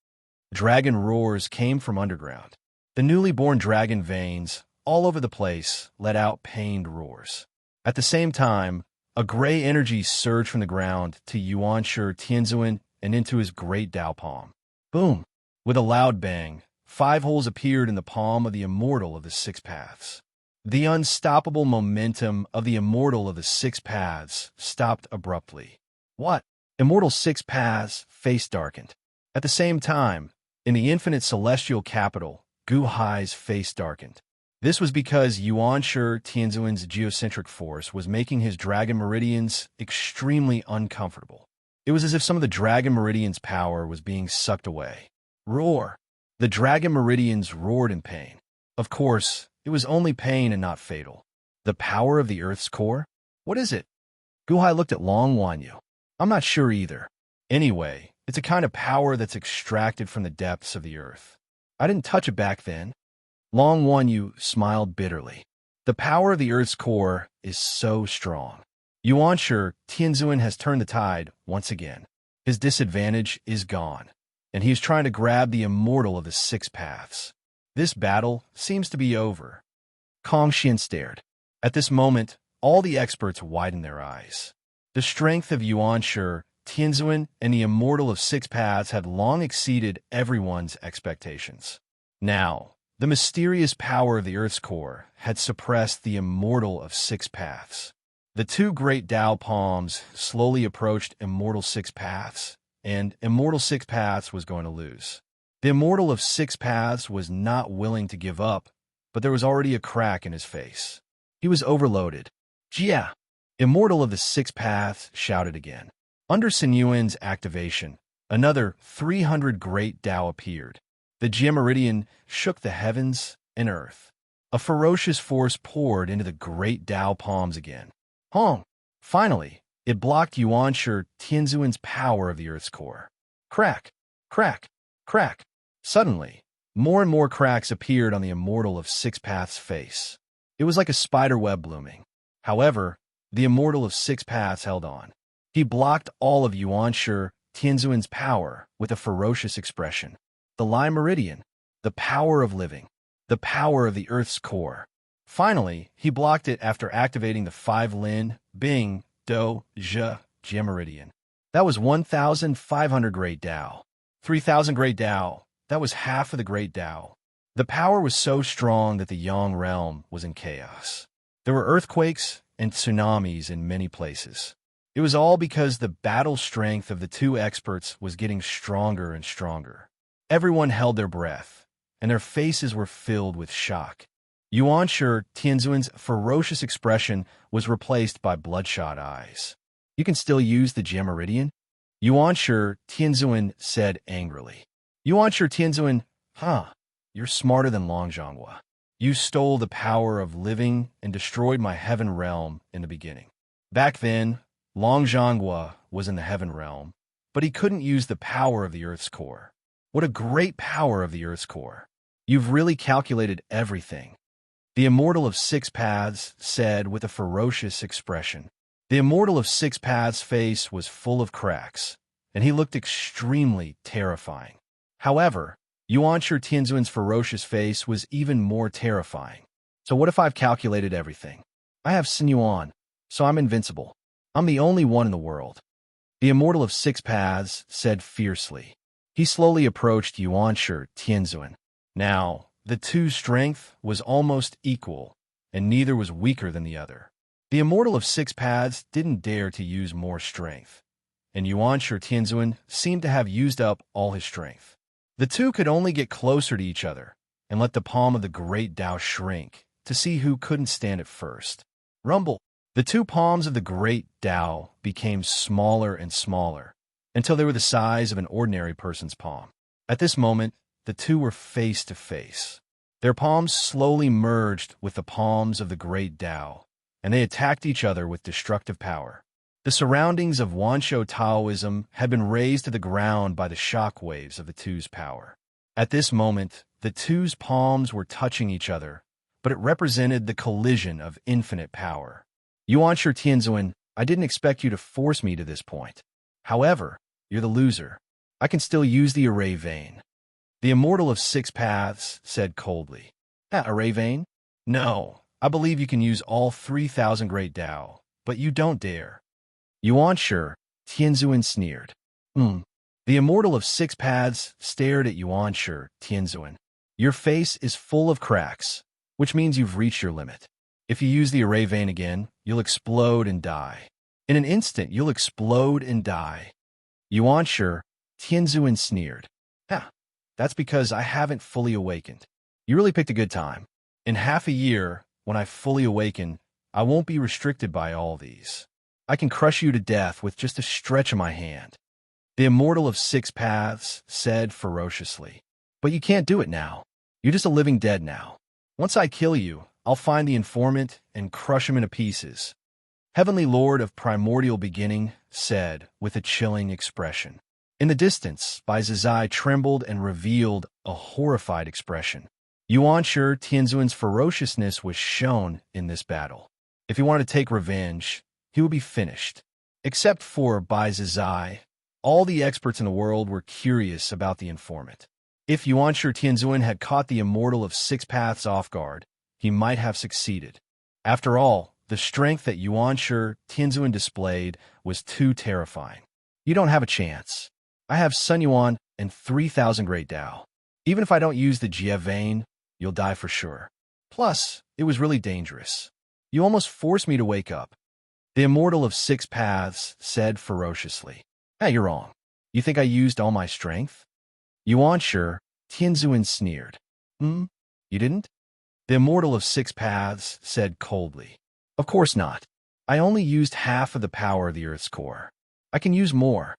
Dragon roars came from underground. The newly born dragon veins, all over the place, let out pained roars. At the same time, a gray energy surged from the ground to Yuanshi Tianzuan and into his Great Tao Palm. Boom! With a loud bang, 5 holes appeared in the palm of the Immortal of the Six Paths. The unstoppable momentum of the Immortal of the Six Paths stopped abruptly. What? Immortal Six Paths' face darkened. At the same time, in the infinite celestial capital, Gu Hai's face darkened. This was because Yuanshi Tianzuan's geocentric force was making his dragon meridians extremely uncomfortable. It was as if some of the dragon meridians' power was being sucked away. Roar! The dragon meridians roared in pain. Of course, it was only pain and not fatal. The power of the Earth's core? What is it? Gu Hai looked at Long Wanyu. I'm not sure either. Anyway, it's a kind of power that's extracted from the depths of the Earth. I didn't touch it back then. Long Wanyu smiled bitterly. The power of the Earth's core is so strong. Yuanshi Tianzuan has turned the tide once again. His disadvantage is gone, and he is trying to grab the Immortal of the Six Paths. This battle seems to be over. Kong Xian stared. At this moment, all the experts widened their eyes. The strength of Yuanshi Tianzuan and the Immortal of Six Paths had long exceeded everyone's expectations. Now, the mysterious power of the Earth's core had suppressed the Immortal of Six Paths. The two Great Tao Palms slowly approached Immortal Six Paths, and Immortal Six Paths was going to lose. The Immortal of Six Paths was not willing to give up, but there was already a crack in his face. He was overloaded. Jia! Immortal of the Six Paths shouted again. Under Sinyuan's activation, another 300 Great Tao appeared. The Jia Meridian shook the heavens, and earth. A ferocious force poured into the great Tao palms again. Hong! Finally, it blocked Yuanshi Tianzuan's power of the earth's core. Crack! Crack! Crack! Suddenly, more and more cracks appeared on the Immortal of Six Paths' face. It was like a spider web blooming. However, the Immortal of Six Paths held on. He blocked all of Yuanshi Tianzuan's power with a ferocious expression. The Li Meridian, the power of living, the power of the Earth's core. Finally, he blocked it after activating the 5 Lin, Bing, Do, Zhe, Jia Meridian. That was 1,500 Great Tao. 3,000 Great Tao. That was half of the Great Tao. The power was so strong that the Yang realm was in chaos. There were earthquakes and tsunamis in many places. It was all because the battle strength of the two experts was getting stronger and stronger. Everyone held their breath, and their faces were filled with shock. Yuanshi Tianzuan's ferocious expression was replaced by bloodshot eyes. "You can still use the Jia Meridian?" Yuanshi Tianzuan said angrily. Yuanshi Tianzuan, you're smarter than Longzhonghua. You stole the power of living and destroyed my heaven realm in the beginning. Back then, Longzhonghua was in the heaven realm, but he couldn't use the power of the Earth's core. What a great power of the Earth's core. You've really calculated everything. The Immortal of Six Paths said with a ferocious expression. The Immortal of Six Paths' face was full of cracks, and he looked extremely terrifying. However, Yuanshi Tianzuan's ferocious face was even more terrifying. So what if I've calculated everything? I have Sinyuan, so I'm invincible. I'm the only one in the world. The Immortal of Six Paths said fiercely. He slowly approached Yuanshi Tianzuan. Now, the two's strength was almost equal, and neither was weaker than the other. The Immortal of Six Paths didn't dare to use more strength, and Yuanshi Tianzuan seemed to have used up all his strength. The two could only get closer to each other and let the palm of the great Tao shrink to see who couldn't stand it first. Rumble! The two palms of the great Tao became smaller and smaller until they were the size of an ordinary person's palm. At this moment, the two were face to face. Their palms slowly merged with the palms of the great Tao, and they attacked each other with destructive power. The surroundings of Wansho Taoism had been razed to the ground by the shock waves of the two's power. At this moment, the two's palms were touching each other, but it represented the collision of infinite power. Yuanshi Tianzuan, I didn't expect you to force me to this point. However, you're the loser. I can still use the array vein. The Immortal of Six Paths said coldly. Array vein? No, I believe you can use all 3,000 Great Tao, but you don't dare. Yuanshi Tianzuan sneered. The Immortal of Six Paths stared at Yuanshi Tianzuan. Your face is full of cracks, which means you've reached your limit. If you use the array vein again, you'll explode and die. In an instant, you'll explode and die. Yuanshi Tianzuan sneered. That's because I haven't fully awakened. You really picked a good time. In half a year, when I fully awaken, I won't be restricted by all these. I can crush you to death with just a stretch of my hand. The Immortal of Six Paths said ferociously. But you can't do it now. You're just a living dead now. Once I kill you, I'll find the informant and crush him into pieces. Heavenly Lord of Primordial Beginning said with a chilling expression. In the distance, Bai Zizai trembled and revealed a horrified expression. Yuanshi Tianzuan's ferociousness was shown in this battle. If he wanted to take revenge, he would be finished. Except for Bai Zizai, all the experts in the world were curious about the informant. If Yuanshi Tianzuan had caught the Immortal of Six Paths off guard, he might have succeeded. After all, the strength that Yuanshi Tianzuan displayed was too terrifying. You don't have a chance. I have Sun Yuan and 3,000 Great Tao. Even if I don't use the Jia vein, you'll die for sure. Plus, it was really dangerous. You almost forced me to wake up. The Immortal of Six Paths said ferociously. You're wrong. You think I used all my strength? Yuanshi Tianzuan sneered. You didn't? The Immortal of Six Paths said coldly. Of course not. I only used half of the power of the Earth's core. I can use more.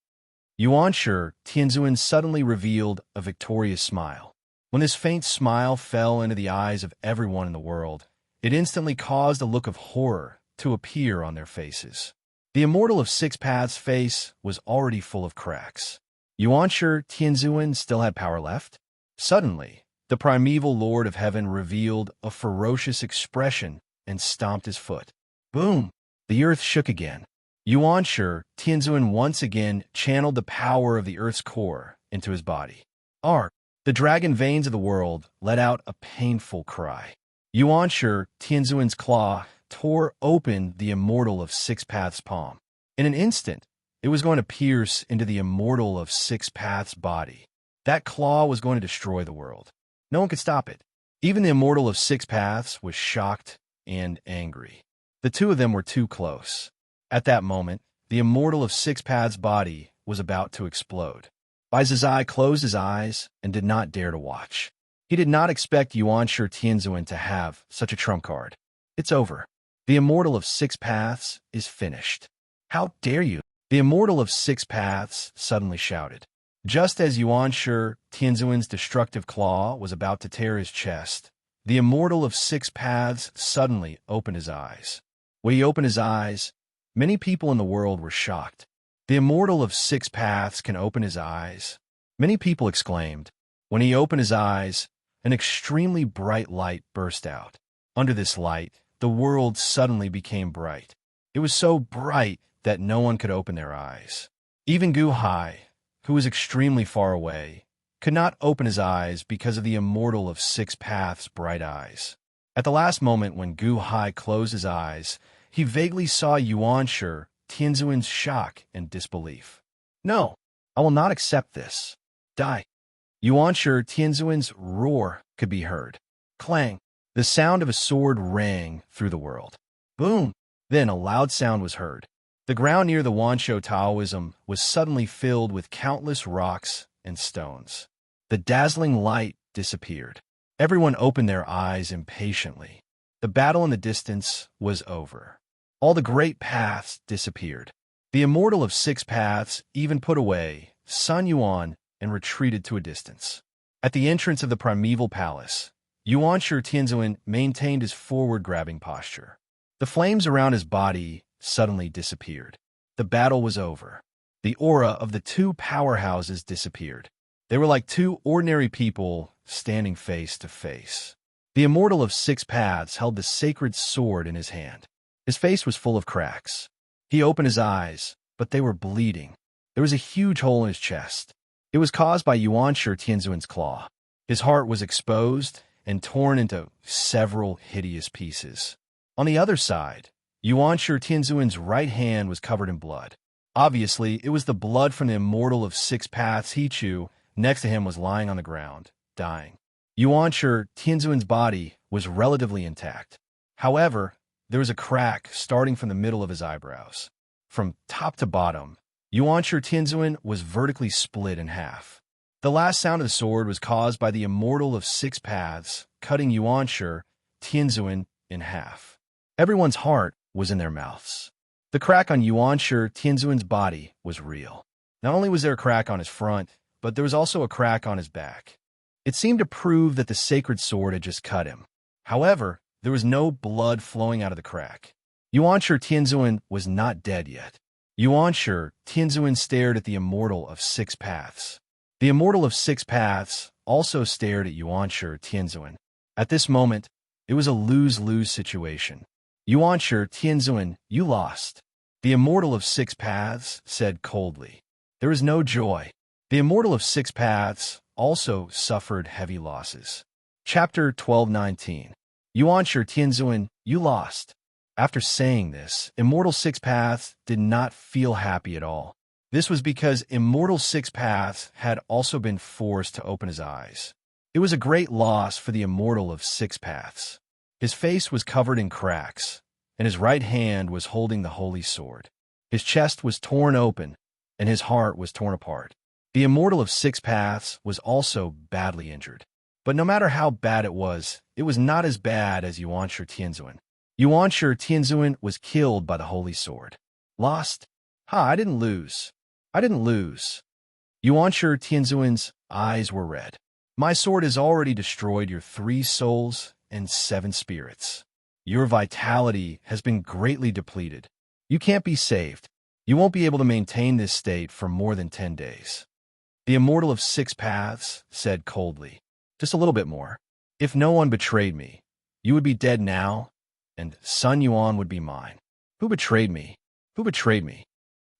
Yuanshi Tianzuan suddenly revealed a victorious smile. When this faint smile fell into the eyes of everyone in the world, it instantly caused a look of horror to appear on their faces. The Immortal of Six Paths' face was already full of cracks. Yuanshi Tianzuan still had power left? Suddenly, the primeval Lord of Heaven revealed a ferocious expression and stomped his foot. Boom! The earth shook again. Yuanshi Tianzuan once again channeled the power of the earth's core into his body. Ark! The dragon veins of the world let out a painful cry. Yuanshi Tianzuan's claw tore open the Immortal of Six Paths' palm. In an instant, it was going to pierce into the Immortal of Six Paths' body. That claw was going to destroy the world. No one could stop it. Even the Immortal of Six Paths was shocked and angry. The two of them were too close. At that moment, the Immortal of Six Paths' body was about to explode. Bai Zizai closed his eyes and did not dare to watch. He did not expect Yuanshi Tianzuan to have such a trump card. It's over. The Immortal of Six Paths is finished. How dare you? The Immortal of Six Paths suddenly shouted. Just as Yuanshi Tianzuan's destructive claw was about to tear his chest, the Immortal of Six Paths suddenly opened his eyes. When he opened his eyes, many people in the world were shocked. The Immortal of Six Paths can open his eyes. Many people exclaimed. When he opened his eyes, an extremely bright light burst out. Under this light, the world suddenly became bright. It was so bright that no one could open their eyes. Even Gu Hai, who was extremely far away, could not open his eyes because of the Immortal of Six Paths' bright eyes. At the last moment when Gu Hai closed his eyes, he vaguely saw Yuanshi Tianzuan's shock and disbelief. No, I will not accept this. Die. Yuanshi Tianzuan's roar could be heard. Clang. The sound of a sword rang through the world. Boom! Then a loud sound was heard. The ground near the Wansho Taoism was suddenly filled with countless rocks and stones. The dazzling light disappeared. Everyone opened their eyes impatiently. The battle in the distance was over. All the great paths disappeared. The Immortal of Six Paths even put away Sun Yuan and retreated to a distance. At the entrance of the primeval palace, Yuanshi Tianzuan maintained his forward-grabbing posture. The flames around his body suddenly disappeared. The battle was over. The aura of the two powerhouses disappeared. They were like two ordinary people standing face to face. The Immortal of Six Paths held the sacred sword in his hand. His face was full of cracks. He opened his eyes, but they were bleeding. There was a huge hole in his chest. It was caused by Yuanshi Tianzuan's claw. His heart was exposed and torn into several hideous pieces. On the other side, Yuanshi Tianzuan's right hand was covered in blood. Obviously, it was the blood from the Immortal of Six Paths. Hichu, next to him, was lying on the ground, dying. Yuanshi Tianzuan's body was relatively intact. However, there was a crack starting from the middle of his eyebrows. From top to bottom, Yuanshi Tianzuan was vertically split in half. The last sound of the sword was caused by the Immortal of Six Paths cutting Yuanshi Tianzuan in half. Everyone's heart was in their mouths. The crack on Yuanshi Tianzuan's body was real. Not only was there a crack on his front, but there was also a crack on his back. It seemed to prove that the sacred sword had just cut him. However, there was no blood flowing out of the crack. Yuanshi Tianzuan was not dead yet. Yuanshi Tianzuan stared at the Immortal of Six Paths. The Immortal of Six Paths also stared at Yuanshi Tianzuan. At this moment, it was a lose-lose situation. Yuanshi Tianzuan, you lost. The Immortal of Six Paths said coldly. There is no joy. The Immortal of Six Paths also suffered heavy losses. Chapter 12:19. Yuanshi Tianzuan, you lost. After saying this, Immortal Six Paths did not feel happy at all. This was because Immortal Six Paths had also been forced to open his eyes. It was a great loss for the Immortal of Six Paths. His face was covered in cracks, and his right hand was holding the holy sword. His chest was torn open, and his heart was torn apart. The Immortal of Six Paths was also badly injured. But no matter how bad it was not as bad as Yuanshi Tianzuan. Yuanshi Tianzuan was killed by the holy sword. Lost? I didn't lose. I didn't lose. Yuanshi Tianzuan's eyes were red. My sword has already destroyed your 3 souls and 7 spirits. Your vitality has been greatly depleted. You can't be saved. You won't be able to maintain this state for more than 10 days. The Immortal of 6 Paths said coldly, just a little bit more. If no one betrayed me, you would be dead now, and Sun Yuan would be mine. Who betrayed me? Who betrayed me?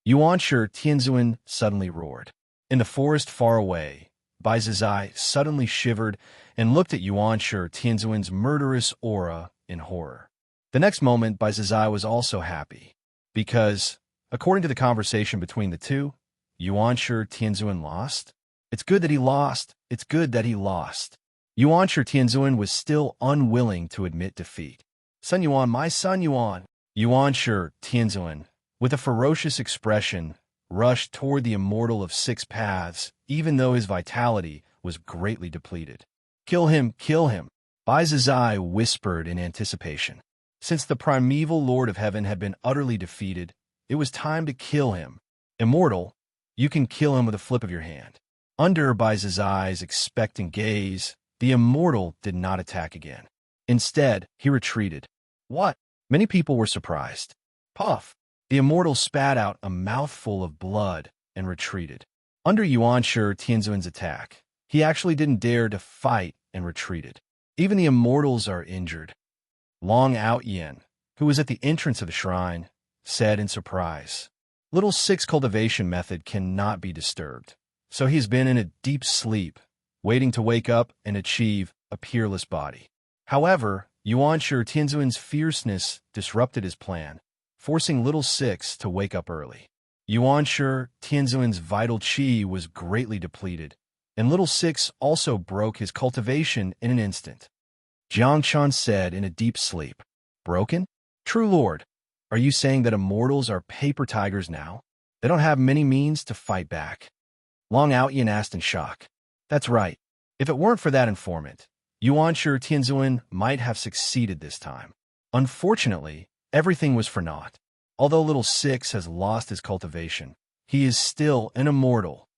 Yuanshi Tianzuan suddenly roared. In the forest far away, Bai Zizai suddenly shivered and looked at Yuanshi Tianzuan's murderous aura in horror. The next moment, Bai Zizai was also happy, because, according to the conversation between the two, Yuanshi Tianzuan lost. It's good that he lost. It's good that he lost. Yuanshi Tianzuan was still unwilling to admit defeat. Sun Yuan, my Sun Yuan. Yuanshi Tianzuan, with a ferocious expression, rushed toward the Immortal of 6 Paths, even though his vitality was greatly depleted. Kill him, kill him, Bai Zizai whispered in anticipation. Since the primeval Lord of Heaven had been utterly defeated, it was time to kill him. Immortal, you can kill him with a flip of your hand. Under Bai Zizai's expectant gaze, the Immortal did not attack again. Instead, he retreated. What? Many people were surprised. Puff! The Immortal spat out a mouthful of blood and retreated. Under Yuanshi Tianzuan's attack, he actually didn't dare to fight and retreated. Even the Immortals are injured. Long Outyen, who was at the entrance of the shrine, said in surprise, Little Six cultivation method cannot be disturbed, so he's been in a deep sleep, waiting to wake up and achieve a peerless body. However, Yuanshi Tianzuan's fierceness disrupted his plan, forcing Little Six to wake up early. Yuanshi Tianzuan's vital qi was greatly depleted, and Little Six also broke his cultivation in an instant. Jiang Chan said in a deep sleep, Broken? True Lord, are you saying that immortals are paper tigers now? They don't have many means to fight back. Long Outyen asked in shock. That's right. If it weren't for that informant, Yuanshi Tianzuan might have succeeded this time. Unfortunately, everything was for naught. Although Little Six has lost his cultivation, he is still an immortal,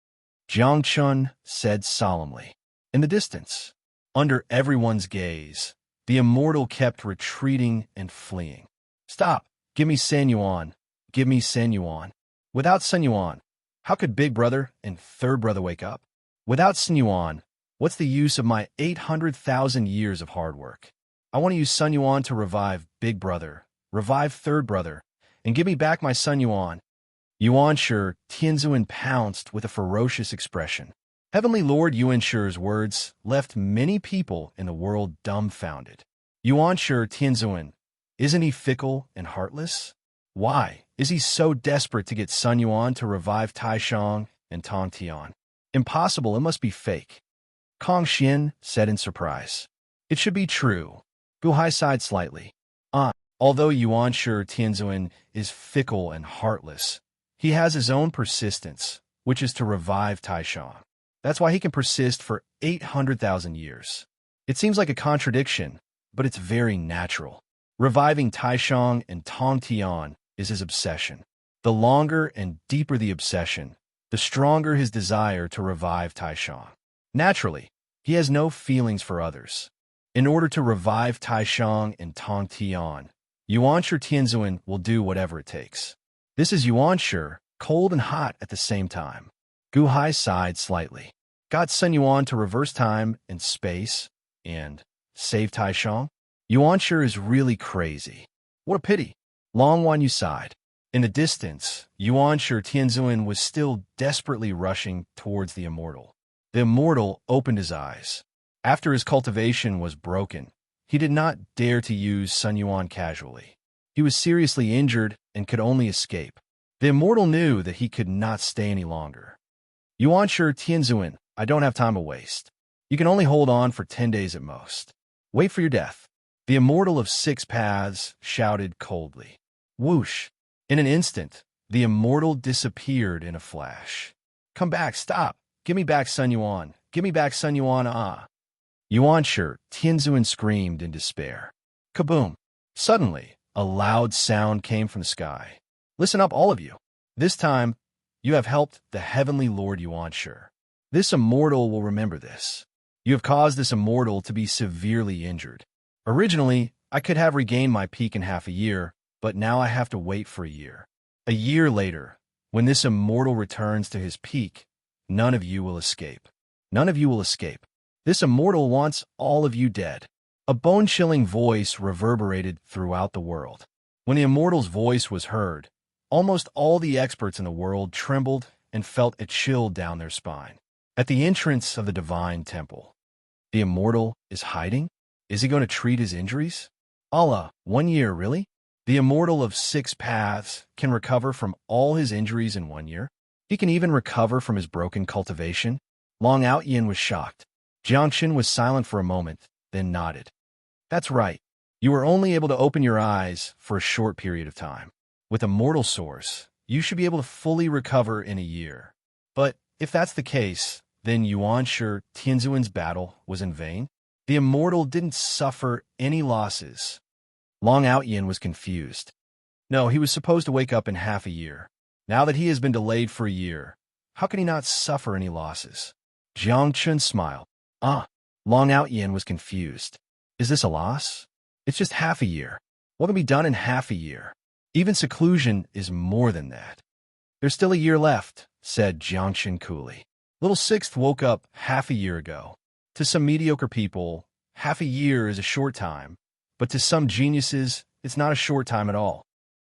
Jiang Chun said solemnly. In the distance, under everyone's gaze, the Immortal kept retreating and fleeing. Stop! Give me San Yuan! Give me San Yuan! Without Sun Yuan, how could Big Brother and Third Brother wake up? Without Sun Yuan, what's the use of my 800,000 years of hard work? I want to use Sun Yuan to revive Big Brother, revive Third Brother, and give me back my Sun Yuan. Yuanshi Tianzuan pounced with a ferocious expression. Heavenly Lord Yuanshi's words left many people in the world dumbfounded. Yuanshi Tianzuan, isn't he fickle and heartless? Why is he so desperate to get Sun Yuan to revive Taishang and Tong Tian? Impossible, it must be fake. Kong Xian said in surprise. It should be true. Gu Hai sighed slightly. Although Yuanshi Tianzuan is fickle and heartless, he has his own persistence, which is to revive Taishang. That's why he can persist for 800,000 years. It seems like a contradiction, but it's very natural. Reviving Taishang and Tong Tian is his obsession. The longer and deeper the obsession, the stronger his desire to revive Taishang. Naturally, he has no feelings for others. In order to revive Taishang and Tong Tian, Yuanshi Tianzuan will do whatever it takes. This is Yuanshi, cold and hot at the same time. Gu Hai sighed slightly. Got Sun Yuan to reverse time and space and save Taishang? Yuanshi is really crazy. What a pity. Long Wan Yu sighed. In the distance, Yuanshi Tianzuan was still desperately rushing towards the Immortal. The Immortal opened his eyes. After his cultivation was broken, he did not dare to use Sun Yuan casually. He was seriously injured and could only escape. The Immortal knew that he could not stay any longer. Yuanshi Tianzuan, I don't have time to waste. You can only hold on for 10 days at most. Wait for your death. The Immortal of 6 Paths shouted coldly. Whoosh! In an instant, the Immortal disappeared in a flash. Come back, stop! Give me back Sun Yuan! Give me back Sun Yuan, Yuanshi Tianzuan screamed in despair. Kaboom! Suddenly, a loud sound came from the sky. Listen up, all of you. This time, you have helped the Heavenly Lord Yuanshi. This Immortal will remember this. You have caused this immortal to be severely injured. Originally, I could have regained my peak in half a year, but now I have to wait for a year. A year later, when this immortal returns to his peak, none of you will escape. None of you will escape. This immortal wants all of you dead. A bone-chilling voice reverberated throughout the world. When the immortal's voice was heard, almost all the experts in the world trembled and felt a chill down their spine. At the entrance of the divine temple, the immortal is hiding? Is he going to treat his injuries? Allah, 1 year, really? The immortal of 6 paths can recover from all his injuries in 1 year? He can even recover from his broken cultivation? Long Outyin was shocked. Jiangxin was silent for a moment, then nodded. That's right. You were only able to open your eyes for a short period of time. With Immortal Source, you should be able to fully recover in a year. But if that's the case, then Yuanshi Tianzuan's battle was in vain? The immortal didn't suffer any losses. Long Outyin was confused. No, he was supposed to wake up in half a year. Now that he has been delayed for a year, how can he not suffer any losses? Jiangxin smiled. Long Outyin was confused. Is this a loss? It's just half a year. What can be done in half a year? Even seclusion is more than that. There's still a year left, said Jiangxin coolly. Little Sixth woke up half a year ago. To some mediocre people, half a year is a short time, but to some geniuses, it's not a short time at all.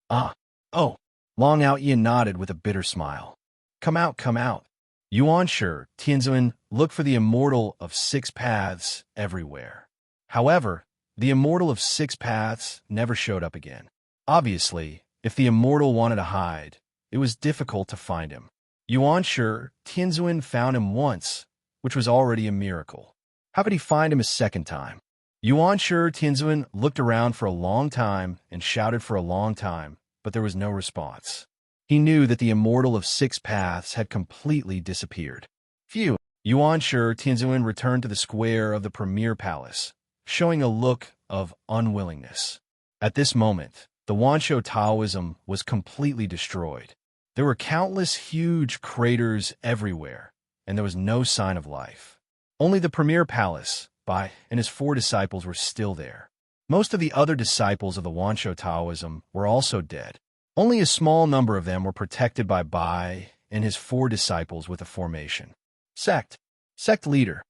Oh. Long Outyin nodded with a bitter smile. Come out, come out. Yuanshi Tianzuan looked for the immortal of 6 paths everywhere. However, the immortal of 6 paths never showed up again. Obviously, if the immortal wanted to hide, it was difficult to find him. Yuanshi Tianzuan found him once, which was already a miracle. How could he find him a second time? Yuanshi Tianzuan looked around for a long time and shouted for a long time, but there was no response. He knew that the immortal of 6 paths had completely disappeared. Phew! Yuanshi Tianzuan returned to the square of the premier palace, showing a look of unwillingness. At this moment, the Wanshou Taoism was completely destroyed. There were countless huge craters everywhere, and there was no sign of life. Only the premier palace, Bai, and his 4 disciples were still there. Most of the other disciples of the Wanshou Taoism were also dead. Only a small number of them were protected by Bai and his 4 disciples with a formation. Sect leader.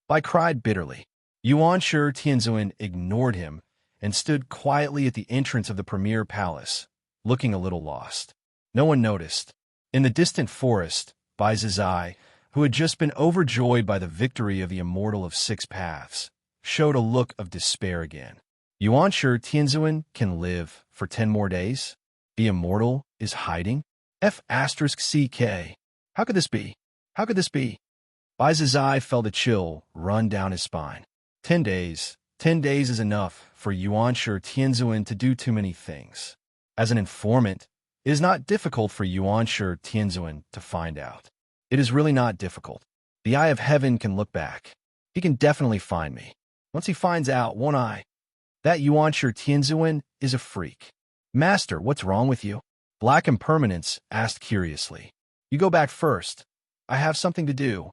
Bai cried bitterly. Yuanshi Tianzuan ignored him and stood quietly at the entrance of the premier palace, looking a little lost. No one noticed. In the distant forest, Bai Zizai, who had just been overjoyed by the victory of the immortal of 6 paths, showed a look of despair again. Yuanshi Tianzuan can live for 10 more days? The immortal is hiding? F***CK. How could this be? How could this be? Bai Zizai felt a chill run down his spine. 10 days. 10 days is enough for Yuanshi Tianzuan to do too many things. As an informant, it is not difficult for Yuanshi Tianzuan to find out. It is really not difficult. The eye of heaven can look back. He can definitely find me. Once he finds out, won't I? That Yuanshi Tianzuan is a freak. Master, what's wrong with you? Black Impermanence asked curiously. You go back first. I have something to do.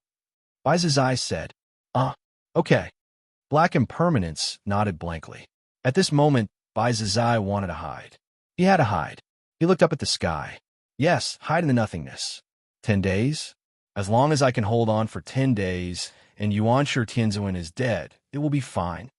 Bai Zizai said. Okay. Black Impermanence nodded blankly. At this moment, Bai Zizai wanted to hide. He had to hide. He looked up at the sky. Yes, hide in the nothingness. 10 days? As long as I can hold on for 10 days and Yuanshi Tianzuan is dead, it will be fine.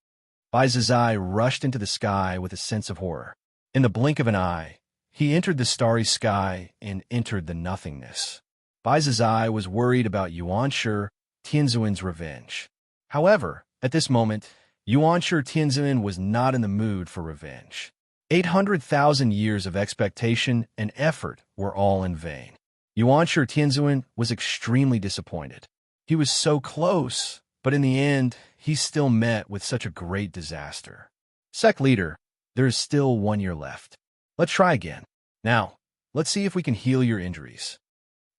Bai Zizai rushed into the sky with a sense of horror. In the blink of an eye, he entered the starry sky and entered the nothingness. Bai Zizai was worried about Yuanshi Tianzuan's revenge. However, at this moment, Yuanshi Tianzuan was not in the mood for revenge. 800,000 years of expectation and effort were all in vain. Yuanshi Tianzuan was extremely disappointed. He was so close, but in the end, he still met with such a great disaster. Sect leader, there is still 1 year left. Let's try again. Now, let's see if we can heal your injuries.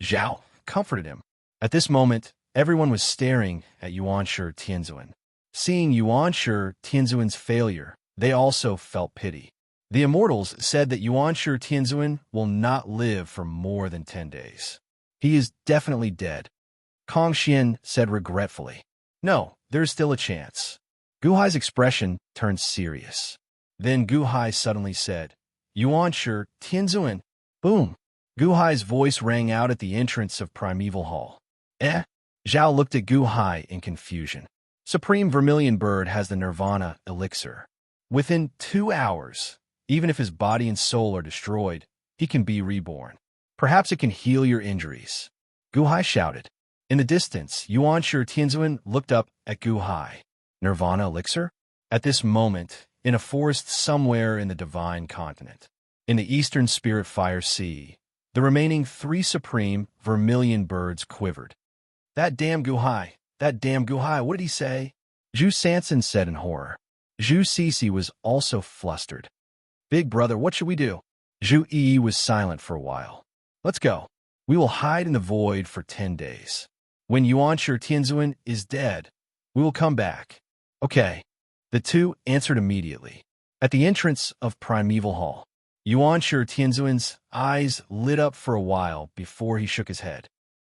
Zhao comforted him. At this moment, everyone was staring at Yuanshi Tianzuan. Seeing Yuanshi Tianzuan's failure, they also felt pity. The immortals said that Yuanshi Tianzuan will not live for more than 10 days. He is definitely dead. Kong Xian said regretfully. No, there's still a chance. Gu Hai's expression turned serious. Then Gu Hai suddenly said, Yuan Shi, Tianzuan. Boom! Gu Hai's voice rang out at the entrance of Primeval Hall. Eh? Zhao looked at Gu Hai in confusion. Supreme Vermilion Bird has the Nirvana elixir. Within 2 hours, even if his body and soul are destroyed, he can be reborn. Perhaps it can heal your injuries. Gu Hai shouted. In the distance, Yuan Shi Tianzuan looked up at Gu Hai. Nirvana elixir? At this moment, in a forest somewhere in the Divine Continent, in the Eastern Spirit Fire Sea, the remaining 3 Supreme Vermilion Birds quivered. That damn Gu Hai! That damn Gu Hai! What did he say? Zhu Sanson said in horror. Zhu Cece was also flustered. Big brother, what should we do? Zhu Yi was silent for a while. Let's go. We will hide in the void for 10 days. When Yuan Shi Tianzuan is dead, we will come back. Okay. The two answered immediately. At the entrance of Primeval Hall, Yuan Shi Tianzuan's eyes lit up for a while before he shook his head.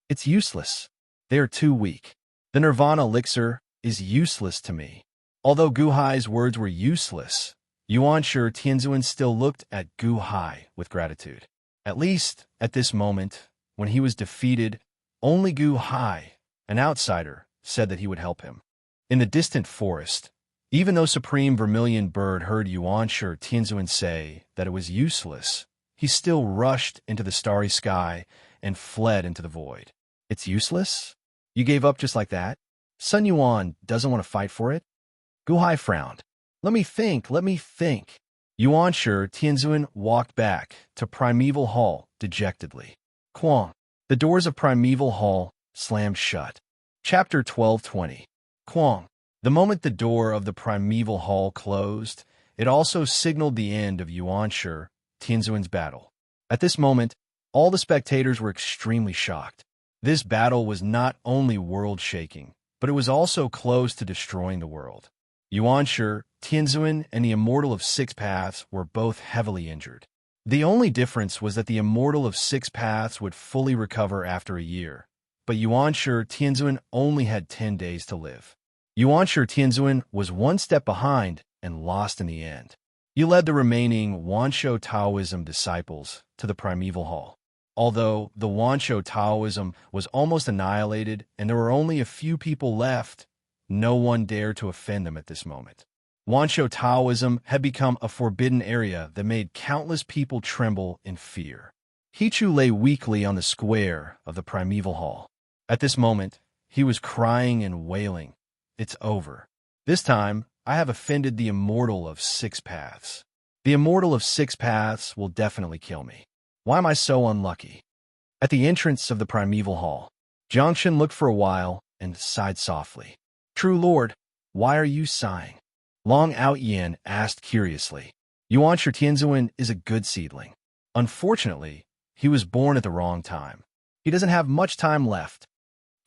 It's useless. They are too weak. The Nirvana elixir is useless to me. Although Gu Hai's words were useless, Yuan Shi Tianzuan still looked at Gu Hai with gratitude. At least, at this moment, when he was defeated, only Gu Hai, an outsider, said that he would help him. In the distant forest, even though Supreme Vermilion Bird heard Yuan Shi Tianzuan say that it was useless, he still rushed into the starry sky and fled into the void. It's useless? You gave up just like that? Sun Yuan doesn't want to fight for it? Gu Hai frowned. Let me think. Yuan Shi Tianzuan walked back to Primeval Hall dejectedly. Quang. The doors of Primeval Hall slammed shut. Chapter 1220. Quang. The moment the door of the Primeval Hall closed, it also signaled the end of Yuan Shi Tianzuan's battle. At this moment, all the spectators were extremely shocked. This battle was not only world-shaking, but it was also close to destroying the world. Yuan Shi Tianzuan and the Immortal of 6 Paths were both heavily injured. The only difference was that the Immortal of 6 Paths would fully recover after a year, but Yuan Shi Tianzuan only had 10 days to live. Yuan Shi Tianzuan was 1 step behind and lost in the end. He led the remaining Wanshou Taoism disciples to the Primeval Hall. Although the Wanshou Taoism was almost annihilated and there were only a few people left, no one dared to offend them at this moment. Wanshou Taoism had become a forbidden area that made countless people tremble in fear. Hichu lay weakly on the square of the Primeval Hall. At this moment, he was crying and wailing. It's over. This time, I have offended the Immortal of 6 Paths. The Immortal of 6 Paths will definitely kill me. Why am I so unlucky? At the entrance of the Primeval Hall, Jiangshan looked for a while and sighed softly. True Lord, why are you sighing? Long Outyan asked curiously. Yuan Shi Tianzuan is a good seedling. Unfortunately, he was born at the wrong time. He doesn't have much time left.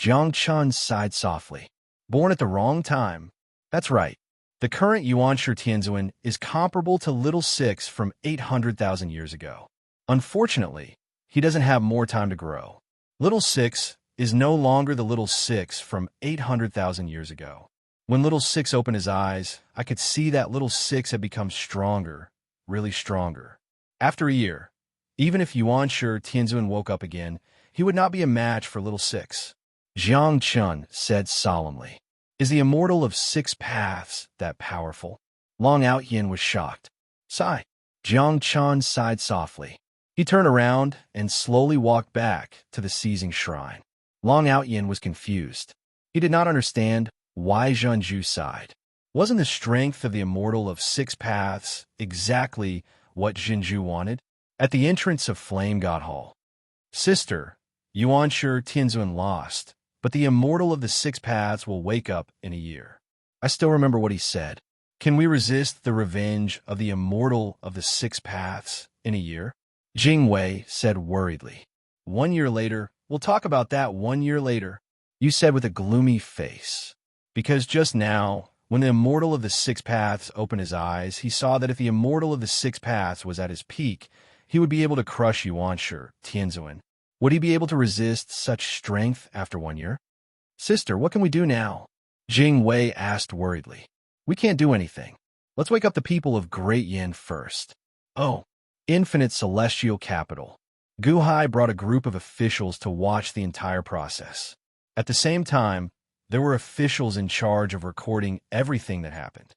Jiang Chun sighed softly. Born at the wrong time. That's right. The current Yuan Shi Tianzuan is comparable to Little Six from 800,000 years ago. Unfortunately, he doesn't have more time to grow. Little Six is no longer the Little Six from 800,000 years ago. When Little Six opened his eyes, I could see that Little Six had become stronger, really stronger. After a year, even if Yuan Shi Tianzuan woke up again, he would not be a match for Little Six. Jiang Chun said solemnly. Is the Immortal of 6 Paths that powerful? Long Outyan was shocked. Sigh. Jiang Chun sighed softly. He turned around and slowly walked back to the seizing shrine. Long Outyan was confused. He did not understand why Zhenju sighed. Wasn't the strength of the Immortal of 6 Paths exactly what Zhenju wanted? At the entrance of Flame God Hall. Sister, Yuan Shi Tianzuan lost, but the Immortal of the 6 Paths will wake up in a year. I still remember what he said. Can we resist the revenge of the Immortal of the 6 Paths in a year? Jing Wei said worriedly. 1 year later, we'll talk about that 1 year later, you said with a gloomy face. Because just now, when the Immortal of the 6 Paths opened his eyes, he saw that if the Immortal of the 6 Paths was at his peak, he would be able to crush Yuan Shi Tianzuan. Would he be able to resist such strength after 1 year? Sister, what can we do now? Jing Wei asked worriedly. We can't do anything. Let's wake up the people of Great Yin first. Oh, infinite celestial capital. Gu Hai brought a group of officials to watch the entire process. At the same time, there were officials in charge of recording everything that happened.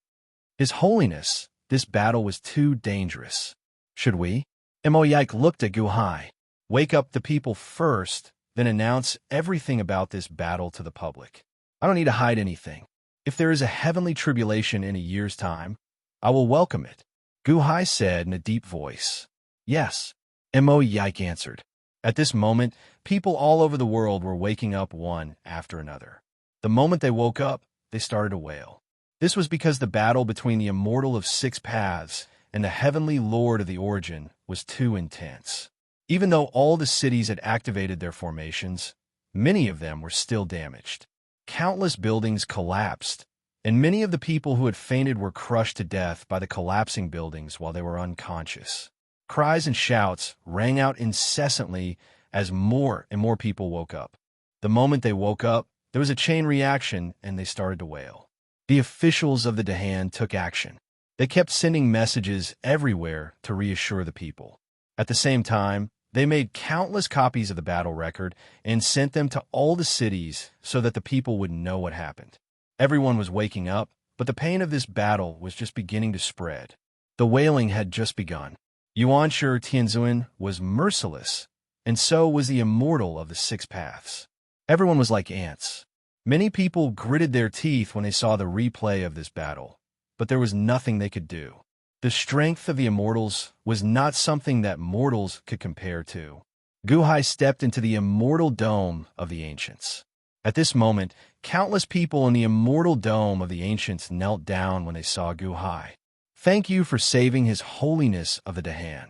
His Holiness, this battle was too dangerous. Should we? Imoyike looked at Gu Hai. Wake up the people first, then announce everything about this battle to the public. I don't need to hide anything. If there is a heavenly tribulation in a year's time, I will welcome it. Gu Hai said in a deep voice. Yes, Imoyike answered. At this moment, people all over the world were waking up one after another. The moment they woke up, they started to wail. This was because the battle between the Immortal of Six Paths and the Heavenly Lord of the Origin was too intense. Even though all the cities had activated their formations, many of them were still damaged. Countless buildings collapsed, and many of the people who had fainted were crushed to death by the collapsing buildings while they were unconscious. Cries and shouts rang out incessantly as more and more people woke up. The moment they woke up, there was a chain reaction and they started to wail. The officials of the Dahan took action. They kept sending messages everywhere to reassure the people. At the same time, they made countless copies of the battle record and sent them to all the cities so that the people would know what happened. Everyone was waking up, but the pain of this battle was just beginning to spread. The wailing had just begun. Yuanshi Tianzuan was merciless, and so was the Immortal of the Six Paths. Everyone was like ants. Many people gritted their teeth when they saw the replay of this battle, but there was nothing they could do. The strength of the Immortals was not something that mortals could compare to. Gu Hai stepped into the immortal dome of the ancients. At this moment, countless people in the immortal dome of the ancients knelt down when they saw Gu Hai. Thank you for saving His Holiness of the Dahan.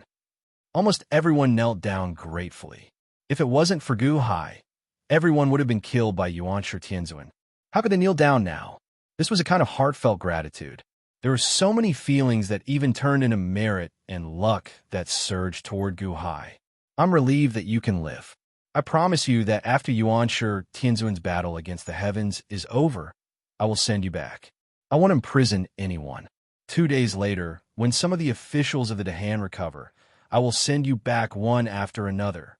Almost everyone knelt down gratefully. If it wasn't for Gu Hai, everyone would have been killed by Yuanshi Tianzuan. How could they kneel down now? This was a kind of heartfelt gratitude. There were so many feelings that even turned into merit and luck that surged toward Gu Hai. I'm relieved that you can live. I promise you that after Yuanshi Tianzuan's battle against the heavens is over, I will send you back. I won't imprison anyone. 2 days later, when some of the officials of the Dahan recover, I will send you back one after another.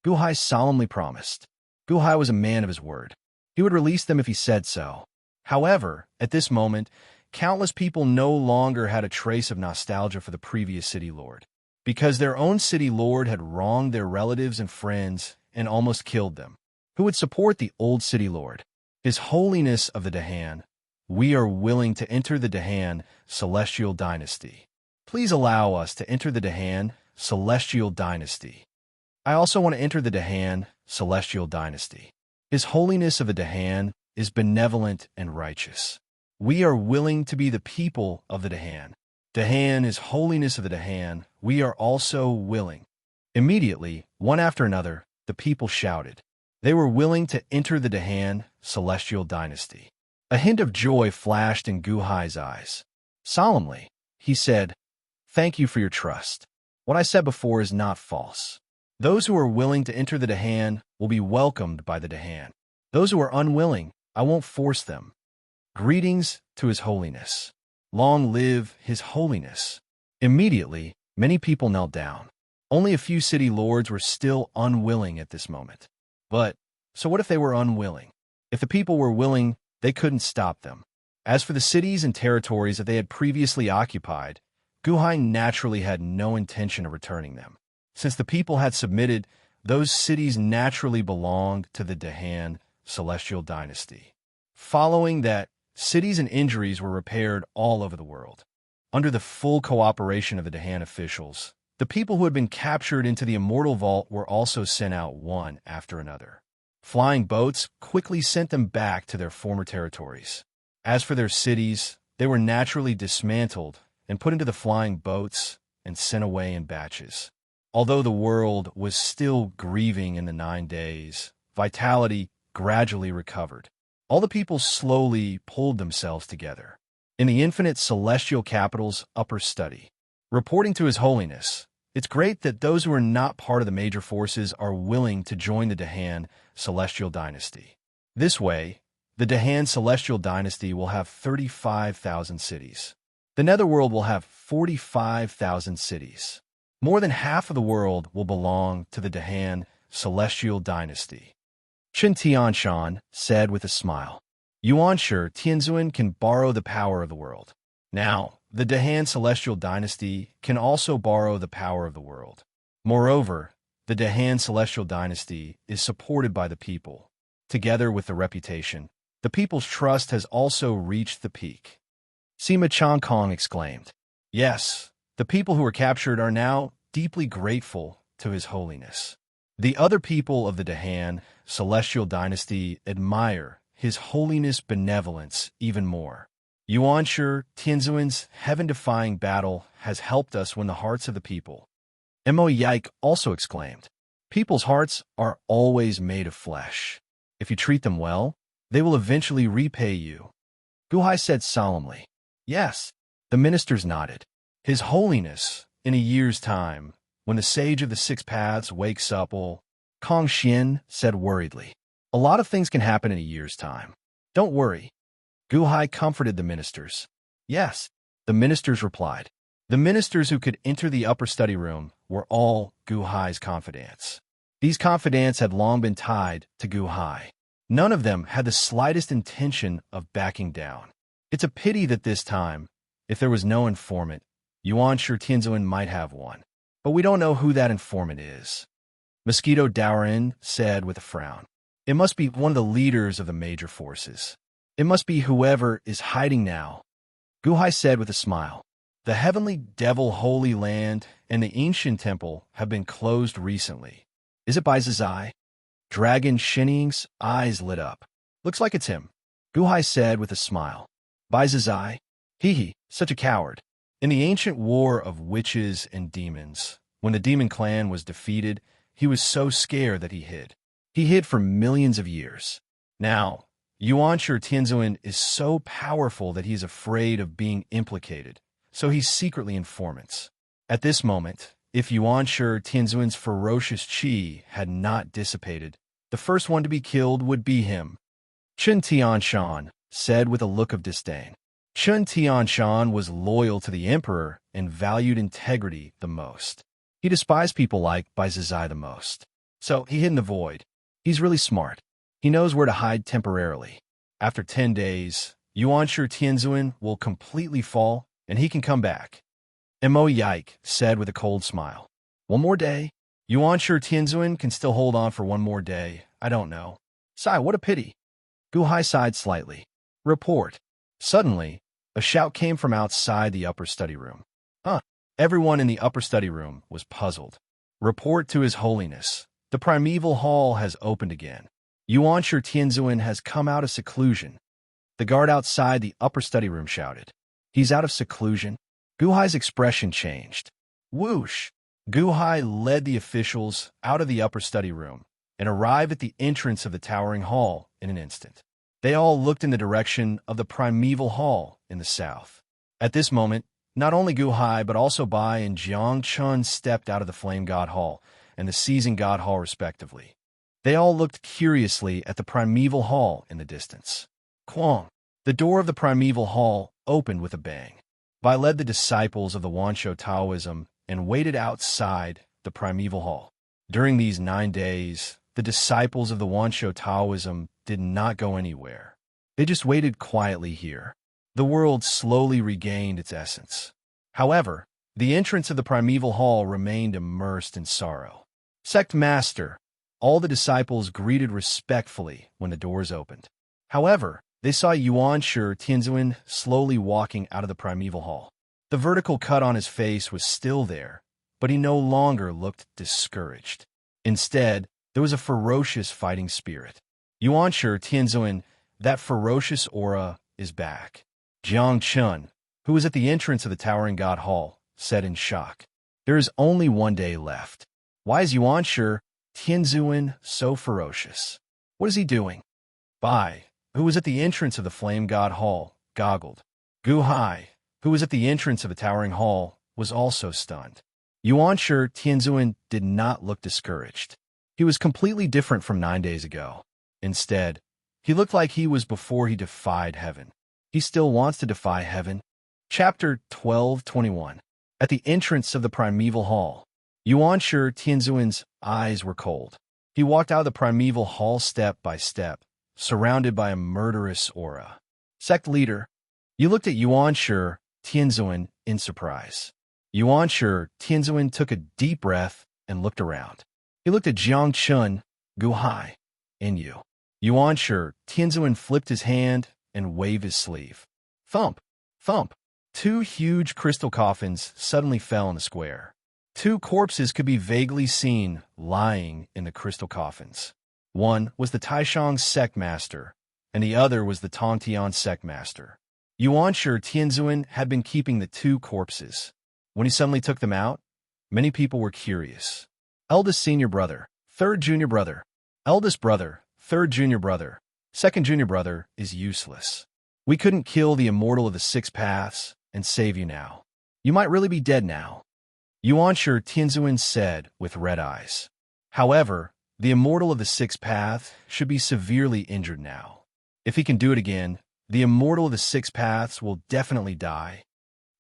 Gu Hai solemnly promised. Gu Hai was a man of his word. He would release them if he said so. However, at this moment, countless people no longer had a trace of nostalgia for the previous city lord, because their own city lord had wronged their relatives and friends and almost killed them. Who would support the old city lord? His Holiness of the Dahan. We are willing to enter the Dahan Celestial Dynasty. Please allow us to enter the Dahan Celestial Dynasty. I also want to enter the Dahan Celestial Dynasty. His Holiness of the Dahan is benevolent and righteous. We are willing to be the people of the Dahan. Dahan is Holiness of the Dahan. We are also willing. Immediately, one after another, the people shouted. They were willing to enter the Dahan Celestial Dynasty. A hint of joy flashed in Gu Hai's eyes. Solemnly, he said, "Thank you for your trust. What I said before is not false. Those who are willing to enter the Dahan will be welcomed by the Dahan. Those who are unwilling, I won't force them. Greetings to His Holiness. Long live His Holiness." Immediately, many people knelt down. Only a few city lords were still unwilling at this moment. But, so what if they were unwilling? If the people were willing, they couldn't stop them. As for the cities and territories that they had previously occupied, Gu Hai naturally had no intention of returning them. Since the people had submitted, those cities naturally belonged to the Dahan Celestial Dynasty. Following that, cities and injuries were repaired all over the world. Under the full cooperation of the Dahan officials, the people who had been captured into the Immortal Vault were also sent out one after another. Flying boats quickly sent them back to their former territories. As for their cities, they were naturally dismantled and put into the flying boats and sent away in batches. Although the world was still grieving in the 9 days, vitality gradually recovered. All the people slowly pulled themselves together. In the infinite celestial capital's upper study, reporting to His Holiness, it's great that those who are not part of the major forces are willing to join the Dahan Celestial Dynasty. This way, The Dahan celestial dynasty will have 35,000 cities. The Netherworld will have 45,000 cities. More than half of the world will belong to the Dahan celestial dynasty. Chen Tianshan said with a smile. Yuanshi Tianzuan can borrow the power of the world. Now, the Dahan celestial dynasty can also borrow the power of the world. Moreover, the Dahan celestial dynasty is supported by the people. Together with the reputation, the people's trust has also reached the peak. Sima Changkong exclaimed. Yes, the people who were captured are now deeply grateful to His Holiness. The other people of the Dahan celestial dynasty admire His Holiness' benevolence even more. Yuanshi Tianzuan's heaven-defying battle has helped us win the hearts of the people. Mo Yike also exclaimed. People's hearts are always made of flesh. If you treat them well, they will eventually repay you. Guhai said solemnly. Yes. The ministers nodded. His Holiness, in a year's time, when the Sage of the Six Paths wakes up, Kong Xian said worriedly. A lot of things can happen in a year's time. Don't worry. Guhai comforted the ministers. Yes, the ministers replied. The ministers who could enter the upper study room were all Guhai's confidants. These confidants had long been tied to Guhai. None of them had the slightest intention of backing down. It's a pity that this time, if there was no informant, Yuanshi Tianzuan might have one. But we don't know who that informant is. Mosquito Daorin said with a frown. It must be one of the leaders of the major forces. It must be whoever is hiding now. Guhai said with a smile. The Heavenly Devil Holy Land and the Ancient Temple have been closed recently. Is it Bai Zizai? Dragon Shining's eyes lit up. Looks like it's him. Guhai said with a smile. Bai Zizai? Hee, such a coward. In the ancient war of witches and demons, when the demon clan was defeated, he was so scared that he hid. He hid for millions of years. Now, Yuanshi Tianzuan is so powerful that he's afraid of being implicated, so he's secretly informants. At this moment, if Yuanshi Tianzuan's ferocious qi had not dissipated, the first one to be killed would be him. Chen Tianshan said with a look of disdain. Chen Tianshan was loyal to the emperor and valued integrity the most. He despised people like Bai Zizai the most. So he hid in the void. He's really smart. He knows where to hide temporarily. After 10 days, Yuanshi Tianzuan will completely fall, and he can come back. Mo Yike said with a cold smile. One more day? Yuanshi Tianzuan can still hold on for one more day. I don't know. Sigh, what a pity. Guhai sighed slightly. Report. Suddenly, a shout came from outside the upper study room. Everyone in the upper study room was puzzled. Report to His Holiness. The primeval hall has opened again. Yuanshi Tianzuan has come out of seclusion. The guard outside the upper study room shouted. He's out of seclusion? Guhai's expression changed. Whoosh! Guhai led the officials out of the upper study room and arrived at the entrance of the towering hall in an instant. They all looked in the direction of the primeval hall in the south. At this moment, not only Guhai but also Bai and Jiang Chun stepped out of the Flame God Hall and the Season God Hall respectively. They all looked curiously at the primeval hall in the distance. Quang! The door of the primeval hall opened with a bang. Bai led the disciples of the Wansho Taoism and waited outside the primeval hall. During these 9 days, the disciples of the Wansho Taoism did not go anywhere. They just waited quietly here. The world slowly regained its essence. However, the entrance of the primeval hall remained immersed in sorrow. Sect Master, all the disciples greeted respectfully when the doors opened. However, they saw Yuanshi Tianzuan slowly walking out of the primeval hall. The vertical cut on his face was still there, but he no longer looked discouraged. Instead, there was a ferocious fighting spirit. Yuanshi Tianzuan, that ferocious aura is back. Jiang Chun, who was at the entrance of the Towering God Hall, said in shock. There is only 1 day left. Why is Yuanshi Tianzuan so ferocious? What is he doing? Bai, who was at the entrance of the Flame God Hall, goggled. Guhai, who was at the entrance of the Towering Hall, was also stunned. Yuanshi Tianzuan did not look discouraged. He was completely different from 9 days ago. Instead, He looked like he was before he defied heaven. He still wants to defy heaven. Chapter 12:21. At the entrance of the primeval hall, Yuanshi Tianzuan's eyes were cold. He walked out of the primeval hall step by step, surrounded by a murderous aura. Sect leader. You looked at Yuanshi Tianzuan in surprise. Yuanshi Tianzuan took a deep breath and looked around. He looked at Jiang Chun, Gu Hai, and you. Yuanshi Tianzuan flipped his hand and waved his sleeve. Thump! Thump! 2 huge crystal coffins suddenly fell in the square. 2 corpses could be vaguely seen lying in the crystal coffins. One was the Taishang sect master, and the other was the Tongtian sect master. Yuanshi Tianzuan had been keeping the 2 corpses. When he suddenly took them out, many people were curious. Eldest senior brother, 3rd junior brother. Eldest brother, 3rd junior brother. 2nd junior brother is useless. We couldn't kill the immortal of the 6 paths and save you now. You might really be dead now, Yuanshi Tianzuan said with red eyes. However, the immortal of the 6 paths should be severely injured now. If he can do it again, the immortal of the 6 paths will definitely die.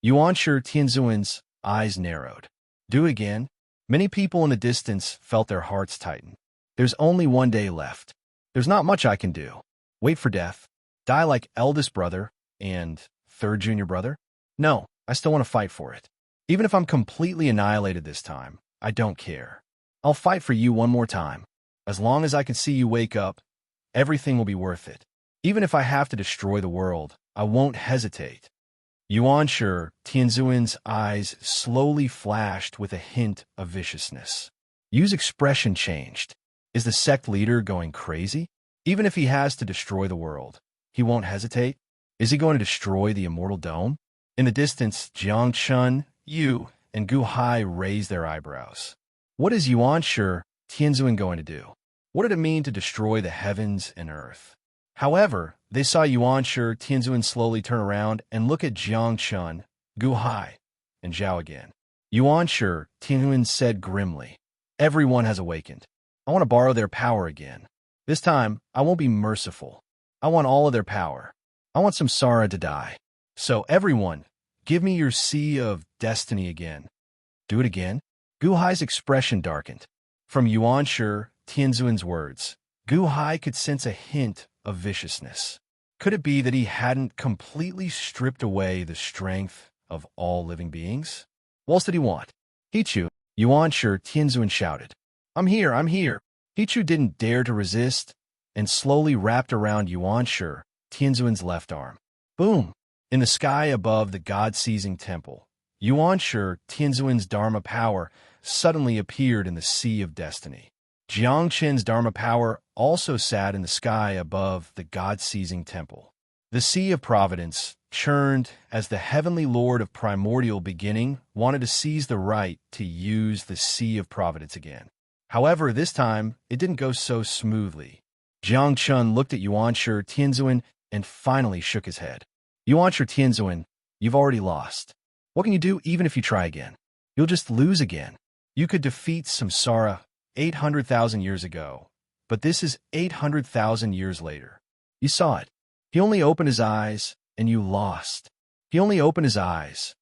Yuanshi Tianzuan's eyes narrowed. Do it again? Many people in the distance felt their hearts tighten. There's only 1 day left. There's not much I can do. Wait for death. Die like eldest brother and 3rd junior brother? No, I still want to fight for it. Even if I'm completely annihilated this time, I don't care. I'll fight for you one more time. As long as I can see you wake up, everything will be worth it. Even if I have to destroy the world, I won't hesitate. Yuanshi Tianzuan's eyes slowly flashed with a hint of viciousness. Yu's expression changed. Is the sect leader going crazy? Even if he has to destroy the world, he won't hesitate? Is he going to destroy the immortal dome? In the distance, Jiang Chun, Yu, and Gu Hai raised their eyebrows. What is Yuanshi Tianzuan going to do? What did it mean to destroy the heavens and earth? However, they saw Yuanshi Tianzuan slowly turn around and look at Jiang Chun, Gu Hai, and Zhao again. Yuanshi Tianzuan said grimly, "Everyone has awakened. I want to borrow their power again. This time, I won't be merciful. I want all of their power. I want Samsara to die. So everyone, give me your sea of destiny again." Do it again? Gu Hai's expression darkened. From Yuanshi Tianzuan's words, Gu Hai could sense a hint of viciousness. Could it be that he hadn't completely stripped away the strength of all living beings? What else did he want? Hichu, Yuanshi Tianzuan shouted. I'm here, I'm here. Hichu didn't dare to resist and slowly wrapped around Yuanshi Tianzuan's left arm. Boom! In the sky above the God-seizing temple, Yuanshi Tianzuan's Dharma power suddenly appeared in the Sea of Destiny. Jiang Chen's Dharma power also sat in the sky above the God-seizing temple. The Sea of Providence churned as the heavenly lord of primordial beginning wanted to seize the right to use the Sea of Providence again. However, this time, it didn't go so smoothly. Jiang Chun looked at Yuanshi Tianzuan and finally shook his head. Yuanshi Tianzuan, you've already lost. What can you do even if you try again? You'll just lose again. You could defeat Samsara 800,000 years ago, but this is 800,000 years later. You saw it. He only opened his eyes, and you lost. He only opened his eyes.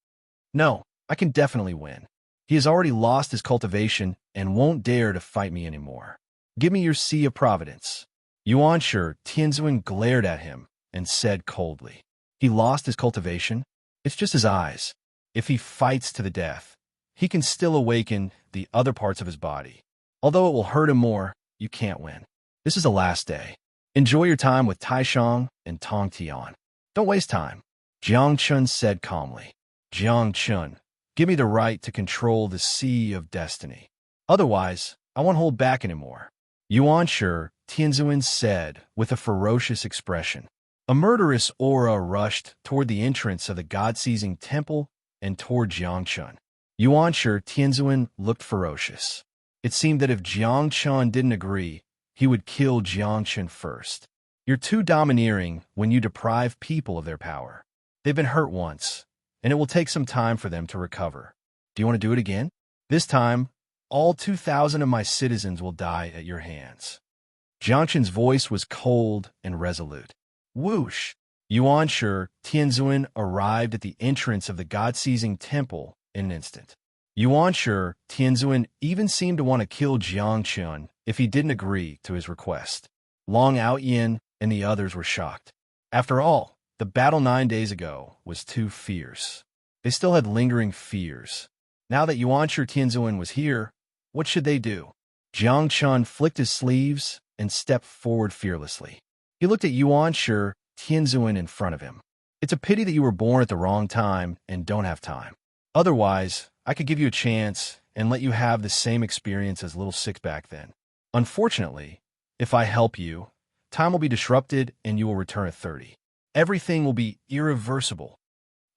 No, I can definitely win. He has already lost his cultivation and won't dare to fight me anymore. Give me your Sea of Providence. Yuanshi Tianzuan glared at him and said coldly. He lost his cultivation? It's just his eyes. If he fights to the death, he can still awaken the other parts of his body. Although it will hurt him more, you can't win. This is the last day. Enjoy your time with Taishang and Tongtian. Don't waste time. Jiang Chun said calmly. Jiang Chun, give me the right to control the Sea of Destiny. Otherwise, I won't hold back anymore. Yuanshi Tianzuan said with a ferocious expression. A murderous aura rushed toward the entrance of the God-seizing temple and toward Jiang Chun. Yuanshi Tianzuan looked ferocious. It seemed that if Jiang Chun didn't agree, he would kill Jiang Chun first. You're too domineering when you deprive people of their power. They've been hurt once, and it will take some time for them to recover. Do you want to do it again? This time, all 2,000 of my citizens will die at your hands. Jiang Chen's voice was cold and resolute. Whoosh! Yuan Tianzuan arrived at the entrance of the God-seizing temple in an instant. Yuan Tianzuan even seemed to want to kill Jiang Chen if he didn't agree to his request. Long Outyin and the others were shocked. After all, the battle 9 days ago was too fierce. They still had lingering fears. Now that Yuan Tianzuan was here, what should they do? Jiang Chen flicked his sleeves and stepped forward fearlessly. He looked at Yuan Tianzuan in front of him. It's a pity that you were born at the wrong time and don't have time. Otherwise, I could give you a chance and let you have the same experience as Little Six back then. Unfortunately, if I help you, time will be disrupted and you will return at 30. Everything will be irreversible.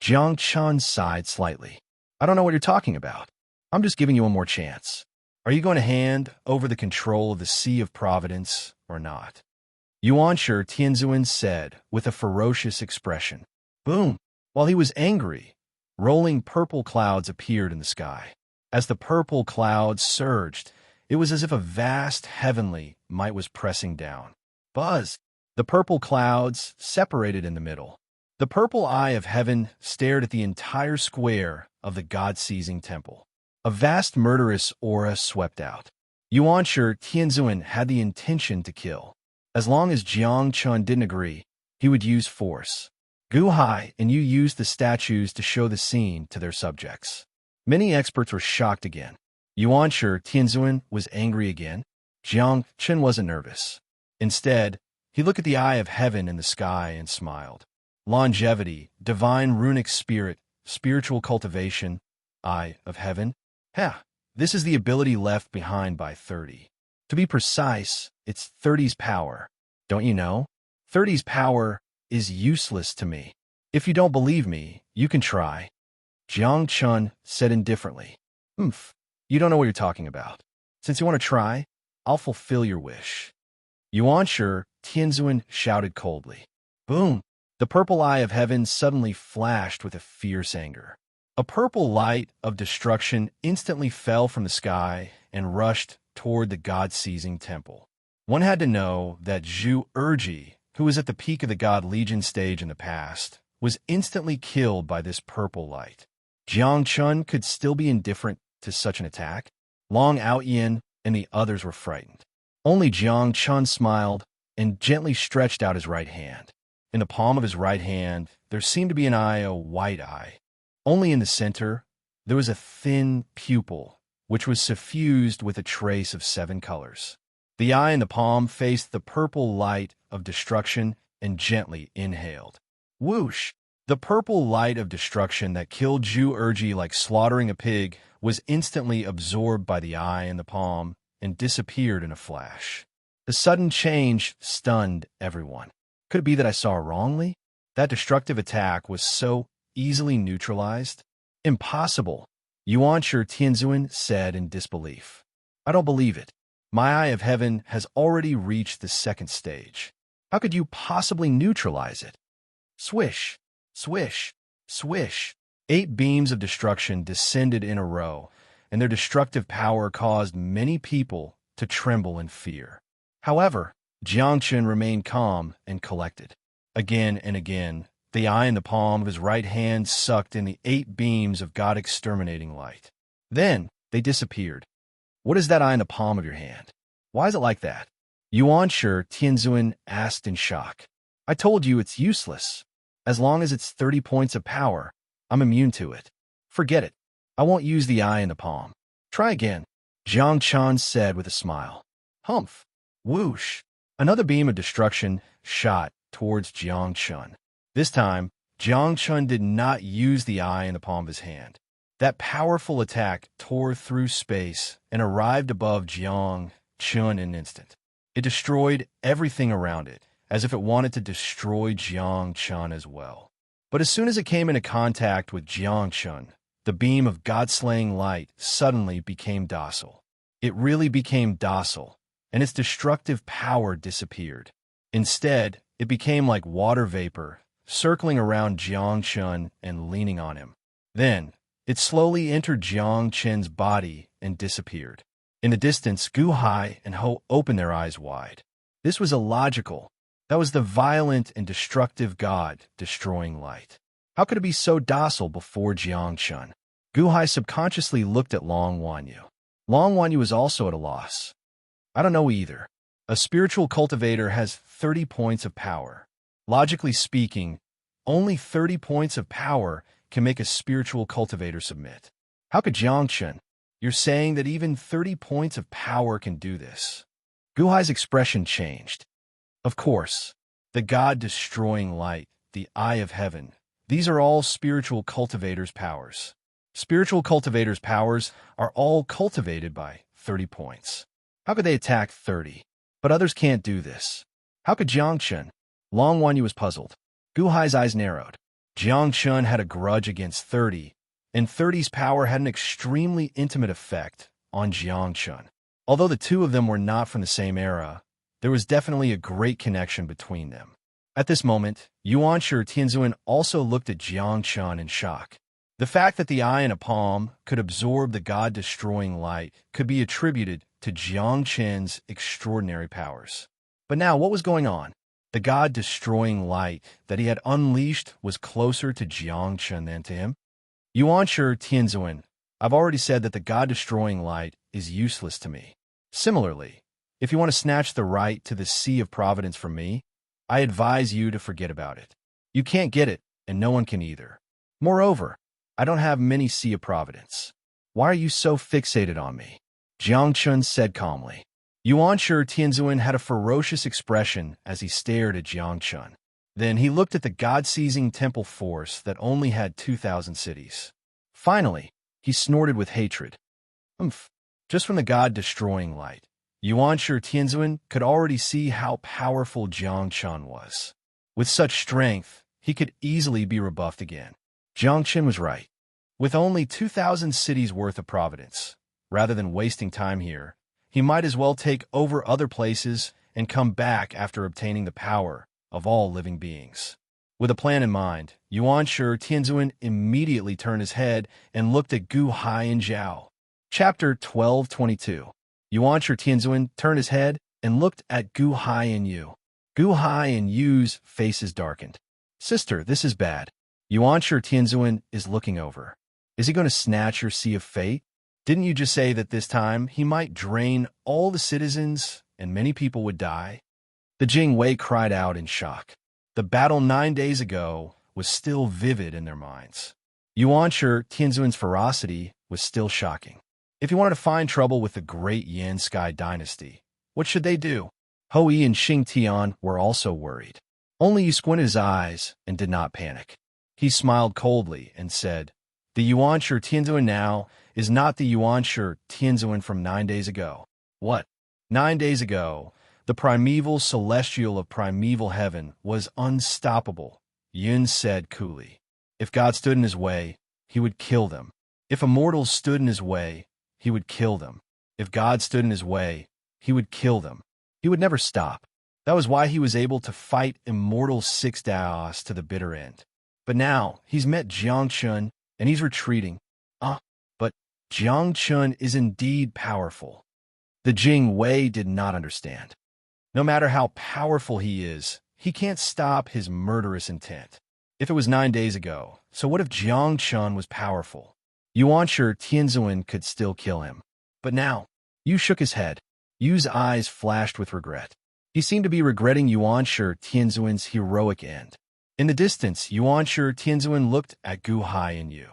Jiang Chen sighed slightly. I don't know what you're talking about. I'm just giving you one more chance. Are you going to hand over the control of the Sea of Providence or not? Yuan Tianzuan said with a ferocious expression. Boom! While he was angry, rolling purple clouds appeared in the sky. As the purple clouds surged, it was as if a vast heavenly might was pressing down. Buzz! The purple clouds separated in the middle. The purple eye of heaven stared at the entire square of the God-seizing temple. A vast murderous aura swept out. Yuan Tianzuan had the intention to kill. As long as Jiang Chen didn't agree, he would use force. Gu Hai and you used the statues to show the scene to their subjects. Many experts were shocked again. Yuan Tianzuan was angry again. Jiang Chen wasn't nervous. Instead, he looked at the eye of heaven in the sky and smiled. Longevity, divine runic spirit, spiritual cultivation, eye of heaven. This is the ability left behind by 30. To be precise, it's 30's power. Don't you know? 30's power is useless to me. If you don't believe me, you can try. Jiang Chen said indifferently. You don't know what you're talking about. Since you want to try, I'll fulfill your wish. Yuan Tianzuan shouted coldly. Boom! The purple eye of heaven suddenly flashed with a fierce anger. A purple light of destruction instantly fell from the sky and rushed toward the God-seizing temple. One had to know that Zhu Erji, who was at the peak of the God Legion stage in the past, was instantly killed by this purple light. Jiang Chen could still be indifferent to such an attack. Long Outyin and the others were frightened. Only Jiang Chen smiled and gently stretched out his right hand. In the palm of his right hand, there seemed to be an eye, a white eye. Only in the center, there was a thin pupil, which was suffused with a trace of 7 colors. The eye in the palm faced the purple light of destruction and gently inhaled. Whoosh! The purple light of destruction that killed Zhu Erji like slaughtering a pig was instantly absorbed by the eye in the palm and disappeared in a flash. The sudden change stunned everyone. Could it be that I saw wrongly? That destructive attack was so easily neutralized? Impossible, Yuan Tianzuan said in disbelief. I don't believe it. My eye of heaven has already reached the 2nd stage. How could you possibly neutralize it? Swish, swish, swish. 8 beams of destruction descended in a row, and their destructive power caused many people to tremble in fear. However, Jiang Chen remained calm and collected. Again and again, the eye in the palm of his right hand sucked in the 8 beams of God-exterminating light. Then, they disappeared. What is that eye in the palm of your hand? Why is it like that? Yuan Tianzuan asked in shock. I told you it's useless. As long as it's 30 points of power, I'm immune to it. Forget it. I won't use the eye in the palm. Try again, Jiang Chen said with a smile. Humph. Whoosh. Another beam of destruction shot towards Jiang Chen. This time, Jiang Chen did not use the eye in the palm of his hand. That powerful attack tore through space and arrived above Jiang Chen in an instant. It destroyed everything around it, as if it wanted to destroy Jiang Chen as well. But as soon as it came into contact with Jiang Chen, the beam of God-slaying light suddenly became docile. It really became docile, and its destructive power disappeared. Instead, it became like water vapor, circling around Jiang Chen and leaning on him. Then, it slowly entered Jiang Chen's body and disappeared. In the distance, Gu Hai and Ho opened their eyes wide. This was illogical. That was the violent and destructive god destroying light. How could it be so docile before Jiangchun? Guhai subconsciously looked at Long Wanyu. Long Wanyu was also at a loss. I don't know either. A spiritual cultivator has 30 points of power. Logically speaking, only 30 points of power can make a spiritual cultivator submit. How could Jiangchun? You're saying that even 30 points of power can do this? Guhai's expression changed. Of course, the god destroying light, the eye of heaven, these are all spiritual cultivators' powers. Spiritual cultivators' powers are all cultivated by 30 points. How could they attack 30? But others can't do this. How could Jiangchun? Long Wanyu was puzzled. Guhai's eyes narrowed. Jiangchun had a grudge against 30, and 30's power had an extremely intimate effect on Jiangchun. Although the two of them were not from the same era, there was definitely a great connection between them. At this moment, Yuanshi Tianzuan also looked at Jiangchun in shock. The fact that the eye in a palm could absorb the god-destroying light could be attributed to Jiangchun's extraordinary powers. But now, what was going on? The god-destroying light that he had unleashed was closer to Jiangchun than to him? Yuanshi Tianzuan, I've already said that the god-destroying light is useless to me. Similarly, if you want to snatch the right to the Sea of Providence from me, I advise you to forget about it. You can't get it, and no one can either. Moreover, I don't have many Sea of Providence. Why are you so fixated on me? Jiangchun said calmly. Yuanshi Tianzuan had a ferocious expression as he stared at Jiangchun. Then he looked at the god-seizing temple force that only had 2,000 cities. Finally, he snorted with hatred. Just from the god-destroying light, Yuanshi Tianzuan could already see how powerful Jiangchun was. With such strength, he could easily be rebuffed again. Jiangchun was right. With only 2,000 cities worth of providence, rather than wasting time here, he might as well take over other places and come back after obtaining the power of all living beings. With a plan in mind, Yuanshi Tianzuan immediately turned his head and looked at Gu Hai and Zhao. Chapter 1222. Yuanshi Tianzuan turned his head and looked at Gu Hai and Yu. Gu Hai and Yu's faces darkened. Sister, this is bad. Yuanshi Tianzuan is looking over. Is he going to snatch your Sea of Fate? Didn't you just say that this time he might drain all the citizens and many people would die? The Jing Wei cried out in shock. The battle 9 days ago was still vivid in their minds. Yuanshi Tianzuan's ferocity was still shocking. If he wanted to find trouble with the great Yan Sky dynasty, what should they do? Hou Yi and Xing Tian were also worried. Only he squinted his eyes and did not panic. He smiled coldly and said, "The Yuanshi Tianzuan now is not the Yuanshi Tianzuan from 9 days ago." What? 9 days ago, the primeval celestial of primeval heaven was unstoppable, Yun said coolly. If God stood in his way, he would kill them. If immortals stood in his way, he would kill them. If God stood in his way, he would kill them. He would never stop. That was why he was able to fight immortal 6 Daos to the bitter end. But now, he's met Jiangchun, and he's retreating. But Jiangchun is indeed powerful. The Jing Wei did not understand. No matter how powerful he is, he can't stop his murderous intent. If it was 9 days ago, so what if Jiangchun was powerful? Yuanshi Tianzuan could still kill him. But now, Yu shook his head. Yu's eyes flashed with regret. He seemed to be regretting Yuanshi Tianzuan's heroic end. In the distance, Yuanshi Tianzuan looked at Gu Hai and Yu.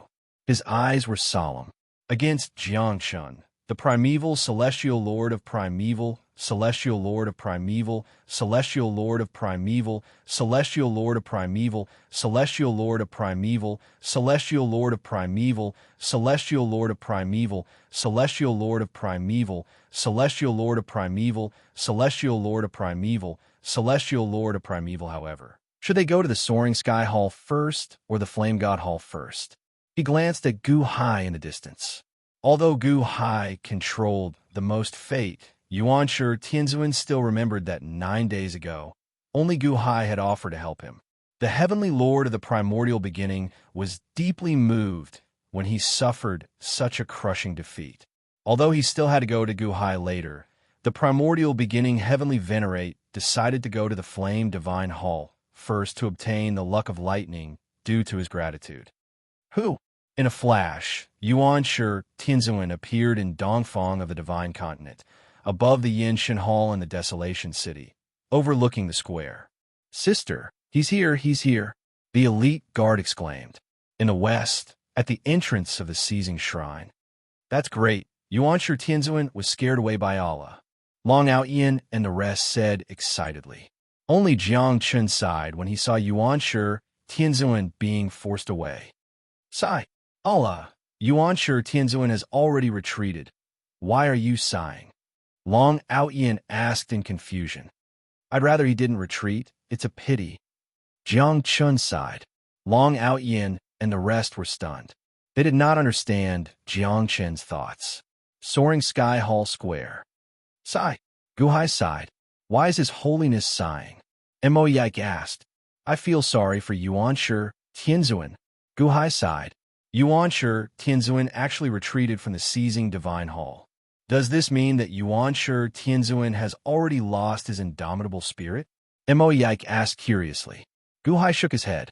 His eyes were solemn. Against Jiangchun, the primeval celestial lord of primeval, celestial lord of primeval, celestial lord of primeval, celestial lord of primeval, celestial lord of primeval, celestial lord of primeval, celestial lord of primeval, celestial lord of primeval, celestial lord of primeval, celestial lord of primeval, celestial lord of primeval. However, should they go to the Soaring Sky Hall first or the Flame God Hall first? He glanced at Gu Hai in the distance. Although Gu Hai controlled the most fate, Yuanshi Tianzuan still remembered that 9 days ago, only Gu Hai had offered to help him. The heavenly lord of the primordial beginning was deeply moved when he suffered such a crushing defeat. Although he still had to go to Gu Hai later, the primordial beginning heavenly venerate decided to go to the Flame Divine Hall first to obtain the luck of lightning due to his gratitude. Who? In a flash, Yuan Shi Tianzuan appeared in Dongfang of the Divine Continent, above the Yinshan Hall in the Desolation City, overlooking the square. Sister, he's here, the elite guard exclaimed. In the west, at the entrance of the Seizing Shrine. That's great. Yuan Shi Tianzuan was scared away by Allah. Long Outyin and the rest said excitedly. Only Jiang Chun sighed when he saw Yuan Shi Tianzuan being forced away. Sigh. Allah, Yuan Shi Tianzuan has already retreated. Why are you sighing? Long Outyin asked in confusion. I'd rather he didn't retreat. It's a pity. Jiang Chun sighed. Long Outyin and the rest were stunned. They did not understand Jiang Chen's thoughts. Soaring Sky Hall Square. Sigh. Guhai sighed. Why is His Holiness sighing? Mo Yike asked. I feel sorry for Yuan Shi Tianzuan. Guhai sighed. Yuan Shi Tianzuan actually retreated from the Seizing Divine Hall. Does this mean that Yuan Shi Tianzuan has already lost his indomitable spirit? Mo Yike asked curiously. Guhai shook his head.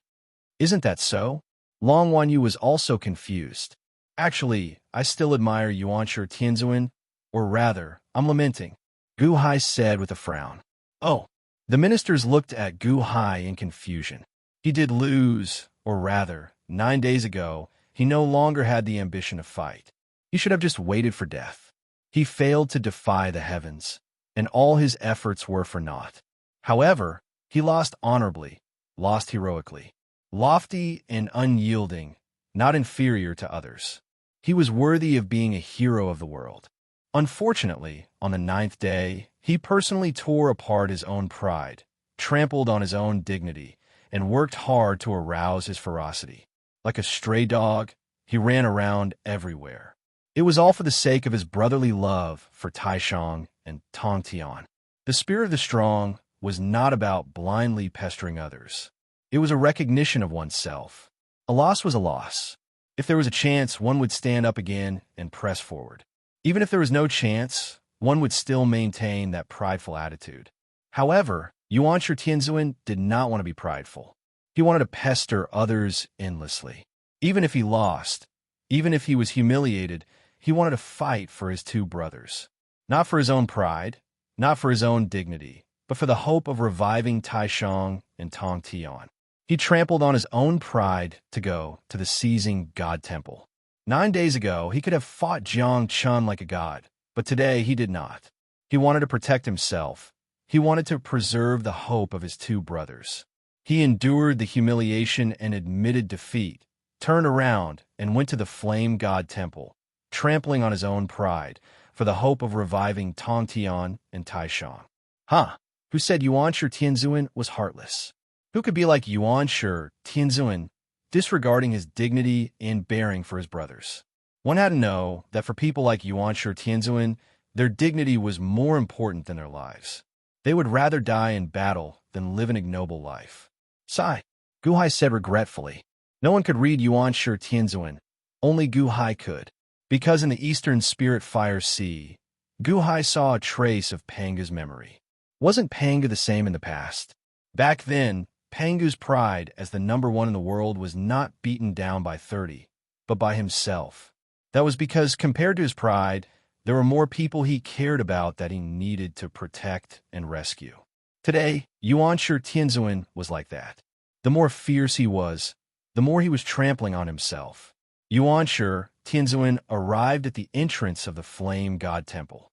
Isn't that so? Long Wanyu was also confused. Actually, I still admire Yuan Shi Tianzuan, or rather, I'm lamenting, Guhai said with a frown. Oh. The ministers looked at Guhai in confusion. He did lose, or rather, 9 days ago, he no longer had the ambition to fight. He should have just waited for death. He failed to defy the heavens, and all his efforts were for naught. However, he lost honorably, lost heroically, lofty and unyielding, not inferior to others. He was worthy of being a hero of the world. Unfortunately, on the 9th day, he personally tore apart his own pride, trampled on his own dignity, and worked hard to arouse his ferocity. Like a stray dog, he ran around everywhere. It was all for the sake of his brotherly love for Taishang and Tong Tian. The spirit of the strong was not about blindly pestering others. It was a recognition of oneself. A loss was a loss. If there was a chance, one would stand up again and press forward. Even if there was no chance, one would still maintain that prideful attitude. However, Yuan Shi Tianzuan did not want to be prideful. He wanted to pester others endlessly. Even if he lost, even if he was humiliated, he wanted to fight for his two brothers. Not for his own pride, not for his own dignity, but for the hope of reviving Taishang and Tong Tian. He trampled on his own pride to go to the Seizing God Temple. 9 days ago, he could have fought Jiang Chun like a god, but today he did not. He wanted to protect himself. He wanted to preserve the hope of his two brothers. He endured the humiliation and admitted defeat, turned around, and went to the Flame God Temple, trampling on his own pride, for the hope of reviving Tong Tian and Taishang. Huh? Who said Yuan Shi Tianzuan was heartless? Who could be like Yuan Shi Tianzuan, disregarding his dignity and bearing for his brothers? One had to know that for people like Yuan Shi Tianzuan, their dignity was more important than their lives. They would rather die in battle than live an ignoble life. Sigh, Guhai said regretfully. No one could read Yuan Shi Tianzuan. Only Guhai could. Because in the Eastern Spirit Fire Sea, Guhai saw a trace of Panga's memory. Wasn't Panga the same in the past? Back then, Pangu's pride as the #1 in the world was not beaten down by 30, but by himself. That was because, compared to his pride, there were more people he cared about that he needed to protect and rescue. Today, Yuan Shi Tianzuan was like that. The more fierce he was, the more he was trampling on himself. Yuan Shi Tianzuan arrived at the entrance of the Flame God Temple.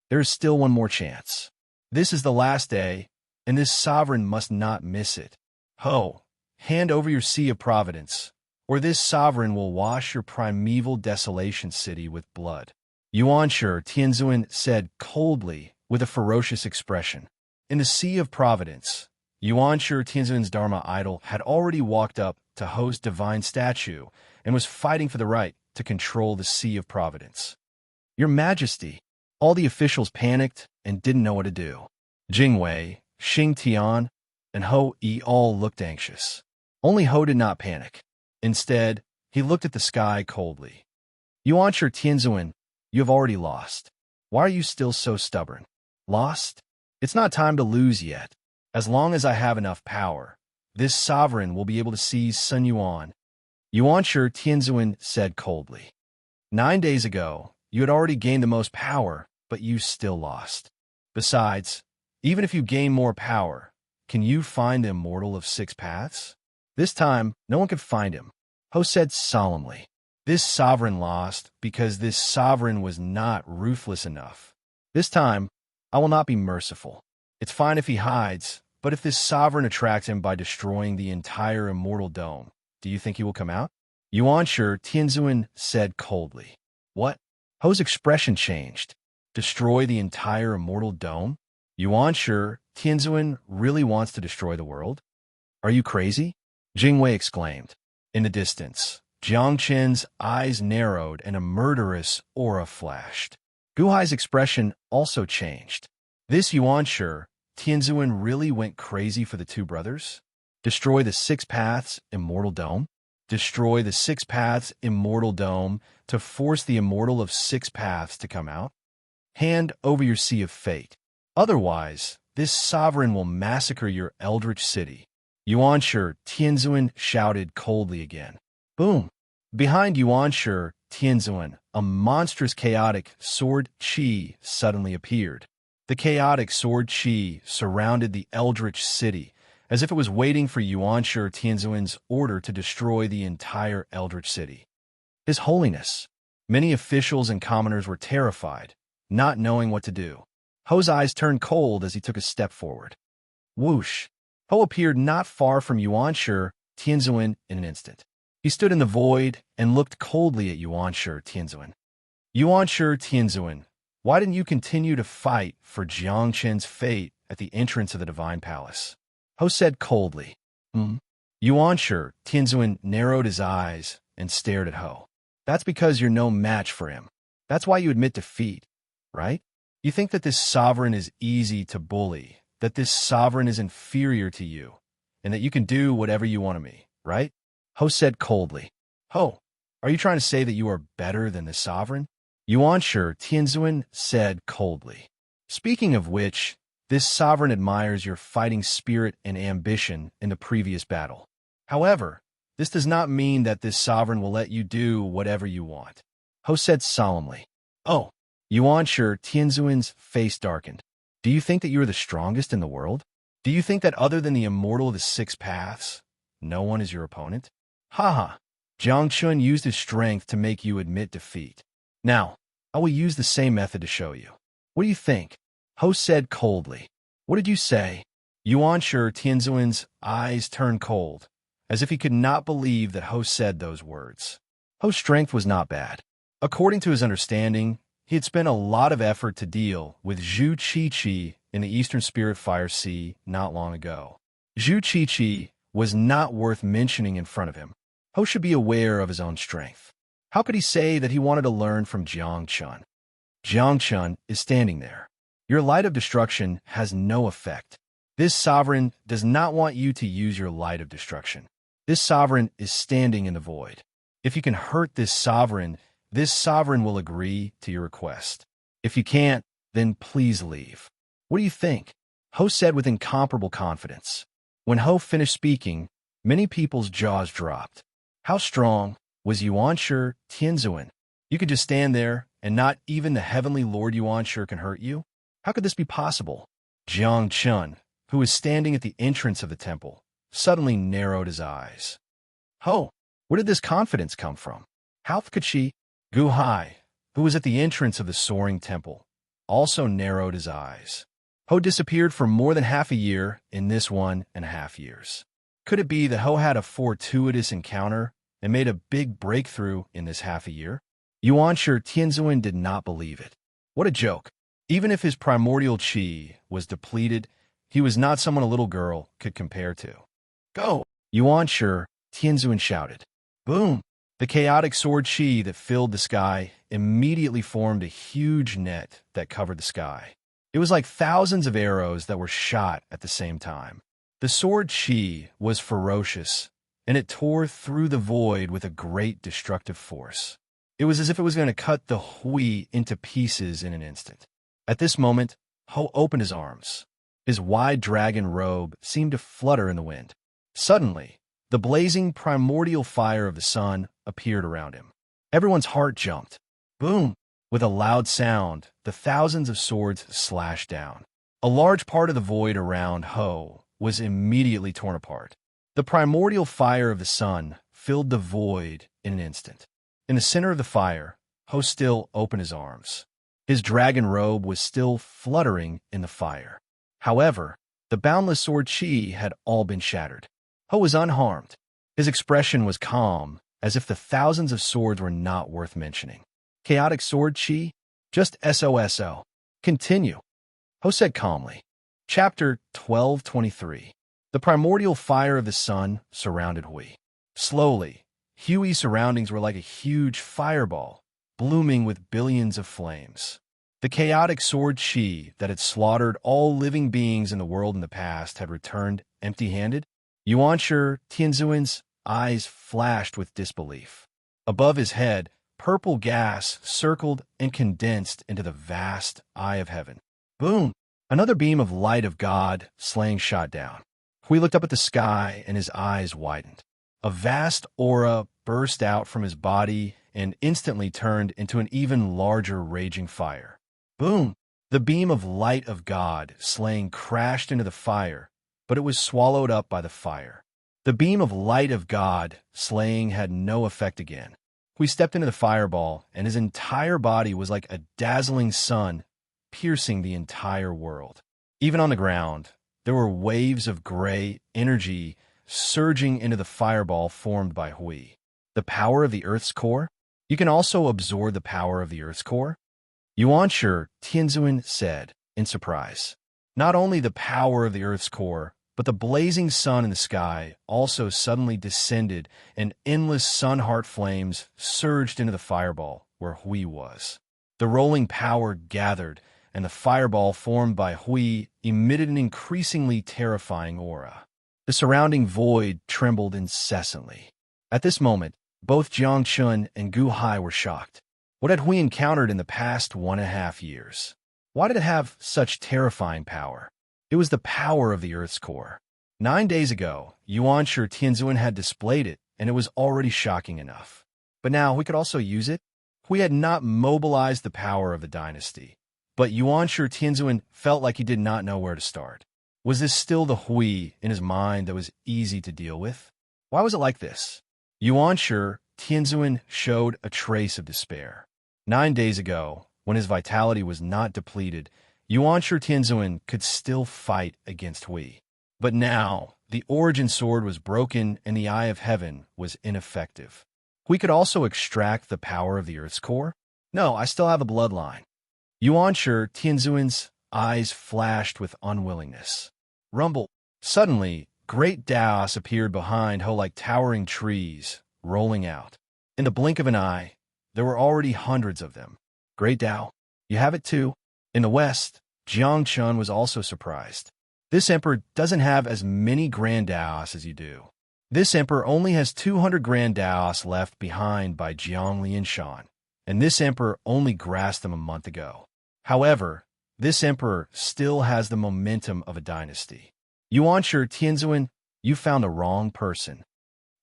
There is still one more chance. This is the last day, and this sovereign must not miss it. Ho, hand over your sea of providence, or this sovereign will wash your primeval desolation city with blood. Yuan Shi Tianzuan said coldly, with a ferocious expression. In the Sea of Providence, Yuan Shi Tianzuan's Dharma idol had already walked up to host divine statue and was fighting for the right to control the Sea of Providence. Your Majesty, all the officials panicked and didn't know what to do. Jingwei, Xing Tian, and Ho Yi all looked anxious. Only Ho did not panic. Instead, he looked at the sky coldly. Yuan Shi Tianzuan, you have already lost. Why are you still so stubborn? Lost? It's not time to lose yet. As long as I have enough power, this sovereign will be able to seize Sun Yuan. Yuanshi Tianzuan said coldly. 9 days ago, you had already gained the most power, but you still lost. Besides, even if you gain more power, can you find the immortal of 6 paths? This time, no one could find him. Ho said solemnly. This sovereign lost because this sovereign was not ruthless enough. This time, I will not be merciful. It's fine if he hides, but if this sovereign attracts him by destroying the entire immortal dome, do you think he will come out? Yuanshi Tianzuan said coldly. What? Ho's expression changed. Destroy the entire immortal dome? Yuanshi Tianzuan really wants to destroy the world? Are you crazy? Jingwei exclaimed. In the distance, Jiang Qin's eyes narrowed and a murderous aura flashed. Guhai's expression also changed. This Yuanshi Tianzuan really went crazy for the two brothers? Destroy the 6 paths immortal dome? Destroy the 6 paths immortal dome to force the immortal of 6 paths to come out? Hand over your sea of fate. Otherwise, this sovereign will massacre your eldritch city. Yuanshi Tianzuan shouted coldly again. Boom! Behind Yuanshi Tianzuan, a monstrous chaotic sword qi suddenly appeared. The chaotic sword qi surrounded the eldritch city, as if it was waiting for Yuanshi Tianzuan's order to destroy the entire eldritch city. His Holiness! Many officials and commoners were terrified, not knowing what to do. Ho's eyes turned cold as he took a step forward. Whoosh! Ho appeared not far from Yuanshi Tianzuan in an instant. He stood in the void and looked coldly at Yuanshi Tianzuan. Yuanshi Tianzuan, why didn't you continue to fight for Jiang Qin's fate at the entrance of the Divine Palace? Ho said coldly. Yuanshi Tianzuan narrowed his eyes and stared at Ho. That's because you're no match for him. That's why you admit defeat, right? You think that this sovereign is easy to bully, that this sovereign is inferior to you, and that you can do whatever you want to me, right? Ho said coldly. Ho, are you trying to say that you are better than the sovereign? Yuanshi Tianzuan said coldly. Speaking of which, this sovereign admires your fighting spirit and ambition in the previous battle. However, this does not mean that this sovereign will let you do whatever you want. Ho said solemnly. Oh, Yuanshi Tianzuan's face darkened. Do you think that you are the strongest in the world? Do you think that other than the immortal of the 6 paths, no one is your opponent? Haha, Jiang Qin used his strength to make you admit defeat. Now, I will use the same method to show you. What do you think? Ho said coldly. What did you say? Yuanshi Tianzuan's eyes turned cold, as if he could not believe that Ho said those words. Ho's strength was not bad. According to his understanding, he had spent a lot of effort to deal with Zhu Qiqi in the Eastern Spirit Fire Sea not long ago. Zhu Qiqi was not worth mentioning in front of him. Ho should be aware of his own strength. How could he say that he wanted to learn from Jiang Qin? Jiang Qin is standing there. Your light of destruction has no effect. This sovereign does not want you to use your light of destruction. This sovereign is standing in the void. If you can hurt this sovereign will agree to your request. If you can't, then please leave. What do you think? Ho said with incomparable confidence. When Ho finished speaking, many people's jaws dropped. How strong was Yuanshi Tianzuan? You could just stand there, and not even the heavenly Lord Yuanshi can hurt you? How could this be possible? Jiang Qin, who was standing at the entrance of the temple, suddenly narrowed his eyes. Ho, where did this confidence come from? How could she? Guhai, who was at the entrance of the soaring temple, also narrowed his eyes. Ho disappeared for more than half a year in this 1.5 years. Could it be that Ho had a fortuitous encounter and made a big breakthrough in this half a year? Yuanshi Tianzuan did not believe it. What a joke. Even if his primordial qi was depleted, he was not someone a little girl could compare to. Go! Yuanshi Tianzuan shouted. Boom! The chaotic sword qi that filled the sky immediately formed a huge net that covered the sky. It was like thousands of arrows that were shot at the same time. The sword qi was ferocious, and it tore through the void with a great destructive force. It was as if it was going to cut the hui into pieces in an instant. At this moment, Ho opened his arms. His wide dragon robe seemed to flutter in the wind. Suddenly, the blazing primordial fire of the sun appeared around him. Everyone's heart jumped. Boom! With a loud sound, the thousands of swords slashed down. A large part of the void around Ho was immediately torn apart. The primordial fire of the sun filled the void in an instant. In the center of the fire, Ho still opened his arms. His dragon robe was still fluttering in the fire. However, the boundless sword chi had all been shattered. Ho was unharmed. His expression was calm, as if the thousands of swords were not worth mentioning. Chaotic sword chi? Just SOSO. Continue, Ho said calmly. Chapter 1223. The primordial fire of the sun surrounded Hui. Slowly, Hui's surroundings were like a huge fireball, blooming with billions of flames. The chaotic sword chi that had slaughtered all living beings in the world in the past had returned empty-handed. Yuanshi Tianzuan's eyes flashed with disbelief. Above his head, purple gas circled and condensed into the vast eye of heaven. Boom! Another beam of light of God slaying shot down. Hui looked up at the sky and his eyes widened. A vast aura burst out from his body and instantly turned into an even larger raging fire. Boom! The beam of light of God slaying crashed into the fire, but it was swallowed up by the fire. The beam of light of God slaying had no effect again. Hui stepped into the fireball, and his entire body was like a dazzling sun, piercing the entire world. Even on the ground, there were waves of gray energy surging into the fireball formed by Hui. The power of the Earth's core? You can also absorb the power of the Earth's core? Yuanshi Tianzuan said, in surprise. Not only the power of the Earth's core, but the blazing sun in the sky also suddenly descended, and endless sun-heart flames surged into the fireball where Hui was. The rolling power gathered, and the fireball formed by Hui emitted an increasingly terrifying aura. The surrounding void trembled incessantly. At this moment, both Jiang Chun and Gu Hai were shocked. What had Hui encountered in the past 1.5 years? Why did it have such terrifying power? It was the power of the Earth's core. 9 days ago, Yuanshi Tianzuan had displayed it, and it was already shocking enough. But now we could also use it? Hui had not mobilized the power of the dynasty, but Yuanshi Tianzuan felt like he did not know where to start. Was this still the Hui in his mind that was easy to deal with? Why was it like this? Yuanshi Tianzuan showed a trace of despair. 9 days ago, when his vitality was not depleted, Yuanshi Tianzuan could still fight against Hui. But now, the origin sword was broken and the Eye of Heaven was ineffective. Hui could also extract the power of the Earth's core? No, I still have a bloodline. Yuanshi Tianzuan's eyes flashed with unwillingness. Rumble. Suddenly, great Daos appeared behind Ho like towering trees, rolling out. In the blink of an eye, there were already hundreds of them. Great Dao, you have it too? In the west, Jiang Chun was also surprised. This emperor doesn't have as many Grand Daos as you do. This emperor only has 200 Grand Daos left behind by Jiang Lianshan, and this emperor only grasped them a month ago. However, this emperor still has the momentum of a dynasty. Yuanshi Tianzuan, you found the wrong person.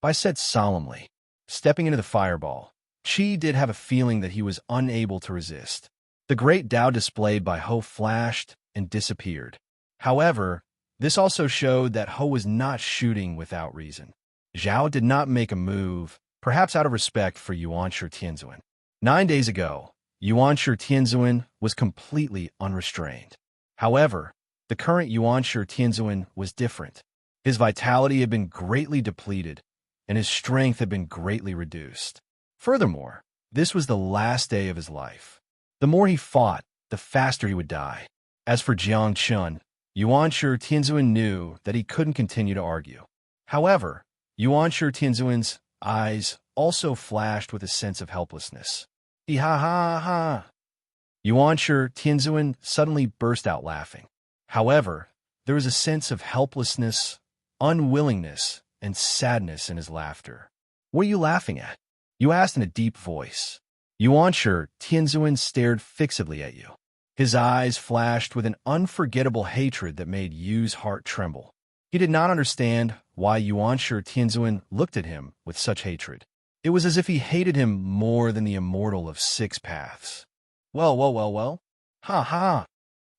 Bai said solemnly. Stepping into the fireball, Qi did have a feeling that he was unable to resist. The great Dao displayed by Ho flashed and disappeared. However, this also showed that Ho was not shooting without reason. Zhao did not make a move, perhaps out of respect for Yuanshi Tianzuan. 9 days ago, Yuanshi Tianzuan was completely unrestrained. However, the current Yuanshi Tianzuan was different. His vitality had been greatly depleted, and his strength had been greatly reduced. Furthermore, this was the last day of his life. The more he fought, the faster he would die. As for Jiang Chun, Yuanshi Tianzuan knew that he couldn't continue to argue. However, Yuanshi Tianzuan's eyes also flashed with a sense of helplessness. Ha. Yuanshi Tianzuan suddenly burst out laughing. However, there was a sense of helplessness, unwillingness, and sadness in his laughter. What are you laughing at? You asked in a deep voice. Yuanshi Tianzuan stared fixedly at you. His eyes flashed with an unforgettable hatred that made Yu's heart tremble. He did not understand why Yuanshi Tianzuan looked at him with such hatred. It was as if he hated him more than the immortal of 6 paths. Well. Ha ha.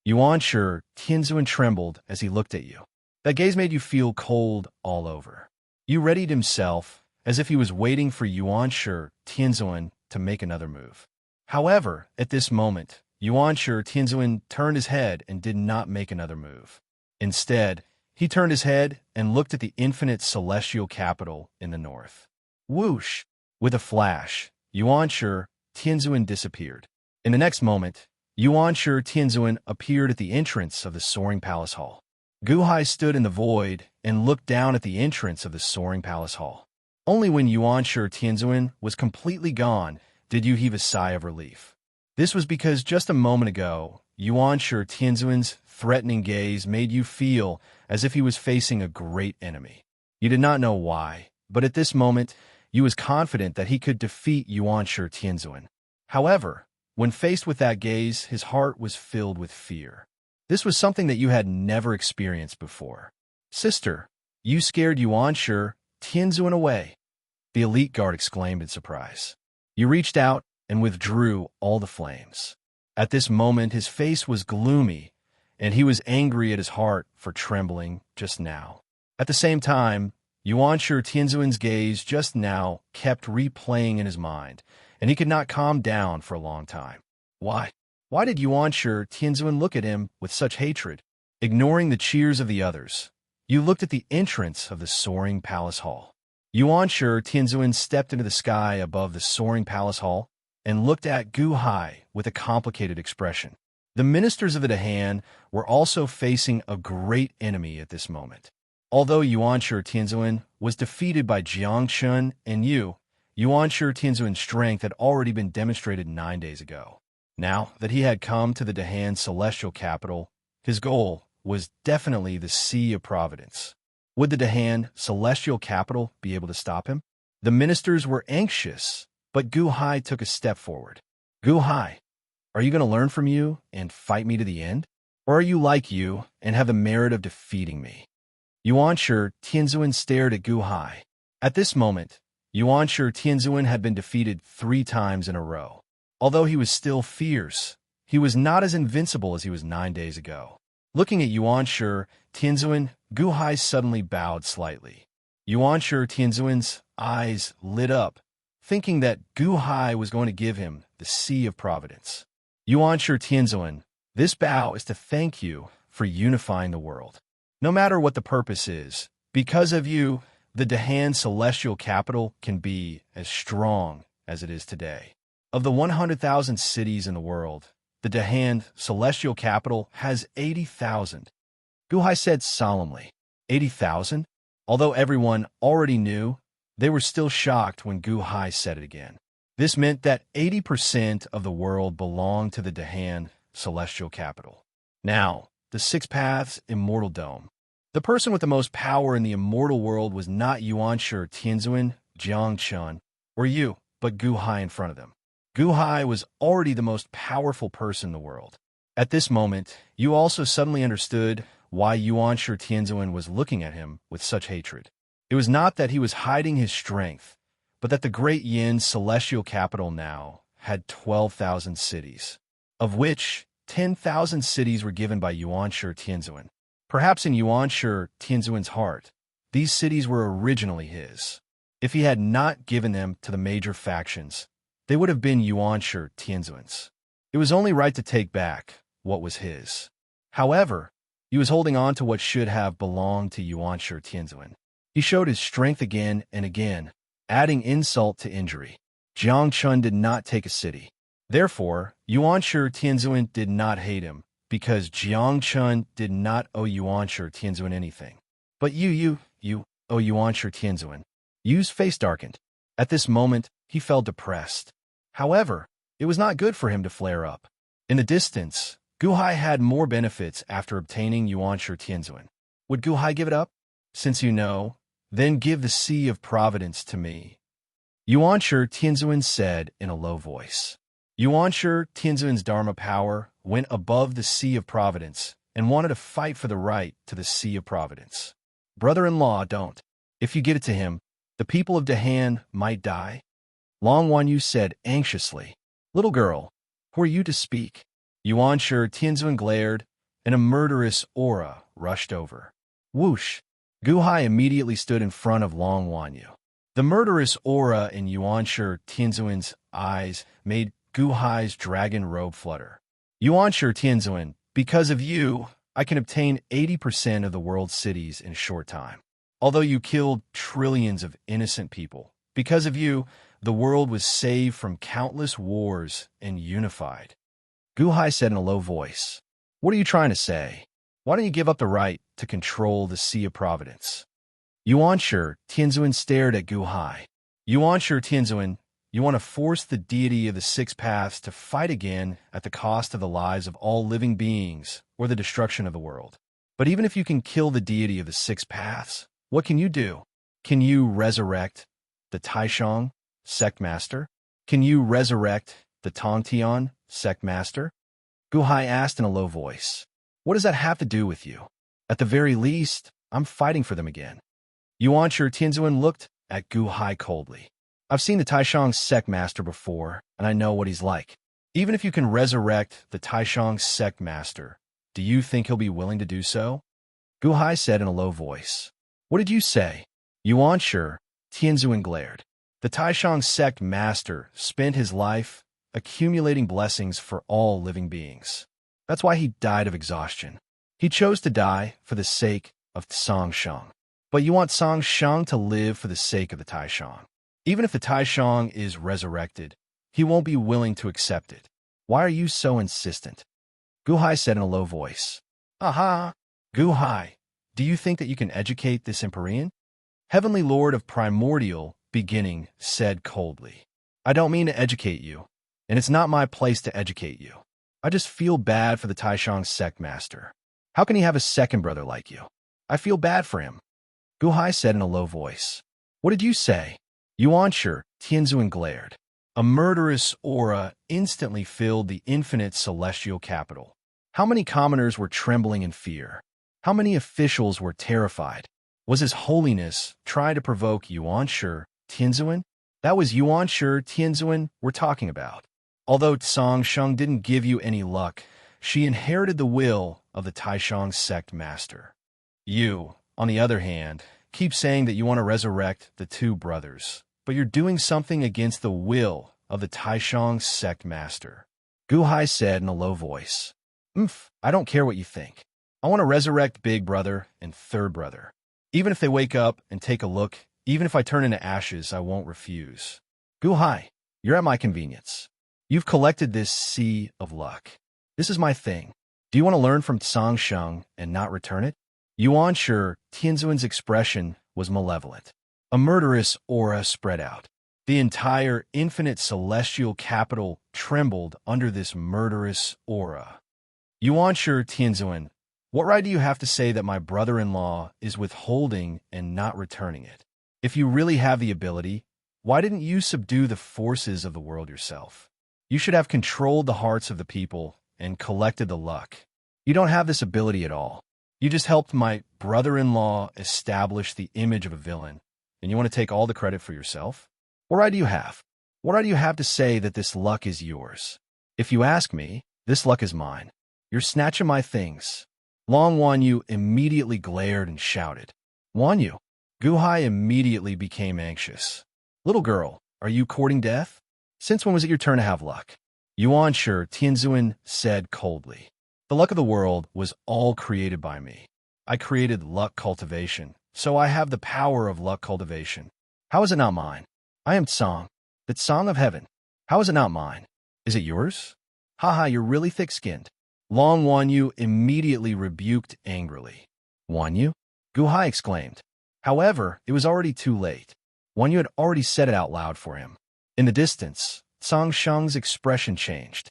Yuanshi Tianzuan trembled as he looked at you. That gaze made you feel cold all over. Yu readied himself as if he was waiting for Yuanshi Tianzuan to make another move. However, at this moment, Yuanshi Tianzuan turned his head and did not make another move. Instead, he turned his head and looked at the infinite celestial capital in the north. Whoosh! With a flash, Yuanshi Tianzuan disappeared. In the next moment, Yuanshi Tianzuan appeared at the entrance of the soaring palace hall. Guhai stood in the void and looked down at the entrance of the soaring palace hall. Only when Yuanshi Tianzuan was completely gone did Yu heave a sigh of relief. This was because just a moment ago, Yuanshi Tianzuan's threatening gaze made Yu feel as if he was facing a great enemy. You did not know why, but at this moment, Yu was confident that he could defeat Yuanshi Tianzuan. However, when faced with that gaze, his heart was filled with fear. This was something that Yu had never experienced before. Sister, you scared Yuanshi Tianzuan away, the elite guard exclaimed in surprise. Yu reached out and withdrew all the flames. At this moment, his face was gloomy, and he was angry at his heart for trembling just now. At the same time, Yuanshi Tianzuan's gaze just now kept replaying in his mind, and he could not calm down for a long time. Why? Why did Yuanshi Tianzuan look at him with such hatred? Ignoring the cheers of the others, Yu looked at the entrance of the soaring palace hall. Yuanshi Tianzuan stepped into the sky above the soaring palace hall and looked at Guhai with a complicated expression. The ministers of the Dahan were also facing a great enemy at this moment. Although Yuanshi Tianzuan was defeated by Jiangchun and Yu, Yuanshi Tianzuan's strength had already been demonstrated 9 days ago. Now that he had come to the Dahan celestial capital, his goal was definitely the Sea of Providence. Would the Dahan celestial capital be able to stop him? The ministers were anxious, but Guhai took a step forward. Guhai, are you going to learn from you and fight me to the end? Or are you like you and have the merit of defeating me? Yuanshi Tianzuan stared at Guhai. At this moment, Yuanshi Tianzuan had been defeated 3 times in a row. Although he was still fierce, he was not as invincible as he was 9 days ago. Looking at Yuanshi Tianzuan, Guhai suddenly bowed slightly. Yuanshi Tianzuan's eyes lit up, thinking that Guhai was going to give him the Sea of Providence. Yuanshi Tianzuan, this bow is to thank you for unifying the world. No matter what the purpose is, because of you, the Dahan celestial capital can be as strong as it is today. Of the 100,000 cities in the world, the Dahan celestial capital has 80,000. Guhai said solemnly, 80,000? Although everyone already knew, they were still shocked when Guhai said it again. This meant that 80% of the world belonged to the Dahan celestial capital. Now, the 6 Paths Immortal Dome. The person with the most power in the immortal world was not Yuanshi Tianzuan, Jiangchun, or Yu, but Guhai in front of them. Guhai was already the most powerful person in the world. At this moment, Yu also suddenly understood why Yuanshi Tianzuan was looking at him with such hatred. It was not that he was hiding his strength, but that the great Yin celestial capital now had 12,000 cities, of which 10,000 cities were given by Yuanshi Tianzuan. Perhaps in Yuanshi Tianzuan's heart, these cities were originally his. If he had not given them to the major factions, they would have been Yuanshi Tianzuan's. It was only right to take back what was his. However, he was holding on to what should have belonged to Yuanshi Tianzuan. He showed his strength again and again, adding insult to injury. Jiangchun did not take a city. Therefore, Yuanshi Tianzuan did not hate him, because Jiangchun did not owe Yuanshi Tianzuan anything. But you owe Yuanshi Tianzuan. Yu's face darkened. At this moment, he felt depressed. However, it was not good for him to flare up. In the distance, Guhai had more benefits after obtaining Yuanshi Tianzuan. Would Guhai give it up? Since you know, then give the Sea of Providence to me. Yuanshi Tianzuan said in a low voice. Yuanshi Tianzuan's Dharma power went above the Sea of Providence and wanted to fight for the right to the Sea of Providence. Brother-in-law, don't. If you give it to him, the people of Dahan might die. Long Wanyu said anxiously. Little girl, who are you to speak? Yuanshi Tianzuan glared, and a murderous aura rushed over. Whoosh! Guhai immediately stood in front of Long Wanyu. The murderous aura in Yuanshi Tianzuan's eyes made Guhai's dragon robe flutter. Yuanshi Tianzuan, because of you, I can obtain 80% of the world's cities in a short time. Although you killed trillions of innocent people, because of you, the world was saved from countless wars and unified. Guhai said in a low voice, What are you trying to say? Why don't you give up the right to control the Sea of Providence? Yuanshi Tianzuan stared at Guhai. Yuanshi Tianzuan, you want to force the deity of the six paths to fight again at the cost of the lives of all living beings or the destruction of the world. But even if you can kill the deity of the six paths, what can you do? Can you resurrect the Taishang, sect master? Can you resurrect the Tongtian, sect master? Guhai asked in a low voice. What does that have to do with you? At the very least, I'm fighting for them again. Yuanshi Tianzuan looked at Guhai coldly. I've seen the Taishang sect master before, and I know what he's like. Even if you can resurrect the Taishang sect master, do you think he'll be willing to do so? Guhai said in a low voice. What did you say? Yuanshi Tianzuan glared. The Taishang sect master spent his life accumulating blessings for all living beings. That's why he died of exhaustion. He chose to die for the sake of Songshang. But you want Songshang to live for the sake of the Taishang. Even if the Taishang is resurrected, he won't be willing to accept it. Why are you so insistent? Guhai said in a low voice. Aha! Guhai, do you think that you can educate this Empyrean? Heavenly Lord of Primordial Beginning said coldly. I don't mean to educate you, and it's not my place to educate you. I just feel bad for the Taishang sect master. How can he have a second brother like you? I feel bad for him. Guhai said in a low voice. What did you say? Yuanshi Tianzuan glared. A murderous aura instantly filled the infinite celestial capital. How many commoners were trembling in fear? How many officials were terrified? Was His Holiness trying to provoke Yuanshi Tianzuan? That was Yuanshi Tianzuan we're talking about. Although Songshang didn't give you any luck, she inherited the will of the Taishang sect master. You, on the other hand, keep saying that you want to resurrect the two brothers, but you're doing something against the will of the Taishang sect master. Guhai said in a low voice. I don't care what you think. I want to resurrect big brother and third brother. Even if they wake up and take a look, even if I turn into ashes, I won't refuse. Guhai, you're at my convenience. You've collected this sea of luck. This is my thing. Do you want to learn from Songshang and not return it? Yuanshi Tianzuan's expression was malevolent. A murderous aura spread out. The entire infinite celestial capital trembled under this murderous aura. Yuanshi Tianzuan, what right do you have to say that my brother-in-law is withholding and not returning it? If you really have the ability, why didn't you subdue the forces of the world yourself? You should have controlled the hearts of the people and collected the luck. You don't have this ability at all. You just helped my brother-in-law establish the image of a villain, and you want to take all the credit for yourself? What right do you have? What right do you have to say that this luck is yours? If you ask me, this luck is mine. You're snatching my things. Long Wanyu immediately glared and shouted. Wanyu. Guhai immediately became anxious. Little girl, are you courting death? Since when was it your turn to have luck? Yuanshi Tianzuan said coldly. The luck of the world was all created by me. I created luck cultivation, so I have the power of luck cultivation. How is it not mine? I am Tsang, the Tsang of heaven. How is it not mine? Is it yours? Haha, you're really thick-skinned. Long Wanyu immediately rebuked angrily. Wanyu? Guhai exclaimed. However, it was already too late. Wanyu had already said it out loud for him. In the distance, Songshang's expression changed.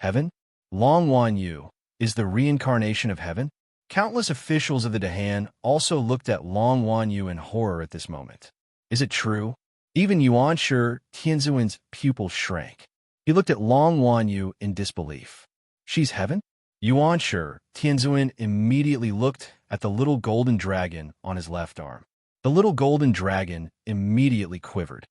Heaven? Long Wanyu is the reincarnation of heaven? Countless officials of the Dahan also looked at Long Wanyu in horror at this moment. Is it true? Even Yuanshi Tianzuan's pupil shrank. He looked at Long Wanyu in disbelief. She's heaven? Yuan Shi, Tianzuan immediately looked at the little golden dragon on his left arm. The little golden dragon immediately quivered.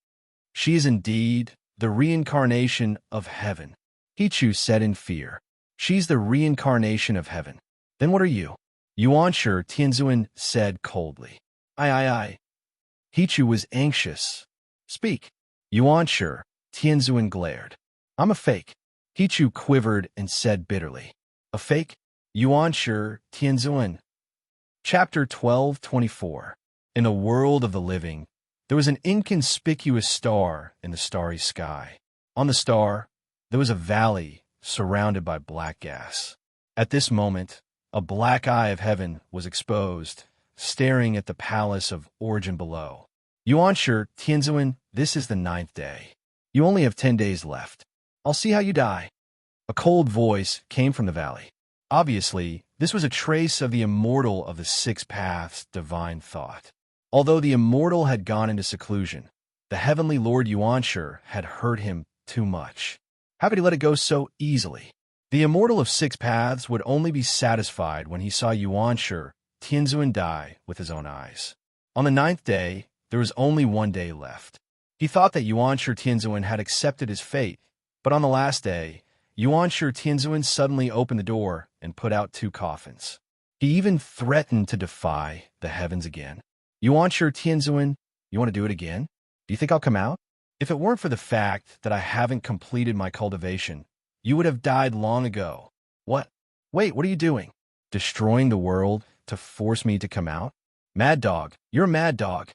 She is indeed the reincarnation of heaven, Hichu said in fear. She's the reincarnation of heaven. Then what are you? Yuan Shi, Tianzuan said coldly. I. Hichu was anxious. Speak. Yuan Shi, Tianzuan glared. I'm a fake. Hichu quivered and said bitterly. A fake? Yuan Shi, Tianzuan. Chapter 12:24. In a world of the living, there was an inconspicuous star in the starry sky. On the star, there was a valley surrounded by black gas. At this moment, a black eye of heaven was exposed, staring at the palace of origin below. Yuan Shi, Tianzuan, this is the 9th day. You only have 10 days left. I'll see how you die. A cold voice came from the valley. Obviously, this was a trace of the Immortal of the Six Paths' divine thought. Although the Immortal had gone into seclusion, the heavenly Lord Yuan Shi had hurt him too much. How could he let it go so easily? The Immortal of Six Paths would only be satisfied when he saw Yuan Shi, Tianzuan die with his own eyes. On the 9th day, there was only 1 day left. He thought that Yuan Shi Tianzuan had accepted his fate, but on the last day, Yuan Shi Tianzuan suddenly opened the door and put out 2 coffins. He even threatened to defy the heavens again. Yuan Shi Tianzuan, you want to do it again? Do you think I'll come out? If it weren't for the fact that I haven't completed my cultivation, you would have died long ago. What? Wait, what are you doing? Destroying the world to force me to come out? Mad dog, you're a mad dog.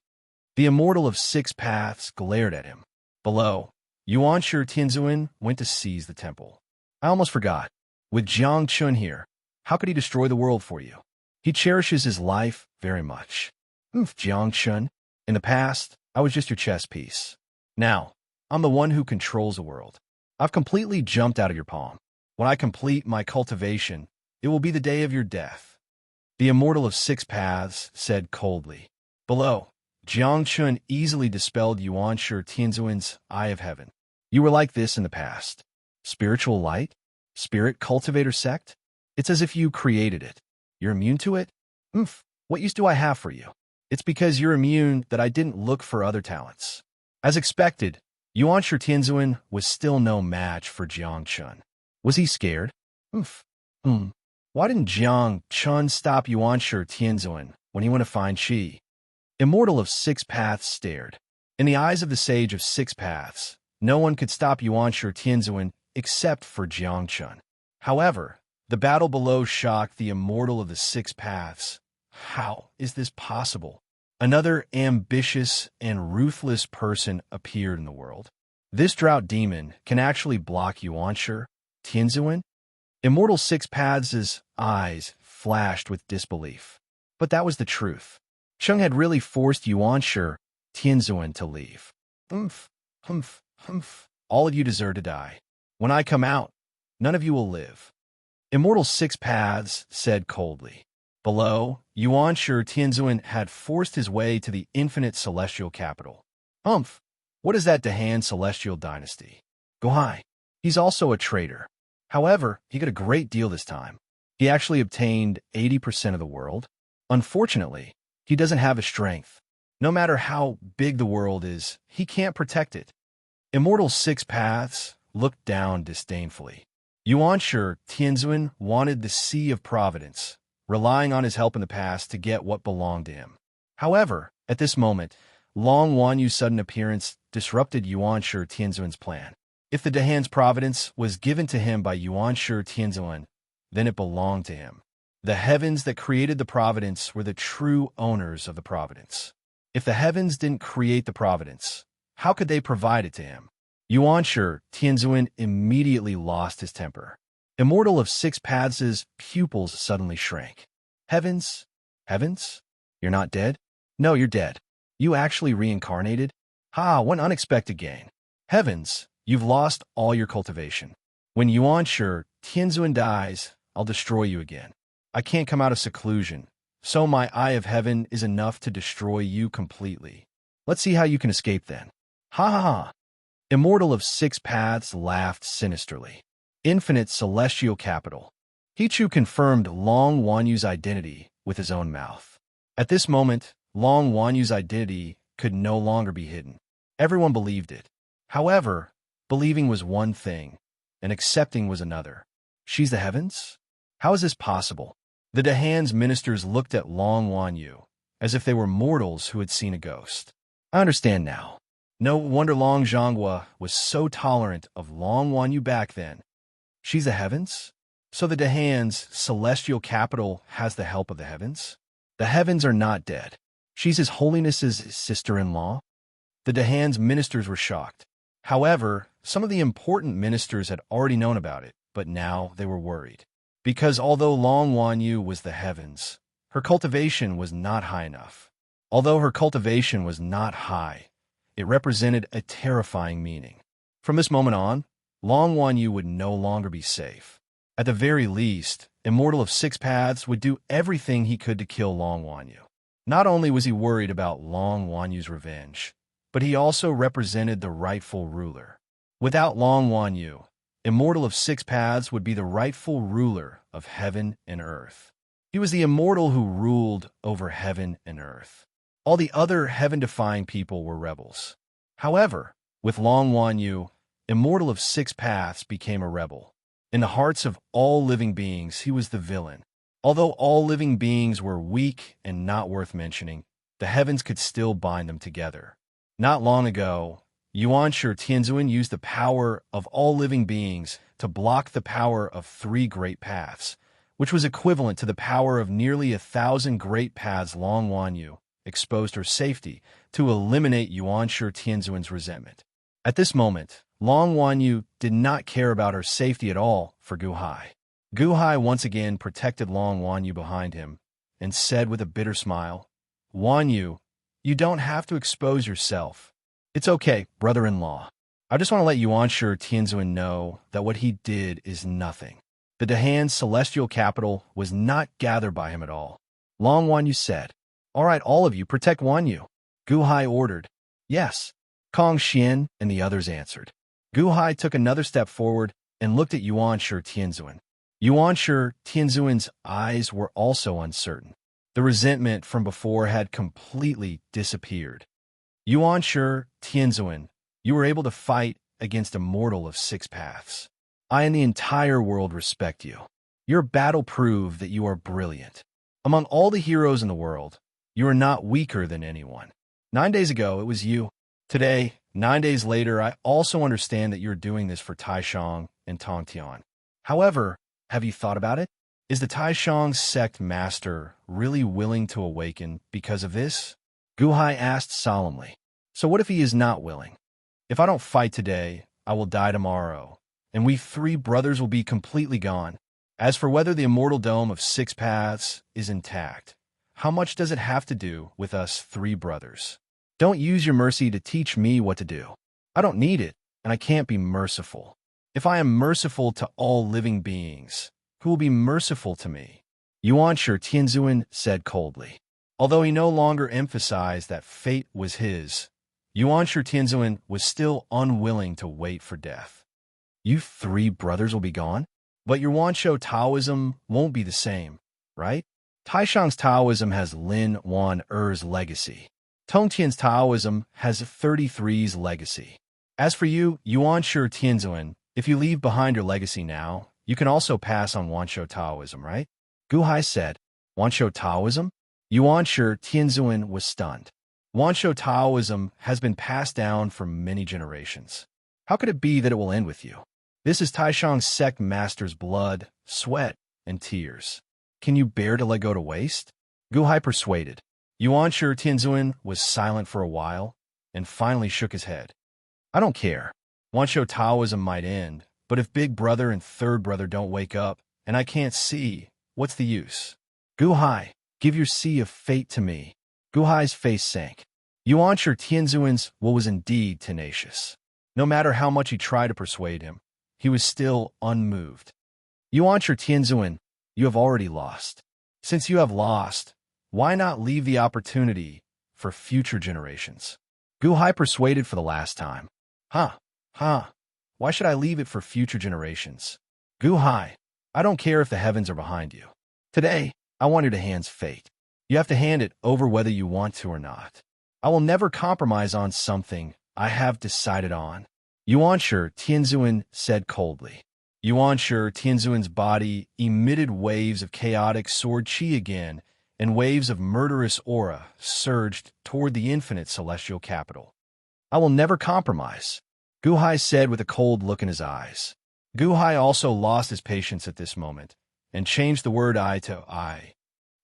The Immortal of Six Paths glared at him. Below, Yuan Shi Tianzuan went to seize the temple. I almost forgot. With Jiang Chun here, how could he destroy the world for you? He cherishes his life very much. Jiang Chun, in the past, I was just your chess piece. Now, I'm the one who controls the world. I've completely jumped out of your palm. When I complete my cultivation, it will be the day of your death. The Immortal of Six Paths said coldly. Below, Jiang Chun easily dispelled Yuan Shi Tianzuan's eye of heaven. You were like this in the past. Spiritual light? Spirit cultivator sect? It's as if you created it. You're immune to it? What use do I have for you? It's because you're immune that I didn't look for other talents. As expected, Yuan Shi Tianzuan was still no match for Jiang Chun. Was he scared? Why didn't Jiang Chun stop Yuan Shi Tianzuan when he went to find Qi? Immortal of Six Paths stared. In the eyes of the Sage of Six Paths, no one could stop Yuan Shi Tianzuan except for Jiang Chun. However, the battle below shocked the Immortal of the Six Paths. How is this possible? Another ambitious and ruthless person appeared in the world. This drought demon can actually block Yuan Shi Tianzuan? Immortal Six Paths' eyes flashed with disbelief. But that was the truth. Cheng had really forced Yuan Shi Tianzuan to leave. All of you deserve to die. When I come out, none of you will live. Immortal Six Paths said coldly. Below, Yuan Shi Tianzuan had forced his way to the infinite celestial capital. What is that Dahan celestial dynasty? Gohai. He's also a traitor. However, he got a great deal this time. He actually obtained 80% of the world. Unfortunately, he doesn't have a strength. No matter how big the world is, he can't protect it. Immortal Six Paths looked down disdainfully. Yuan Shi Tianzuan wanted the Sea of Providence, relying on his help in the past to get what belonged to him. However, at this moment, Long Wanyu's sudden appearance disrupted Yuan Shi Tianzuan's plan. If the Dahan's providence was given to him by Yuan Shi Tianzuan, then it belonged to him. The heavens that created the providence were the true owners of the providence. If the heavens didn't create the providence, how could they provide it to him? Yuan Shi Tianzuan immediately lost his temper. Immortal of Six Paths' pupils suddenly shrank. Heavens? Heavens? You're not dead? No, you're dead. You actually reincarnated? What an unexpected gain. Heavens, you've lost all your cultivation. When Yuan Shi Tianzuan dies, I'll destroy you again. I can't come out of seclusion, so my eye of heaven is enough to destroy you completely. Let's see how you can escape then. Immortal of Six Paths laughed sinisterly. Infinite celestial capital. Hichu confirmed Long Wanyu's identity with his own mouth. At this moment, Long Wanyu's identity could no longer be hidden. Everyone believed it. However, believing was one thing, and accepting was another. She's the heavens? How is this possible? The Dahan's ministers looked at Long Wanyu as if they were mortals who had seen a ghost. I understand now. No wonder Long Zhonghua was so tolerant of Long Wanyu back then. She's the heavens? So the Dahan's celestial capital has the help of the heavens? The heavens are not dead. She's His Holiness's sister-in-law? The Dahan's ministers were shocked. However, some of the important ministers had already known about it, but now they were worried. Because although Long Wanyu was the heavens, her cultivation was not high enough. Although her cultivation was not high, it represented a terrifying meaning. From this moment on, Long Wanyu would no longer be safe. At the very least, Immortal of Six Paths would do everything he could to kill Long Wanyu. Not only was he worried about Long Wanyu's revenge, but he also represented the rightful ruler. Without Long Wanyu, Immortal of Six Paths would be the rightful ruler of heaven and earth. He was the immortal who ruled over heaven and earth. All the other heaven-defying people were rebels. However, with Long Wanyu, Immortal of Six Paths became a rebel. In the hearts of all living beings, he was the villain. Although all living beings were weak and not worth mentioning, the heavens could still bind them together. Not long ago, Yuanshi Tianzuan used the power of all living beings to block the power of 3 great paths, which was equivalent to the power of nearly 1,000 great paths. Long Wanyu exposed her safety to eliminate Yuanshi Tianzuan's resentment. At this moment, Long Wanyu did not care about her safety at all for Guhai. Guhai once again protected Long Wanyu behind him and said with a bitter smile, "Wanyu, you don't have to expose yourself. It's okay, brother-in-law. I just want to let Yuanshi Tianzuan know that what he did is nothing." The Dahan's celestial capital was not gathered by him at all. Long Wanyu said, "All right, all of you, protect Wanyu." Guhai ordered, "Yes." Kong Xian and the others answered. Guhai took another step forward and looked at Yuanshi Tianzuan. Yuanshi Tianzuan's eyes were also uncertain. The resentment from before had completely disappeared. "Yuanshi Tianzuan, you were able to fight against Immortal of Six Paths. I and the entire world respect you. Your battle proved that you are brilliant. Among all the heroes in the world, you are not weaker than anyone. 9 days ago, it was you. Today, 9 days later, I also understand that you're doing this for Taishang and Tongtian. However, have you thought about it? Is the Taishang sect master really willing to awaken because of this?" Guhai asked solemnly. "So what if he is not willing? If I don't fight today, I will die tomorrow, and we 3 brothers will be completely gone. As for whether the immortal dome of 6 paths is intact, how much does it have to do with us 3 brothers? Don't use your mercy to teach me what to do. I don't need it, and I can't be merciful. If I am merciful to all living beings, who will be merciful to me?" Yuanshi Tianzuan said coldly. Although he no longer emphasized that fate was his, Yuanshi Tianzuan was still unwilling to wait for death. "You 3 brothers will be gone? But your Wanshou Taoism won't be the same, right? Taishang's Taoism has Lin Wan Er's legacy. Tongtian's Taoism has 33's legacy. As for you, Yuanshi Tianzuan, if you leave behind your legacy now, you can also pass on Wanshou Taoism, right?" Guhai said. "Wanshou Taoism?" Yuanshi Tianzuan was stunned. Wanshou Taoism has been passed down for many generations. How could it be that it will end with you? This is Taishang's sect master's blood, sweat, and tears. Can you bear to let go to waste? Guhai persuaded. Yuanshi Tianzuan was silent for a while, and finally shook his head. "I don't care. Wanshou Taoism might end, but if Big Brother and Third Brother don't wake up, and I can't see, what's the use? Guhai, give your sea of fate to me." Guhai's face sank. Yuanshi Tianzuan's will was indeed tenacious. No matter how much he tried to persuade him, he was still unmoved. "Yuanshi Tianzuan, you have already lost. Since you have lost, why not leave the opportunity for future generations?" Guhai persuaded for the last time. "Huh, Huh? Why should I leave it for future generations? Gu Hai, I don't care if the heavens are behind you. Today, I want you to hand's fate. You have to hand it over whether you want to or not. I will never compromise on something I have decided on. Yuanshi Tianzuan said coldly. Yuanshi Tianzuan's body emitted waves of chaotic sword qi again, and waves of murderous aura surged toward the infinite celestial capital. I will never compromise, Gu Hai said with a cold look in his eyes. Gu Hai also lost his patience at this moment, and changed the word I to I.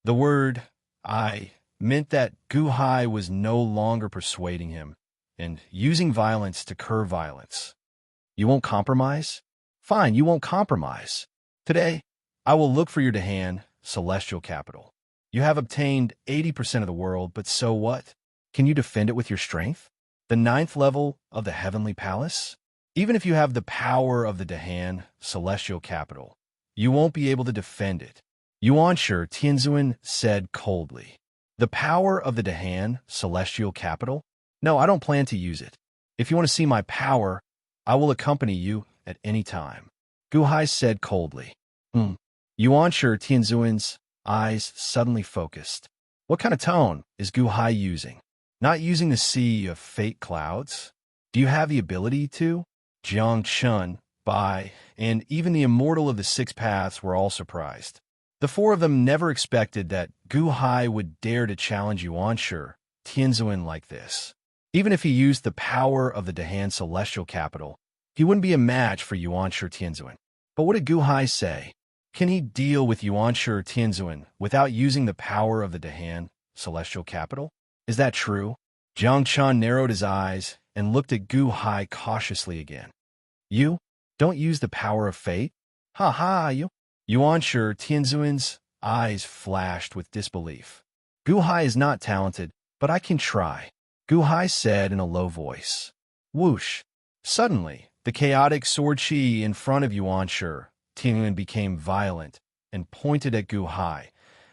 The word I meant that Gu Hai was no longer persuading him, and using violence to curb violence. You won't compromise? Fine, you won't compromise. Today, I will look for your Dahan, celestial capital. You have obtained 80% of the world, but so what? Can you defend it with your strength? The 9th level of the heavenly palace? Even if you have the power of the Dahan, celestial capital, you won't be able to defend it. Yuanshi Tianzuan said coldly. The power of the Dahan, celestial capital? No, I don't plan to use it. If you want to see my power, I will accompany you at any time. Gu Hai said coldly. Yuanshi Tianzuan's eyes suddenly focused. What kind of tone is Gu Hai using? Not using the sea of fate clouds? Do you have the ability to? Jiang Chun, Bai, and even the Immortal of the 6 Paths were all surprised. The 4 of them never expected that Gu Hai would dare to challenge Yuanshi Tianzuan like this. Even if he used the power of the Dahan celestial capital, he wouldn't be a match for Yuanshi Tianzuan. But what did Gu Hai say? Can he deal with Yuanshi Tianzuan without using the power of the Dahan celestial capital? Is that true? Jiang Chun narrowed his eyes and looked at Gu Hai cautiously again. You? Don't use the power of fate? Ha ha, you? Yuanshi Tianzuan's eyes flashed with disbelief. Gu Hai is not talented, but I can try, Gu Hai said in a low voice. Whoosh! Suddenly, the chaotic sword qi in front of Yuanshi Tianzuan became violent and pointed at Gu Hai,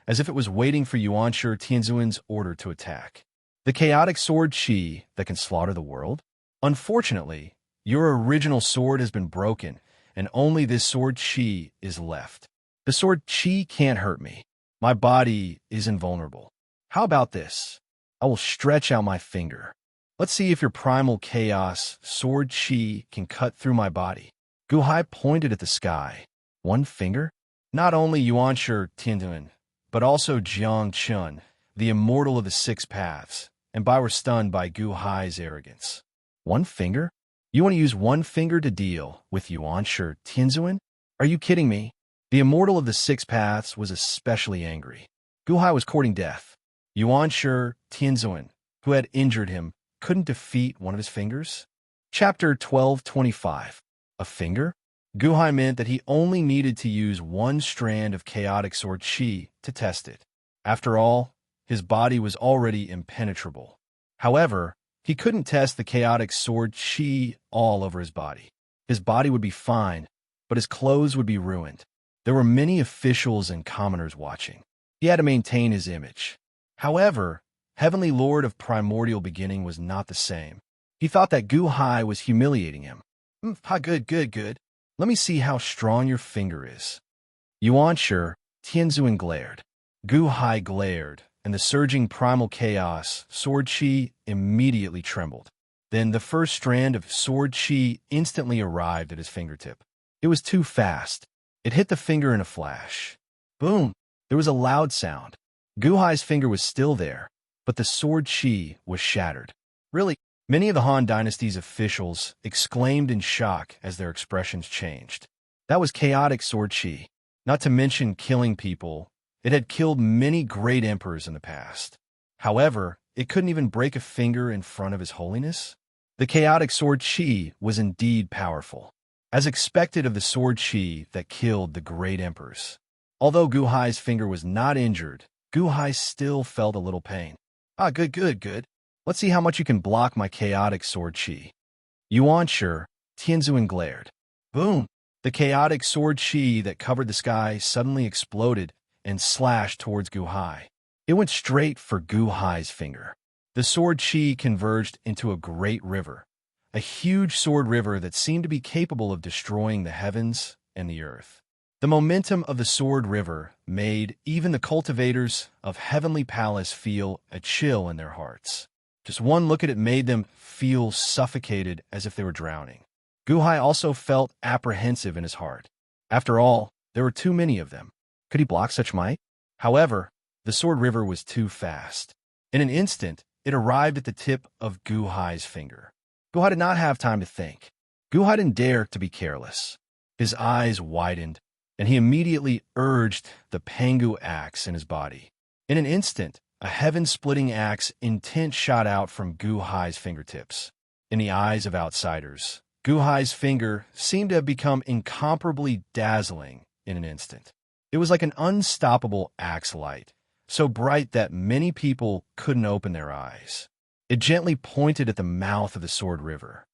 as if it was waiting for Yuanshi Tianzuan's order to attack. The chaotic sword qi that can slaughter the world? Unfortunately, your original sword has been broken, and only this sword qi is left. The sword qi can't hurt me. My body is invulnerable. How about this? I will stretch out my finger. Let's see if your primal chaos sword qi can cut through my body. Gu Hai pointed at the sky. One finger? Not only Yuanshi Tianzuan, but also Jiang Chun, the Immortal of the 6 Paths, and Bai were stunned by Gu Hai's arrogance. One finger? You want to use one finger to deal with Yuanshi Tianzuan? Are you kidding me? The Immortal of the 6 Paths was especially angry. Gu Hai was courting death. Yuanshi Tianzuan, who had injured him, couldn't defeat one of his fingers? Chapter 1225. A finger? Gu Hai meant that he only needed to use one strand of chaotic sword qi to test it. After all, his body was already impenetrable. However, he couldn't test the chaotic sword qi all over his body. His body would be fine, but his clothes would be ruined. There were many officials and commoners watching. He had to maintain his image. However, Heavenly Lord of Primordial Beginning was not the same. He thought that Gu Hai was humiliating him. Good. Let me see how strong your finger is. Yuanshi Tianzuan glared. Gu Hai glared, and the surging primal chaos sword qi immediately trembled. Then the first strand of sword qi instantly arrived at his fingertip. It was too fast. It hit the finger in a flash. Boom! There was a loud sound. Gu Hai's finger was still there, but the sword qi was shattered. Really? Many of the Han Dynasty's officials exclaimed in shock as their expressions changed. That was chaotic sword qi. Not to mention killing people, it had killed many great emperors in the past. However, it couldn't even break a finger in front of His Holiness. The chaotic sword qi was indeed powerful, as expected of the sword qi that killed the great emperors. Although Gu Hai's finger was not injured, Gu Hai still felt a little pain. Good. Let's see how much you can block my chaotic sword qi. Yuanshi Tianzuan glared. Boom! The chaotic sword qi that covered the sky suddenly exploded and slashed towards Gu Hai. It went straight for Gu Hai's finger. The sword qi converged into a great river, a huge sword river that seemed to be capable of destroying the heavens and the earth. The momentum of the sword river made even the cultivators of Heavenly Palace feel a chill in their hearts. Just one look at it made them feel suffocated as if they were drowning. Guhai also felt apprehensive in his heart. After all, there were too many of them. Could he block such might? However, the sword river was too fast. In an instant, it arrived at the tip of Guhai's finger. Guhai did not have time to think. Guhai didn't dare to be careless. His eyes widened, and he immediately urged the Pangu axe in his body. In an instant, a heaven-splitting axe intent shot out from Guhai's fingertips. In the eyes of outsiders, Guhai's finger seemed to have become incomparably dazzling in an instant. It was like an unstoppable axe light, so bright that many people couldn't open their eyes. It gently pointed at the mouth of the sword river.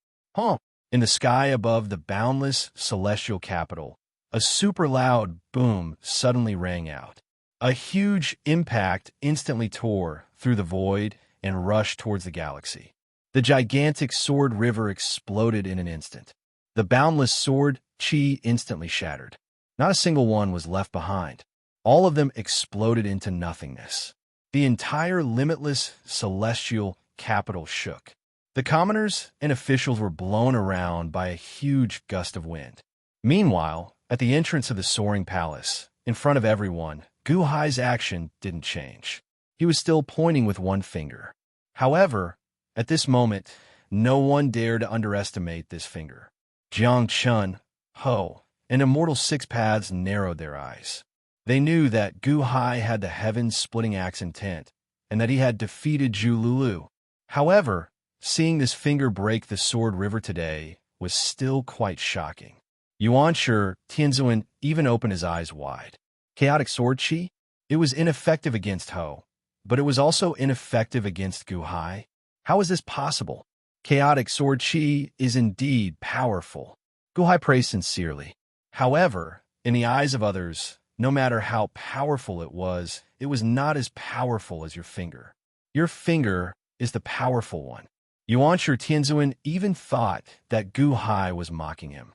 In the sky above the boundless celestial capital, a super loud boom suddenly rang out. A huge impact instantly tore through the void and rushed towards the galaxy. The gigantic sword river exploded in an instant. The boundless sword chi instantly shattered. Not a single one was left behind. All of them exploded into nothingness. The entire limitless celestial capital shook. The commoners and officials were blown around by a huge gust of wind. Meanwhile, at the entrance of the soaring palace, in front of everyone, Guhai's action didn't change. He was still pointing with one finger. However, at this moment, no one dared to underestimate this finger. Jiang Chun, Ho, and Immortal Six Paths narrowed their eyes. They knew that Guhai had the heaven-splitting axe intent, and that he had defeated Zhu Lulu. However, seeing this finger break the sword river today was still quite shocking. Yuanshi Tianzuan even opened his eyes wide. Chaotic sword chi? It was ineffective against Ho, but it was also ineffective against Guhai. How is this possible? Chaotic sword chi is indeed powerful. Guhai praised sincerely. However, in the eyes of others, no matter how powerful it was not as powerful as your finger. Your finger is the powerful one. Yuanshi Tianzuan even thought that Guhai was mocking him.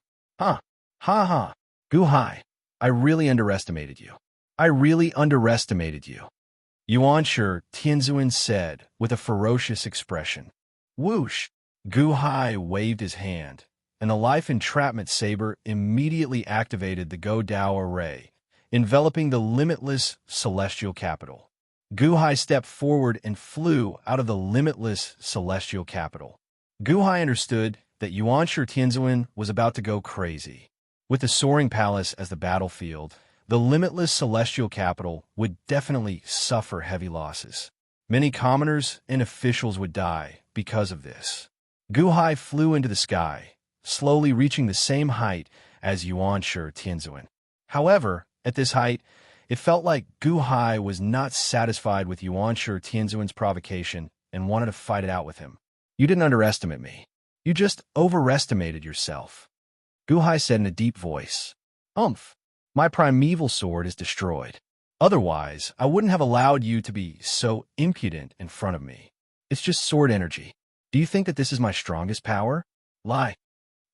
Guhai, I really underestimated you. Yuanshi Tianzuan said with a ferocious expression. Whoosh! Guhai waved his hand, and the life entrapment saber immediately activated the Go Dao array, enveloping the limitless celestial capital. Guhai stepped forward and flew out of the limitless celestial capital. Guhai understood that Yuanshi Tianzuan was about to go crazy. With the soaring palace as the battlefield, the limitless celestial capital would definitely suffer heavy losses. Many commoners and officials would die because of this. Guhai flew into the sky, slowly reaching the same height as Yuanshi Tianzuan. However, at this height, it felt like Guhai was not satisfied with Yuanshi Tianzuan's provocation and wanted to fight it out with him. You didn't underestimate me. You just overestimated yourself. Guhai said in a deep voice. My primeval sword is destroyed. Otherwise, I wouldn't have allowed you to be so impudent in front of me. It's just sword energy. Do you think that this is my strongest power? Lie.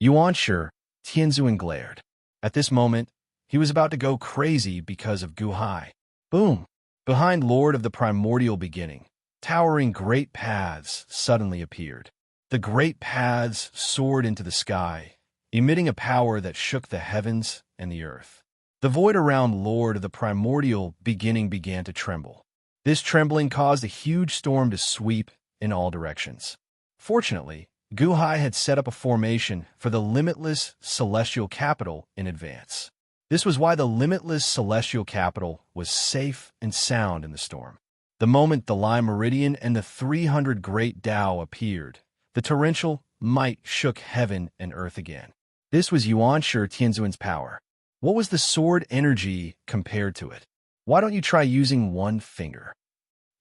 Yuanshi Tianzuan glared. At this moment, he was about to go crazy because of Guhai. Boom! Behind Lord of the Primordial Beginning, towering great paths suddenly appeared. The great paths soared into the sky, emitting a power that shook the heavens and the earth. The void around Lord of the Primordial Beginning began to tremble. This trembling caused a huge storm to sweep in all directions. Fortunately, Guhai had set up a formation for the limitless celestial capital in advance. This was why the limitless celestial capital was safe and sound in the storm. The moment the Line Meridian and the 300 Great Tao appeared, the torrential might shook heaven and earth again. This was Yuanshi Tianzuan's power. What was the sword energy compared to it? Why don't you try using one finger?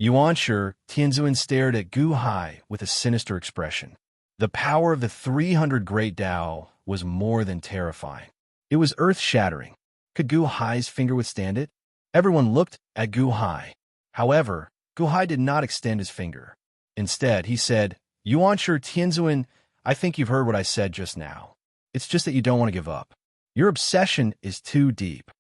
Yuanshi Tianzuan stared at Guhai with a sinister expression. The power of the 300 Great Tao was more than terrifying. It was earth-shattering. Could Guhai's finger withstand it? Everyone looked at Guhai. However, Guhai did not extend his finger. Instead, he said, Yuanshi Tianzuan, I think you've heard what I said just now. It's just that you don't want to give up. Your obsession is too deep.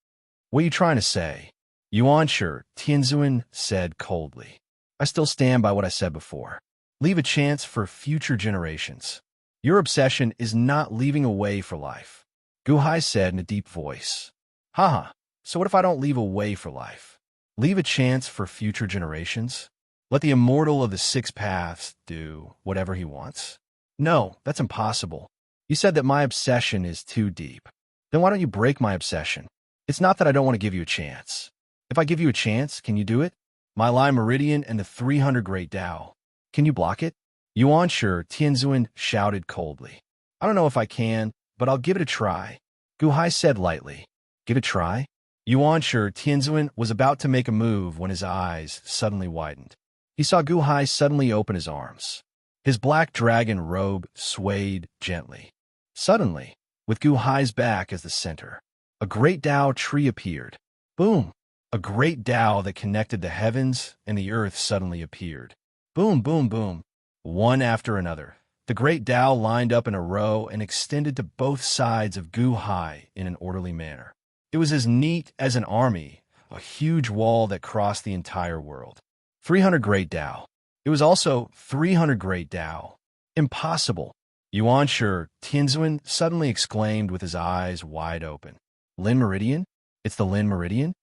What are you trying to say? Yuan Shi, Tianzuan said coldly. I still stand by what I said before. Leave a chance for future generations. Your obsession is not leaving a way for life. Gu Hai said in a deep voice. Haha, so what if I don't leave a way for life? Leave a chance for future generations? Let the immortal of the six paths do whatever he wants? No, that's impossible. You said that my obsession is too deep. Then why don't you break my obsession? It's not that I don't want to give you a chance. If I give you a chance, can you do it? My Lai Meridian and the 300 Great Tao. Can you block it? Yuan Shi, Tianzuan shouted coldly. I don't know if I can, but I'll give it a try. Gu Hai said lightly. Give it a try? Yuan Shi, Tianzuan was about to make a move when his eyes suddenly widened. He saw Gu Hai suddenly open his arms. His black dragon robe swayed gently. Suddenly, with Gu Hai's back as the center, a great Tao tree appeared. Boom! A great Tao that connected the heavens and the earth suddenly appeared. Boom, boom, boom. One after another, the great Tao lined up in a row and extended to both sides of Gu Hai in an orderly manner. It was as neat as an army, a huge wall that crossed the entire world. 300 Great Tao. It was also 300 Great Tao. Impossible. Yuan Shi, Tianzuan suddenly exclaimed with his eyes wide open. Lin Meridian? It's the Lin Meridian?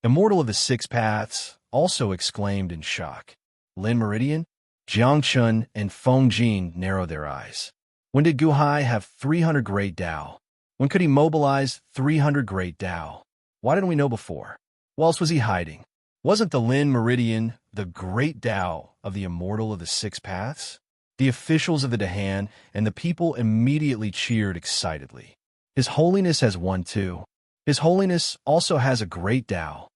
Immortal of the Six Paths also exclaimed in shock. Lin Meridian? Jiang Chun and Feng Jin narrowed their eyes. When did Gu Hai have 300 Great Tao? When could he mobilize 300 Great Tao? Why didn't we know before? What else was he hiding? Wasn't the Lin Meridian the Great Tao of the Immortal of the Six Paths? The officials of the Dahan and the people immediately cheered excitedly. His Holiness has one too. His Holiness also has a Great Tao.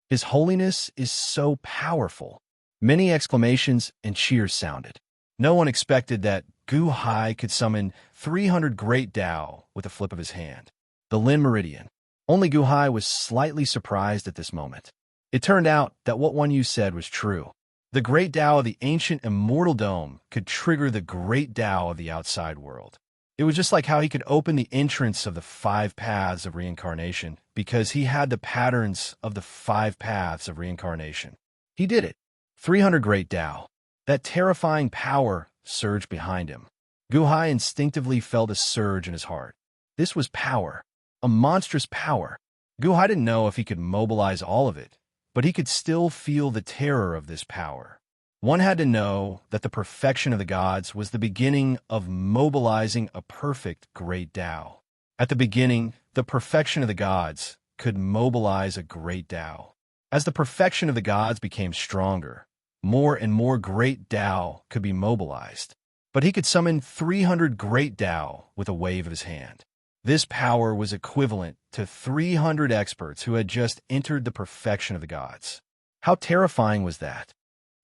His Holiness is so powerful. Many exclamations and cheers sounded. No one expected that Gu Hai could summon 300 Great Tao with a flip of his hand. The Lin Meridian. Only Gu Hai was slightly surprised at this moment. It turned out that what One Yu said was true. The Great Tao of the ancient Immortal Dome could trigger the Great Tao of the outside world. It was just like how he could open the entrance of the 5 paths of reincarnation because he had the patterns of the 5 paths of reincarnation. He did it. 300 Great Tao. That terrifying power surged behind him. Gu Hai instinctively felt a surge in his heart. This was power. A monstrous power. Gu Hai didn't know if he could mobilize all of it, but he could still feel the terror of this power. One had to know that the perfection of the gods was the beginning of mobilizing a perfect Great Tao. At the beginning, the perfection of the gods could mobilize a Great Tao. As the perfection of the gods became stronger, more and more Great Tao could be mobilized. But he could summon 300 Great Tao with a wave of his hand. This power was equivalent to 300 experts who had just entered the perfection of the gods. How terrifying was that?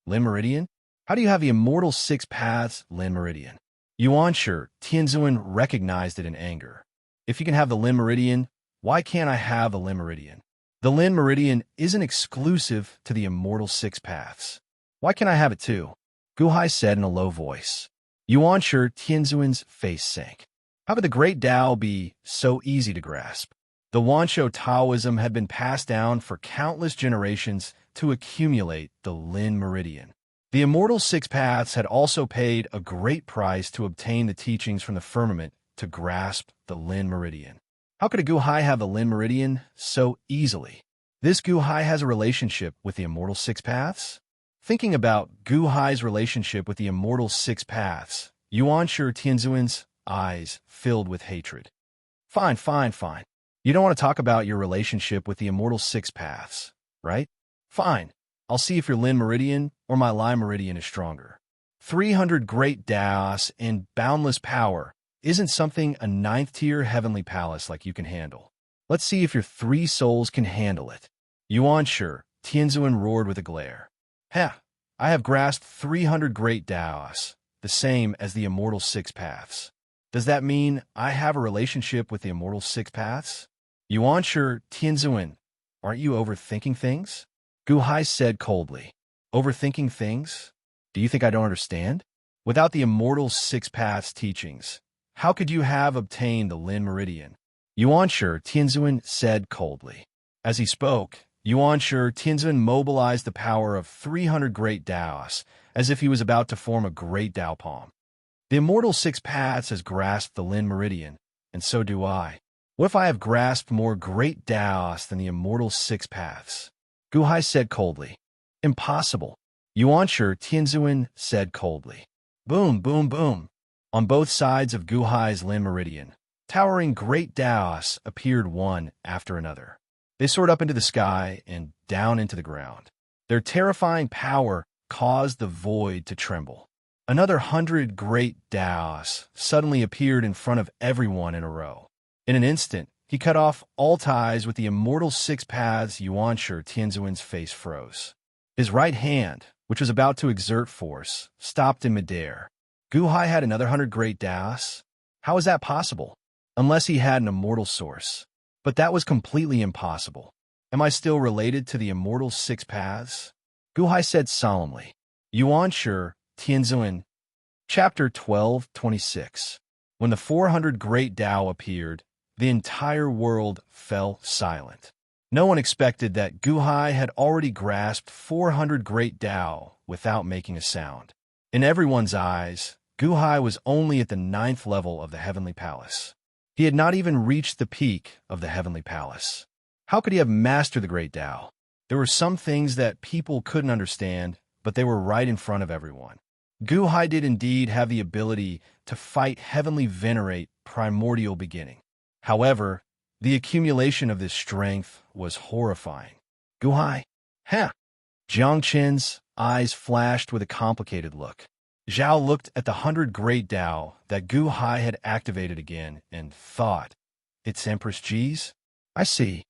Lin Meridian? How do you have the immortal 6 paths, Lin Meridian? Yuan Shi, Tianzuan recognized it in anger. If you can have the Lin Meridian, why can't I have the Lin Meridian? The Lin Meridian isn't exclusive to the immortal 6 paths. Why can't I have it too? Gu Hai said in a low voice. Yuan Shi, Tianzuan's face sank. How could the Great Tao be so easy to grasp? The Wanshou Taoism had been passed down for countless generations to accumulate the Lin Meridian. The Immortal 6 Paths had also paid a great price to obtain the teachings from the firmament to grasp the Lin Meridian. How could a Gu Hai have the Lin Meridian so easily? This Gu Hai has a relationship with the Immortal 6 Paths? Thinking about Gu Hai's relationship with the Immortal 6 Paths, Yuan Shi, Tianzuan's eyes filled with hatred. Fine. You don't want to talk about your relationship with the Immortal 6 Paths, right? Fine. I'll see if your Lin Meridian or my Lai Meridian is stronger. 300 Great Taos and boundless power isn't something a 9th-tier heavenly palace like you can handle. Let's see if your 3 souls can handle it. Yuan Shi, Tianzuan roared with a glare. Ha! I have grasped 300 Great Taos, the same as the Immortal 6 Paths. Does that mean I have a relationship with the Immortal 6 Paths? Yuan Shi, Tianzuan, aren't you overthinking things? Gu Hai said coldly. Overthinking things? Do you think I don't understand? Without the Immortal Six Paths teachings, how could you have obtained the Lin Meridian? Yuanshi Tianzuan said coldly. As he spoke, Yuanshi Tianzuan mobilized the power of 300 great Daos, as if he was about to form a great Dao palm. The Immortal Six Paths has grasped the Lin Meridian, and so do I. What if I have grasped more great Daos than the Immortal Six Paths? Guhai said coldly. Impossible. Yuanshi Tianzuan said coldly. Boom, boom, boom. On both sides of Guhai's Lin Meridian, towering great Daos appeared one after another. They soared up into the sky and down into the ground. Their terrifying power caused the void to tremble. Another 100 great Daos suddenly appeared in front of everyone in a row. In an instant, he cut off all ties with the Immortal Six Paths. Yuanshi Tianzuan's face froze. His right hand, which was about to exert force, stopped in midair. Guhai had another 100 great Daos? How was that possible? Unless he had an immortal source. But that was completely impossible. Am I still related to the Immortal Six Paths? Guhai said solemnly. Yuanshi Tianzuan, Chapter 12:26. When the 400 great Dao appeared, the entire world fell silent. No one expected that Guhai had already grasped 400 great Dao without making a sound. In everyone's eyes, Guhai was only at the 9th level of the Heavenly Palace. He had not even reached the peak of the Heavenly Palace. How could he have mastered the great Dao? There were some things that people couldn't understand, but they were right in front of everyone. Guhai did indeed have the ability to fight heavenly venerate primordial beginning. However, the accumulation of this strength was horrifying. Guhai? Huh? Jiang Qin's eyes flashed with a complicated look. Zhao looked at the 100 great Dao that Guhai had activated again and thought, it's Empress Ji's? I see.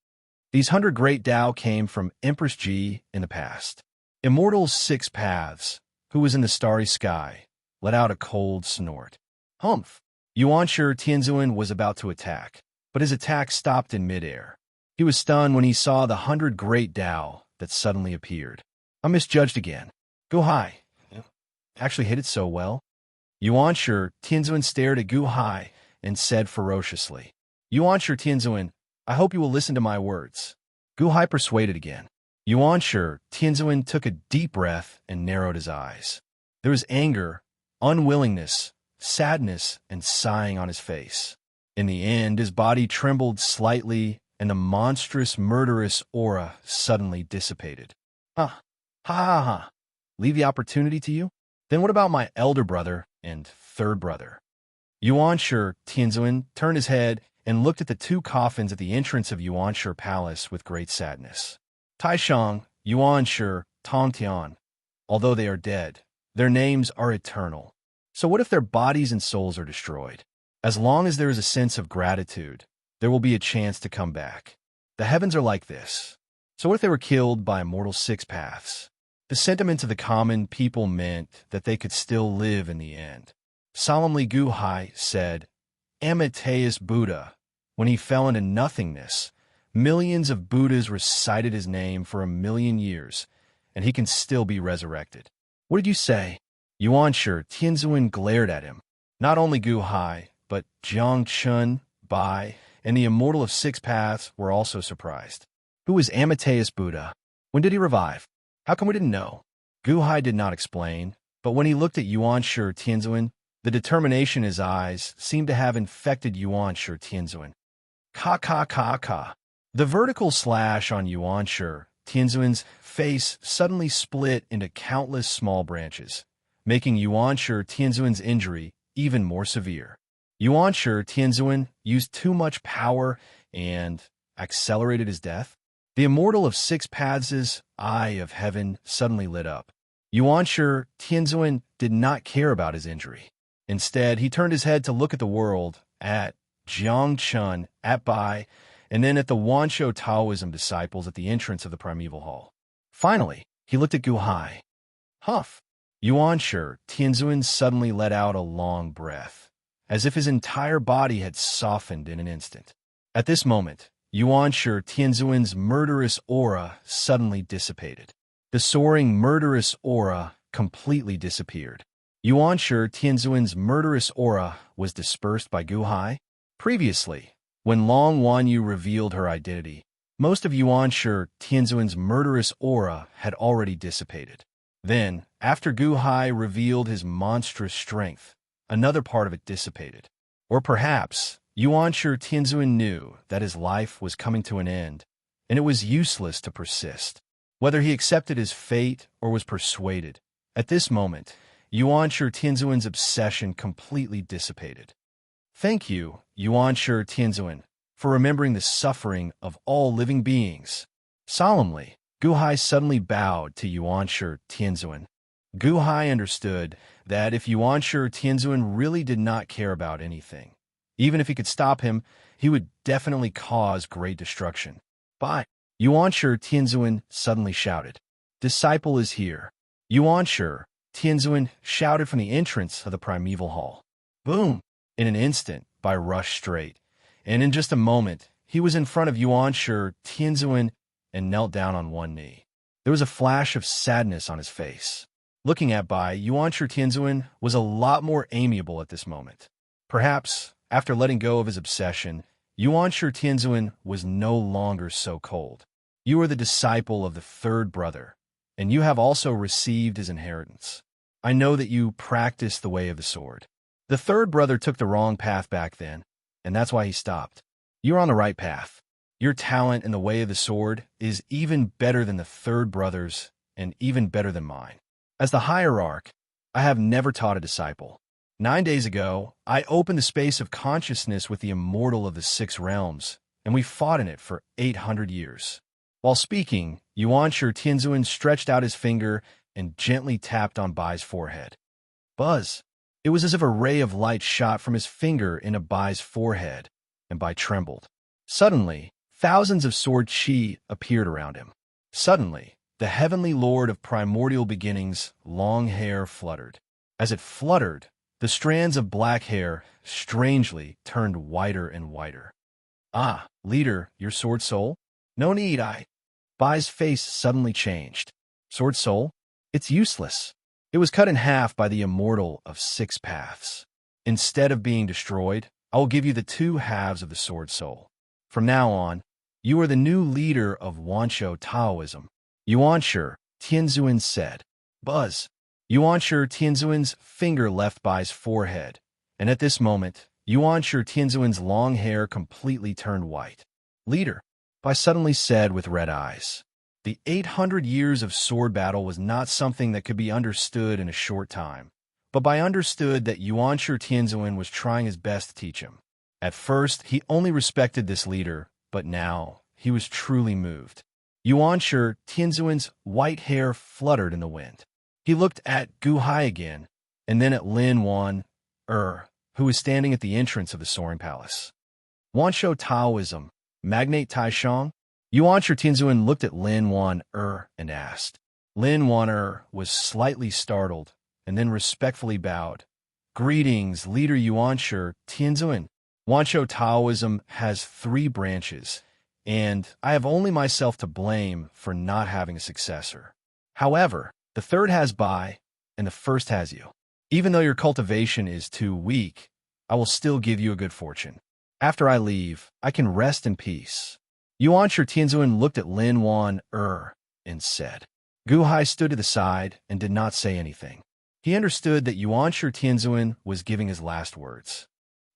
These 100 great Dao came from Empress Ji in the past. Immortal Six Paths, who was in the starry sky, let out a cold snort. Humph! Yuanshi Tianzuan was about to attack, but his attack stopped in midair. He was stunned when he saw the 100 great Dao that suddenly appeared. I misjudged again. Guhai actually hit it so well. Yuanshi Tianzuan stared at Guhai and said ferociously, Yuanshi Tianzuan, I hope you will listen to my words. Guhai persuaded again. Yuanshi Tianzuan took a deep breath and narrowed his eyes. There was anger, unwillingness, sadness, and sighing on his face. In the end, his body trembled slightly, and the monstrous, murderous aura suddenly dissipated. Ha ha. Leave the opportunity to you? Then what about my elder brother and third brother? Yuanshi Tianzuan turned his head and looked at the two coffins at the entrance of Yuanshi Palace with great sadness. Taishang, Yuanshi, Tongtian, although they are dead, their names are eternal. So what if their bodies and souls are destroyed? As long as there is a sense of gratitude, there will be a chance to come back. The heavens are like this. So what if they were killed by Immortal Six Paths? The sentiment of the common people meant that they could still live in the end. Solemnly Guhai said, Amateus Buddha, when he fell into nothingness, millions of Buddhas recited his name for 1,000,000 years, and he can still be resurrected. What did you say? Yuanshi Tianzuan glared at him. Not only Guhai, but Jiang Chun, Bai, and the Immortal of Six Paths were also surprised. Who was Amateus Buddha? When did he revive? How come we didn't know? Guhai did not explain, but when he looked at Yuanshi Tianzuan, the determination in his eyes seemed to have infected Yuanshi Tianzuan. Ka. The vertical slash on Yuanshi Tianzuan's face suddenly split into countless small branches, making Yuanshi Tianzuan's injury even more severe. Yuanshi Tianzuan used too much power and accelerated his death. The Immortal of Six Paths' eye of heaven suddenly lit up. Yuanshi Tianzuan did not care about his injury. Instead, he turned his head to look at the world, at Jiang Chun, at Bai, and then at the Wanshou Taoism disciples at the entrance of the primeval hall. Finally, he looked at Guhai. Humph! Yuanshi Tianzuan suddenly let out a long breath, as if his entire body had softened in an instant. At this moment, Yuanshi Tianzuan's murderous aura suddenly dissipated. The soaring murderous aura completely disappeared. Yuanshi Tianzuan's murderous aura was dispersed by Gu Hai. Previously, when Long Wanyu revealed her identity, most of Yuanshi Tianzuan's murderous aura had already dissipated. Then, after Gu Hai revealed his monstrous strength, another part of it dissipated. Or perhaps, Yuanshi Tianzuan knew that his life was coming to an end, and it was useless to persist. Whether he accepted his fate or was persuaded, at this moment, Yuanshi Tianzuan's obsession completely dissipated. Thank you, Yuanshi Tianzuan, for remembering the suffering of all living beings. Solemnly, Gu Hai suddenly bowed to Yuanshi Tianzuan. Gu Hai understood that if Yuanshi Tianzuan really did not care about anything, even if he could stop him, he would definitely cause great destruction. But Yuanshi Tianzuan suddenly shouted, "Disciple is here." Yuanshi Tianzuan shouted from the entrance of the primeval hall. Boom! In an instant, Bai rushed straight, and in just a moment, he was in front of Yuanshi Tianzuan and knelt down on one knee. There was a flash of sadness on his face. Looking at Bai, Yuanshi Tianzuan was a lot more amiable at this moment. Perhaps, after letting go of his obsession, Yuanshi Tianzuan was no longer so cold. You are the disciple of the third brother, and you have also received his inheritance. I know that you practice the way of the sword. The third brother took the wrong path back then, and that's why he stopped. You're on the right path. Your talent in the way of the sword is even better than the third brother's and even better than mine. As the hierarch, I have never taught a disciple. 9 days ago, I opened the space of consciousness with the immortal of the 6 realms, and we fought in it for 800 years. While speaking, Yuanshi Tianzuan stretched out his finger and gently tapped on Bai's forehead. Buzz! It was as if a ray of light shot from his finger into Bai's forehead, and Bai trembled. Suddenly, thousands of sword chi appeared around him. Suddenly, the heavenly lord of primordial beginnings' long hair fluttered. As it fluttered, the strands of black hair strangely turned whiter and whiter. Ah, leader, your sword soul? No need, Bai's face suddenly changed. Sword soul? It's useless. It was cut in half by the immortal of 6 paths. Instead of being destroyed, I will give you the 2 halves of the sword soul. From now on, you are the new leader of Wanshou Taoism. Yuanshi Tianzuan said. Buzz! Yuanshi Tianzuan's finger left Bai's forehead, and at this moment, Yuanshi Tianzuan's long hair completely turned white. Leader, Bai suddenly said with red eyes. The 800 years of sword battle was not something that could be understood in a short time, but Bai understood that Yuanshi Tianzuan was trying his best to teach him. At first, he only respected this leader, but now he was truly moved. Yuanshi Tianzuan's white hair fluttered in the wind. He looked at Gu Hai again, and then at Lin Wan, who was standing at the entrance of the Soaring Palace. Wanshou Taoism, Magnate Taishang? Yuanshi Tianzuan looked at Lin Wan and asked. Lin Wan was slightly startled, and then respectfully bowed. Greetings, Leader Yuanshi Tianzuan. Wanshou Taoism has 3 branches, and I have only myself to blame for not having a successor. However, the 3rd has Bai, and the 1st has you. Even though your cultivation is too weak, I will still give you a good fortune. After I leave, I can rest in peace. Yuanshi Tianzuan looked at Lin Wan and said. Gu Hai stood to the side and did not say anything. He understood that Yuanshi Tianzuan was giving his last words.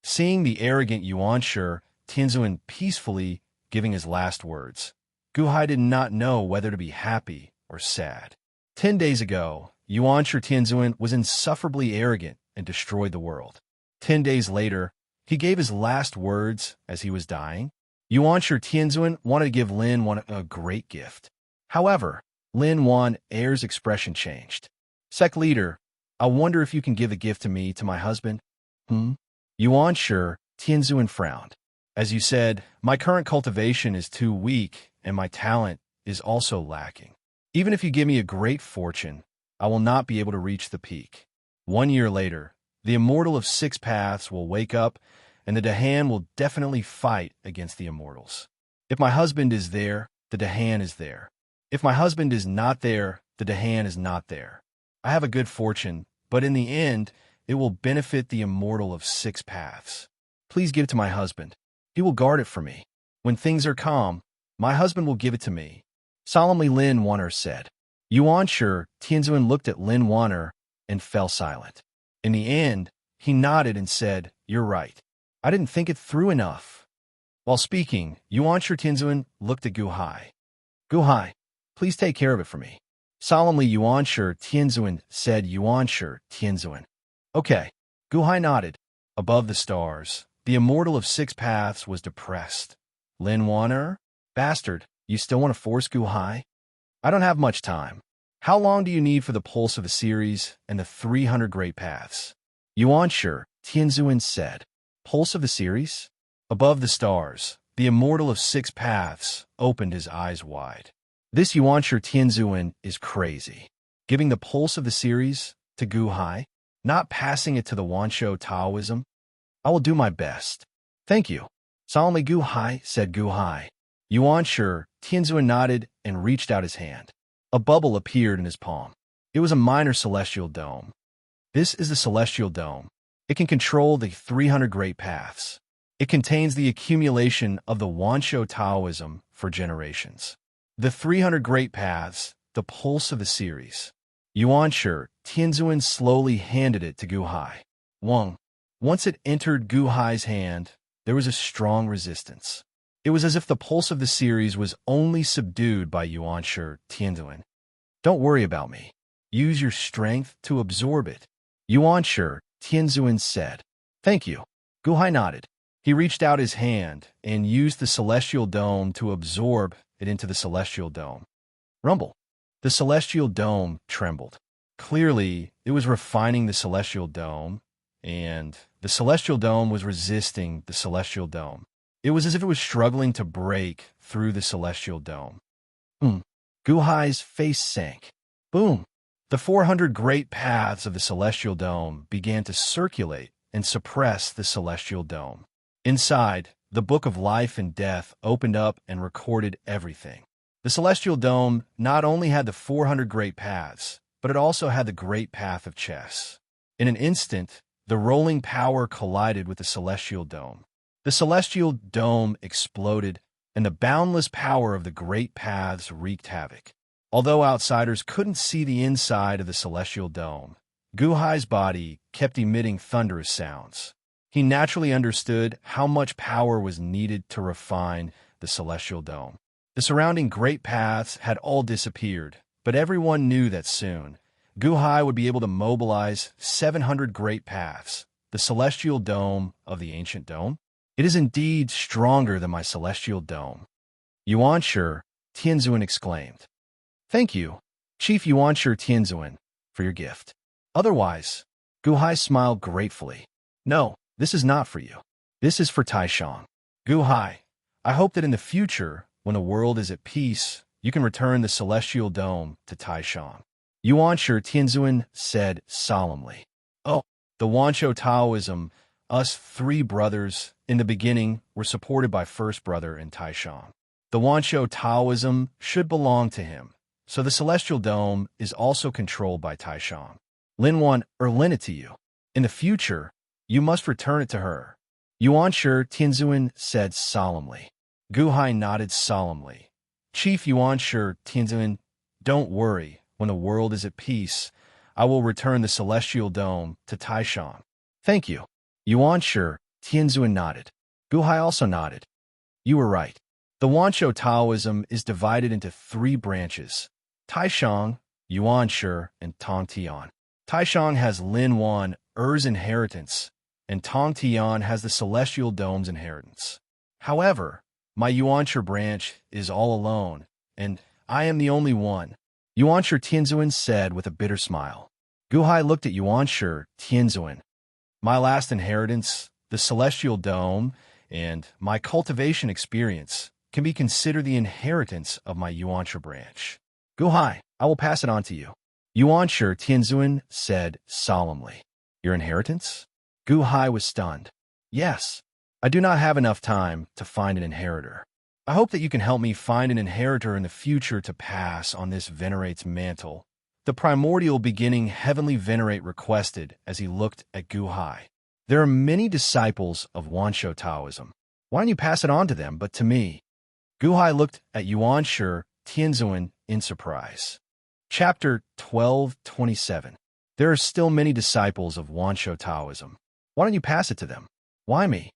Seeing the arrogant Yuanshi Tianzuan peacefully giving his last words, Gu Hai did not know whether to be happy or sad. 10 days ago, Yuanshi Tianzuan was insufferably arrogant and destroyed the world. 10 days later, he gave his last words as he was dying. Yuanshi Tianzuan wanted to give Lin Wan a great gift. However, Lin Wan's expression changed. Sect leader, I wonder if you can give a gift to me, to my husband? Yuanshi Tianzuan frowned. As you said, my current cultivation is too weak, and my talent is also lacking. Even if you give me a great fortune, I will not be able to reach the peak. 1 year later, the immortal of 6 paths will wake up, and the Dahan will definitely fight against the immortals. If my husband is there, the Dahan is there. If my husband is not there, the Dahan is not there. I have a good fortune, but in the end, it will benefit the immortal of 6 paths. Please give it to my husband. He will guard it for me. When things are calm, my husband will give it to me," solemnly Lin Wanner said. Yuanshi Tianzuan looked at Lin Wanner and fell silent. In the end, he nodded and said, "You're right. I didn't think it through enough." While speaking, Yuanshi Tianzuan looked at Gu Hai. "Gu Hai, please take care of it for me." Solemnly Yuanshi Tianzuan said Yuanshi Tianzuan. "Okay." Gu Hai nodded. Above the stars, the immortal of 6 paths was depressed. Lin Wanner? Bastard, you still want to force Gu Hai? I don't have much time. How long do you need for the pulse of the series and the 300 great paths? Yuanshi Tianzuan said. Pulse of the series? Above the stars, the immortal of 6 paths opened his eyes wide. This Yuanshi Tianzuan is crazy. Giving the pulse of the series to Gu Hai? Not passing it to the Wanshou Taoism? I will do my best. Thank you. Solemnly Gu Hai said Gu Hai. Yuanshi Tianzuan nodded and reached out his hand. A bubble appeared in his palm. It was a minor celestial dome. This is the celestial dome. It can control the 300 great paths. It contains the accumulation of the Wanshou Taoism for generations. The 300 great paths, the pulse of the series. Yuanshi Tianzuan slowly handed it to Gu Hai. Once it entered Gu Hai's hand, there was a strong resistance. It was as if the pulse of the series was only subdued by Yuanshi Tianzuan. Don't worry about me. Use your strength to absorb it. Yuanshi Tianzuan said. Thank you. Gu Hai nodded. He reached out his hand and used the celestial dome to absorb it into the celestial dome. Rumble. The celestial dome trembled. Clearly, it was refining the celestial dome, and the celestial dome was resisting the celestial dome. It was as if it was struggling to break through the celestial dome. Gu Hai's face sank. Boom! The 400 great paths of the celestial dome began to circulate and suppress the celestial dome. Inside, the book of life and death opened up and recorded everything. The celestial dome not only had the 400 great paths, but it also had the great path of chess. In an instant, the rolling power collided with the celestial dome. The celestial dome exploded, and the boundless power of the great paths wreaked havoc. Although outsiders couldn't see the inside of the celestial dome, Gu Hai's body kept emitting thunderous sounds. He naturally understood how much power was needed to refine the celestial dome. The surrounding great paths had all disappeared, but everyone knew that soon, Gu Hai would be able to mobilize 700 great paths, the celestial dome of the ancient dome. It is indeed stronger than my celestial dome. Yuanshi Tianzuan exclaimed. Thank you, Chief Yuanshi Tianzuan, for your gift. Otherwise, Gu Hai smiled gratefully. No, this is not for you. This is for Taishang. Gu Hai, I hope that in the future, when the world is at peace, you can return the celestial dome to Taishang. Yuanshi Tianzuan said solemnly. Oh, the Wanshou Taoism, us 3 brothers, in the beginning, were supported by first brother in Taishang. The Wanshou Taoism should belong to him, so the celestial dome is also controlled by Taishang. Lin lend it to you. In the future, you must return it to her. Yuanshi Tianzuan said solemnly. Gu Hai nodded solemnly. Chief Yuanshi Tianzuan, don't worry. When the world is at peace, I will return the celestial dome to Taishang. Thank you. Yuanshi Tianzuan nodded. Gu Hai also nodded. You were right. The Wanshou Taoism is divided into 3 branches: Taishang, Yuanshi, and Tongtian. Taishang has Lin Er's inheritance, and Tongtian has the celestial dome's inheritance. However, my Yuanshi branch is all alone, and I am the only one, Yuanshi Tianzuan said with a bitter smile. Gu Hai looked at Yuanshi Tianzuan. My last inheritance, the celestial dome, and my cultivation experience can be considered the inheritance of my Yuanshi branch. Gu Hai, I will pass it on to you. Yuanshi Tianzuan said solemnly. Your inheritance? Gu Hai was stunned. Yes, I do not have enough time to find an inheritor. I hope that you can help me find an inheritor in the future to pass on this venerate's mantle, The primordial beginning heavenly venerate requested as he looked at Gu Hai. There are many disciples of Wansho Taoism. Why don't you pass it on to them, but to me? Gu Hai looked at Yuan Shi Tianzuan in surprise. Chapter 12:27. There are still many disciples of Wansho Taoism. Why don't you pass it to them? Why me?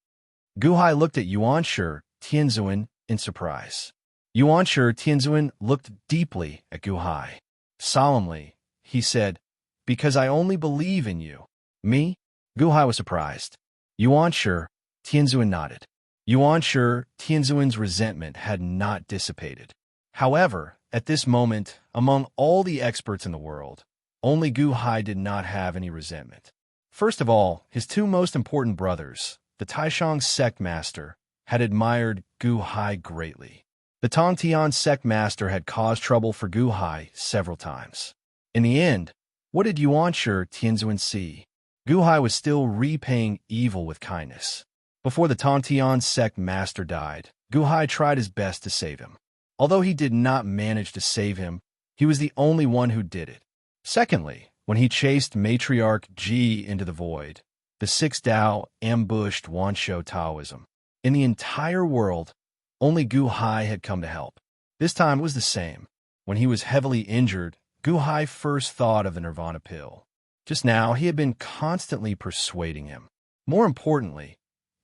Gu Hai looked at Yuan Shi Tianzuan in surprise. Yuan Shi Tianzuan looked deeply at Gu Hai. Solemnly, he said, "Because I only believe in you." Me? Gu Hai was surprised. Yuan Shi Tianzuan nodded. Yuan Shi Tianzuan's resentment had not dissipated. However, at this moment, among all the experts in the world, only Gu Hai did not have any resentment. First of all, his two most important brothers, the Taishang sect master, had admired Gu Hai greatly. The Tongtian sect master had caused trouble for Gu Hai several times. In the end, what did Yuan Shi Tianzuan see? Gu Hai was still repaying evil with kindness. Before the Tongtian sect master died, Gu Hai tried his best to save him. Although he did not manage to save him, he was the only one who did it. Secondly, when he chased Matriarch Ji into the void, the Six Tao ambushed Wansho Taoism. In the entire world, only Gu Hai had come to help. This time it was the same. When he was heavily injured, Gu Hai first thought of the Nirvana pill. Just now, he had been constantly persuading him. More importantly,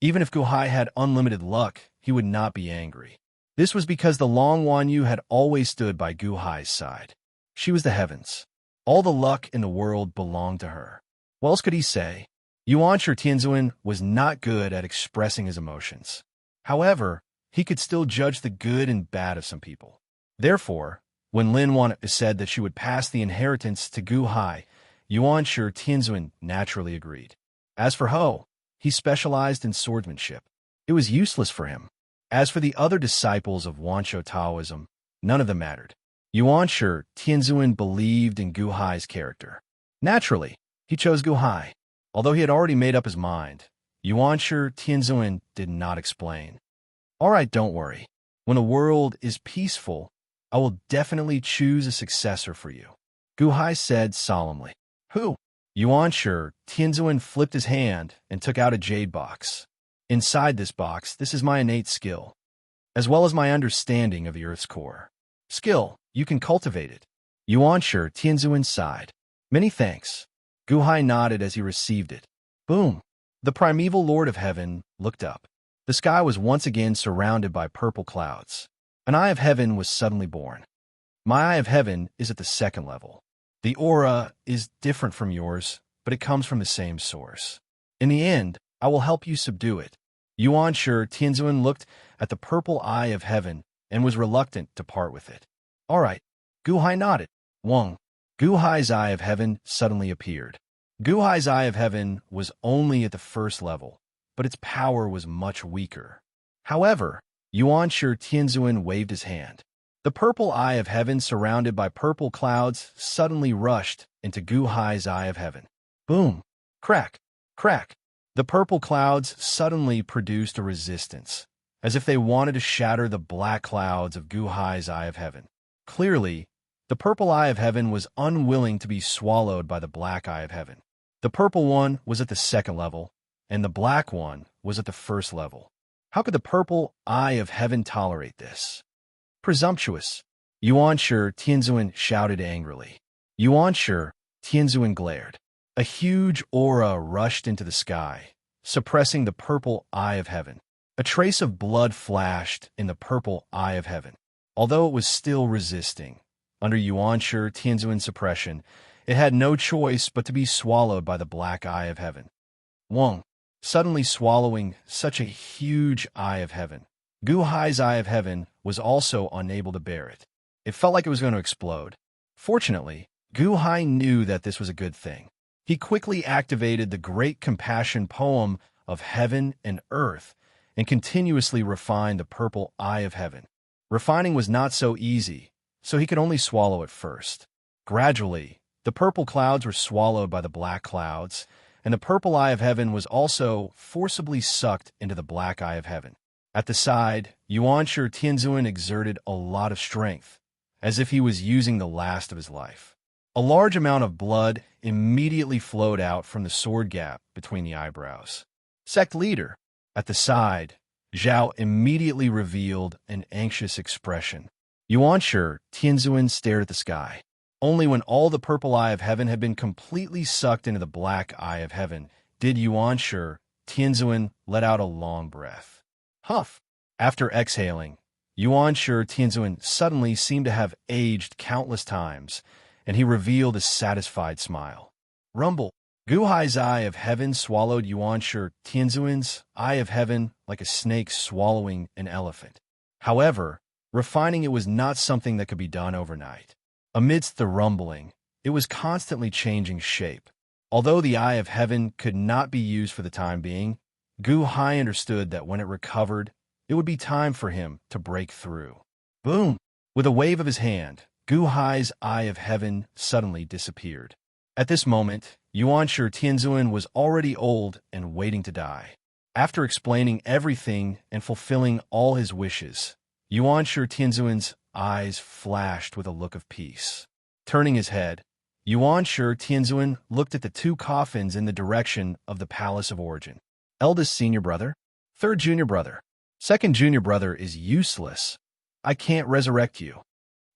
even if Gu Hai had unlimited luck, he would not be angry. This was because the Long Wan Yu had always stood by Gu Hai's side. She was the heavens. All the luck in the world belonged to her. What else could he say? Yuan Shi Tianzuan was not good at expressing his emotions. However, he could still judge the good and bad of some people. Therefore, when Lin Wan said that she would pass the inheritance to Gu Hai, Yuan Shi Tianzuan naturally agreed. As for Ho, he specialized in swordsmanship. It was useless for him. As for the other disciples of Wansho Taoism, none of them mattered. Yuan Shi Tianzuan believed in Gu Hai's character. Naturally, he chose Gu Hai. Although he had already made up his mind, Yuan Shi Tianzuan did not explain. "All right, don't worry. When the world is peaceful, I will definitely choose a successor for you," Gu Hai said solemnly. "Who?" Yuan Shi Tianzuan flipped his hand and took out a jade box. "Inside this box, this is my innate skill, as well as my understanding of the Earth's core. Skill, you can cultivate it." Yuan Shi Tianzuan sighed. "Many thanks." Gu Hai nodded as he received it. Boom! The primeval Lord of Heaven looked up. The sky was once again surrounded by purple clouds. An eye of heaven was suddenly born. My eye of heaven is at the second level. The aura is different from yours, but it comes from the same source. In the end, I will help you subdue it. Yuan Shi Tianzuan looked at the purple eye of heaven and was reluctant to part with it. "All right." Gu Hai nodded. Wang. Gu Hai's eye of heaven suddenly appeared. Gu Hai's eye of heaven was only at the first level, but its power was much weaker. However, Yuan Shi Tianzuan waved his hand. The purple eye of heaven surrounded by purple clouds suddenly rushed into Gu Hai's eye of heaven. Boom! Crack! Crack! The purple clouds suddenly produced a resistance, as if they wanted to shatter the black clouds of Gu Hai's eye of heaven. Clearly, the purple eye of heaven was unwilling to be swallowed by the black eye of heaven. The purple one was at the second level, and the black one was at the first level. How could the purple eye of heaven tolerate this? Presumptuous! Yuan Shi Tianzuan shouted angrily. Yuan Shi Tianzuan glared. A huge aura rushed into the sky, suppressing the purple eye of heaven. A trace of blood flashed in the purple eye of heaven. Although it was still resisting, under Yuan Shi Tianzuan's suppression, it had no choice but to be swallowed by the black eye of heaven. Wang, suddenly swallowing such a huge eye of heaven. Gu Hai's eye of heaven was also unable to bear it. It felt like it was going to explode. Fortunately, Gu Hai knew that this was a good thing. He quickly activated the great compassion poem of heaven and earth and continuously refined the purple eye of heaven. Refining was not so easy, so he could only swallow it first. Gradually, the purple clouds were swallowed by the black clouds, and the purple eye of heaven was also forcibly sucked into the black eye of heaven. At the side, Yuan Shi Tianzuan exerted a lot of strength, as if he was using the last of his life. A large amount of blood immediately flowed out from the sword gap between the eyebrows. Sect leader. At the side, Zhao immediately revealed an anxious expression. Yuanshi Tianzuan stared at the sky. Only when all the purple eye of heaven had been completely sucked into the black eye of heaven did Yuanshi Tianzuan let out a long breath. Huff! After exhaling, Yuanshi Tianzuan suddenly seemed to have aged countless times, and he revealed a satisfied smile. Rumble! Guhai's eye of heaven swallowed Yuanshi Tianzuan's eye of heaven like a snake swallowing an elephant. However, refining it was not something that could be done overnight. Amidst the rumbling, it was constantly changing shape. Although the eye of heaven could not be used for the time being, Gu Hai understood that when it recovered, it would be time for him to break through. Boom! With a wave of his hand, Gu Hai's eye of heaven suddenly disappeared. At this moment, Yuanshi Tianzuan was already old and waiting to die. After explaining everything and fulfilling all his wishes, Yuanshi Tianzuan's eyes flashed with a look of peace. Turning his head, Yuanshi Tianzuan looked at the two coffins in the direction of the Palace of Origin. Eldest senior brother, third junior brother, second junior brother is useless. I can't resurrect you.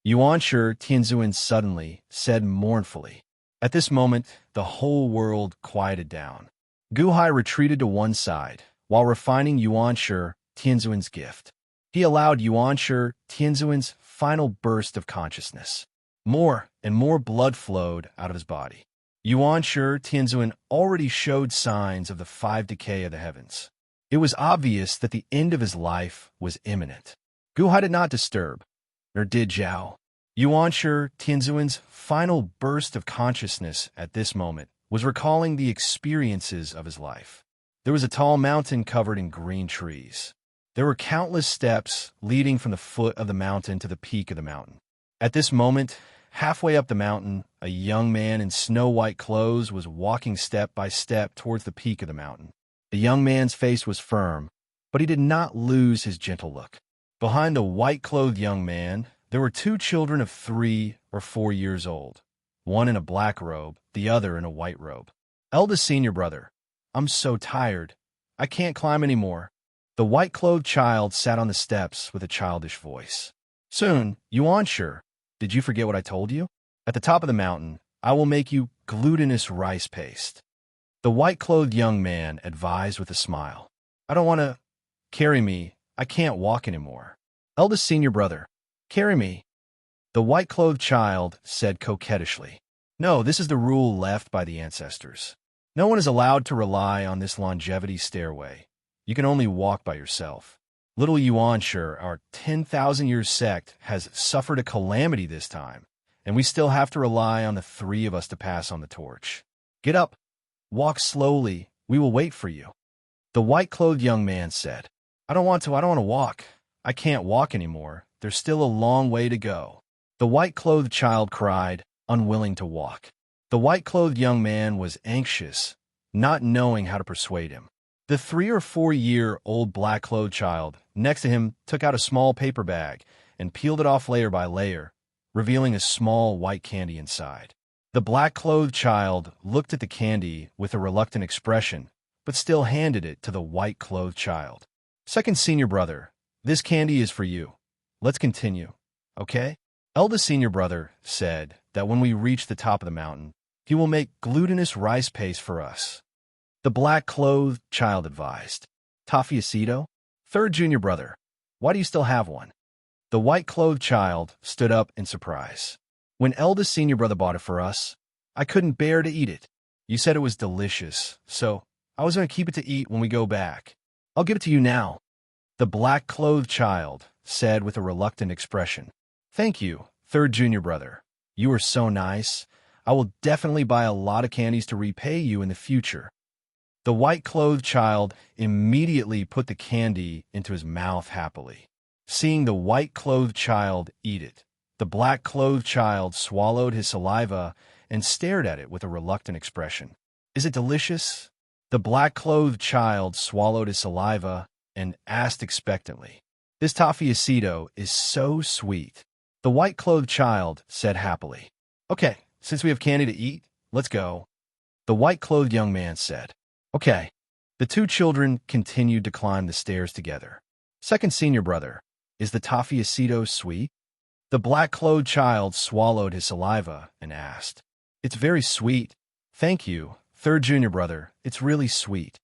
Yuanshi Tianzuan suddenly said mournfully. At this moment, the whole world quieted down. Gu Hai retreated to one side while refining Yuanshi Tianzuan's gift. He allowed Yuanshi Tianzuan's final burst of consciousness. More and more blood flowed out of his body. Yuanshi Tianzuan already showed signs of the 5 decay of the heavens. It was obvious that the end of his life was imminent. Gu Hai did not disturb, nor did Zhao. Yuanshi Tianzuan's final burst of consciousness at this moment was recalling the experiences of his life. There was a tall mountain covered in green trees. There were countless steps leading from the foot of the mountain to the peak of the mountain. At this moment, halfway up the mountain, a young man in snow-white clothes was walking step by step towards the peak of the mountain. The young man's face was firm, but he did not lose his gentle look. Behind the white-clothed young man, there were 2 children of 3 or 4 years old, one in a black robe, the other in a white robe. Eldest senior brother, I'm so tired. I can't climb anymore. The white-clothed child sat on the steps with a childish voice. Soon, Yuanshi, did you forget what I told you? At the top of the mountain, I will make you glutinous rice paste. The white-clothed young man advised with a smile. I don't want to carry me. I can't walk anymore. Eldest senior brother, carry me. The white-clothed child said coquettishly. No, this is the rule left by the ancestors. No one is allowed to rely on this longevity stairway. You can only walk by yourself. Little Yuanshi, our 10,000-year sect, has suffered a calamity this time, and we still have to rely on the 3 of us to pass on the torch. Get up. Walk slowly. We will wait for you. The white-clothed young man said. I don't want to walk. I can't walk anymore. There's still a long way to go. The white-clothed child cried, unwilling to walk. The white-clothed young man was anxious, not knowing how to persuade him. The 3 or 4-year-old black-clothed child next to him took out a small paper bag and peeled it off layer by layer, revealing a small white candy inside. The black-clothed child looked at the candy with a reluctant expression, but still handed it to the white-clothed child. Second senior brother, this candy is for you. Let's continue, okay? Eldest senior brother said that when we reach the top of the mountain, he will make glutinous rice paste for us. The black-clothed child advised. Tafiacito? Third junior brother, why do you still have one? The white-clothed child stood up in surprise. When eldest senior brother bought it for us, I couldn't bear to eat it. You said it was delicious, so I was going to keep it to eat when we go back. I'll give it to you now. The black-clothed child said with a reluctant expression. Thank you, third junior brother. You are so nice. I will definitely buy a lot of candies to repay you in the future. The white-clothed child immediately put the candy into his mouth happily. Seeing the white-clothed child eat it, the black-clothed child swallowed his saliva and stared at it with a reluctant expression. Is it delicious? The black-clothed child swallowed his saliva and asked expectantly. This tafiacito is so sweet. The white-clothed child said happily. Okay, since we have candy to eat, let's go. The white-clothed young man said. Okay. The two children continued to climb the stairs together. Second senior brother, is the toffeecito sweet? The black-clothed child swallowed his saliva and asked. It's very sweet. Thank you. Third junior brother, it's really sweet.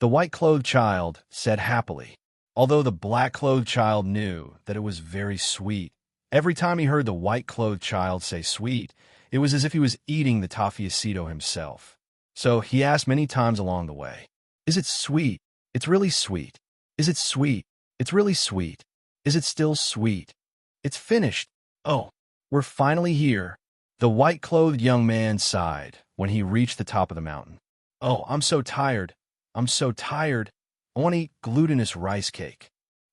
The white-clothed child said happily. Although the black-clothed child knew that it was very sweet, every time he heard the white-clothed child say sweet, it was as if he was eating the toffeecito himself. So he asked many times along the way, is it sweet? It's really sweet. Is it sweet? It's really sweet. Is it still sweet? It's finished. Oh, we're finally here. The white-clothed young man sighed when he reached the top of the mountain. Oh, I'm so tired. I'm so tired. I want to eat glutinous rice cake.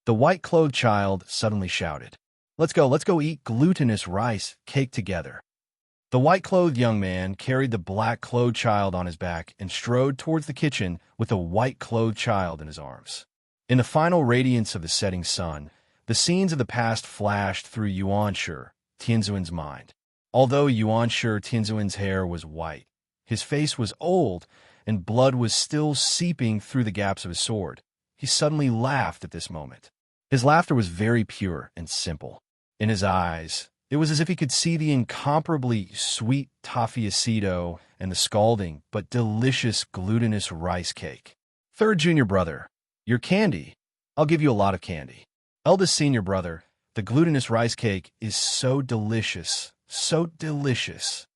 The white-clothed child suddenly shouted. Let's go eat glutinous rice cake together. The white-clothed young man carried the black-clothed child on his back and strode towards the kitchen with the white-clothed child in his arms. In the final radiance of the setting sun, the scenes of the past flashed through Yuanshi, Tianzuan's mind. Although Yuanshi Tianzuan's hair was white, his face was old, and blood was still seeping through the gaps of his sword. He suddenly laughed at this moment. His laughter was very pure and simple. In his eyes, it was as if he could see the incomparably sweet toffeecito and the scalding but delicious glutinous rice cake. Third junior brother, your candy. I'll give you a lot of candy. Eldest senior brother, the glutinous rice cake is so delicious, so delicious.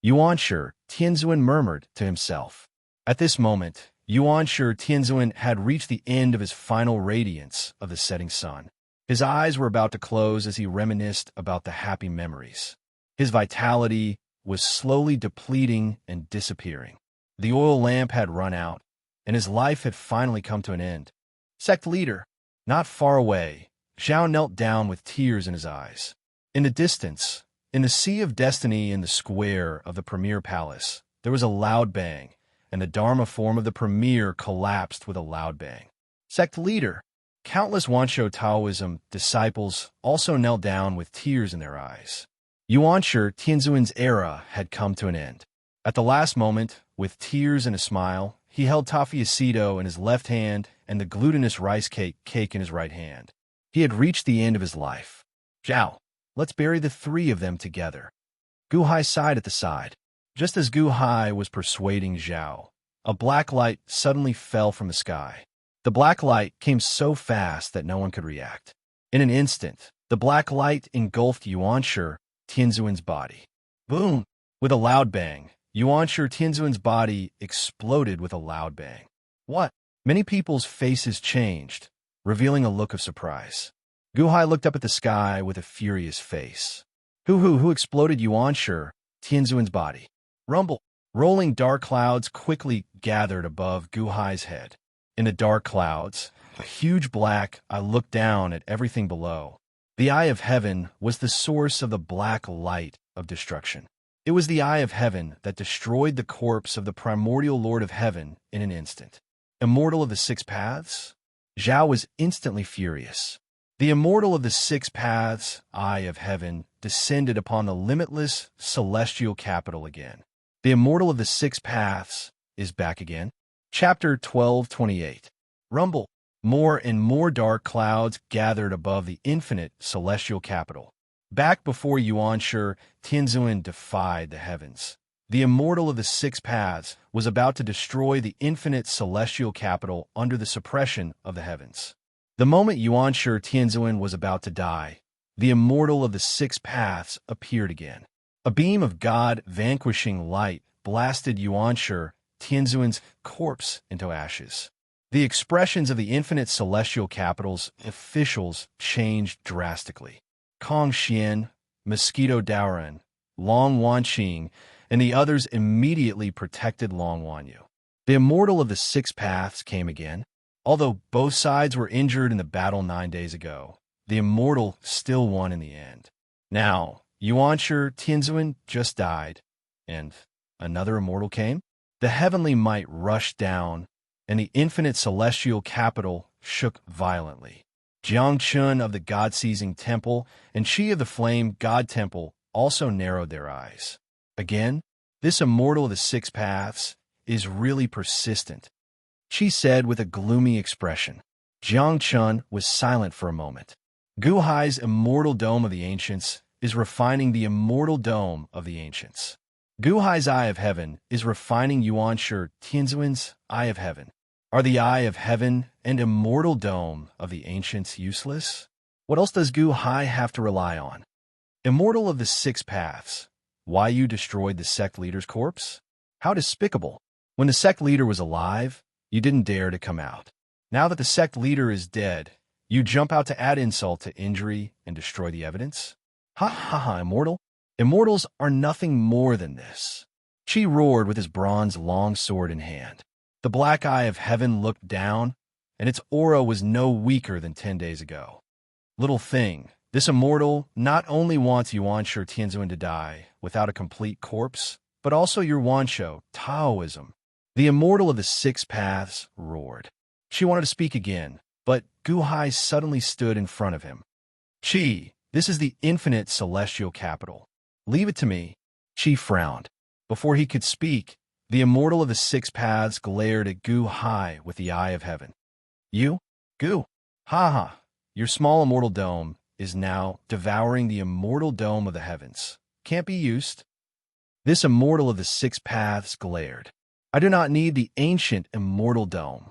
Yuanshi, Tianzuan murmured to himself. At this moment, Yuanshi Tianzuan had reached the end of his final radiance of the setting sun. His eyes were about to close as he reminisced about the happy memories. His vitality was slowly depleting and disappearing. The oil lamp had run out, and his life had finally come to an end. Sect leader, not far away, Zhao knelt down with tears in his eyes. In the distance, in the sea of destiny in the square of the premier palace, there was a loud bang, and the Dharma form of the premier collapsed with a loud bang. Sect leader, countless Wansho Taoism disciples also knelt down with tears in their eyes. Yuanshi Tianzuan's era had come to an end. At the last moment, with tears and a smile, he held toffeecito in his left hand and the glutinous rice cake in his right hand. He had reached the end of his life. Zhao, let's bury the three of them together. Gu Hai sighed at the side. Just as Gu Hai was persuading Zhao, a black light suddenly fell from the sky. The black light came so fast that no one could react. In an instant, the black light engulfed Yuanshi Tianzuan's body. Boom! With a loud bang, Yuanshi Tianzuan's body exploded with a loud bang. What? Many people's faces changed, revealing a look of surprise. Gu Hai looked up at the sky with a furious face. Who exploded Yuanshi Tianzuan's body? Rumble. Rolling dark clouds quickly gathered above Gu Hai's head. In the dark clouds, a huge black eye looked down at everything below. The eye of heaven was the source of the black light of destruction. It was the eye of heaven that destroyed the corpse of the primordial Lord of Heaven in an instant. Immortal of the Six Paths? Zhao was instantly furious. The Immortal of the Six Paths, eye of heaven, descended upon the limitless celestial capital again. The Immortal of the Six Paths is back again. Chapter 12:28. Rumble. More and more dark clouds gathered above the infinite celestial capital. Back before Yuanshi Tianzuan defied the heavens. The Immortal of the Six Paths was about to destroy the infinite celestial capital under the suppression of the heavens. The moment Yuanshi Tianzuan was about to die, the Immortal of the Six Paths appeared again. A beam of God-vanquishing light blasted Yuanshi Tianzuan's corpse into ashes. The expressions of the infinite celestial capital's officials changed drastically. Kong Xian, Mosquito Daoran, Long Wanqing, and the others immediately protected Long Wanyu. The Immortal of the Six Paths came again. Although both sides were injured in the battle 9 days ago, the Immortal still won in the end. Now, Yuanshi Tianzuan just died, and another Immortal came. The heavenly might rushed down, and the infinite celestial capital shook violently. Jiang Chun of the God-seizing temple and Shi of the flame God temple also narrowed their eyes. Again? This immortal of the six paths is really persistent, she said with a gloomy expression. Jiang Chun was silent for a moment. Gu Hai's immortal dome of the ancients is refining the immortal dome of the ancients. Gu Hai's eye of heaven is refining Yuan Shi Tianzuan's eye of heaven. Are the eye of heaven and immortal dome of the ancients useless? What else does Gu Hai have to rely on? Immortal of the six paths, why you destroyed the sect leader's corpse? How despicable. When the sect leader was alive, you didn't dare to come out. Now that the sect leader is dead, you jump out to add insult to injury and destroy the evidence? Ha ha ha, immortal? Immortals are nothing more than this. Qi roared with his bronze long sword in hand. The black eye of heaven looked down, and its aura was no weaker than 10 days ago. Little thing, this immortal not only wants Yuan Shi Tianzuan to die without a complete corpse, but also your Wanshou, Taoism. The immortal of the six paths roared. She wanted to speak again, but Gu Hai suddenly stood in front of him. Qi, this is the infinite celestial capital. Leave it to me. Qi frowned. Before he could speak, the immortal of the six paths glared at Gu Hai with the eye of heaven. You? Gu? Ha ha. Your small immortal dome is now devouring the immortal dome of the heavens. Can't be used. This immortal of the six paths glared. I do not need the ancient immortal dome.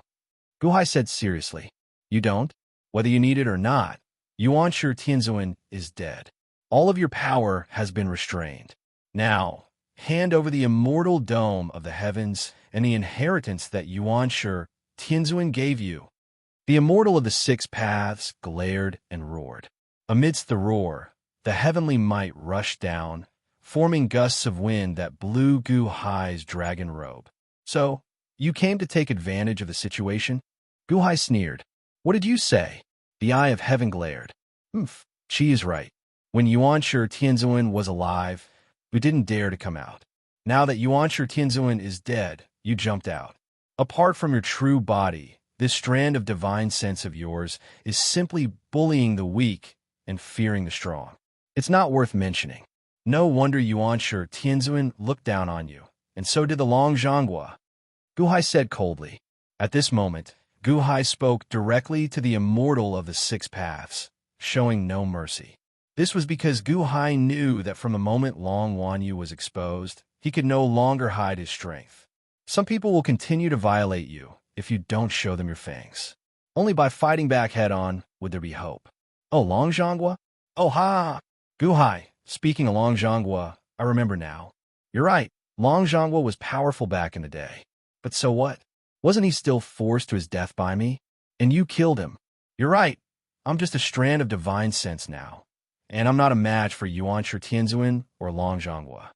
Gu Hai said seriously. You don't? Whether you need it or not, Yuan Shi Tianzuan is dead. All of your power has been restrained. Now, hand over the immortal dome of the heavens and the inheritance that Yuan Shi Tianzuan gave you. The immortal of the six paths glared and roared. Amidst the roar, the heavenly might rushed down, forming gusts of wind that blew Gu Hai's dragon robe. So, you came to take advantage of the situation? Gu Hai sneered. What did you say? The eye of heaven glared. Qi is right. When Yuan Shi Tianzuan was alive, you didn't dare to come out. Now that Yuan Shi Tianzuan is dead, you jumped out. Apart from your true body, this strand of divine sense of yours is simply bullying the weak and fearing the strong. It's not worth mentioning. No wonder Yuan Shi Tianzuan looked down on you, and so did the Long Zhanghua. Gu Hai said coldly. At this moment, Gu Hai spoke directly to the immortal of the six paths, showing no mercy. This was because Gu Hai knew that from the moment Long Wanyu was exposed, he could no longer hide his strength. Some people will continue to violate you if you don't show them your fangs. Only by fighting back head-on would there be hope. Oh, Long Zhanghua? Oh, ha! Gu Hai, speaking of Long Zhanghua, I remember now. You're right, Long Zhanghua was powerful back in the day. But so what? Wasn't he still forced to his death by me? And you killed him. You're right, I'm just a strand of divine sense now. And I'm not a match for Yuan Shi Tianzuan or Long Zhanghua.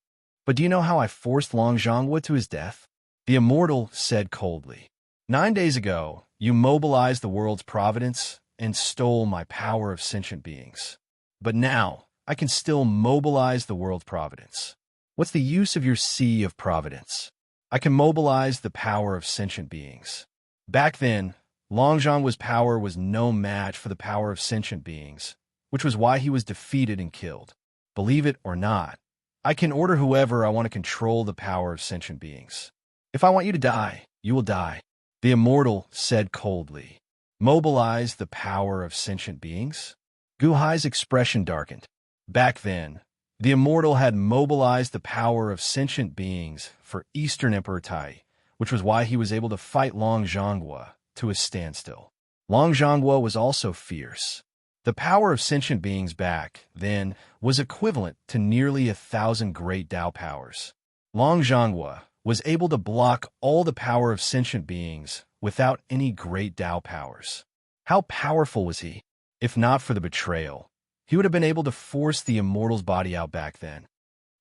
But do you know how I forced Long Zhanghua to his death? The immortal said coldly. 9 days ago, you mobilized the world's providence and stole my power of sentient beings. But now, I can still mobilize the world's providence. What's the use of your sea of providence? I can mobilize the power of sentient beings. Back then, Long Zhanghua's power was no match for the power of sentient beings, which was why he was defeated and killed. Believe it or not, I can order whoever I want to control the power of sentient beings. If I want you to die, you will die. The immortal said coldly. Mobilize the power of sentient beings? Gu Hai's expression darkened. Back then, the immortal had mobilized the power of sentient beings for Eastern Emperor Tai, which was why he was able to fight Long Zhanghua to a standstill. Long Zhanghua was also fierce. The power of sentient beings back then was equivalent to nearly 1,000 great Dao powers. Long Zhanghua was able to block all the power of sentient beings without any great Dao powers. How powerful was he? If not for the betrayal, he would have been able to force the immortal's body out back then.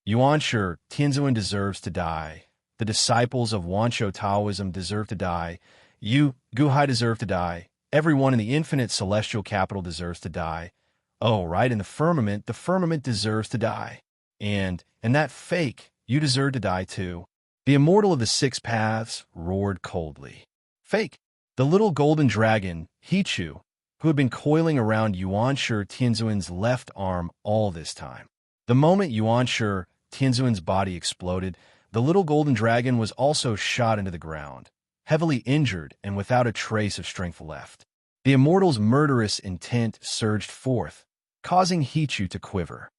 Yuan Shi Tianzuan deserves to die. The disciples of Wanshou Taoism deserve to die. You, Gu Hai, deserve to die. Everyone in the infinite celestial capital deserves to die. Oh, right, in the firmament deserves to die. And that fake, you deserve to die too. The immortal of the six paths roared coldly. Fake. The little golden dragon, Hichu, who had been coiling around Yuan Shi Tianzuan's left arm all this time. The moment Yuan Shi Tianzuan's body exploded. The little golden dragon was also shot into the ground, heavily injured and without a trace of strength left. The immortal's murderous intent surged forth, causing Hichu to quiver.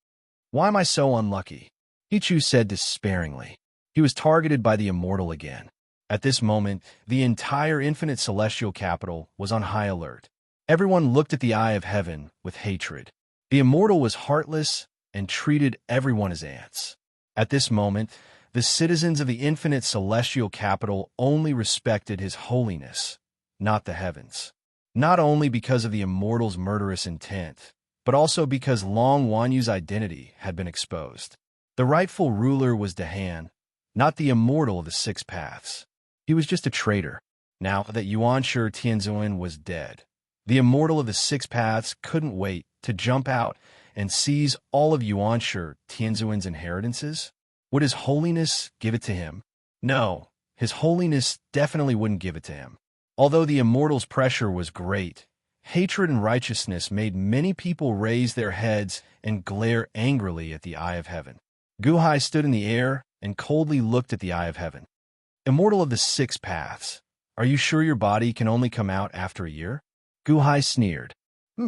"Why am I so unlucky?" Hichu said despairingly. He was targeted by the immortal again. At this moment, the entire infinite celestial capital was on high alert. Everyone looked at the eye of heaven with hatred. The immortal was heartless and treated everyone as ants. At this moment, the citizens of the infinite celestial capital only respected his holiness, not the heavens. Not only because of the immortal's murderous intent, but also because Long Wanyu's identity had been exposed. The rightful ruler was Dahan, not the immortal of the Six Paths. He was just a traitor. Now that Yuanshi Tianzuan was dead, the immortal of the Six Paths couldn't wait to jump out and seize all of Yuanshi Tianzuan's inheritances. Would His Holiness give it to him? No, His Holiness definitely wouldn't give it to him. Although the immortal's pressure was great, hatred and righteousness made many people raise their heads and glare angrily at the eye of heaven. Guhai stood in the air and coldly looked at the eye of heaven. "Immortal of the Six Paths, are you sure your body can only come out after a year?" Guhai sneered.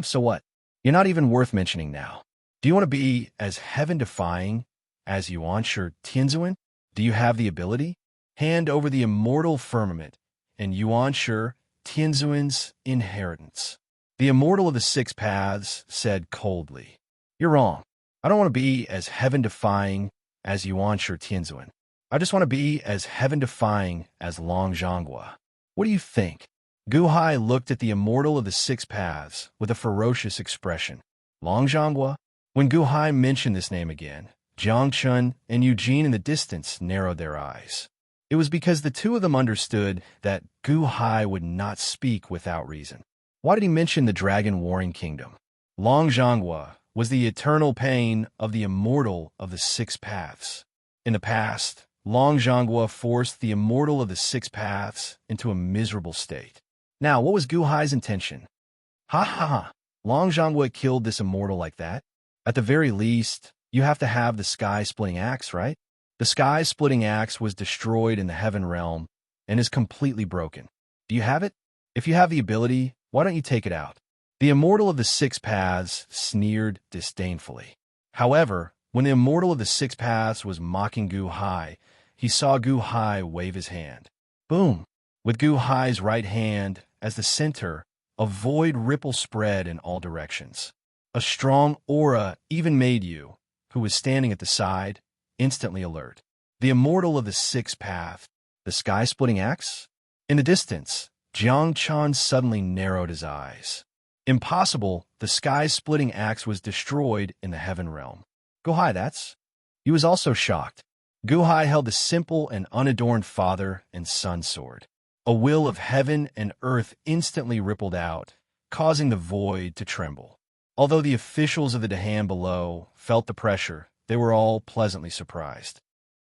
So what? You're not even worth mentioning now. Do you want to be as heaven-defying as Yuanshi Tianzuan? Do you have the ability? Hand over the immortal firmament and Yuanshi Tianzuan's inheritance. The immortal of the Six Paths said coldly. "You're wrong. I don't want to be as heaven-defying as Yuanshi Tianzuan. I just want to be as heaven-defying as Long Zhonghua. What do you think?" Guhai looked at the immortal of the Six Paths with a ferocious expression. Long Zhonghua? When Guhai mentioned this name again, Jiang Chun and Eugene in the distance narrowed their eyes. It was because the two of them understood that Guhai would not speak without reason. Why did he mention the Dragon Warring Kingdom? Long Zhonghua was the eternal pain of the immortal of the Six Paths. In the past, Long Zhonghua forced the immortal of the Six Paths into a miserable state. Now, what was Guhai's intention? Ha ha ha! Long Zhonghua killed this immortal like that? At the very least, you have to have the sky-splitting axe, right? The sky-splitting axe was destroyed in the heaven realm and is completely broken. Do you have it? If you have the ability, why don't you take it out? The immortal of the Six Paths sneered disdainfully. However, when the immortal of the Six Paths was mocking Guhai, he saw Guhai wave his hand. Boom! With Guhai's right hand as the center, a void ripple spread in all directions. A strong aura even made you, who was standing at the side, instantly alert. The immortal of the Six Path, the sky-splitting axe? In the distance, Jiang Chan suddenly narrowed his eyes. Impossible, the sky-splitting axe was destroyed in the heaven realm. Guhai, that's? He was also shocked. Guhai held the simple and unadorned father and son sword. A will of heaven and earth instantly rippled out, causing the void to tremble. Although the officials of the Dahan below felt the pressure, they were all pleasantly surprised.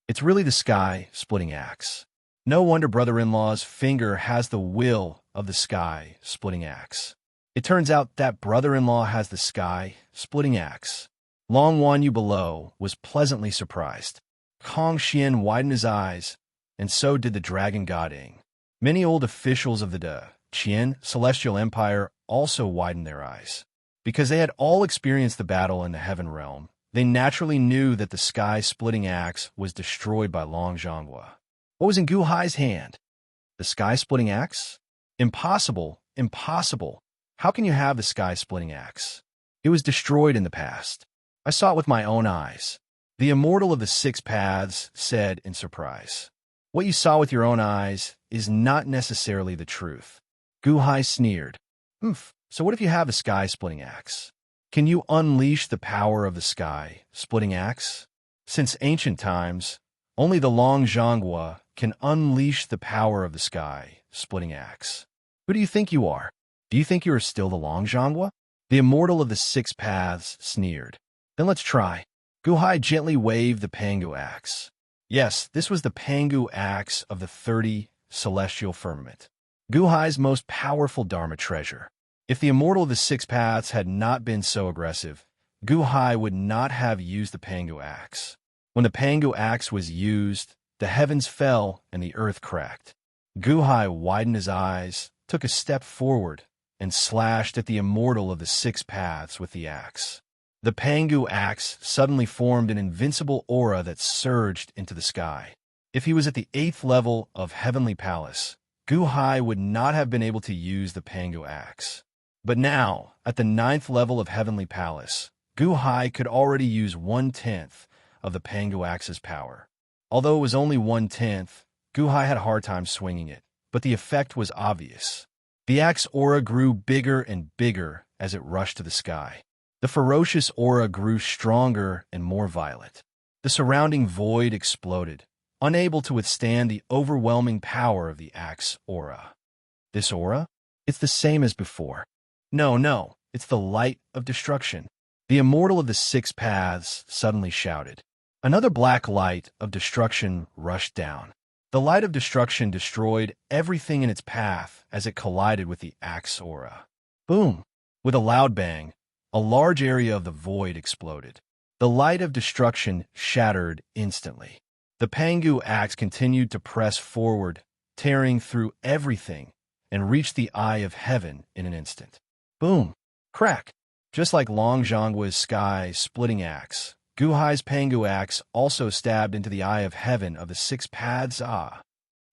It's really the sky-splitting axe. No wonder brother-in-law's finger has the will of the sky-splitting axe. It turns out that brother-in-law has the sky-splitting axe. Long Wanyu below was pleasantly surprised. Kong Xian widened his eyes, and so did the dragon god Ing. Many old officials of the Qian Celestial Empire also widened their eyes. Because they had all experienced the battle in the heaven realm, they naturally knew that the sky-splitting axe was destroyed by Long Zhonghua. What was in Guhai's hand? The sky-splitting axe? Impossible, impossible. How can you have the sky-splitting axe? It was destroyed in the past. I saw it with my own eyes. The immortal of the Six Paths said in surprise. What you saw with your own eyes is not necessarily the truth. Guhai sneered. So what if you have the sky-splitting axe? Can you unleash the power of the sky-splitting axe? Since ancient times, only the Long Zhonghua can unleash the power of the sky-splitting axe. Who do you think you are? Do you think you are still the Long Zhonghua? The immortal of the Six Paths sneered. Then let's try. Guhai gently waved the Pangu axe. Yes, this was the Pangu axe of the 30 celestial firmament. Guhai's most powerful Dharma treasure. If the immortal of the Six Paths had not been so aggressive, Guhai would not have used the Pangu axe. When the Pangu axe was used, the heavens fell and the earth cracked. Guhai widened his eyes, took a step forward, and slashed at the Immortal of the Six Paths with the axe. The Pangu axe suddenly formed an invincible aura that surged into the sky. If he was at the 8th level of Heavenly Palace, Guhai would not have been able to use the Pangu axe. But now, at the 9th level of Heavenly Palace, Guhai could already use 1/10 of the Pangu axe's power. Although it was only 1/10, Guhai had a hard time swinging it, but the effect was obvious. The axe aura grew bigger and bigger as it rushed to the sky. The ferocious aura grew stronger and more violent. The surrounding void exploded, unable to withstand the overwhelming power of the axe aura. This aura? It's the same as before. No, it's the light of destruction. The Immortal of the Six Paths suddenly shouted. Another black light of destruction rushed down. The light of destruction destroyed everything in its path as it collided with the axe aura. Boom! With a loud bang, a large area of the void exploded. The light of destruction shattered instantly. The Pangu axe continued to press forward, tearing through everything, and reached the eye of heaven in an instant. Boom! Crack! Just like Long Zhongguo's sky-splitting axe, Guhai's Pangu axe also stabbed into the eye of heaven of the Six Paths.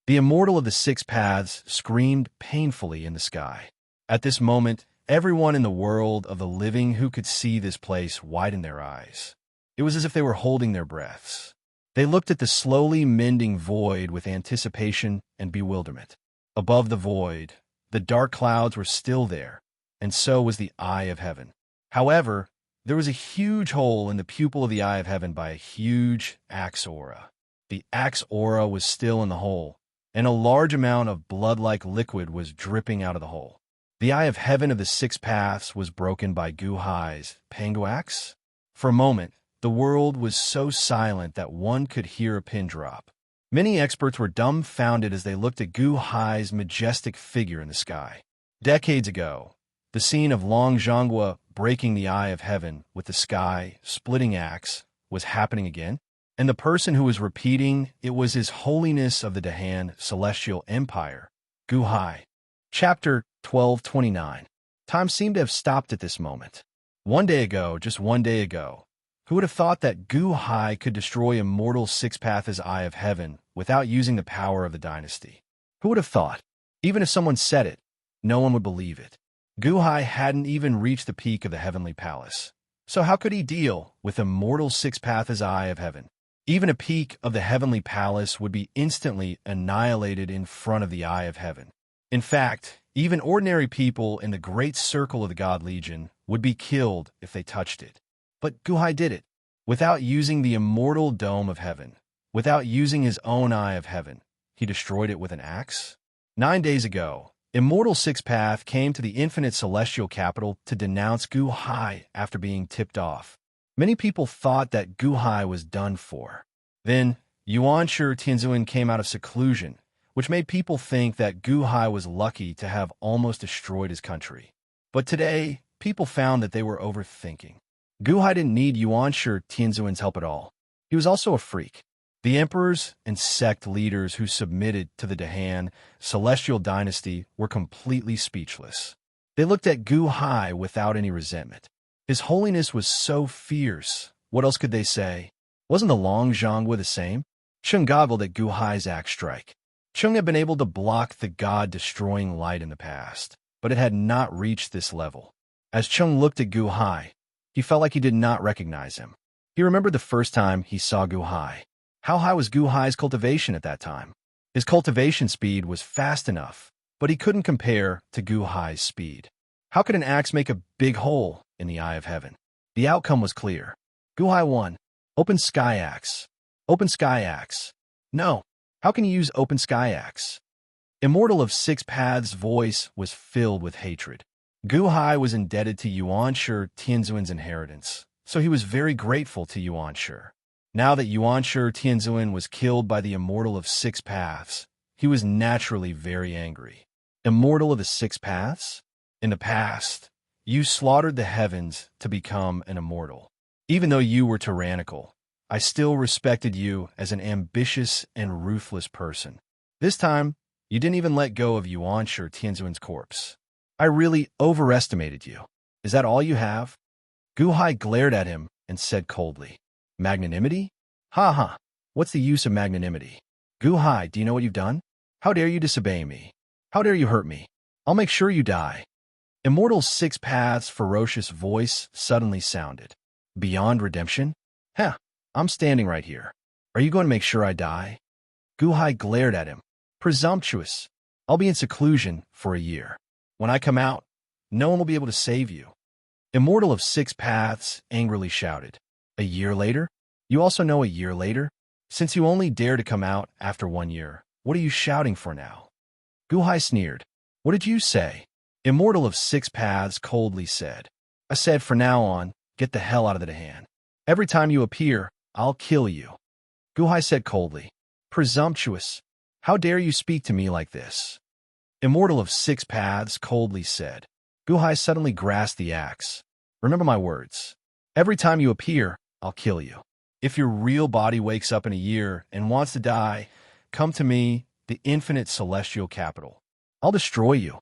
The Immortal of the Six Paths screamed painfully in the sky. At this moment, everyone in the world of the living who could see this place widened their eyes. It was as if they were holding their breaths. They looked at the slowly mending void with anticipation and bewilderment. Above the void, the dark clouds were still there, and so was the eye of heaven. However, there was a huge hole in the pupil of the eye of heaven by a huge axe aura. The axe aura was still in the hole, and a large amount of blood-like liquid was dripping out of the hole. The eye of heaven of the Six Paths was broken by Guhai's Pangu axe. For a moment, the world was so silent that one could hear a pin drop. Many experts were dumbfounded as they looked at Guhai's majestic figure in the sky. Decades ago, the scene of Long Zhongguo breaking the eye of heaven with the sky-splitting axe was happening again, and the person who was repeating it was His Holiness of the Dahan Celestial Empire, Guhai. Chapter 1229. Time seemed to have stopped at this moment. One day ago, just one day ago, who would have thought that Guhai could destroy Immortal Six Paths' Eye of Heaven without using the power of the dynasty? Who would have thought? Even if someone said it, no one would believe it. Guhai hadn't even reached the peak of the Heavenly Palace. So how could he deal with Immortal Six Paths' Eye of Heaven? Even a peak of the Heavenly Palace would be instantly annihilated in front of the Eye of Heaven. In fact, even ordinary people in the great circle of the God Legion would be killed if they touched it. But Guhai did it, without using the immortal dome of heaven, without using his own eye of heaven. He destroyed it with an axe. 9 days ago, Immortal Six Path came to the infinite celestial capital to denounce Guhai after being tipped off. Many people thought that Guhai was done for. Then, Yuanshi Tianzuan came out of seclusion, which made people think that Guhai was lucky to have almost destroyed his country. But today, people found that they were overthinking. Guhai didn't need Yuanshi Tianzuan's help at all. He was also a freak. The emperors and sect leaders who submitted to the Dahan celestial dynasty were completely speechless. They looked at Guhai without any resentment. His holiness was so fierce. What else could they say? Wasn't the Long Zhongguo the same? Cheng goggled at Guhai's axe strike. Cheng had been able to block the god-destroying light in the past, but it had not reached this level. As Cheng looked at Guhai, he felt like he did not recognize him. He remembered the first time he saw Guhai. How high was Guhai's cultivation at that time? His cultivation speed was fast enough, but he couldn't compare to Guhai's speed. How could an axe make a big hole in the eye of heaven? The outcome was clear. Guhai won. Open Sky Axe. Open Sky Axe. No. How can you use Open Sky Axe? Immortal of Six Paths' voice was filled with hatred. Guhai was indebted to Yuanshi Tianzuan's inheritance, so he was very grateful to Yuanshi. Now that Yuanshi Tianzuan was killed by the Immortal of Six Paths, he was naturally very angry. Immortal of the Six Paths? In the past, you slaughtered the heavens to become an immortal. Even though you were tyrannical, I still respected you as an ambitious and ruthless person. This time, you didn't even let go of Yuanshi Tianzuan's corpse. I really overestimated you. Is that all you have? Gu Hai glared at him and said coldly, Magnanimity? Ha ha. What's the use of magnanimity? Gu Hai, do you know what you've done? How dare you disobey me? How dare you hurt me? I'll make sure you die. Immortal's six paths ferocious voice suddenly sounded. Beyond redemption? Heh, I'm standing right here. Are you going to make sure I die? Gu Hai glared at him. Presumptuous. I'll be in seclusion for a year. When I come out, no one will be able to save you. Immortal of six paths angrily shouted. A year later? You also know a year later? Since you only dare to come out after 1 year, what are you shouting for now? Gu Hai sneered. What did you say? Immortal of six paths coldly said. I said from now on, get the hell out of the Dahan. Every time you appear, I'll kill you. Gu Hai said coldly. Presumptuous. How dare you speak to me like this? Immortal of six paths coldly said. Gu Hai suddenly grasped the axe. Remember my words. Every time you appear, I'll kill you. If your real body wakes up in a year and wants to die, come to me, the infinite celestial capital. I'll destroy you.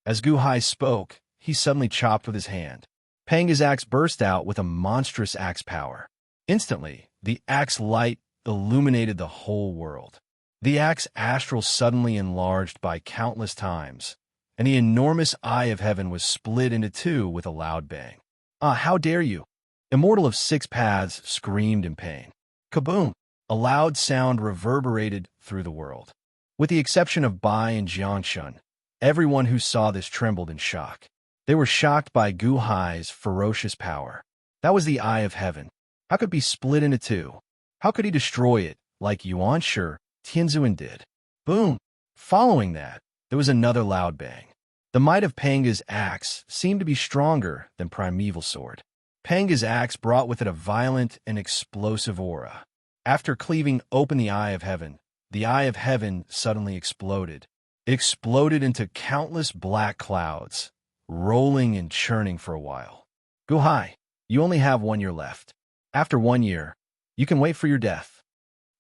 As Gu Hai spoke, he suddenly chopped with his hand. Panga's axe burst out with a monstrous axe power. Instantly, the axe light illuminated the whole world. The axe astral suddenly enlarged by countless times, and the enormous eye of heaven was split into two with a loud bang. Ah, how dare you! Immortal of six paths screamed in pain. Kaboom! A loud sound reverberated through the world. With the exception of Bai and Jiangshun, everyone who saw this trembled in shock. They were shocked by Gu Hai's ferocious power. That was the eye of heaven. How could it be split into two? How could he destroy it, like Yuanshi Tianzuan did? Boom! Following that, there was another loud bang. The might of Panga's axe seemed to be stronger than primeval sword. Panga's axe brought with it a violent and explosive aura. After cleaving open the eye of heaven suddenly exploded. It exploded into countless black clouds, rolling and churning for a while. Gu Hai, you only have 1 year left. After 1 year, you can wait for your death.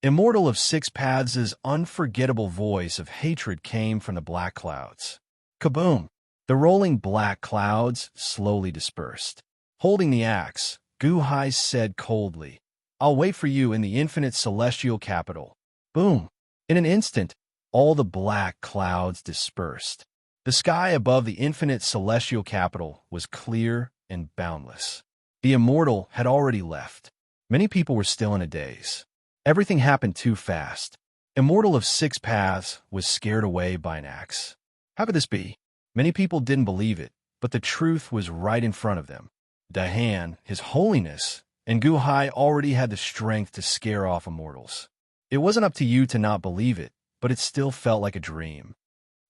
Immortal of six paths' unforgettable voice of hatred came from the black clouds. Kaboom! The rolling black clouds slowly dispersed. Holding the axe, Gu Hai said coldly, I'll wait for you in the infinite celestial capital. Boom! In an instant, all the black clouds dispersed. The sky above the infinite celestial capital was clear and boundless. The immortal had already left. Many people were still in a daze. Everything happened too fast. Immortal of six paths was scared away by an axe. How could this be? Many people didn't believe it, but the truth was right in front of them. Dahan, His Holiness, and Gu Hai already had the strength to scare off immortals. It wasn't up to you to not believe it, but it still felt like a dream.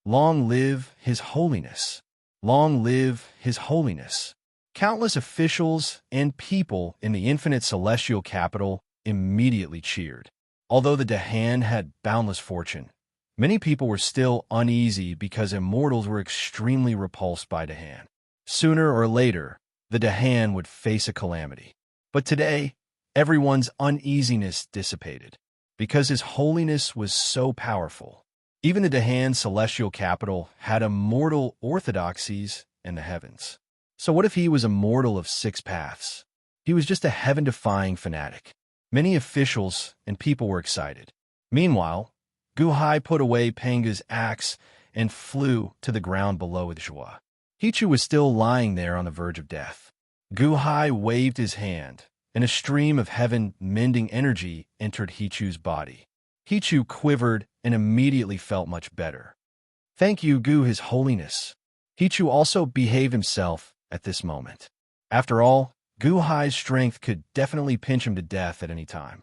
Long live His Holiness. Long live His Holiness. Countless officials and people in the infinite celestial capital immediately cheered. Although the Dahan had boundless fortune, many people were still uneasy because immortals were extremely repulsed by Dahan. Sooner or later, the Dahan would face a calamity. But today, everyone's uneasiness dissipated. Because His Holiness was so powerful, even the Dahan celestial capital had immortal orthodoxies in the heavens. So what if he was immortal of six paths? He was just a heaven-defying fanatic. Many officials and people were excited. Meanwhile, Gu Hai put away Panga's axe and flew to the ground below with joie. Hichu was still lying there on the verge of death. Gu Hai waved his hand, and a stream of heaven-mending energy entered Hichu's body. Hichu quivered and immediately felt much better. Thank you, Gu His Holiness. Hichu also behaved himself at this moment. After all, Gu Hai's strength could definitely pinch him to death at any time.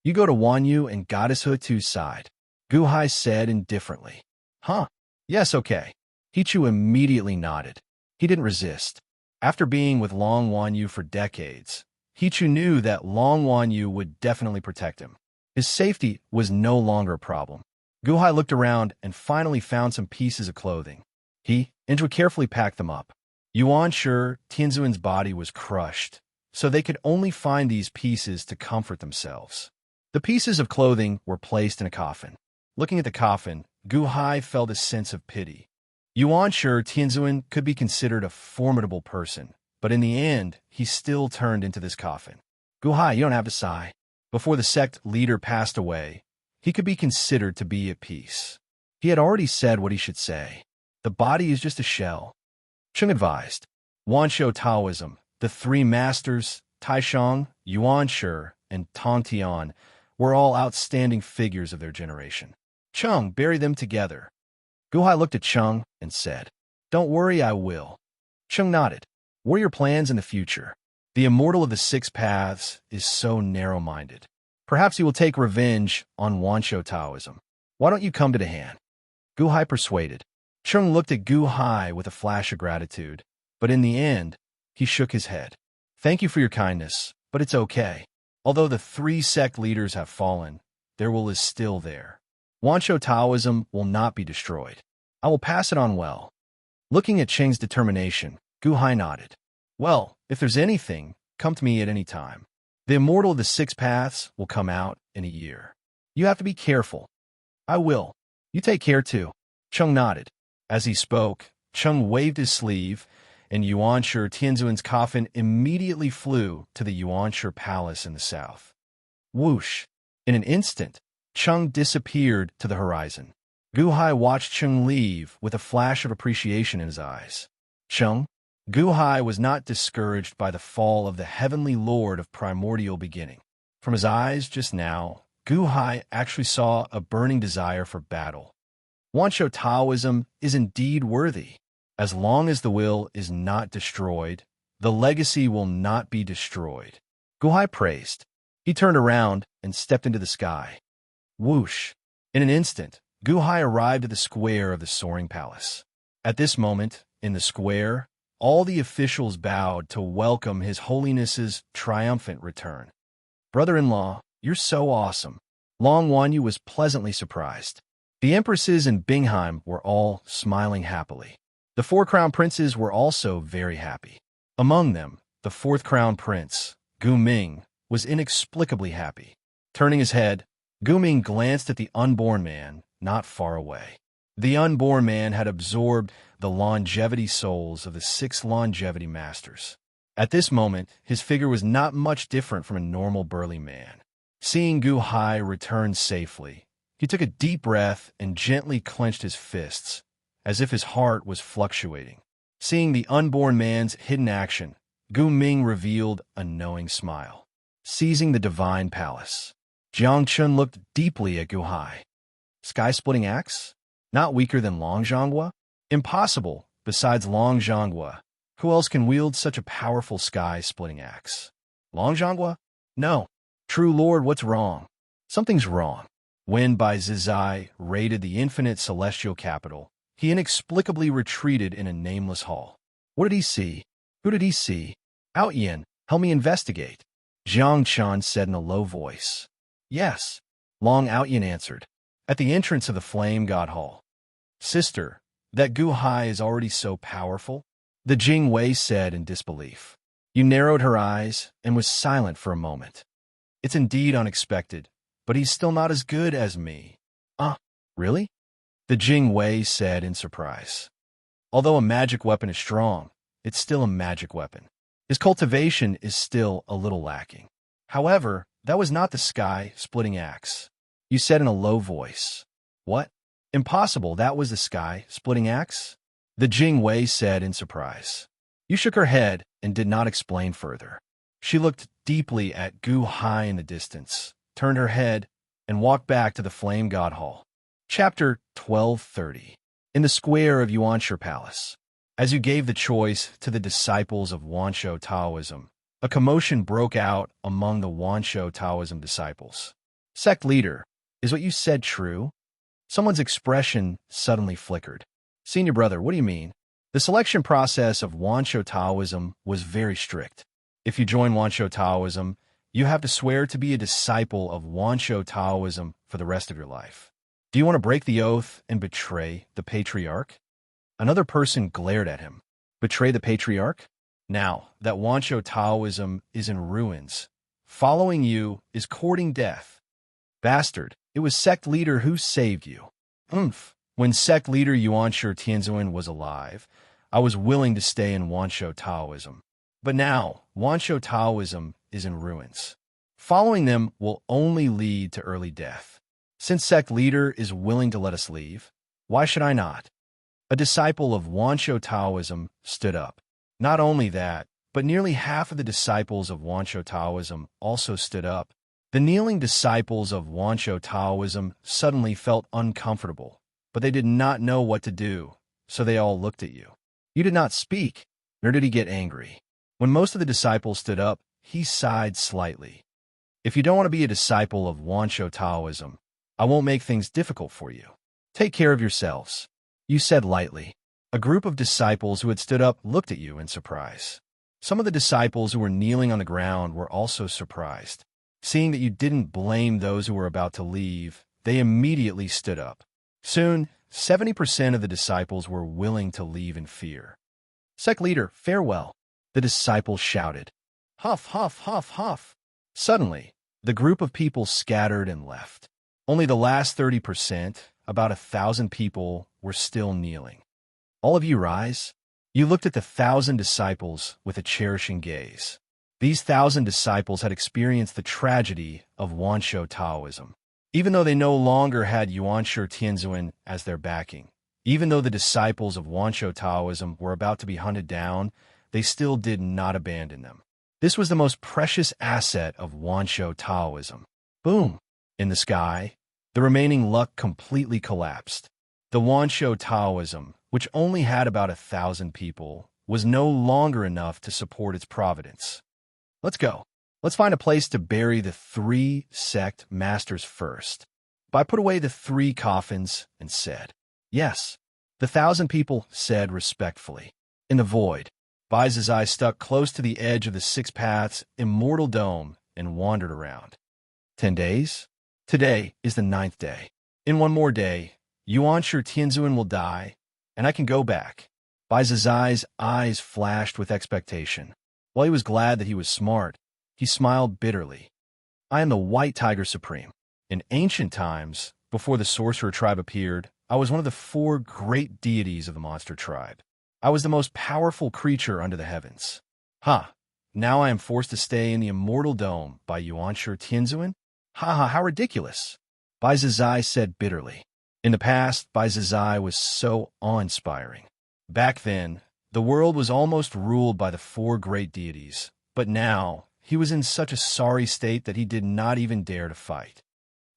You go to Wanyu and Goddess Hutu's side, Gu Hai said indifferently. Huh? Yes, okay. Hichu immediately nodded. He didn't resist. After being with Long Wanyu for decades, Hichu knew that Long Wanyu would definitely protect him. His safety was no longer a problem. Gu Hai looked around and finally found some pieces of clothing. He carefully packed them up. Yuanshi Tianzuan's body was crushed, so they could only find these pieces to comfort themselves. The pieces of clothing were placed in a coffin. Looking at the coffin, Gu Hai felt a sense of pity. Yuan Shi Tianzuan could be considered a formidable person, but in the end, he still turned into this coffin. Gu Hai, you don't have to sigh. Before the sect leader passed away, he could be considered to be at peace. He had already said what he should say. The body is just a shell. Cheng advised. Wanshou Taoism, the three masters, Taishang, Yuan Shi, and Tong Tian, were all outstanding figures of their generation. Cheng, bury them together. Gu Hai looked at Cheng and said, "Don't worry, I will." Cheng nodded. "What are your plans in the future? The immortal of the six paths is so narrow-minded. Perhaps he will take revenge on Wanshou Taoism. Why don't you come to the hand?" Gu Hai persuaded. Cheng looked at Gu Hai with a flash of gratitude, but in the end, he shook his head. "Thank you for your kindness, but it's okay. Although the three sect leaders have fallen, their will is still there. Wanshou Taoism will not be destroyed. I will pass it on well." Looking at Cheng's determination, Gu Hai nodded. "Well, if there's anything, come to me at any time. The Immortal of the Six Paths will come out in a year. You have to be careful." "I will. You take care too." Cheng nodded. As he spoke, Cheng waved his sleeve, and Yuan Shi Tianzuan's coffin immediately flew to the Yuan Shi Palace in the south. Whoosh! In an instant, Cheng disappeared to the horizon. Gu Hai watched Cheng leave with a flash of appreciation in his eyes. Cheng? Gu Hai was not discouraged by the fall of the heavenly lord of primordial beginning. From his eyes just now, Gu Hai actually saw a burning desire for battle. Wanshou Taoism is indeed worthy. As long as the will is not destroyed, the legacy will not be destroyed. Gu Hai praised. He turned around and stepped into the sky. Whoosh! In an instant, Gu Hai arrived at the square of the soaring palace. At this moment, in the square, all the officials bowed to welcome His Holiness's triumphant return. "Brother-in-law, you're so awesome." Long Wanyu was pleasantly surprised. The empresses in Bingheim were all smiling happily. The four crown princes were also very happy. Among them, the fourth crown prince, Gu Ming, was inexplicably happy. Turning his head, Gu Ming glanced at the unborn man not far away. The unborn man had absorbed the longevity souls of the six longevity masters. At this moment, his figure was not much different from a normal burly man. Seeing Gu Hai return safely, he took a deep breath and gently clenched his fists, as if his heart was fluctuating. Seeing the unborn man's hidden action, Gu Ming revealed a knowing smile. Seizing the divine palace, Jiang Chun looked deeply at Gu Hai. Sky-splitting axe? Not weaker than Long Zhonghua? Impossible. Besides Long Zhonghua, who else can wield such a powerful sky-splitting axe? Long Zhonghua? No. True Lord, what's wrong? Something's wrong. When Bai Zizai raided the infinite celestial capital, he inexplicably retreated in a nameless hall. What did he see? Who did he see? Outyin, help me investigate. Jiang Chan said in a low voice. Yes. Long Outyin answered. At the entrance of the Flame God Hall. Sister, that Gu Hai is already so powerful? The Jing Wei said in disbelief. You narrowed her eyes and was silent for a moment. It's indeed unexpected, but he's still not as good as me. Really? The Jing Wei said in surprise. Although a magic weapon is strong, it's still a magic weapon. His cultivation is still a little lacking. However, that was not the sky-splitting axe. You said in a low voice. What? Impossible, that was the sky-splitting axe? The Jing Wei said in surprise. You shook her head and did not explain further. She looked deeply at Gu Hai in the distance, turned her head, and walked back to the Flame God Hall. Chapter 1230. In the square of Yuanshi Palace. As you gave the choice to the disciples of Wanshou Taoism, a commotion broke out among the Wanshou Taoism disciples. Sect leader, is what you said true? Someone's expression suddenly flickered. Senior brother, what do you mean? The selection process of Wanshou Taoism was very strict. If you join Wanshou Taoism, you have to swear to be a disciple of Wanshou Taoism for the rest of your life. Do you want to break the oath and betray the patriarch? Another person glared at him. Betray the patriarch? Now that Wancho Taoism is in ruins, following you is courting death. Bastard, it was sect leader who saved you. Oomph. When sect leader Yuanshi Tianzuan was alive, I was willing to stay in Wancho Taoism. But now, Wancho Taoism is in ruins. Following them will only lead to early death. Since sect leader is willing to let us leave, why should I not? A disciple of Wancho Taoism stood up. Not only that, but nearly half of the disciples of Wancho Taoism also stood up. The kneeling disciples of Wancho Taoism suddenly felt uncomfortable, but they did not know what to do, so they all looked at you. You did not speak, nor did he get angry. When most of the disciples stood up, he sighed slightly. If you don't want to be a disciple of Wancho Taoism, I won't make things difficult for you. Take care of yourselves. You said lightly. A group of disciples who had stood up looked at you in surprise. Some of the disciples who were kneeling on the ground were also surprised. Seeing that you didn't blame those who were about to leave, they immediately stood up. Soon, 70% of the disciples were willing to leave in fear. Sect leader, farewell, the disciples shouted. Huff, huff, huff, huff. Suddenly, the group of people scattered and left. Only the last 30%, about 1,000 people, were still kneeling. All of you rise. You looked at the 1,000 disciples with a cherishing gaze. These 1,000 disciples had experienced the tragedy of Wancho Taoism. Even though they no longer had Yuanshi Tianzuan as their backing, even though the disciples of Wancho Taoism were about to be hunted down, they still did not abandon them. This was the most precious asset of Wancho Taoism. Boom! In the sky, the remaining luck completely collapsed. The Wancho Taoism, which only had about 1,000 people, was no longer enough to support its providence. Let's go. Let's find a place to bury the 3 sect masters first. Bai put away the 3 coffins and said, yes. The 1,000 people said respectfully. In the void, Bai's eye stuck close to the edge of the 6 paths Immortal dome and wandered around. 10 days? Today is the 9th day. In one more day, Yuanshi Tianzuan will die, and I can go back. Bai's eyes flashed with expectation. While he was glad that he was smart, he smiled bitterly. I am the White Tiger Supreme. In ancient times, before the sorcerer tribe appeared, I was one of the 4 great deities of the monster tribe. I was the most powerful creature under the heavens. Now I am forced to stay in the Immortal Dome by Yuanshi Tianzuan? How ridiculous. Bai Zizai said bitterly. In the past, Bai Zizai was so awe-inspiring. Back then, the world was almost ruled by the 4 great deities, but now, he was in such a sorry state that he did not even dare to fight.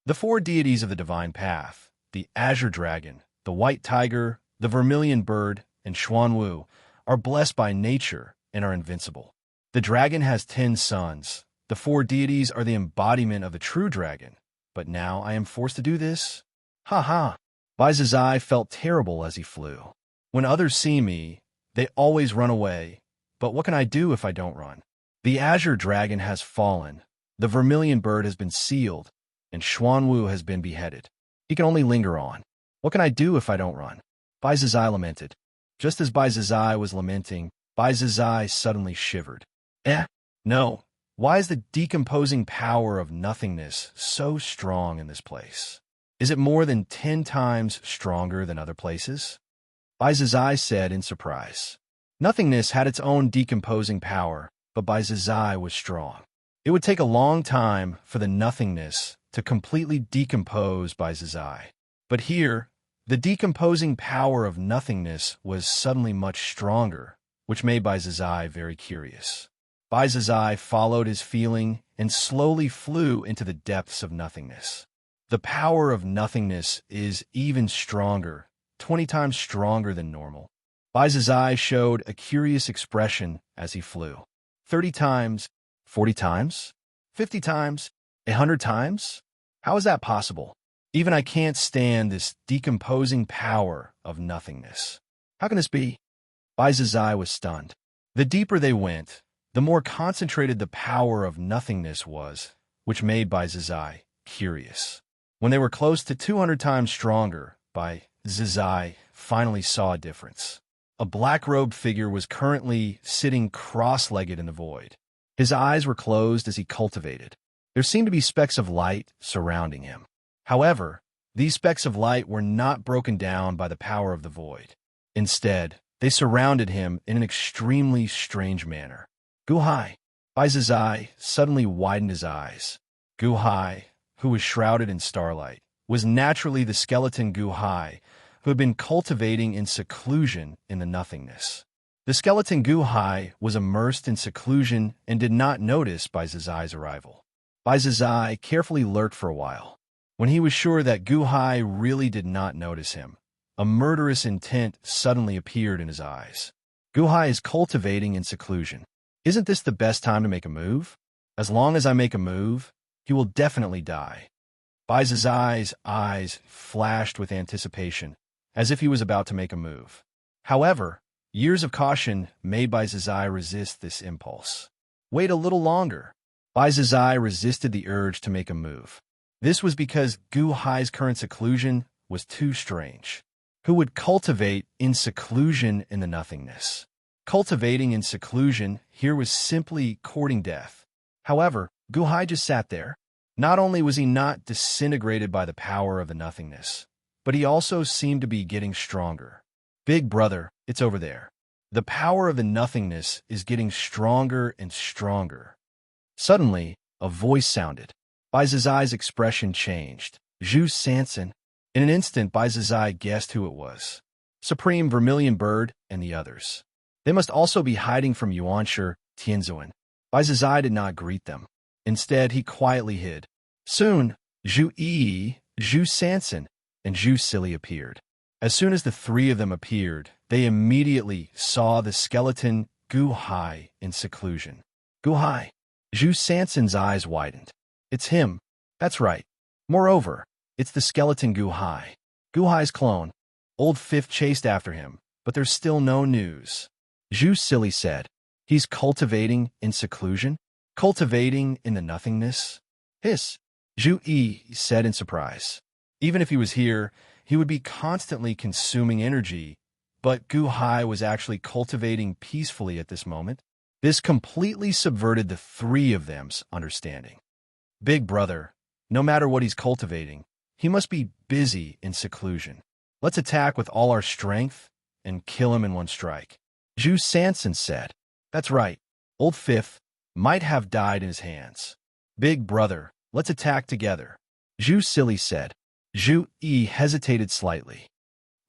The 4 deities of the divine path, the Azure Dragon, the White Tiger, the Vermilion Bird, and Xuanwu, are blessed by nature and are invincible. The dragon has 10 sons. The 4 deities are the embodiment of the true dragon. But now I am forced to do this? Bai Zizai felt terrible as he flew. When others see me, they always run away. But what can I do if I don't run? The Azure Dragon has fallen, the Vermilion Bird has been sealed, and Xuanwu has been beheaded. He can only linger on. What can I do if I don't run? Bai Zizai lamented. Just as Bai Zizai was lamenting, Bai Zizai suddenly shivered. No. Why is the decomposing power of nothingness so strong in this place? Is it more than 10 times stronger than other places? Bai Zizai said in surprise. Nothingness had its own decomposing power, but Bai Zizai was strong. It would take a long time for the nothingness to completely decompose Bai Zizai. But here, the decomposing power of nothingness was suddenly much stronger, which made Bai Zizai very curious. Bai Zizai followed his feeling and slowly flew into the depths of nothingness. The power of nothingness is even stronger, 20 times stronger than normal. Bai Zizai showed a curious expression as he flew. 30 times, 40 times, 50 times, 100 times? How is that possible? Even I can't stand this decomposing power of nothingness. How can this be? Bai Zizai was stunned. The deeper they went, the more concentrated the power of nothingness was, which made Bai Zizai curious. When they were close to 200 times stronger, Bai Zizai finally saw a difference. A black-robed figure was currently sitting cross-legged in the void. His eyes were closed as he cultivated. There seemed to be specks of light surrounding him. However, these specks of light were not broken down by the power of the void. Instead, they surrounded him in an extremely strange manner. Guhai. Baizazai suddenly widened his eyes. Guhai, who was shrouded in starlight, was naturally the skeleton Guhai, who had been cultivating in seclusion in the nothingness. The skeleton Guhai was immersed in seclusion and did not notice Baizazai's arrival. Baizazai carefully lurked for a while. When he was sure that Guhai really did not notice him, a murderous intent suddenly appeared in his eyes. Guhai is cultivating in seclusion. Isn't this the best time to make a move? As long as I make a move, he will definitely die. Baizazai's eyes flashed with anticipation, as if he was about to make a move. However, years of caution made Baizazai resist this impulse. Wait a little longer. Baizazai resisted the urge to make a move. This was because Guhai's current seclusion was too strange. Who would cultivate in seclusion in the nothingness? Cultivating in seclusion here was simply courting death. However, Guhai just sat there. Not only was he not disintegrated by the power of the nothingness, but he also seemed to be getting stronger. Big brother, it's over there. The power of the nothingness is getting stronger and stronger. Suddenly, a voice sounded. Baizazai's expression changed. Zhu Sanson. In an instant, Baizazai guessed who it was. Supreme Vermilion Bird and the others. They must also be hiding from Yuanshi, Tianzuan. Baizazai did not greet them. Instead, he quietly hid. Soon, Zhu Yi, Zhu Sanson, and Zhu Silly appeared. As soon as the three of them appeared, they immediately saw the skeleton Guhai in seclusion. Guhai. Zhu Sanson's eyes widened. It's him. That's right. Moreover, it's the skeleton Guhai. Guhai's clone. Old Fifth chased after him, but there's still no news. Zhu Silly said. He's cultivating in seclusion? Cultivating in the nothingness? Hiss. Zhu Yi said in surprise. Even if he was here, he would be constantly consuming energy, but Guhai was actually cultivating peacefully at this moment. This completely subverted the three of them's understanding. Big brother, no matter what he's cultivating, he must be busy in seclusion. Let's attack with all our strength and kill him in one strike. Zhu Sanson said. That's right. Old Fifth might have died in his hands. Big brother, let's attack together. Zhu Silly said. Zhu Yi hesitated slightly.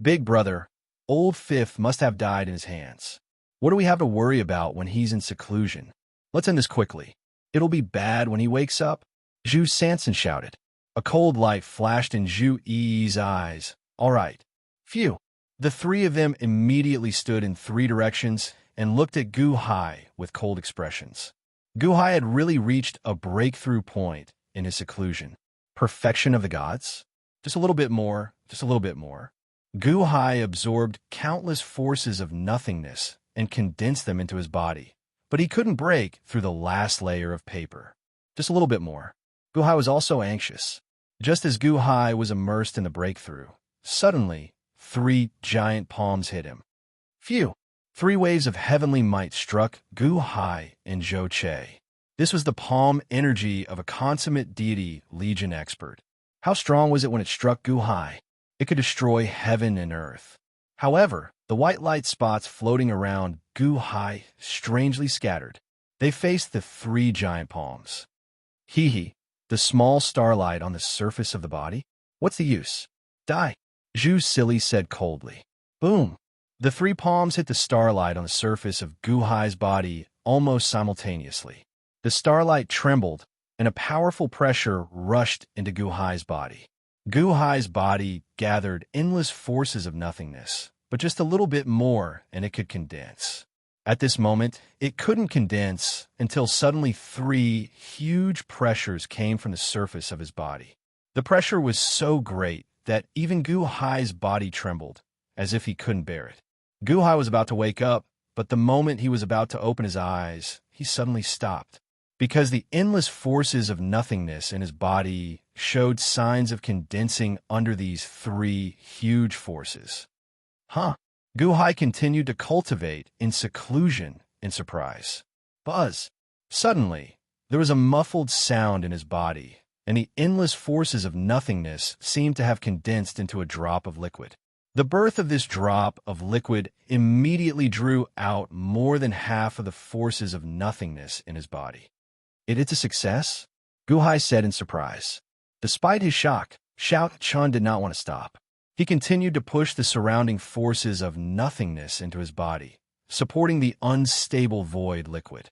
Big brother, Old Fifth must have died in his hands. What do we have to worry about when he's in seclusion? Let's end this quickly. It'll be bad when he wakes up. Zhu Sanson shouted. A cold light flashed in Zhu Yi's eyes. All right. Phew. The three of them immediately stood in three directions and looked at Guhai with cold expressions. Guhai had really reached a breakthrough point in his seclusion. Perfection of the gods? Just a little bit more, just a little bit more. Guhai absorbed countless forces of nothingness and condensed them into his body, but he couldn't break through the last layer of paper. Just a little bit more. Guhai was also anxious. Just as Guhai was immersed in the breakthrough, suddenly, three giant palms hit him. Phew! 3 waves of heavenly might struck Guhai and Zhou Che. This was the palm energy of a consummate deity legion expert. How strong was it when it struck Guhai? It could destroy heaven and earth. However, the white light spots floating around Guhai strangely scattered. They faced the 3 giant palms. Hee, the small starlight on the surface of the body? What's the use? Die. Zhu Silly said coldly. Boom. The 3 palms hit the starlight on the surface of Guhai's body almost simultaneously. The starlight trembled, and a powerful pressure rushed into Guhai's body. Guhai's body gathered endless forces of nothingness, but just a little bit more and it could condense. At this moment, it couldn't condense until suddenly 3 huge pressures came from the surface of his body. The pressure was so great that even Guhai's body trembled, as if he couldn't bear it. Guhai was about to wake up, but the moment he was about to open his eyes, he suddenly stopped, because the endless forces of nothingness in his body showed signs of condensing under these 3 huge forces. Huh? Gu-hai continued to cultivate in seclusion and surprise. Buzz. Suddenly, there was a muffled sound in his body, and the endless forces of nothingness seemed to have condensed into a drop of liquid. The birth of this drop of liquid immediately drew out more than half of the forces of nothingness in his body. It's a success? Gu-hai said in surprise. Despite his shock, Xiao Chun did not want to stop. He continued to push the surrounding forces of nothingness into his body, supporting the unstable void liquid.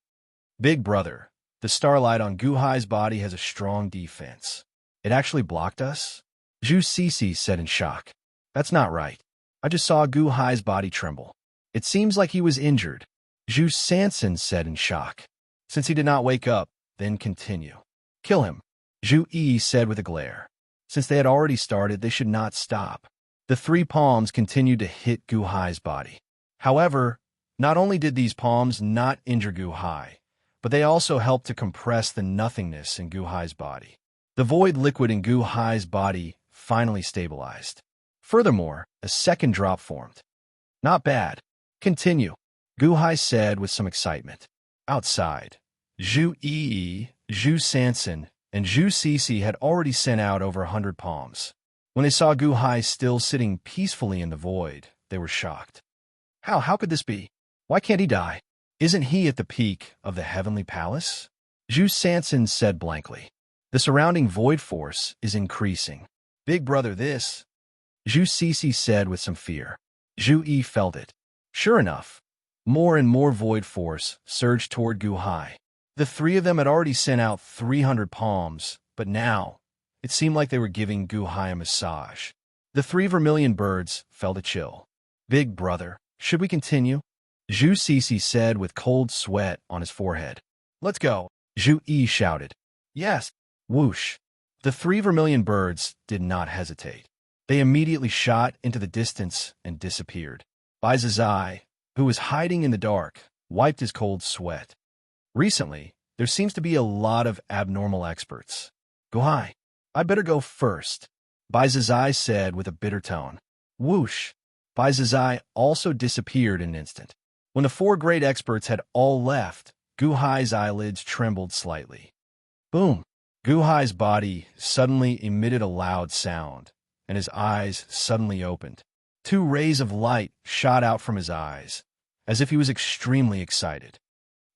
Big brother, the starlight on Gu-hai's body has a strong defense. It actually blocked us? Zhu Sisi said in shock. That's not right. I just saw Gu-hai's body tremble. It seems like he was injured. Zhu Sansan said in shock. Since he did not wake up, then continue. Kill him, Zhu Yi said with a glare. Since they had already started, they should not stop. The three palms continued to hit Gu-hai's body. However, not only did these palms not injure Gu-hai, but they also helped to compress the nothingness in Gu-hai's body. The void liquid in Gu-hai's body finally stabilized. Furthermore, a second drop formed. Not bad. Continue, Gu-hai said with some excitement. Outside, Zhu Yi, Zhu Sansan, and Zhu Sisi had already sent out over 100 palms. When they saw Gu-hai still sitting peacefully in the void, they were shocked. How could this be? Why can't he die? Isn't he at the peak of the heavenly palace? Zhu Sansan said blankly. The surrounding void force is increasing. Big brother, this. Zhu Sisi said with some fear. Zhu Yi felt it. Sure enough, more and more void force surged toward Gu-hai. The three of them had already sent out 300 palms, but now, it seemed like they were giving Gu-hai a massage. The three vermilion birds felt a chill. Big brother, should we continue? Zhu Sisi said with cold sweat on his forehead. Let's go, Zhu Yi shouted. Yes. Whoosh. The three vermilion birds did not hesitate. They immediately shot into the distance and disappeared. Bai Zizai, who was hiding in the dark, wiped his cold sweat. Recently, there seems to be a lot of abnormal experts. Gu-hai, I better go first, Bai Zizai said with a bitter tone. Whoosh. Bai Zizai also disappeared in an instant. When the four great experts had all left, Gu-hai's eyelids trembled slightly. Boom. Gu-hai's body suddenly emitted a loud sound, and his eyes suddenly opened. Two rays of light shot out from his eyes, as if he was extremely excited.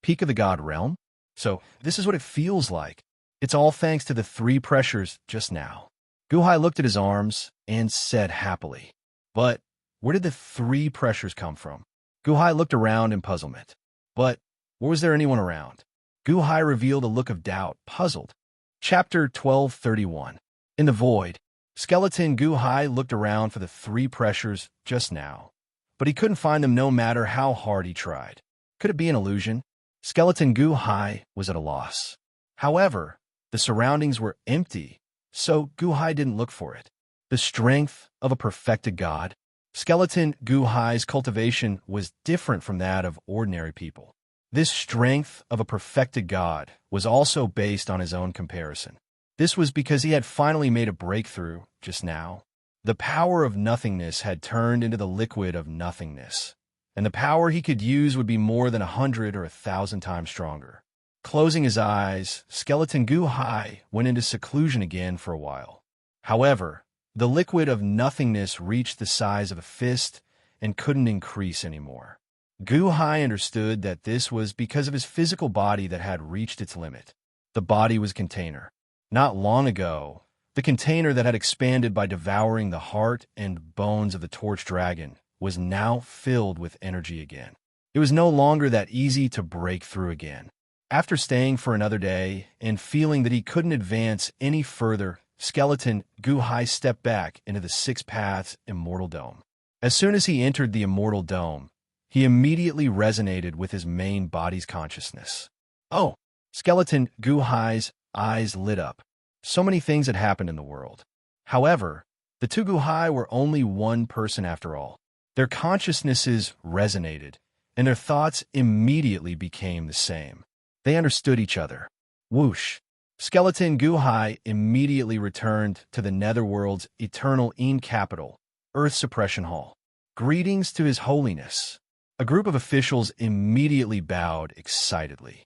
Peak of the God Realm? So, this is what it feels like. It's all thanks to the three pressures just now. Gu-hai looked at his arms and said happily. But, where did the three pressures come from? Gu-hai looked around in puzzlement. But, was there anyone around? Gu-hai revealed a look of doubt, puzzled. Chapter 1231. In the void, skeleton Gu-hai looked around for the three pressures just now, but he couldn't find them no matter how hard he tried. Could it be an illusion? Skeleton Gu-hai was at a loss. However, the surroundings were empty, so Gu-hai didn't look for it. The strength of a perfected god. Skeleton Gu-hai's cultivation was different from that of ordinary people. This strength of a perfected god was also based on his own comparison. This was because he had finally made a breakthrough just now. The power of nothingness had turned into the liquid of nothingness, and the power he could use would be more than 100 or 1,000 times stronger. Closing his eyes, Skeleton Gu-hai went into seclusion again for a while. However, the liquid of nothingness reached the size of a fist and couldn't increase anymore. Gu-hai understood that this was because of his physical body that had reached its limit. The body was a container. Not long ago, the container that had expanded by devouring the heart and bones of the torch dragon was now filled with energy again. It was no longer that easy to break through again. After staying for another day and feeling that he couldn't advance any further, Skeleton Gu-hai stepped back into the Six Paths Immortal Dome. As soon as he entered the Immortal Dome, he immediately resonated with his main body's consciousness. Oh! Skeleton Gu-hai's eyes lit up. So many things had happened in the world. However, the two Gu-hai were only one person after all. Their consciousnesses resonated, and their thoughts immediately became the same. They understood each other. Whoosh! Skeleton Gu-hai immediately returned to the Netherworld's eternal capital, Earth Suppression Hall. Greetings to His Holiness. A group of officials immediately bowed excitedly.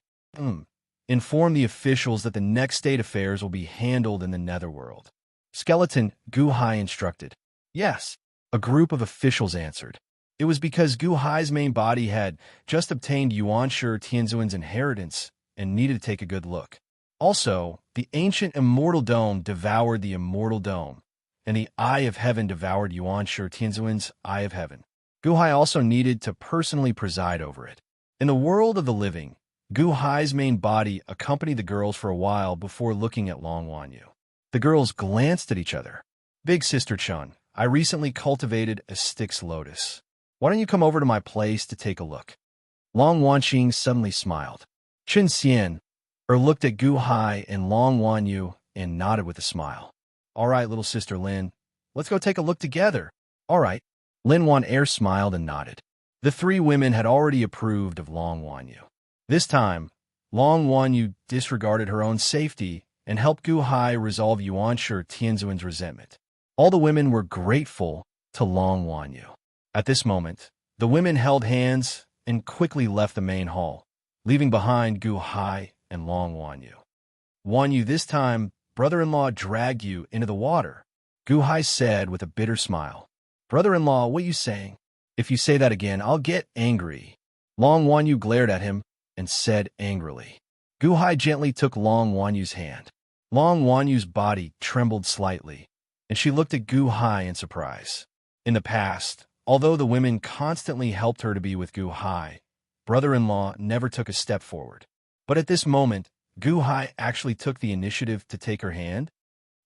Inform the officials that the next state affairs will be handled in the netherworld. Skeleton Gu Hai instructed. Yes, a group of officials answered. It was because Gu Hai's main body had just obtained Yuanshi Tianzuan's inheritance and needed to take a good look. Also, the ancient Immortal Dome devoured the Immortal Dome, and the Eye of Heaven devoured Yuanshi Tianzuan's Eye of Heaven. Gu Hai also needed to personally preside over it. In the world of the living, Gu Hai's main body accompanied the girls for a while before looking at Long Wanyu. The girls glanced at each other. Big Sister Chun, I recently cultivated a Styx lotus. Why don't you come over to my place to take a look? Long Wanxing suddenly smiled. Chen Xian looked at Gu Hai and Long Wanyu and nodded with a smile. All right, little sister Lin, let's go take a look together. All right. Lin Wan smiled and nodded. The three women had already approved of Long Wanyu. This time, Long Wanyu disregarded her own safety and helped Gu Hai resolve Yuanshi Tianzuan's resentment. All the women were grateful to Long Wanyu. At this moment, the women held hands and quickly left the main hall, leaving behind Gu Hai and Long Wanyu. Wanyu, this time, brother-in-law dragged you into the water, Gu Hai said with a bitter smile. Brother-in-law, what are you saying? If you say that again, I'll get angry. Long Wanyu glared at him and said angrily. Gu Hai gently took Long Wanyu's hand. Long Wanyu's body trembled slightly, and she looked at Gu Hai in surprise. In the past, although the women constantly helped her to be with Gu Hai, brother-in-law never took a step forward. But at this moment, Gu Hai actually took the initiative to take her hand.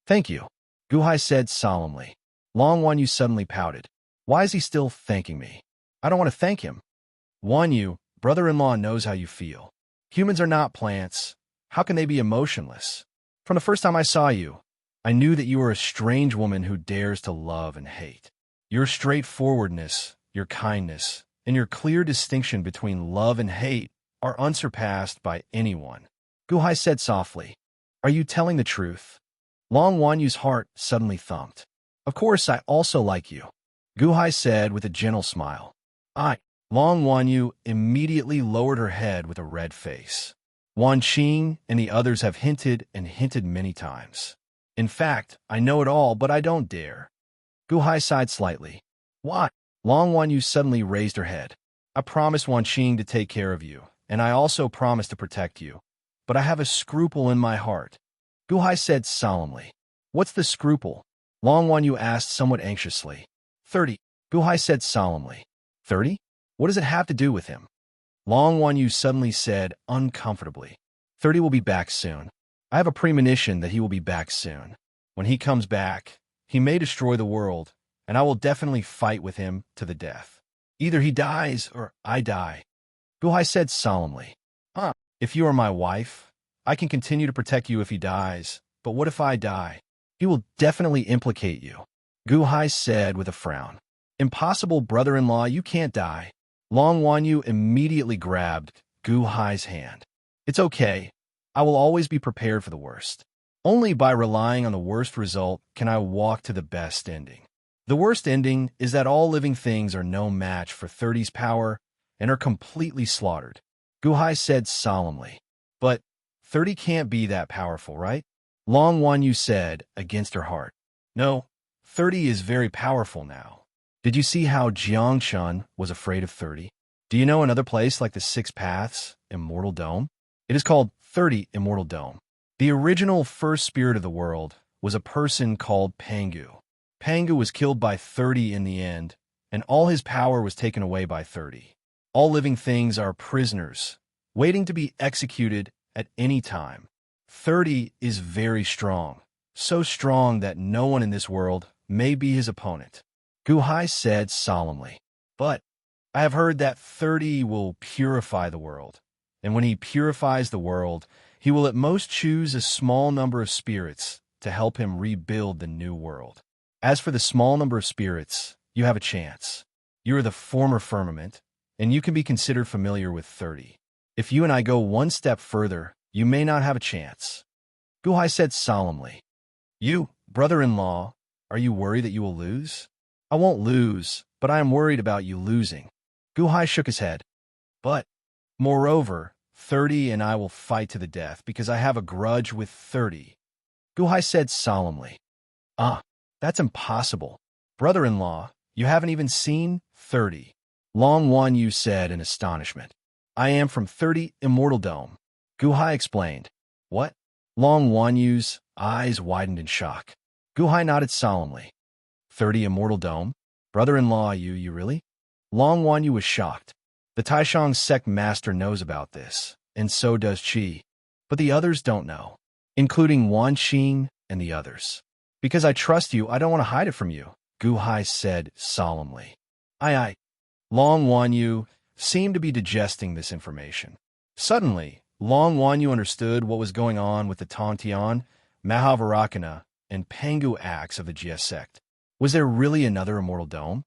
Thank you, Gu Hai said solemnly. Long Wanyu suddenly pouted. Why is he still thanking me? I don't want to thank him. Wanyu, brother-in-law knows how you feel. Humans are not plants. How can they be emotionless? From the first time I saw you, I knew that you were a strange woman who dares to love and hate. Your straightforwardness, your kindness, and your clear distinction between love and hate are unsurpassed by anyone. Gu Hai said softly. Are you telling the truth? Long Wanyu's heart suddenly thumped. Of course, I also like you, Gu Hai said with a gentle smile. Long Wanyu immediately lowered her head with a red face. Wan Qing and the others have hinted and hinted many times. In fact, I know it all, but I don't dare. Gu Hai sighed slightly. Why? Long Wanyu suddenly raised her head. I promised Wan Qing to take care of you, and I also promised to protect you. But I have a scruple in my heart. Gu Hai said solemnly. What's the scruple? Long Wanyu asked somewhat anxiously. 30, Gu Hai said solemnly. 30? What does it have to do with him? Long Wanyu suddenly said uncomfortably. 30 will be back soon. I have a premonition that he will be back soon. When he comes back, he may destroy the world, and I will definitely fight with him to the death. Either he dies or I die. Gu Hai said solemnly. If you are my wife, I can continue to protect you if he dies, but what if I die? He will definitely implicate you, Gu Hai said with a frown. Impossible, brother-in-law, you can't die. Long Wanyu immediately grabbed Gu Hai's hand. It's okay. I will always be prepared for the worst. Only by relying on the worst result can I walk to the best ending. The worst ending is that all living things are no match for 30's power and are completely slaughtered, Gu Hai said solemnly. But 30 can't be that powerful, right? Long Wanyu said against her heart. No, 30 is very powerful now. Did you see how Jiangchun was afraid of 30? Do you know another place like the Six Paths, Immortal Dome? It is called 30 Immortal Dome. The original first spirit of the world was a person called Pangu. Pangu was killed by 30 in the end, and all his power was taken away by 30. All living things are prisoners, waiting to be executed at any time. 30 is very strong, so strong that no one in this world may be his opponent, Gu Hai said solemnly. But I have heard that 30 will purify the world, and when he purifies the world, he will at most choose a small number of spirits to help him rebuild the new world. As for the small number of spirits, you have a chance. You are the former firmament, and you can be considered familiar with 30. If you and I go one step further, you may not have a chance. Gu Hai said solemnly. You, brother-in-law, are you worried that you will lose? I won't lose, but I am worried about you losing. Guhai shook his head. But, moreover, 30 and I will fight to the death because I have a grudge with 30. Guhai said solemnly. Ah, that's impossible. Brother-in-law, you haven't even seen 30. Long Wan Yu said in astonishment. I am from 30 Immortal Dome. Guhai explained. What? Long Wan Yu's eyes widened in shock. Guhai nodded solemnly. 30 Immortal Dome? Brother-in-law, you really? Long Wan Yu was shocked. The Taishang sect master knows about this, and so does Qi. But the others don't know, including Wan Xing and the others. Because I trust you, I don't want to hide it from you, Guhai said solemnly. Aye. Long Wan Yu seemed to be digesting this information. Suddenly, Long Wan Yu understood what was going on with the Tongtian, Mahavarakana, and Pangu acts of the Jia sect. Was there really another Immortal Dome?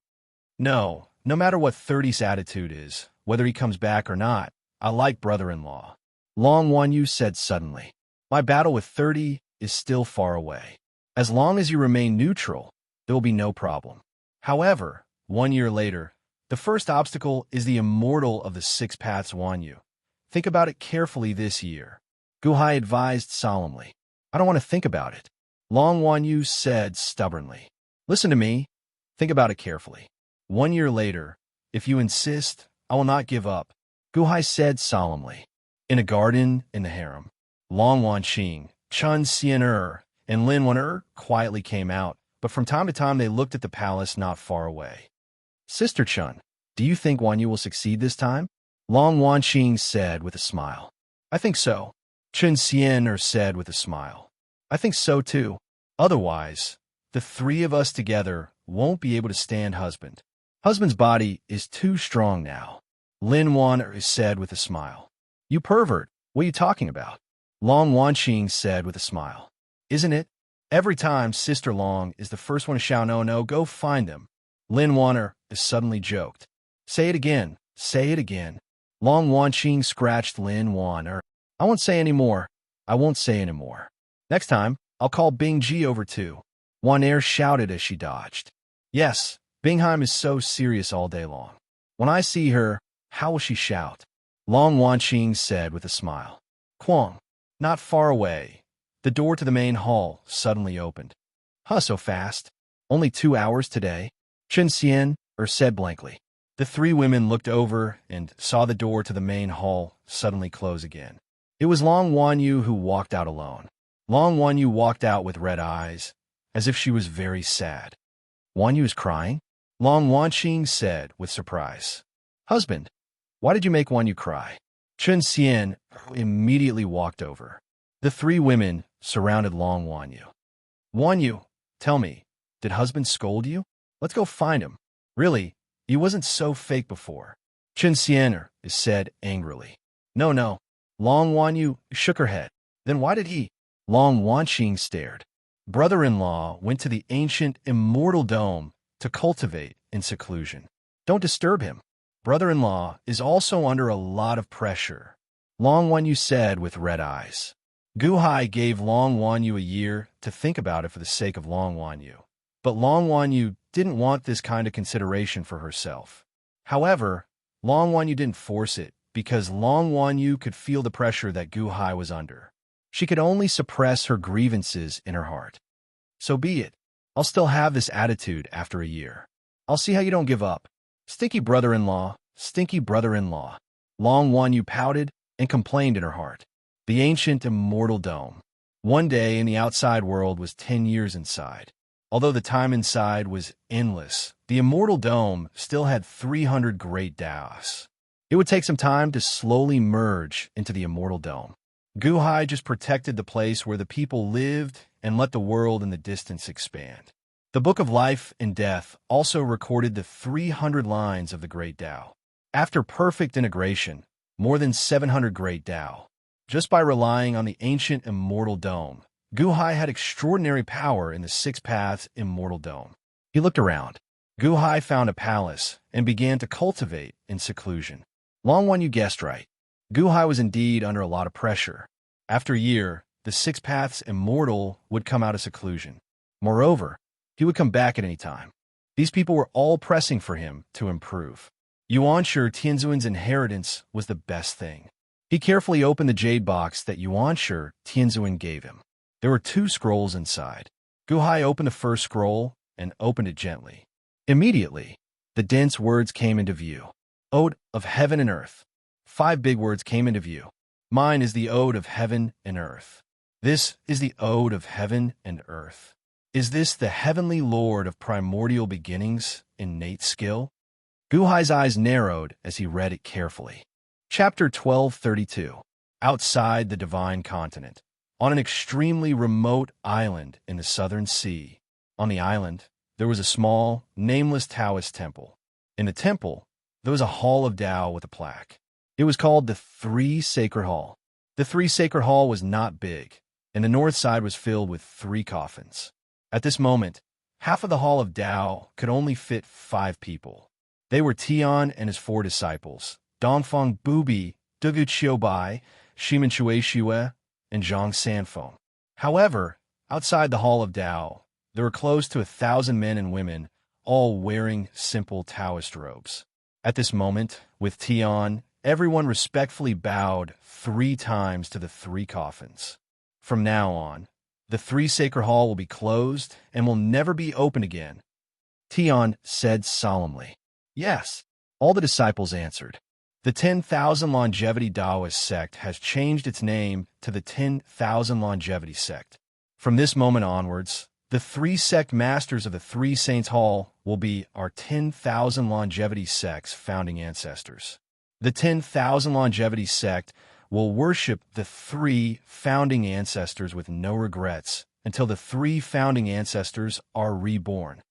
No matter what 30's attitude is, whether he comes back or not, I like brother-in-law. Long Wan Yu said suddenly. My battle with 30 is still far away. As long as you remain neutral, there will be no problem. However, 1 year later, the first obstacle is the Immortal of the Six Paths Wan Yu. Think about it carefully this year. Guhai advised solemnly. I don't want to think about it. Long Wan Yu said stubbornly. Listen to me. Think about it carefully. 1 year later, if you insist, I will not give up. Guhai said solemnly. In a garden in the harem, Long Wan Xing, Chun Xian and Lin Wan quietly came out, but from time to time they looked at the palace not far away. Sister Chun, do you think Wan Yu will succeed this time? Long Wan Xing said with a smile. I think so. Chun Xian said with a smile. I think so too. Otherwise, the three of us together won't be able to stand husband. Husband's body is too strong now. Lin Wan said with a smile. You pervert, what are you talking about? Long Wan Xing said with a smile. Isn't it? Every time Sister Long is the first one to shout no, go find them. Lin Wan suddenly joked. Say it again, say it again. Long Wan Xing scratched Lin Wan I won't say any more. I won't say any more. Next time, I'll call Bing Ji over too. Wan shouted as she dodged. Yes, Bingheim is so serious all day long. When I see her, how will she shout? Long Wan Xing said with a smile. Quang, not far away. The door to the main hall suddenly opened. Huh, so fast? Only 2 hours today? Chen Xian said blankly. The three women looked over and saw the door to the main hall suddenly close again. It was Long Wan Yu who walked out alone. Long Wan Yu walked out with red eyes, as if she was very sad. Wan Yu is crying? Long Wan Xing said with surprise. Husband, why did you make Wan Yu cry? Chen Xian immediately walked over. The three women surrounded Long Wan Yu. Wan Yu, tell me, did husband scold you? Let's go find him. Really, he wasn't so fake before. Chen Xian said angrily. No. Long Wan Yu shook her head. Then why did he? Long Wan Xing stared. Brother-in-law went to the ancient Immortal Dome to cultivate in seclusion. Don't disturb him. Brother-in-law is also under a lot of pressure. Long Wan Yu said with red eyes. Guhai gave Long Wan Yu a year to think about it for the sake of Long Wan Yu. But Long Wan Yu didn't want this kind of consideration for herself. However, Long Wan Yu didn't force it because Long Wan Yu could feel the pressure that Guhai was under. She could only suppress her grievances in her heart. So be it. I'll still have this attitude after a year. I'll see how you don't give up. Stinky brother-in-law, stinky brother-in-law. Long Wan Yu pouted and complained in her heart. The ancient Immortal Dome. 1 day in the outside world was 10 years inside. Although the time inside was endless, the Immortal Dome still had 300 great Daos. It would take some time to slowly merge into the Immortal Dome. Guhai just protected the place where the people lived and let the world in the distance expand. The Book of Life and Death also recorded the 300 lines of the Great Tao. After perfect integration, more than 700 Great Tao. Just by relying on the ancient Immortal Dome, Guhai had extraordinary power in the Six Paths Immortal Dome. He looked around. Guhai found a palace and began to cultivate in seclusion. Long Wan Yu guessed right. Guhai was indeed under a lot of pressure. After a year, the Six Paths Immortal would come out of seclusion. Moreover, he would come back at any time. These people were all pressing for him to improve. Yuanshi Tianzuan's inheritance was the best thing. He carefully opened the jade box that Yuanshi Tianzuan gave him. There were 2 scrolls inside. Guhai opened the first scroll and opened it gently. Immediately, the dense words came into view. Ode of Heaven and Earth. 5 big words came into view. Mine is the Ode of Heaven and Earth. This is the Ode of Heaven and Earth. Is this the heavenly lord of primordial beginnings, innate skill? Guhai's eyes narrowed as he read it carefully. Chapter 1232. Outside the Divine Continent. On an extremely remote island in the Southern Sea. On the island, there was a small, nameless Taoist temple. In the temple, there was a hall of Tao with a plaque. It was called the 3 Sacred Hall. The 3 Sacred Hall was not big, and the north side was filled with 3 coffins. At this moment, half of the Hall of Tao could only fit 5 people. They were Tian and his 4 disciples, Dongfang Bubi, Dugu Qiubai, Shimen Shueishue, and Zhang Sanfeng. However, outside the Hall of Tao, there were close to 1,000 men and women, all wearing simple Taoist robes. At this moment, with Tian, everyone respectfully bowed 3 times to the 3 coffins. From now on, the 3 Sacred Hall will be closed and will never be opened again, Tian said solemnly. Yes, all the disciples answered. The 10,000 Longevity Taoist sect has changed its name to the 10,000 Longevity sect. From this moment onwards, the 3 sect masters of the 3 Saints Hall will be our 10,000 Longevity sect's founding ancestors. The 10,000 Longevity sect will worship the 3 founding ancestors with no regrets until the 3 founding ancestors are reborn.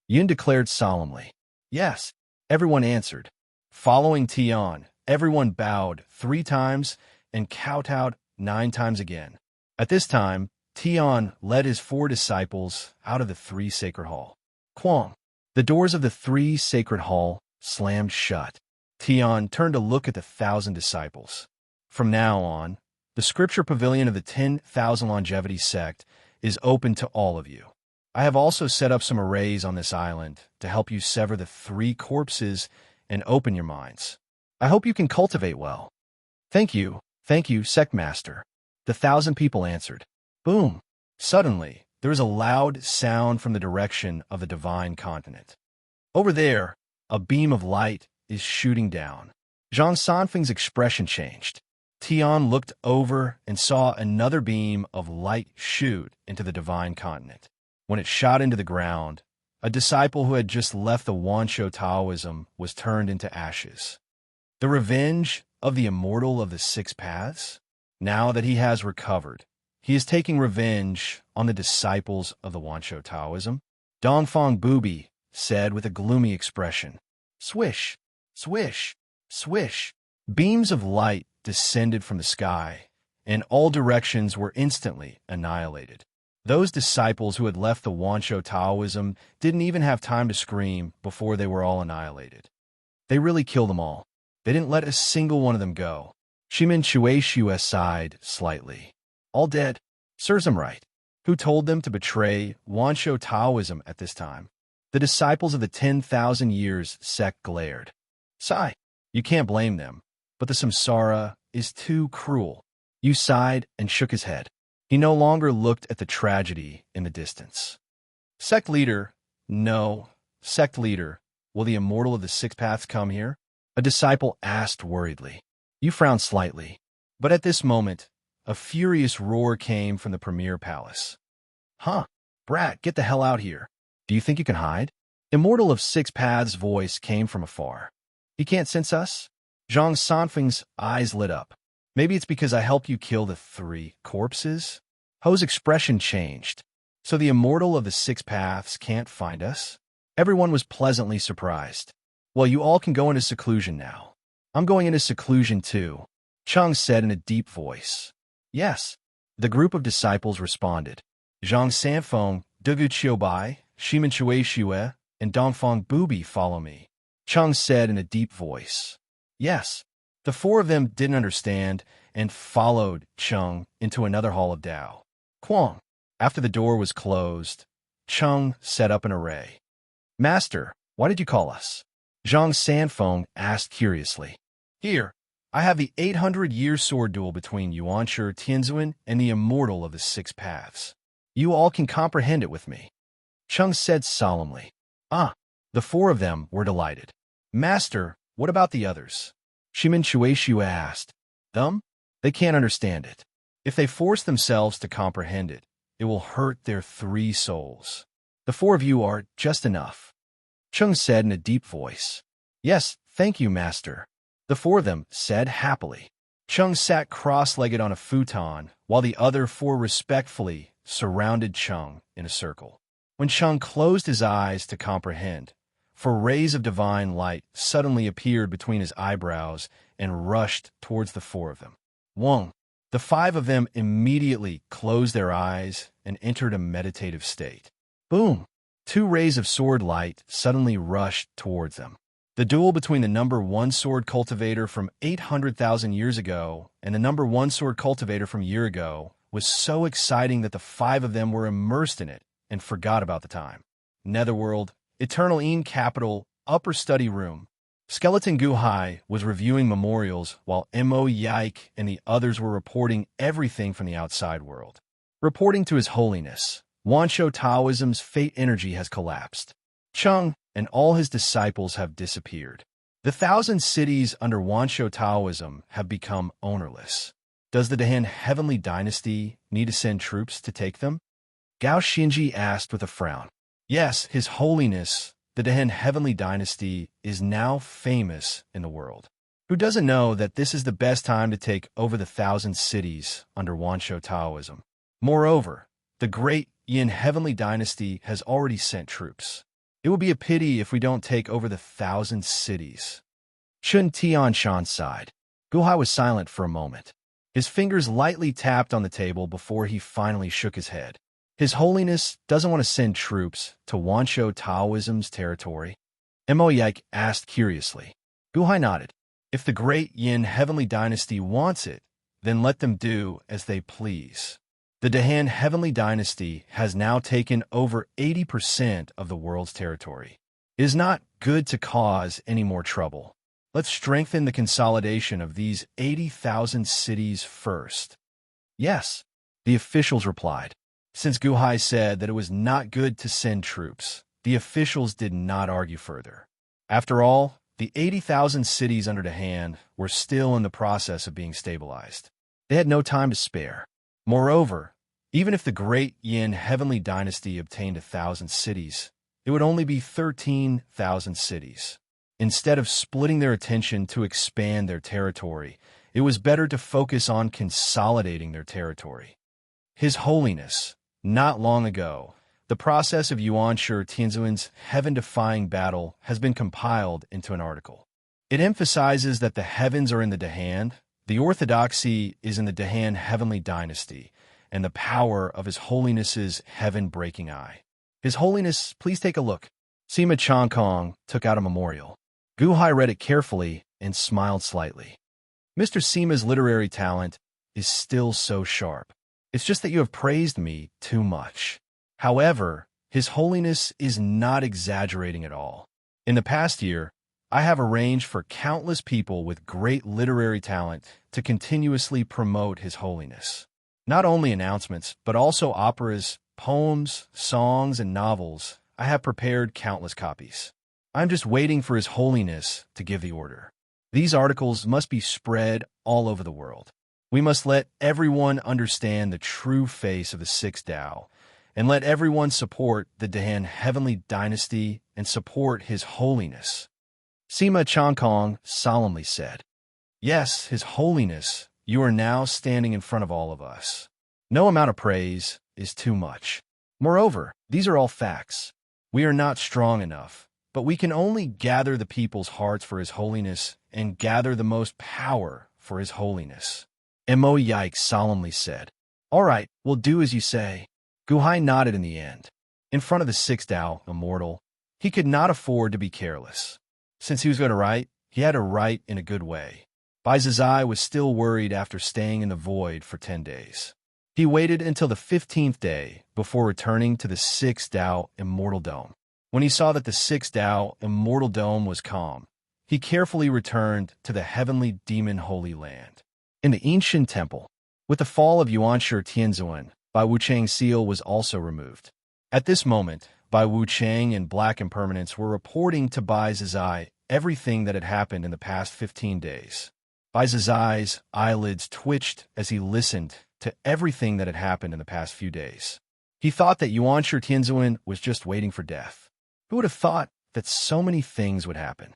Yin declared solemnly. Yes, everyone answered. Following Tian, everyone bowed 3 times and kowtowed 9 times again. At this time, Tian led his 4 disciples out of the 3 Sacred Hall. Quang. The doors of the 3 Sacred Hall slammed shut. Tian turned to look at the 1,000 disciples. From now on, the scripture pavilion of the 10,000 Longevity sect is open to all of you. I have also set up some arrays on this island to help you sever the 3 corpses and open your minds. I hope you can cultivate well. Thank you, sect master. The 1,000 people answered. Boom! Suddenly, there was a loud sound from the direction of the Divine Continent. Over there, a beam of light is shooting down. Zhang Sanfeng's expression changed. Tian looked over and saw another beam of light shoot into the Divine Continent. When it shot into the ground, a disciple who had just left the Wansho Taoism was turned into ashes. The revenge of the Immortal of the 6 Paths? Now that he has recovered, he is taking revenge on the disciples of the Wansho Taoism. Dongfang Bubi said with a gloomy expression. Swish, swish, swish. Beams of light descended from the sky, and all directions were instantly annihilated. Those disciples who had left the Wansho Taoism didn't even have time to scream before they were all annihilated. They really killed them all. They didn't let a single one of them go. Shimen Shueishue sighed slightly. All dead. Serves them right. Who told them to betray Wansho Taoism at this time? The disciples of the 10,000 years sect glared. Sigh. You can't blame them, but the samsara is too cruel. Yu sighed and shook his head. He no longer looked at the tragedy in the distance. Sect leader, no. Sect leader, will the Immortal of the 6 Paths come here? A disciple asked worriedly. You frowned slightly, but at this moment, a furious roar came from the Premier Palace. Huh, brat, get the hell out here. Do you think you can hide? Immortal of 6 Paths' voice came from afar. He can't sense us? Zhang Sanfeng's eyes lit up. Maybe it's because I helped you kill the 3 corpses? Ho's expression changed. So the Immortal of the 6 Paths can't find us? Everyone was pleasantly surprised. Well, you all can go into seclusion now. I'm going into seclusion too, Cheng said in a deep voice. Yes, the group of disciples responded. Zhang Sanfeng, Dugu Qiubai, Shimen Shueishue, and Dongfang Bubi follow me, Cheng said in a deep voice. Yes. The 4 of them didn't understand and followed Cheng into another hall of Tao. Quang. After the door was closed, Cheng set up an array. Master, why did you call us? Zhang Sanfeng asked curiously. Here, I have the 800-year sword duel between Yuanshi Tianzuan and the Immortal of the Six Paths. You all can comprehend it with me. Cheng said solemnly. Ah, the four of them were delighted. Master, what about the others? Shimin Shueishu asked. Them? They can't understand it. If they force themselves to comprehend it, it will hurt their three souls. The four of you are just enough. Cheng said in a deep voice. Yes, thank you, Master. The four of them said happily. Cheng sat cross-legged on a futon, while the other four respectfully surrounded Cheng in a circle. When Cheng closed his eyes to comprehend, for rays of divine light suddenly appeared between his eyebrows and rushed towards the four of them. Wong. The five of them immediately closed their eyes and entered a meditative state. Boom! Two rays of sword light suddenly rushed towards them. The duel between the number one sword cultivator from 800,000 years ago and the number one sword cultivator from a year ago was so exciting that the five of them were immersed in it and forgot about the time. Netherworld, Eternal Een Capital, Upper Study Room. Skeleton Guhai was reviewing memorials while Mo Yike and the others were reporting everything from the outside world. Reporting to His Holiness, Wansho Taoism's fate energy has collapsed. Cheng and all his disciples have disappeared. The 1,000 cities under Wansho Taoism have become ownerless. Does the Dahan Heavenly Dynasty need to send troops to take them? Gao Xinji asked with a frown. Yes, His Holiness, the Dahan Heavenly Dynasty is now famous in the world. Who doesn't know that this is the best time to take over the 1,000 cities under Wansho Taoism? Moreover, the great Yin Heavenly Dynasty has already sent troops. It will be a pity if we don't take over the 1,000 cities. Chun Tianshan sighed. Guhai was silent for a moment. His fingers lightly tapped on the table before he finally shook his head. His Holiness doesn't want to send troops to Wansho Taoism's territory? Mo Yike asked curiously. Guhai nodded. If the great Yin Heavenly Dynasty wants it, then let them do as they please. The Dahan Heavenly Dynasty has now taken over 80% of the world's territory. It is not good to cause any more trouble. Let's strengthen the consolidation of these 80,000 cities first. Yes, the officials replied. Since Guhai said that it was not good to send troops, the officials did not argue further. After all, the 80,000 cities under Dahan were still in the process of being stabilized. They had no time to spare. Moreover, even if the great Yin Heavenly Dynasty obtained 1,000 cities, it would only be 13,000 cities. Instead of splitting their attention to expand their territory, it was better to focus on consolidating their territory. His Holiness, not long ago, the process of Yuanshi Tianzuan's heaven-defying battle has been compiled into an article. It emphasizes that the heavens are in the Dahan, the orthodoxy is in the Dahan Heavenly Dynasty, and the power of His Holiness's heaven-breaking eye. His Holiness, please take a look. Sima Changkong took out a memorial. Guhai read it carefully and smiled slightly. Mr. Sima's literary talent is still so sharp. It's just that you have praised me too much. However, His Holiness is not exaggerating at all. In the past year, I have arranged for countless people with great literary talent to continuously promote His Holiness. Not only announcements, but also operas, poems, songs, and novels. I have prepared countless copies. I'm just waiting for His Holiness to give the order. These articles must be spread all over the world. We must let everyone understand the true face of the Sixth Tao, and let everyone support the Dahan Heavenly Dynasty and support His Holiness. Sima Changkong solemnly said, Yes, His Holiness, you are now standing in front of all of us. No amount of praise is too much. Moreover, these are all facts. We are not strong enough, but we can only gather the people's hearts for His Holiness and gather the most power for His Holiness. Mo Yike solemnly said, All right, we'll do as you say. Guhai nodded in the end. In front of the Sixth Tao, Immortal, he could not afford to be careless. Since he was going to write, he had to write in a good way. Bai Zizai was still worried after staying in the void for 10 days. He waited until the 15th day before returning to the Sixth Tao Immortal Dome. When he saw that the sixth Tao Immortal Dome was calm, he carefully returned to the heavenly demon Holy Land. In the ancient temple, with the fall of Yuanshi Tianzuan, Bai Wuchang's seal was also removed. At this moment, Bai Wuchang and Black Impermanence were reporting to Bai Zizai everything that had happened in the past 15 days. Bai Zizai's eyelids twitched as he listened to everything that had happened in the past few days. He thought that Yuanshi Tianzuan was just waiting for death. Who would have thought that so many things would happen?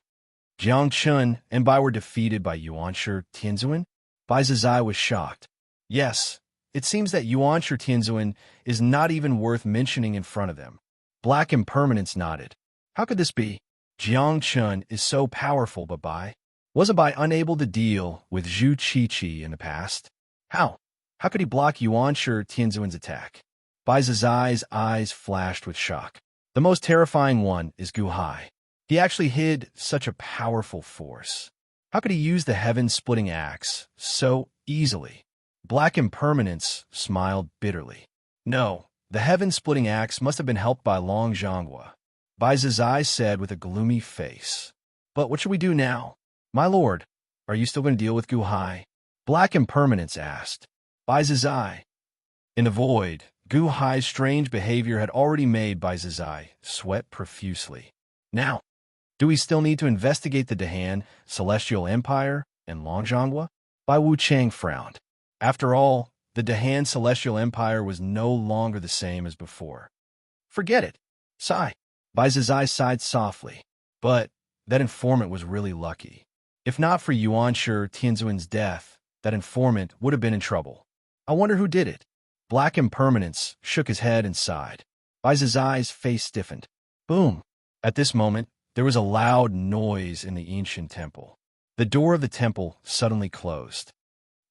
Jiang Chun and Bai were defeated by Yuanshi Tianzuan? Bai Zizai was shocked. Yes, it seems that Yuanshi Tianzuan is not even worth mentioning in front of them. Black Impermanence nodded. How could this be? Jiang Chun is so powerful, but Bai? Wasn't Bai unable to deal with Zhu Qiqi in the past? How? How could he block Yuanshi Tianzuan's attack? Bai Zizai's eyes flashed with shock. The most terrifying one is Gu Hai. He actually hid such a powerful force. How could he use the heaven-splitting axe so easily? Black Impermanence smiled bitterly. No, the heaven-splitting axe must have been helped by Long Zhonghua. Bai Zizai said with a gloomy face. But what should we do now? My lord, are you still going to deal with Gu Hai? Black Impermanence asked. Bai Zizai. In the void, Gu Hai's strange behavior had already made Bai Zizai sweat profusely. Now, do we still need to investigate the Dahan, Celestial Empire, and Long Zhonghua? Bai Wuchang frowned. After all, the Dahan Celestial Empire was no longer the same as before. Forget it. Sigh. Bai Zizai sighed softly. But that informant was really lucky. If not for Yuanshi Tianzuan's death, that informant would have been in trouble. I wonder who did it. Black Impermanence shook his head and sighed. Bai Zizai's face stiffened. Boom! At this moment, there was a loud noise in the ancient temple. The door of the temple suddenly closed.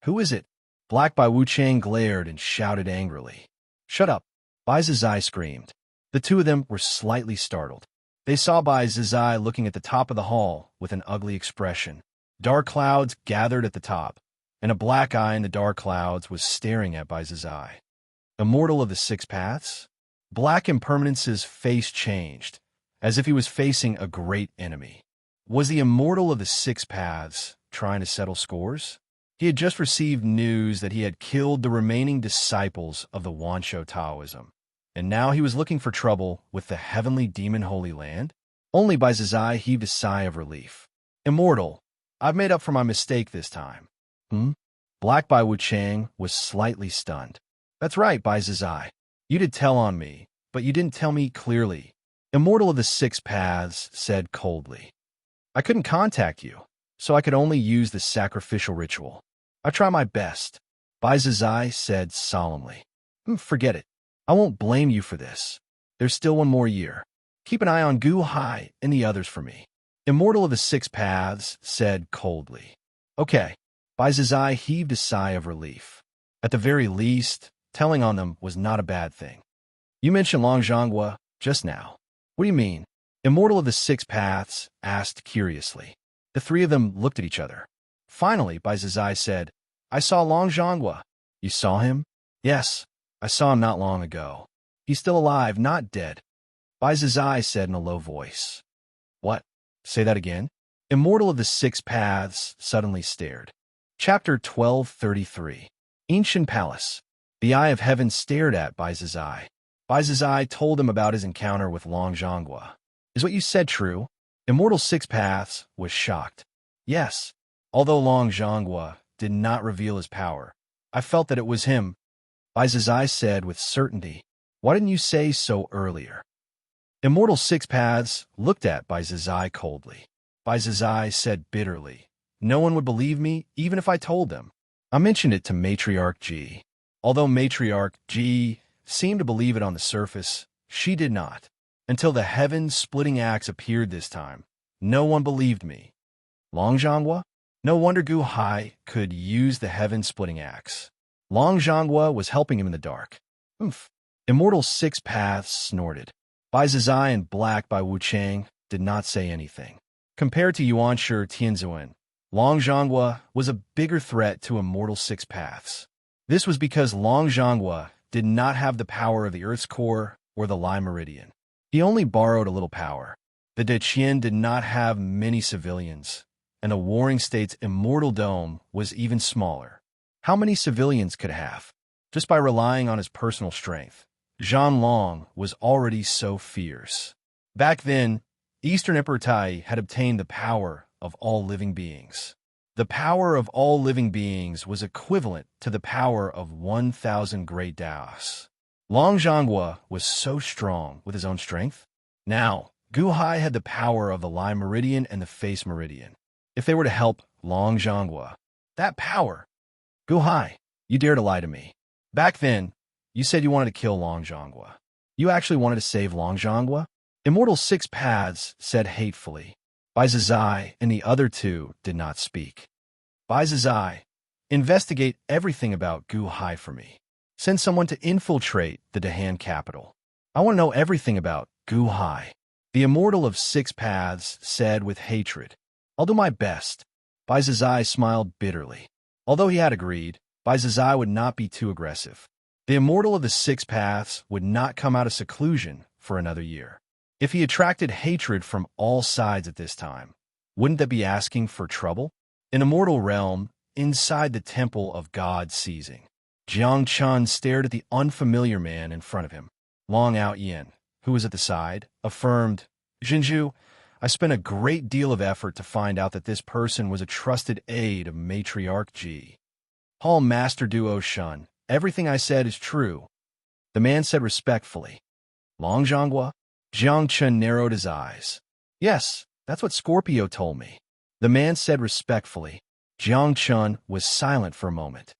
Who is it? Black Bai Wuchang glared and shouted angrily. Shut up! Bai Zizai screamed. The two of them were slightly startled. They saw Bai Zizai looking at the top of the hall with an ugly expression. Dark clouds gathered at the top, and a black eye in the dark clouds was staring at Bai Zizai. Immortal of the Six Paths? Black Impermanence's face changed, as if he was facing a great enemy. Was the Immortal of the Six Paths trying to settle scores? He had just received news that he had killed the remaining disciples of the Wansho Taoism, and now he was looking for trouble with the heavenly demon Holy Land? Only Bai Zizai heaved a sigh of relief. Immortal, I've made up for my mistake this time. Black Bai Wuchang was slightly stunned. That's right, Bai Zizai. You did tell on me, but you didn't tell me clearly. Immortal of the Six Paths said coldly. I couldn't contact you, so I could only use the sacrificial ritual. I try my best, Bai Zizai said solemnly. Forget it. I won't blame you for this. There's still one more year. Keep an eye on Gu Hai and the others for me. Immortal of the Six Paths said coldly. Okay. Bai Zizai heaved a sigh of relief. At the very least, telling on them was not a bad thing. You mentioned Long Zhonghua just now. What do you mean? Immortal of the Six Paths asked curiously. The three of them looked at each other. Finally, Bai Zizai said, I saw Long Zhonghua. You saw him? Yes, I saw him not long ago. He's still alive, not dead. Bai Zizai said in a low voice. What? Say that again? Immortal of the Six Paths suddenly stared. Chapter 1233. Ancient Palace. The Eye of Heaven stared at Bai Zizai. Bai Zizai told him about his encounter with Long Zhonghua. Is what you said true? Immortal Six Paths was shocked. Yes. Although Long Zhonghua did not reveal his power, I felt that it was him. Bai Zizai said with certainty. Why didn't you say so earlier? Immortal Six Paths looked at Bai Zizai coldly. Bai Zizai said bitterly. No one would believe me, even if I told them. I mentioned it to Matriarch Ji. Although Matriarch Ji seemed to believe it on the surface, she did not. Until the heaven-splitting axe appeared this time, no one believed me. Long Zhonghua? No wonder Gu Hai could use the heaven-splitting axe. Long Zhonghua was helping him in the dark. Oomph. Immortal Six Paths snorted. Bai Zizai and Black Bai Wuchang did not say anything. Compared to Yuanshi Tianzuan, Long Zhonghua was a bigger threat to Immortal Six Paths. This was because Long Zhonghua did not have the power of the Earth's core or the Li Meridian. He only borrowed a little power. The Deqian did not have many civilians, and the Warring State's Immortal Dome was even smaller. How many civilians could have? Just by relying on his personal strength, Zhang Long was already so fierce. Back then, Eastern Emperor Tai had obtained the power of all living beings. The power of all living beings was equivalent to the power of 1,000 great Daos. Long Zhonghua was so strong with his own strength. Now, Gu Hai had the power of the Lai Meridian and the Face Meridian. If they were to help Long Zhonghua, that power... Gu Hai, you dare to lie to me. Back then, you said you wanted to kill Long Zhonghua. You actually wanted to save Long Zhonghua? Immortal Six Paths said hatefully. Bai Zizai and the other two did not speak. Bai Zizai, investigate everything about Gu Hai for me. Send someone to infiltrate the Dahan capital. I want to know everything about Gu Hai. The Immortal of Six Paths said with hatred. I'll do my best. Bai Zizai smiled bitterly. Although he had agreed, Bai Zizai would not be too aggressive. The Immortal of the Six Paths would not come out of seclusion for another year. If he attracted hatred from all sides at this time, wouldn't that be asking for trouble? In Immortal Realm, inside the Temple of God Seizing, Jiang Chun stared at the unfamiliar man in front of him. Long Out Yin, who was at the side, affirmed, Jinju, I spent a great deal of effort to find out that this person was a trusted aide of Matriarch Ji. Hall Master Duo Shun, everything I said is true. The man said respectfully. Long Zhonghua? Jiang Chun narrowed his eyes. Yes, that's what Scorpio told me. The man said respectfully. Jiang Chun was silent for a moment.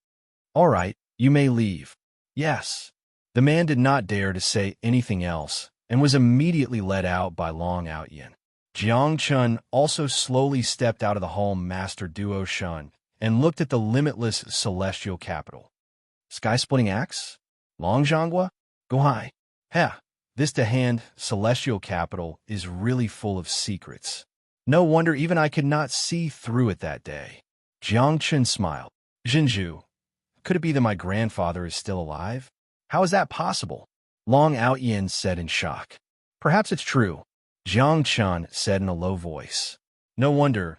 All right, you may leave. Yes. The man did not dare to say anything else and was immediately led out by Long Out Yin. Jiang Chun also slowly stepped out of the hall Master Duo Shun and looked at the limitless celestial capital. Sky-splitting axe? Long Zhonghua? Gu Hai? Heh, this Dahan celestial capital is really full of secrets. No wonder even I could not see through it that day. Jiang Chun smiled. Jinju, could it be that my grandfather is still alive? How is that possible? Long Out Yin said in shock. Perhaps it's true. Jiang Chun said in a low voice. No wonder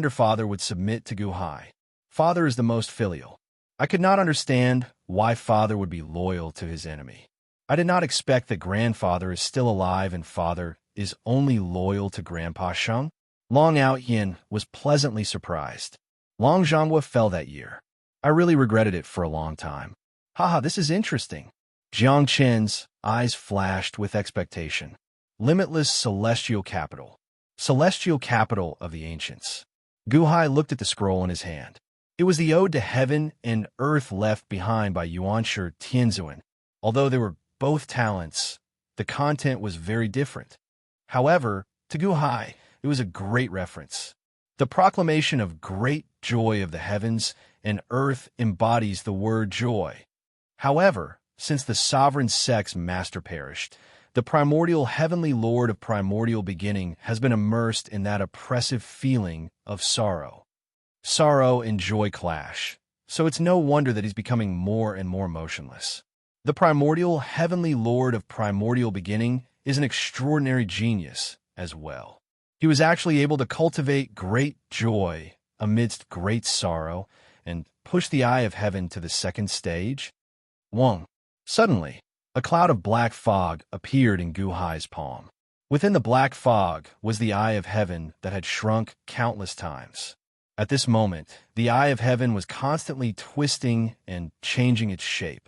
father would submit to Gu Hai. Father is the most filial. I could not understand why father would be loyal to his enemy. I did not expect that grandfather is still alive and father is only loyal to Grandpa Sheng. Long Out Yin was pleasantly surprised. Long Zhonghua fell that year. I really regretted it for a long time. Haha, this is interesting. Jiang Chen's eyes flashed with expectation. Limitless celestial capital. Celestial capital of the ancients. Gu Hai looked at the scroll in his hand. It was the ode to heaven and earth left behind by Yuanshi Tianzuan. Although they were both talents, the content was very different. However, to Gu Hai, it was a great reference. The proclamation of great joy of the heavens and earth embodies the word joy. However, since the sovereign sex master perished, the primordial heavenly lord of primordial beginning has been immersed in that oppressive feeling of sorrow. Sorrow and joy clash, so it's no wonder that he's becoming more and more motionless. The primordial heavenly lord of primordial beginning is an extraordinary genius as well. He was actually able to cultivate great joy amidst great sorrow and push the eye of heaven to the second stage. Wong. Suddenly, a cloud of black fog appeared in Gu Hai's palm. Within the black fog was the eye of heaven that had shrunk countless times. At this moment, the eye of heaven was constantly twisting and changing its shape.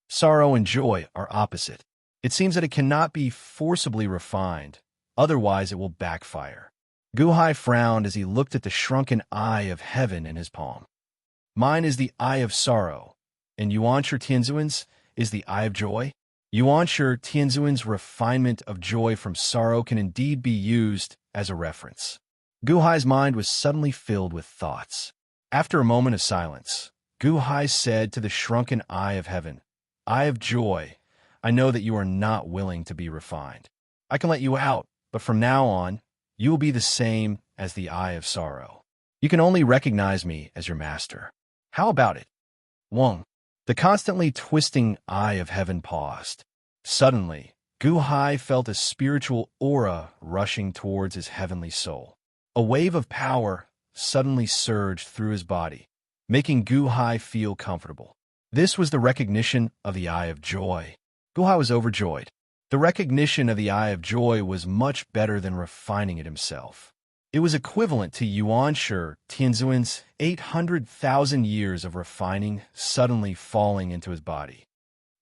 Sorrow and joy are opposite. It seems that it cannot be forcibly refined, otherwise it will backfire. Gu Hai frowned as he looked at the shrunken eye of heaven in his palm. Mine is the eye of sorrow, and Yuanshi Tianzuan's is the eye of joy. Yuanshi Tianzuan's refinement of joy from sorrow can indeed be used as a reference. Gu Hai's mind was suddenly filled with thoughts. After a moment of silence, Gu Hai said to the shrunken eye of heaven, Eye of joy, I know that you are not willing to be refined. I can let you out, but from now on, you will be the same as the eye of sorrow. You can only recognize me as your master. How about it? Wong. The constantly twisting eye of heaven paused. Suddenly, Gu Hai felt a spiritual aura rushing towards his heavenly soul. A wave of power suddenly surged through his body, making Gu Hai feel comfortable. This was the recognition of the Eye of Joy. Gu Hai was overjoyed. The recognition of the Eye of Joy was much better than refining it himself. It was equivalent to Yuanshi Tianzuan's 800,000 years of refining suddenly falling into his body.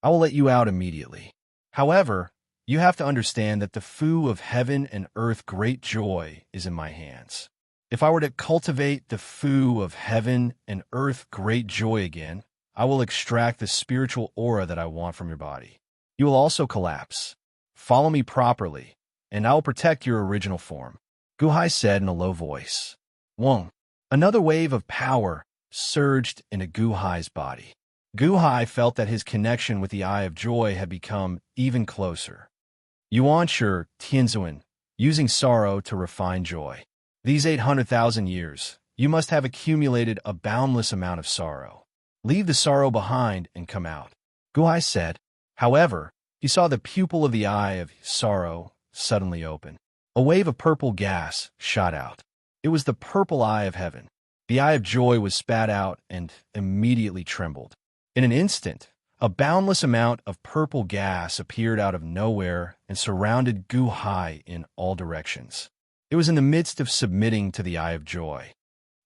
I will let you out immediately. However, you have to understand that the Fu of heaven and earth great joy is in my hands. If I were to cultivate the Fu of heaven and earth great joy again, I will extract the spiritual aura that I want from your body. You will also collapse. Follow me properly, and I will protect your original form. Gu Hai said in a low voice. Wong. Another wave of power surged into Gu Hai's body. Gu Hai felt that his connection with the Eye of Joy had become even closer. Yuanshi Tianzuan, using sorrow to refine joy. These 800,000 years, you must have accumulated a boundless amount of sorrow. Leave the sorrow behind and come out. Gu Hai said. However, he saw the pupil of the Eye of Sorrow suddenly open. A wave of purple gas shot out. It was the purple Eye of Heaven. The Eye of Joy was spat out and immediately trembled. In an instant, a boundless amount of purple gas appeared out of nowhere and surrounded Gu Hai in all directions. It was in the midst of submitting to the Eye of Joy.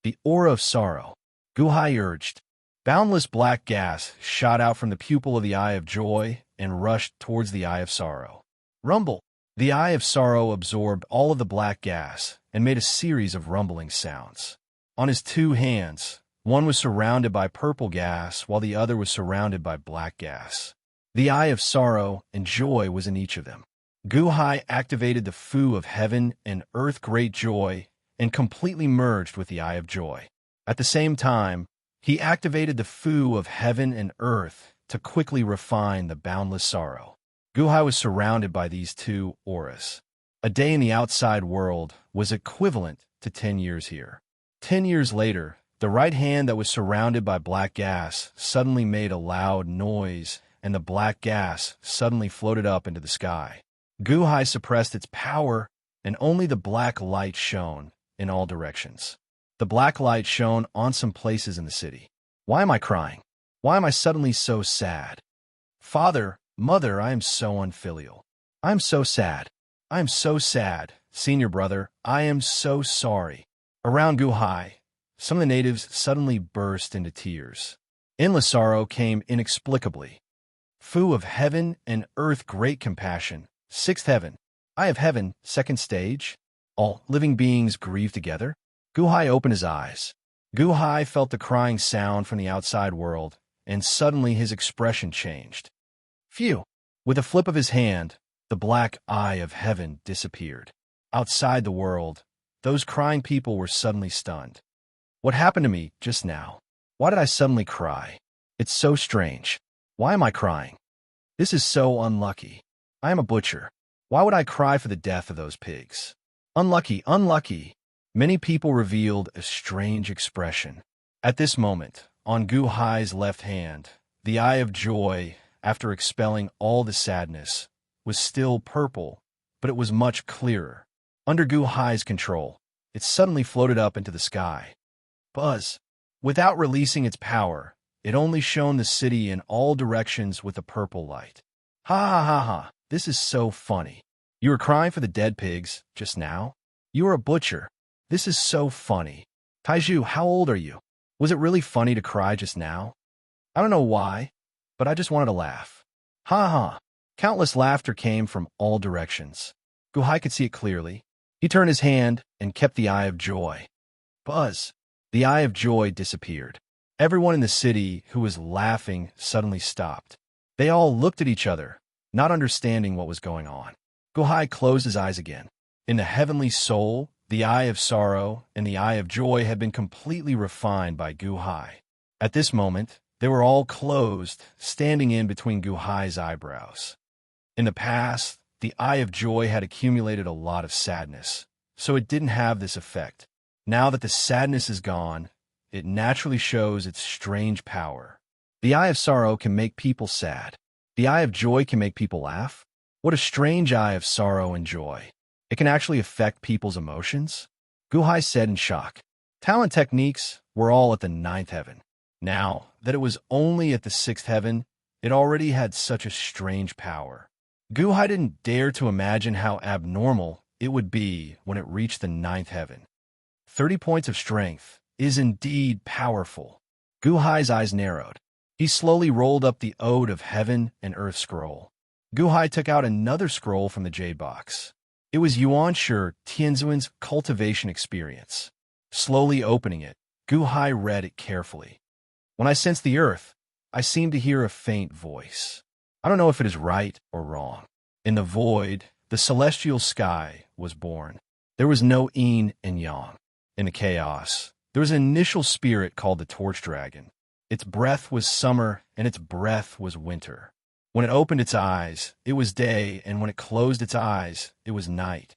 The aura of sorrow. Gu Hai urged. Boundless black gas shot out from the pupil of the Eye of Joy and rushed towards the Eye of Sorrow. Rumble. The Eye of Sorrow absorbed all of the black gas and made a series of rumbling sounds. On his two hands, one was surrounded by purple gas while the other was surrounded by black gas. The Eye of Sorrow and Joy was in each of them. Gu Hai activated the Fu of Heaven and Earth Great Joy and completely merged with the Eye of Joy. At the same time, he activated the Fu of Heaven and Earth to quickly refine the boundless sorrow. Gu Hai was surrounded by these two auras. A day in the outside world was equivalent to 10 years here. 10 years later, the right hand that was surrounded by black gas suddenly made a loud noise, and the black gas suddenly floated up into the sky. Gu Hai suppressed its power, and only the black light shone in all directions. The black light shone on some places in the city. Why am I crying? Why am I suddenly so sad? Father, mother, I am so unfilial. I am so sad. I am so sad. Senior brother, I am so sorry. Around Gu Hai, some of the natives suddenly burst into tears. Endless sorrow came inexplicably. Fu of heaven and earth great compassion. Sixth heaven. Eye of heaven, second stage. All living beings grieve together. Gu Hai opened his eyes. Gu Hai felt the crying sound from the outside world, and suddenly his expression changed. Phew! With a flip of his hand, the black Eye of Heaven disappeared. Outside the world, those crying people were suddenly stunned. What happened to me just now? Why did I suddenly cry? It's so strange. Why am I crying? This is so unlucky. I am a butcher. Why would I cry for the death of those pigs? Unlucky, unlucky. Many people revealed a strange expression. At this moment, on Gu Hai's left hand, the Eye of Joy, after expelling all the sadness, was still purple, but it was much clearer. Under Gu Hai's control, it suddenly floated up into the sky. Buzz. Without releasing its power, it only shone the city in all directions with a purple light. Ha ha ha ha, this is so funny. You were crying for the dead pigs just now? You are a butcher. This is so funny. Taiju, how old are you? Was it really funny to cry just now? I don't know why, but I just wanted to laugh. Ha ha. Countless laughter came from all directions. Gu Hai could see it clearly. He turned his hand and kept the Eye of Joy. Buzz. The Eye of Joy disappeared. Everyone in the city who was laughing suddenly stopped. They all looked at each other, not understanding what was going on. Gu Hai closed his eyes again. In the heavenly soul, the Eye of Sorrow and the Eye of Joy had been completely refined by Gu Hai. At this moment, they were all closed, standing in between Gu Hai's eyebrows. In the past, the Eye of Joy had accumulated a lot of sadness, so it didn't have this effect. Now that the sadness is gone, it naturally shows its strange power. The Eye of Sorrow can make people sad. The Eye of Joy can make people laugh. What a strange eye of sorrow and joy. It can actually affect people's emotions? Guhai said in shock. Talent techniques were all at the ninth heaven. Now that it was only at the sixth heaven, it already had such a strange power. Guhai didn't dare to imagine how abnormal it would be when it reached the ninth heaven. 30 points of strength is indeed powerful. Guhai's eyes narrowed. He slowly rolled up the Ode of Heaven and Earth scroll. Guhai took out another scroll from the jade box. It was Yuanshi Tianzuan's cultivation experience. Slowly opening it, Guhai read it carefully. When I sense the earth, I seem to hear a faint voice. I don't know if it is right or wrong. In the void, the celestial sky was born. There was no yin and yang. In the chaos, there was an initial spirit called the torch dragon. Its breath was summer, and its breath was winter. When it opened its eyes, it was day, and when it closed its eyes, it was night.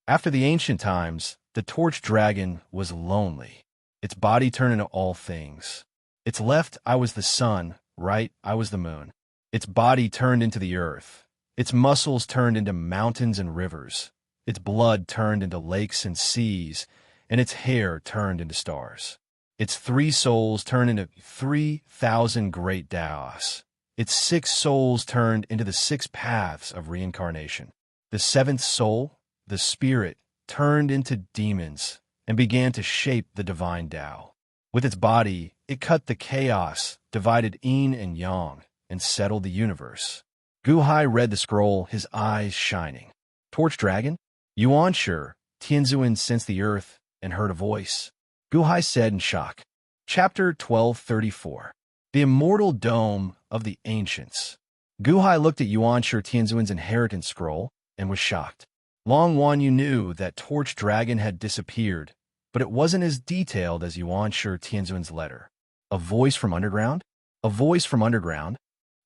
After the ancient times, the torch dragon was lonely. Its body turned into all things. Its left eye was the sun, right eye was the moon. Its body turned into the earth. Its muscles turned into mountains and rivers. Its blood turned into lakes and seas, and its hair turned into stars. Its 3 souls turned into 3,000 great Daos. Its 6 souls turned into the 6 paths of reincarnation. The 7th soul, the spirit, turned into demons and began to shape the divine Tao. With its body, it cut the chaos, divided yin and yang, and settled the universe. Guhai read the scroll, his eyes shining. Torch dragon? Yuanshi Tianzuan sensed the earth and heard a voice. Guhai said in shock. Chapter 1234. The Immortal Dome of the Ancients. Guhai looked at Yuanshi Tianzuan's inheritance scroll and was shocked. Long Wanyu knew that Torch Dragon had disappeared, but it wasn't as detailed as Yuanshi Tianzuan's letter. A voice from underground? A voice from underground?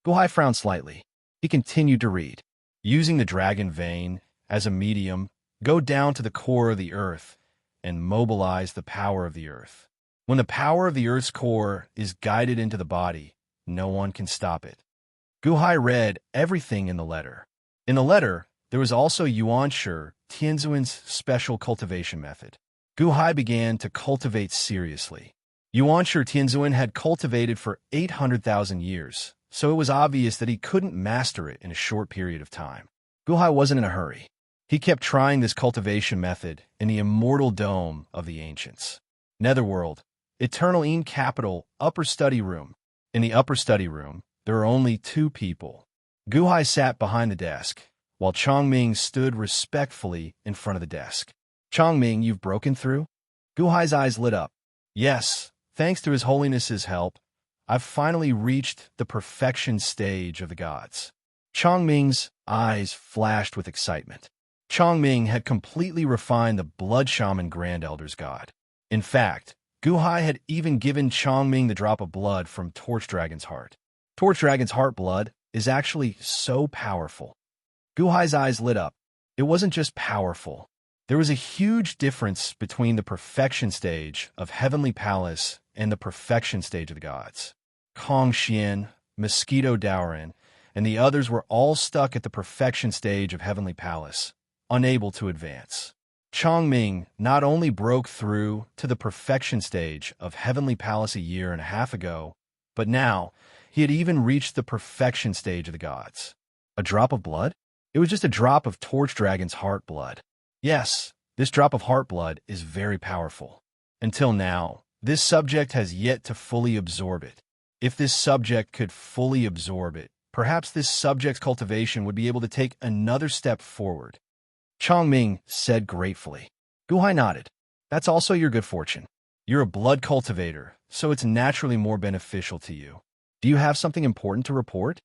Guhai frowned slightly. He continued to read. Using the dragon vein as a medium, go down to the core of the earth and mobilize the power of the earth. When the power of the earth's core is guided into the body, no one can stop it. Guhai read everything in the letter. In the letter, there was also Yuanshi Tianzuan's special cultivation method. Guhai began to cultivate seriously. Yuanshi Tianzuan had cultivated for 800,000 years, so it was obvious that he couldn't master it in a short period of time. Guhai wasn't in a hurry. He kept trying this cultivation method in the Immortal Dome of the Ancients. Netherworld, Eternal Yin Capital, Upper Study Room. In the Upper Study Room, there are only 2 people. Guhai sat behind the desk, while Chongming stood respectfully in front of the desk. Chongming, you've broken through? Guhai's eyes lit up. Yes, thanks to His Holiness's help, I've finally reached the perfection stage of the gods. Chongming's eyes flashed with excitement. Chongming had completely refined the Blood Shaman Grand Elder's god. In fact, Guhai had even given Chongming the drop of blood from Torch Dragon's heart. Torch Dragon's heart blood is actually so powerful. Guhai's eyes lit up. It wasn't just powerful. There was a huge difference between the perfection stage of Heavenly Palace and the perfection stage of the gods. Kong Xian, Mosquito Daoran, and the others were all stuck at the perfection stage of Heavenly Palace, unable to advance. Chongming not only broke through to the perfection stage of Heavenly Palace a year and a half ago, but now he had even reached the perfection stage of the gods. A drop of blood? It was just a drop of Torch Dragon's heart blood. Yes, this drop of heart blood is very powerful. Until now, this subject has yet to fully absorb it. If this subject could fully absorb it, perhaps this subject's cultivation would be able to take another step forward. Chongming said gratefully. Guhai nodded. That's also your good fortune. You're a blood cultivator, so it's naturally more beneficial to you. Do you have something important to report?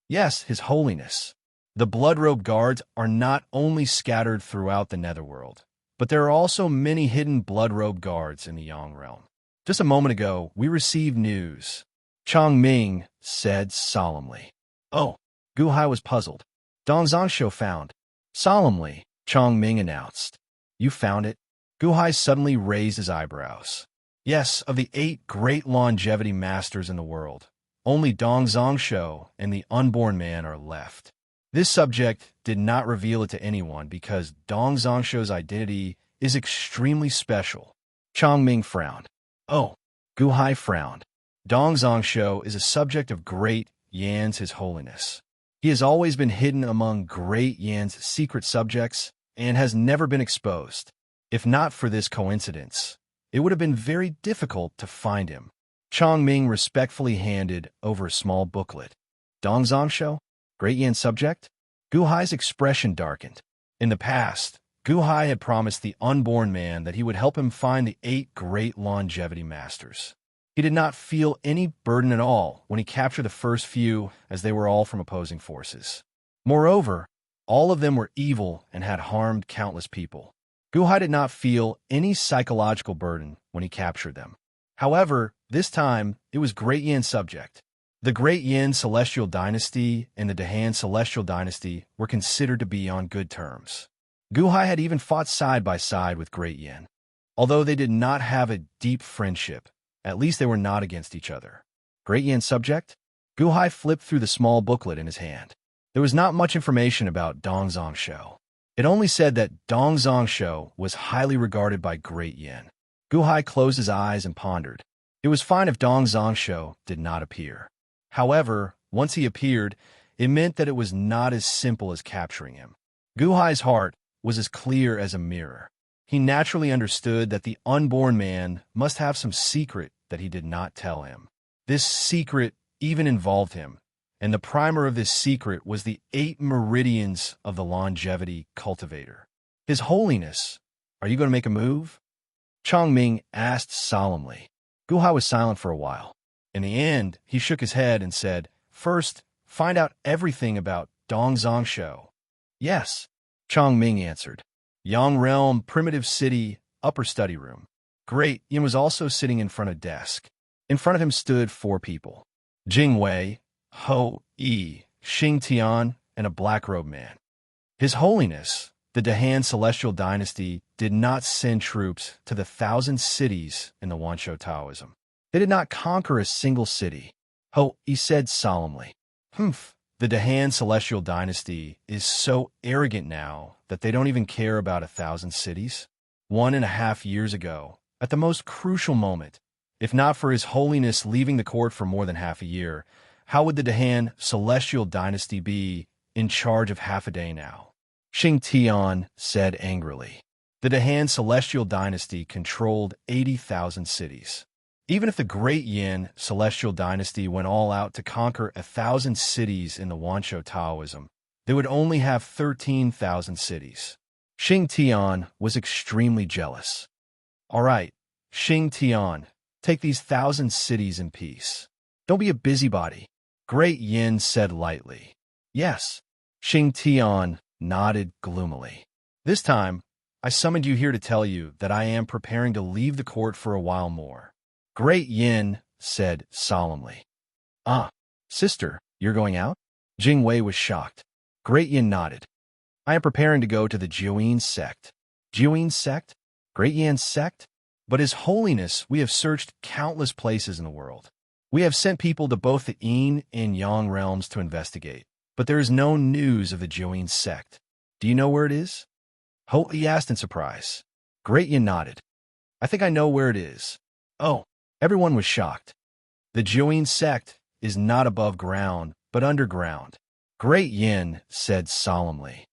Yes, His Holiness. The blood-robe guards are not only scattered throughout the netherworld, but there are also many hidden blood-robe guards in the Yang realm. Just a moment ago, we received news. Chongming said solemnly. Oh, Guhai was puzzled. Dong Zhongshu found. Solemnly, Chongming announced. You found it? Guhai suddenly raised his eyebrows. Yes, of the 8 great longevity masters in the world, only Dong Zhongshu and the unborn man are left. This subject did not reveal it to anyone because Dong Zhongsho's identity is extremely special. Chongming frowned. Oh, Gu Hai frowned. Dong Zhongsho is a subject of Great Yan's His Holiness. He has always been hidden among Great Yan's secret subjects and has never been exposed. If not for this coincidence, it would have been very difficult to find him. Chongming respectfully handed over a small booklet. Dong Zhongsho? Great Yan's subject? Gu Hai's expression darkened. In the past, Gu Hai had promised the unborn man that he would help him find the 8 great longevity masters. He did not feel any burden at all when he captured the first few, as they were all from opposing forces. Moreover, all of them were evil and had harmed countless people. Gu Hai did not feel any psychological burden when he captured them. However, this time, it was Great Yan's subject. The Great Yin Celestial Dynasty and the Dahan Celestial Dynasty were considered to be on good terms. Gu Hai had even fought side by side with Great Yin. Although they did not have a deep friendship, at least they were not against each other. Great Yan's subject? Gu Hai flipped through the small booklet in his hand. There was not much information about Dong Zhongsho. It only said that Dong Zhongsho was highly regarded by Great Yin. Gu Hai closed his eyes and pondered. It was fine if Dong Zhongsho did not appear. However, once he appeared, it meant that it was not as simple as capturing him. Gu Hai's heart was as clear as a mirror. He naturally understood that the unborn man must have some secret that he did not tell him. This secret even involved him, and the primer of this secret was the 8 meridians of the longevity cultivator. His Holiness, are you going to make a move? Chongming asked solemnly. Gu Hai was silent for a while. In the end, he shook his head and said, "First, find out everything about Dong Zhongsho." "Yes," Chongming answered. Yang Realm, Primitive City, Upper Study Room. Great Yin was also sitting in front of a desk. In front of him stood 4 people. Jing Wei, Ho Yi, Xing Tian, and a black-robed man. His Holiness, the Dahan Celestial Dynasty, did not send troops to the 1,000 cities in the Wanshou Taoism. They did not conquer a single city. Ho Yi said solemnly. The Dahan Celestial Dynasty is so arrogant now that they don't even care about 1,000 cities. 1.5 years ago, at the most crucial moment, if not for His Holiness leaving the court for more than half a year, how would the Dahan Celestial Dynasty be in charge of half a day now? Xing Tian said angrily. The Dahan Celestial Dynasty controlled 80,000 cities. Even if the Great Yin Celestial Dynasty went all out to conquer 1,000 cities in the Wanshou Taoism, they would only have 13,000 cities. Xing Tian was extremely jealous. "All right, Xing Tian, take these 1,000 cities in peace. Don't be a busybody," Great Yin said lightly. "Yes." Xing Tian nodded gloomily. "This time, I summoned you here to tell you that I am preparing to leave the court for a while more." Great Yin said solemnly. "Ah, sister, you're going out?" Jing Wei was shocked. Great Yin nodded. "I am preparing to go to the Jiuyin sect." Jiuyin sect? Great Yan's sect? But His Holiness, we have searched countless places in the world. We have sent people to both the Yin and Yang realms to investigate, but there is no news of the Jiuyin sect. Do you know where it is? Ho Yi asked in surprise. Great Yin nodded. "I think I know where it is." "Oh." Everyone was shocked. The Jiuyin sect is not above ground, but underground. Great Yin said solemnly.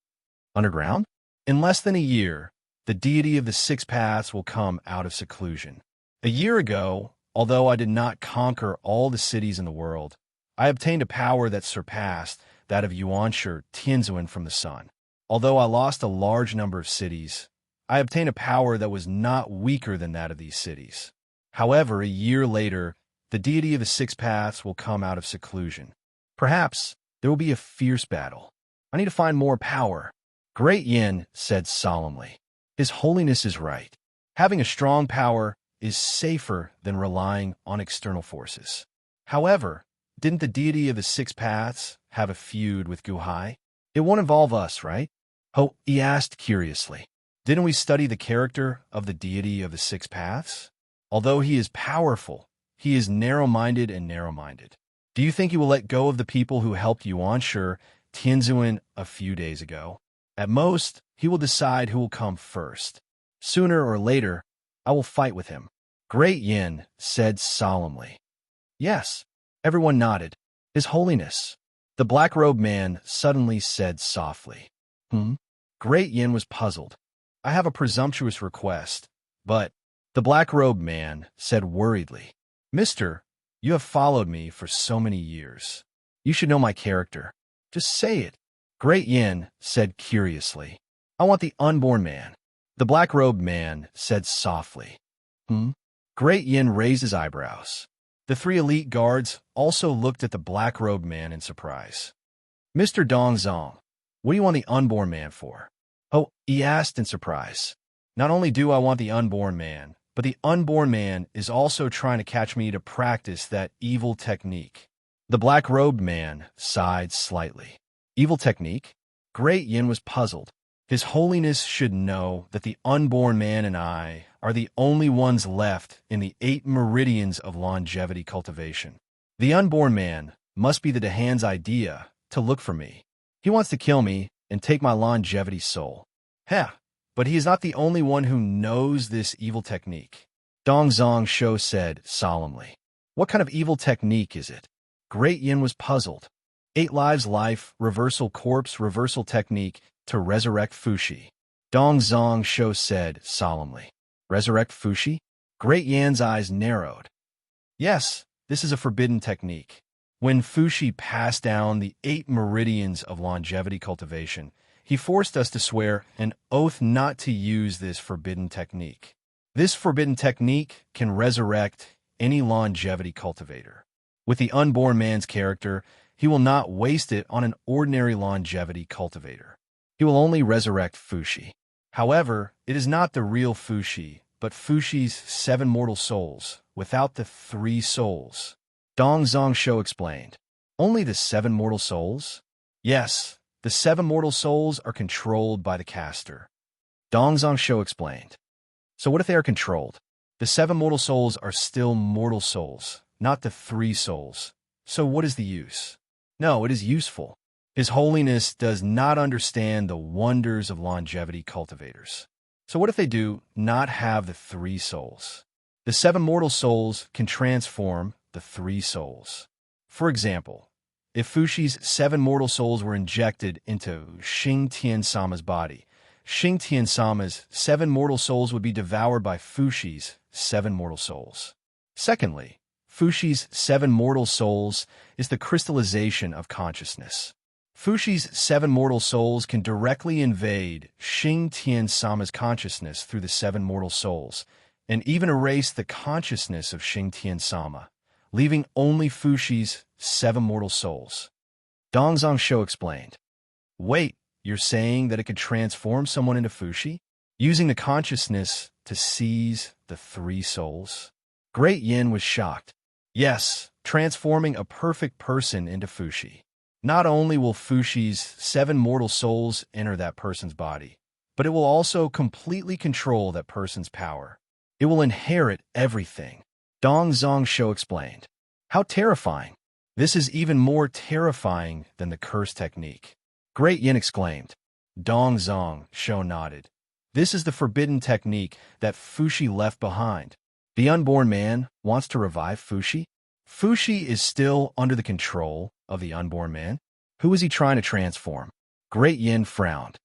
Underground? In less than a year, the deity of the 6 paths will come out of seclusion. A year ago, although I did not conquer all the cities in the world, I obtained a power that surpassed that of Yuanshi Tianzuan from the sun. Although I lost a large number of cities, I obtained a power that was not weaker than that of these cities. However, a year later, the deity of the 6 paths will come out of seclusion. Perhaps there will be a fierce battle. I need to find more power. Great Yin said solemnly. His Holiness is right. Having a strong power is safer than relying on external forces. However, didn't the deity of the 6 paths have a feud with Gu Hai? It won't involve us, right? Ho Yi asked curiously. Didn't we study the character of the deity of the 6 paths? Although he is powerful, he is narrow-minded and narrow-minded. Do you think he will let go of the people who helped Yuanshi Tianzuan a few days ago. At most, he will decide who will come first. Sooner or later, I will fight with him. Great Yin said solemnly. Yes, everyone nodded. His Holiness. The black-robed man suddenly said softly. Great Yin was puzzled. I have a presumptuous request, but the black-robed man said worriedly. Mister, you have followed me for so many years. You should know my character. Just say it. Great Yin said curiously. I want the unborn man. The black-robed man said softly. Great Yin raised his eyebrows. The three elite guards also looked at the black-robed man in surprise. Mr. Dongzong, what do you want the unborn man for? Oh, he asked in surprise. Not only do I want the unborn man, but the unborn man is also trying to catch me to practice that evil technique. The black-robed man sighed slightly. Evil technique? Great Yin was puzzled. His Holiness should know that the unborn man and I are the only ones left in the 8 meridians of longevity cultivation. The unborn man must be the Dahan's idea to look for me. He wants to kill me and take my longevity soul. Heh, but he is not the only one who knows this evil technique. Dongzong Shou said solemnly. What kind of evil technique is it? Great Yin was puzzled. 8 lives life, reversal corpse, reversal technique to resurrect Fushi. Dongzong Shou said solemnly. Resurrect Fushi? Great Yan's eyes narrowed. Yes, this is a forbidden technique. When Fushi passed down the 8 meridians of longevity cultivation, he forced us to swear an oath not to use this forbidden technique. This forbidden technique can resurrect any longevity cultivator. With the unborn man's character, he will not waste it on an ordinary longevity cultivator. He will only resurrect Fushi. However, it is not the real Fushi, but Fushi's 7 mortal souls, without the 3 souls. Dongzong Shou explained. Only the 7 mortal souls? Yes, the 7 mortal souls are controlled by the caster. Dongzong Shou explained. So what if they are controlled? The 7 mortal souls are still mortal souls, not the 3 souls. So what is the use? No, it is useful. His Holiness does not understand the wonders of longevity cultivators. So what if they do not have the 3 souls? The 7 mortal souls can transform the 3 souls. For example, if Fushi's 7 mortal souls were injected into Xing Tian-sama's body, Xing Tian-sama's 7 mortal souls would be devoured by Fushi's 7 mortal souls. Secondly, Fushi's 7 mortal souls is the crystallization of consciousness. Fushi's 7 mortal souls can directly invade Xing Tian-sama's consciousness through the 7 mortal souls, and even erase the consciousness of Xing Tian-sama, leaving only Fushi's 7 mortal souls. Dongzong Shou explained. Wait, you're saying that it could transform someone into Fushi? Using the consciousness to seize the 3 souls? Great Yin was shocked. Yes, transforming a perfect person into Fushi. Not only will Fushi's 7 mortal souls enter that person's body, but it will also completely control that person's power. It will inherit everything. Dongzong Shou explained. How terrifying. This is even more terrifying than the curse technique. Great Yin exclaimed. Dongzong Shou nodded. This is the forbidden technique that Fushi left behind. The unborn man wants to revive Fushi? Fushi is still under the control of the unborn man. Who is he trying to transform? Great Yin frowned.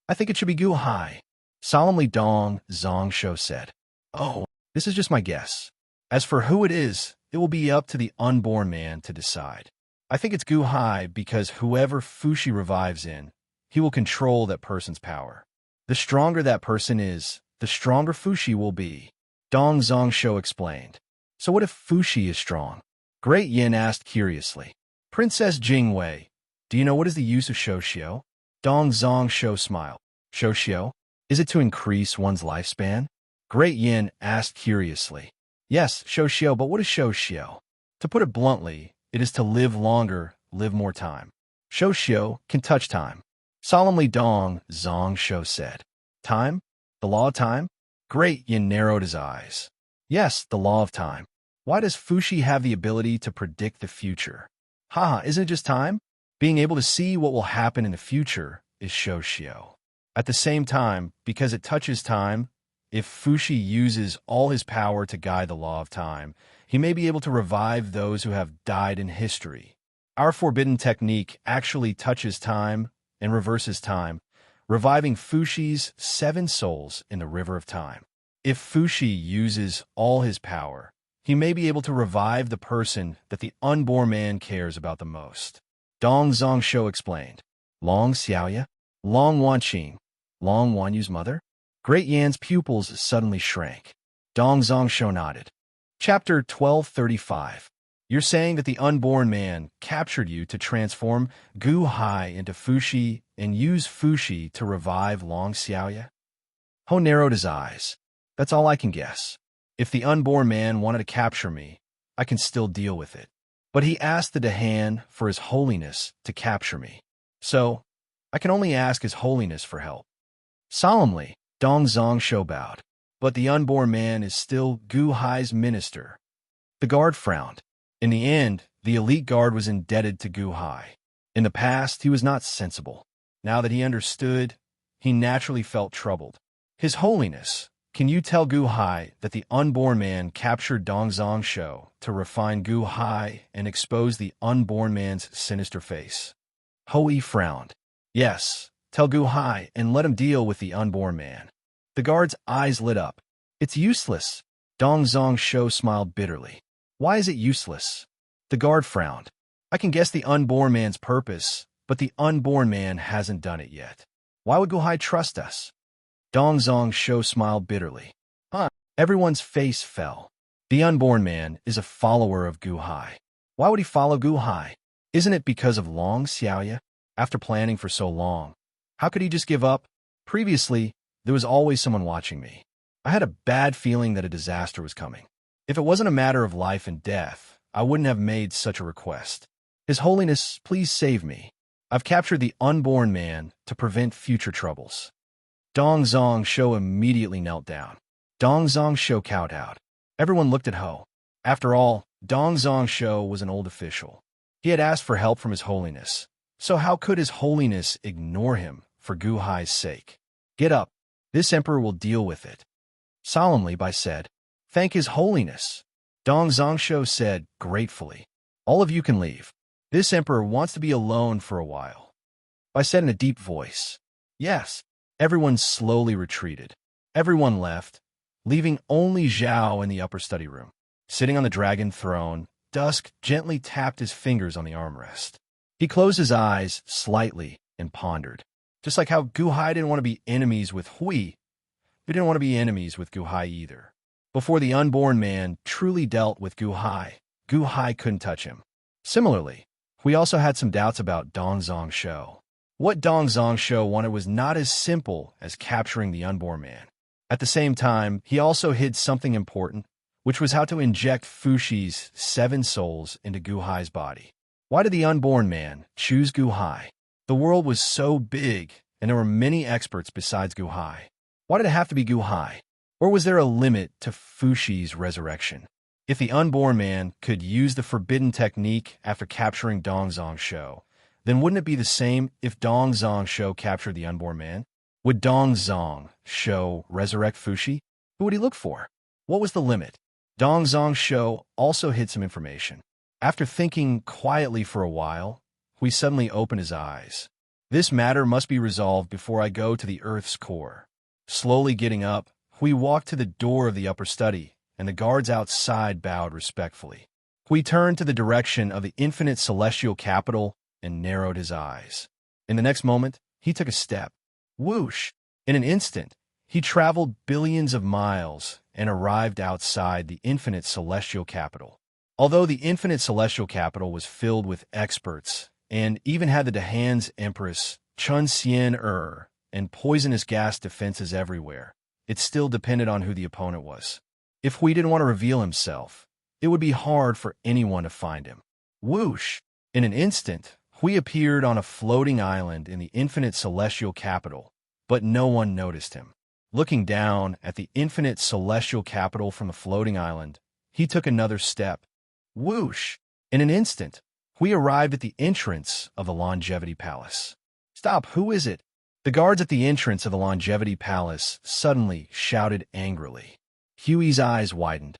I think it should be Gu Hai. Solemnly Dongzong Shou said. Oh, this is just my guess. As for who it is, it will be up to the unborn man to decide. I think it's Gu Hai because whoever Fushi revives in, he will control that person's power. The stronger that person is, the stronger Fushi will be. Dongzong Shou explained. So what if Fushi is strong? Great Yin asked curiously. Princess Jingwei, do you know what is the use of Shouxiu? Dongzong Shou smiled. Shouxiu? Is it to increase one's lifespan? Great Yin asked curiously. Yes, Shouxiu, but what is Shouxiu? To put it bluntly, it is to live longer, live more time. Shouxiu can touch time. Solemnly Dongzong Shou said. Time? The law of time? Great Yin narrowed his eyes. Yes, the law of time. Why does Fushi have the ability to predict the future? Haha, isn't it just time? Being able to see what will happen in the future is Shoushio. At the same time, because it touches time, if Fushi uses all his power to guide the law of time, he may be able to revive those who have died in history. Our forbidden technique actually touches time and reverses time, reviving Fushi's 7 souls in the river of time. If Fushi uses all his power, he may be able to revive the person that the unborn man cares about the most. Dong Zhongsho explained. Long Xiaoya? Long Wanqing? Long Wanyu's mother? Great Yan's pupils suddenly shrank. Dong Zhongsho nodded. Chapter 1235. You're saying that the unborn man captured you to transform Gu Hai into Fushi and use Fushi to revive Long Xiaoya? Ho narrowed his eyes. That's all I can guess. If the unborn man wanted to capture me, I can still deal with it. But he asked the Dahan for His Holiness to capture me. So, I can only ask His Holiness for help. Solemnly, Dong Zhongsho bowed. But the unborn man is still Gu Hai's minister. The guard frowned. In the end, the elite guard was indebted to Gu Hai. In the past, he was not sensible. Now that he understood, he naturally felt troubled. His Holiness, can you tell Gu Hai that the unborn man captured Dong Zhongsho to refine Gu Hai and expose the unborn man's sinister face? Hou frowned. Yes, tell Gu Hai and let him deal with the unborn man. The guard's eyes lit up. It's useless. Dong Zhongsho smiled bitterly. Why is it useless? The guard frowned. I can guess the unborn man's purpose, but the unborn man hasn't done it yet. Why would Gu Hai trust us? Dong Zhongsho smiled bitterly. Everyone's face fell. The unborn man is a follower of Gu Hai. Why would he follow Gu Hai? Isn't it because of Long Xiaoya? After planning for so long, how could he just give up? Previously, there was always someone watching me. I had a bad feeling that a disaster was coming. If it wasn't a matter of life and death, I wouldn't have made such a request. His Holiness, please save me. I've captured the unborn man to prevent future troubles. Dong Zhongsho immediately knelt down. Dong Zhongsho kowtowed. Everyone looked at Ho. After all, Dong Zhongsho was an old official. He had asked for help from His Holiness. So how could His Holiness ignore him for Gu Hai's sake? Get up. This emperor will deal with it. Solemnly, Bai said. Thank His Holiness. Dong Zhongsho said gratefully. All of you can leave. This emperor wants to be alone for a while. Bai said in a deep voice. Yes. Everyone slowly retreated. Everyone left, leaving only Zhao in the upper study room. Sitting on the dragon throne, Dusk gently tapped his fingers on the armrest. He closed his eyes slightly and pondered. Just like how Gu Hai didn't want to be enemies with Hui, he didn't want to be enemies with Gu Hai either. Before the unborn man truly dealt with Gu Hai couldn't touch him. Similarly, Hui also had some doubts about Dong Zhongsho. What Dong Zhongsho wanted was not as simple as capturing the unborn man. At the same time, he also hid something important, which was how to inject Fushi's 7 souls into Gu Hai's body. Why did the unborn man choose Gu Hai? The world was so big, and there were many experts besides Gu Hai. Why did it have to be Gu Hai? Or was there a limit to Fushi's resurrection? If the unborn man could use the forbidden technique after capturing Dong Zhongsho, then wouldn't it be the same if Dong Zhongsho captured the unborn man? Would Dong Zhongsho resurrect Fushi? Who would he look for? What was the limit? Dong Zhongsho also hid some information. After thinking quietly for a while, Hui suddenly opened his eyes. This matter must be resolved before I go to the Earth's core. Slowly getting up, Hui walked to the door of the upper study, and the guards outside bowed respectfully. Hui turned to the direction of the infinite celestial capital and narrowed his eyes. In the next moment, he took a step. Whoosh! In an instant, he traveled billions of miles and arrived outside the infinite celestial capital. Although the infinite celestial capital was filled with experts and even had the Dahan's Empress Chun Xian and poisonous gas defenses everywhere, it still depended on who the opponent was. If Hui didn't want to reveal himself, it would be hard for anyone to find him. Whoosh! In an instant, Hui appeared on a floating island in the infinite celestial capital, but no one noticed him. Looking down at the infinite celestial capital from the floating island, he took another step. Whoosh! In an instant, We arrived at the entrance of the Longevity Palace. Stop, who is it? The guards at the entrance of the Longevity Palace suddenly shouted angrily. Huey's eyes widened.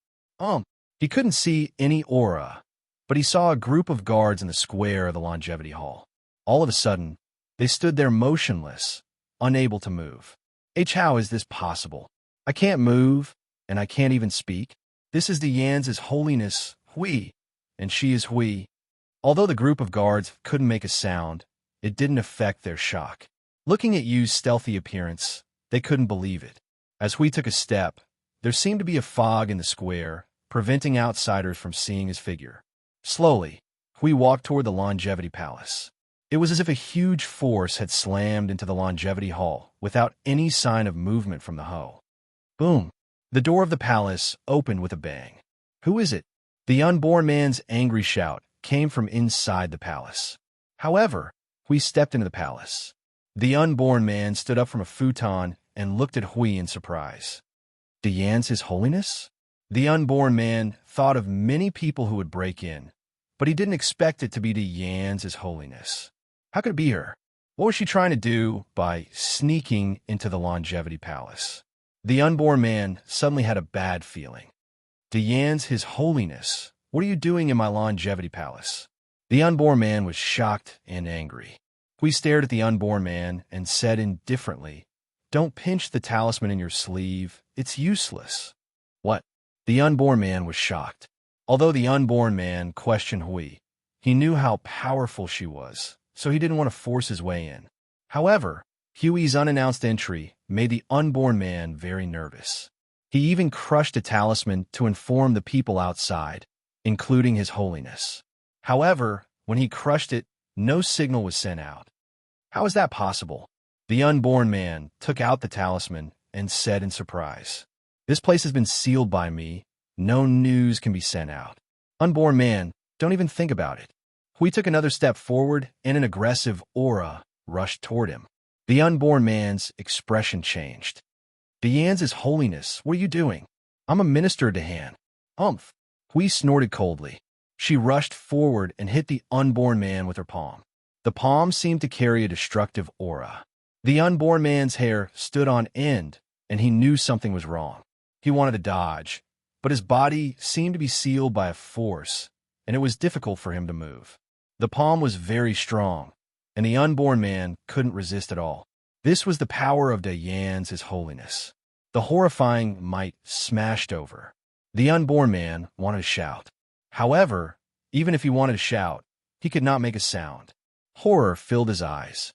He couldn't see any aura, but he saw a group of guards in the square of the Longevity Hall. All of a sudden, they stood there motionless, unable to move. How is this possible? I can't move, and I can't even speak. This is the Yan's Holiness, Hui, and she is Hui. Although the group of guards couldn't make a sound, it didn't affect their shock. Looking at Yu's stealthy appearance, they couldn't believe it. As Hui took a step, there seemed to be a fog in the square, preventing outsiders from seeing his figure. Slowly, Hui walked toward the Longevity Palace. It was as if a huge force had slammed into the Longevity Hall without any sign of movement from the Ho. Boom! The door of the palace opened with a bang. Who is it? The unborn man's angry shout came from inside the palace. However, Hui stepped into the palace. The unborn man stood up from a futon and looked at Hui in surprise. The Yan's His Holiness? The unborn man thought of many people who would break in, but he didn't expect it to be the Yan's His Holiness. How could it be her? What was she trying to do by sneaking into the Longevity Palace? The unborn man suddenly had a bad feeling. The Yan's His Holiness, what are you doing in my Longevity Palace? The unborn man was shocked and angry. We stared at the unborn man and said indifferently, "Don't pinch the talisman in your sleeve. It's useless." What? The unborn man was shocked. Although the unborn man questioned Hui, he knew how powerful she was, so he didn't want to force his way in. However, Huey's unannounced entry made the unborn man very nervous. He even crushed a talisman to inform the people outside, including His Holiness. However, when he crushed it, no signal was sent out. How is that possible? The unborn man took out the talisman and said in surprise, "This place has been sealed by me. No news can be sent out." Unborn man, don't even think about it. Hui took another step forward and an aggressive aura rushed toward him. The unborn man's expression changed. "The Yan's His Holiness, what are you doing? I'm a minister to Han." Hui snorted coldly. She rushed forward and hit the unborn man with her palm. The palm seemed to carry a destructive aura. The unborn man's hair stood on end, and he knew something was wrong. He wanted to dodge, but his body seemed to be sealed by a force, and it was difficult for him to move. The palm was very strong, and the unborn man couldn't resist at all. This was the power of the Yan's His Holiness. The horrifying might smashed over. The unborn man wanted to shout. However, even if he wanted to shout, he could not make a sound. Horror filled his eyes.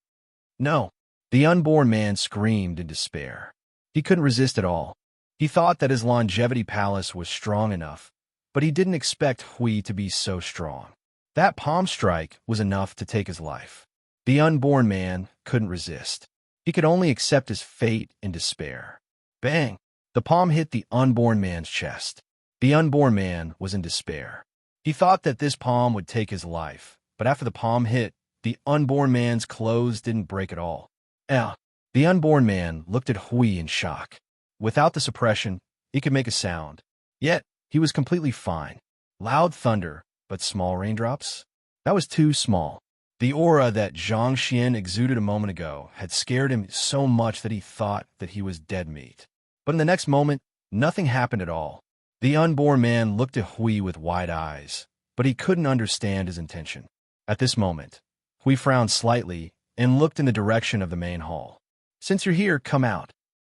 No, the unborn man screamed in despair. He couldn't resist at all. He thought that his Longevity Palace was strong enough, but he didn't expect Hui to be so strong. That palm strike was enough to take his life. The unborn man couldn't resist. He could only accept his fate in despair. Bang! The palm hit the unborn man's chest. The unborn man was in despair. He thought that this palm would take his life, but after the palm hit, the unborn man's clothes didn't break at all. The unborn man looked at Hui in shock. Without the suppression, he could make a sound. Yet, he was completely fine. Loud thunder, but small raindrops? That was too small. The aura that Zhang Xian exuded a moment ago had scared him so much that he thought that he was dead meat. But in the next moment, nothing happened at all. The unborn man looked at Hui with wide eyes, but he couldn't understand his intention. At this moment, Hui frowned slightly and looked in the direction of the main hall. "Since you're here, come out."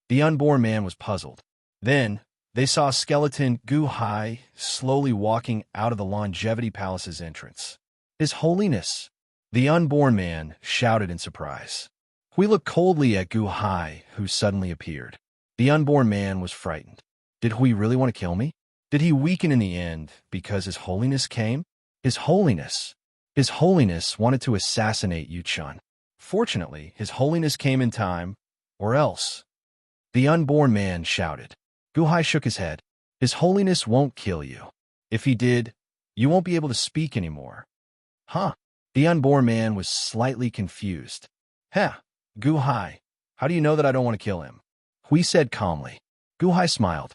The unborn man was puzzled. Then, they saw skeleton Gu Hai slowly walking out of the Longevity Palace's entrance. "His Holiness!" The unborn man shouted in surprise. Hui looked coldly at Gu Hai, who suddenly appeared. The unborn man was frightened. Did Hui really want to kill me? Did he weaken in the end because His Holiness came? His Holiness! His Holiness wanted to assassinate Yu Chun. Fortunately, His Holiness came in time, or else. The unborn man shouted. Gu Hai shook his head. "His Holiness won't kill you. If he did, you won't be able to speak anymore." Huh? The unborn man was slightly confused. Gu Hai, how do you know that I don't want to kill him? Hui said calmly. Gu Hai smiled.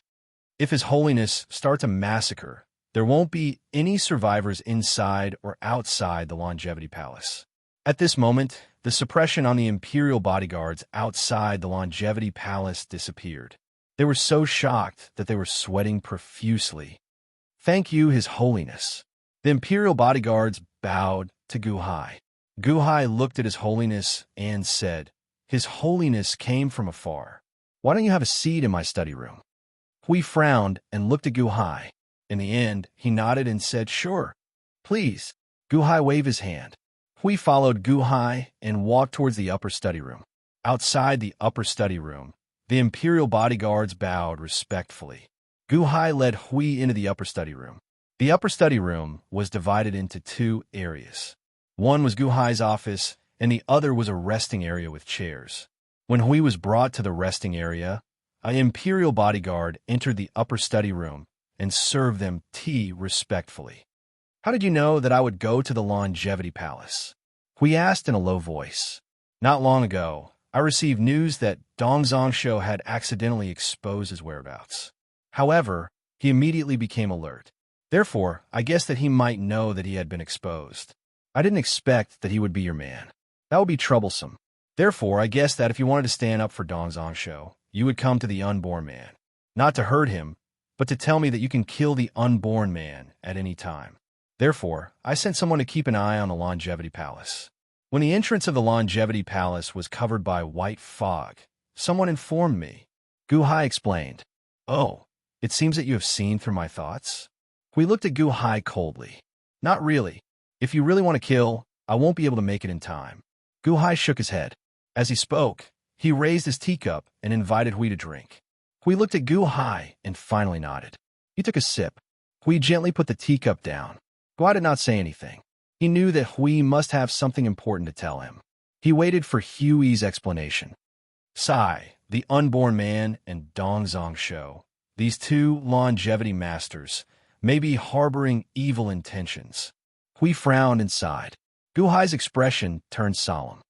"If His Holiness starts a massacre, There won't be any survivors inside or outside the Longevity Palace. At this moment, the suppression on the Imperial bodyguards outside the Longevity Palace disappeared. They were so shocked that they were sweating profusely. "Thank you, His Holiness." The Imperial bodyguards bowed to Guhai. Guhai looked at His Holiness and said, "His Holiness came from afar. Why don't you have a seat in my study room?" Hui frowned and looked at Guhai. In the end, he nodded and said, "Sure, please." Guhai waved his hand. Hui followed Guhai and walked towards the upper study room. Outside the upper study room, the Imperial bodyguards bowed respectfully. Guhai led Hui into the upper study room. The upper study room was divided into two areas. One was Guhai's office, and the other was a resting area with chairs. When Hui was brought to the resting area, an Imperial bodyguard entered the upper study room and served them tea respectfully. "How did you know that I would go to the Longevity Palace?" Hui asked in a low voice. "Not long ago, I received news that Dong Zhongsho had accidentally exposed his whereabouts. However, he immediately became alert. Therefore, I guessed that he might know that he had been exposed. I didn't expect that he would be your man. That would be troublesome. Therefore, I guessed that if you wanted to stand up for Dong Zhongsho, you would come to the unborn man. Not to hurt him, but to tell me that you can kill the unborn man at any time. Therefore, I sent someone to keep an eye on the Longevity Palace. When the entrance of the Longevity Palace was covered by white fog, someone informed me." Guhai explained, "Oh, it seems that you have seen through my thoughts?" We looked at Guhai coldly. "Not really. If you really want to kill, I won't be able to make it in time." Guhai shook his head. As he spoke, he raised his teacup and invited Hui to drink. Hui looked at Guhai and finally nodded. He took a sip. Hui gently put the teacup down. Guhai did not say anything. He knew that Hui must have something important to tell him. He waited for Hui's explanation. Sai, the unborn man, and Dong Zhongsho, these two longevity masters, may be harboring evil intentions. Hui frowned and sighed. Guhai's expression turned solemn.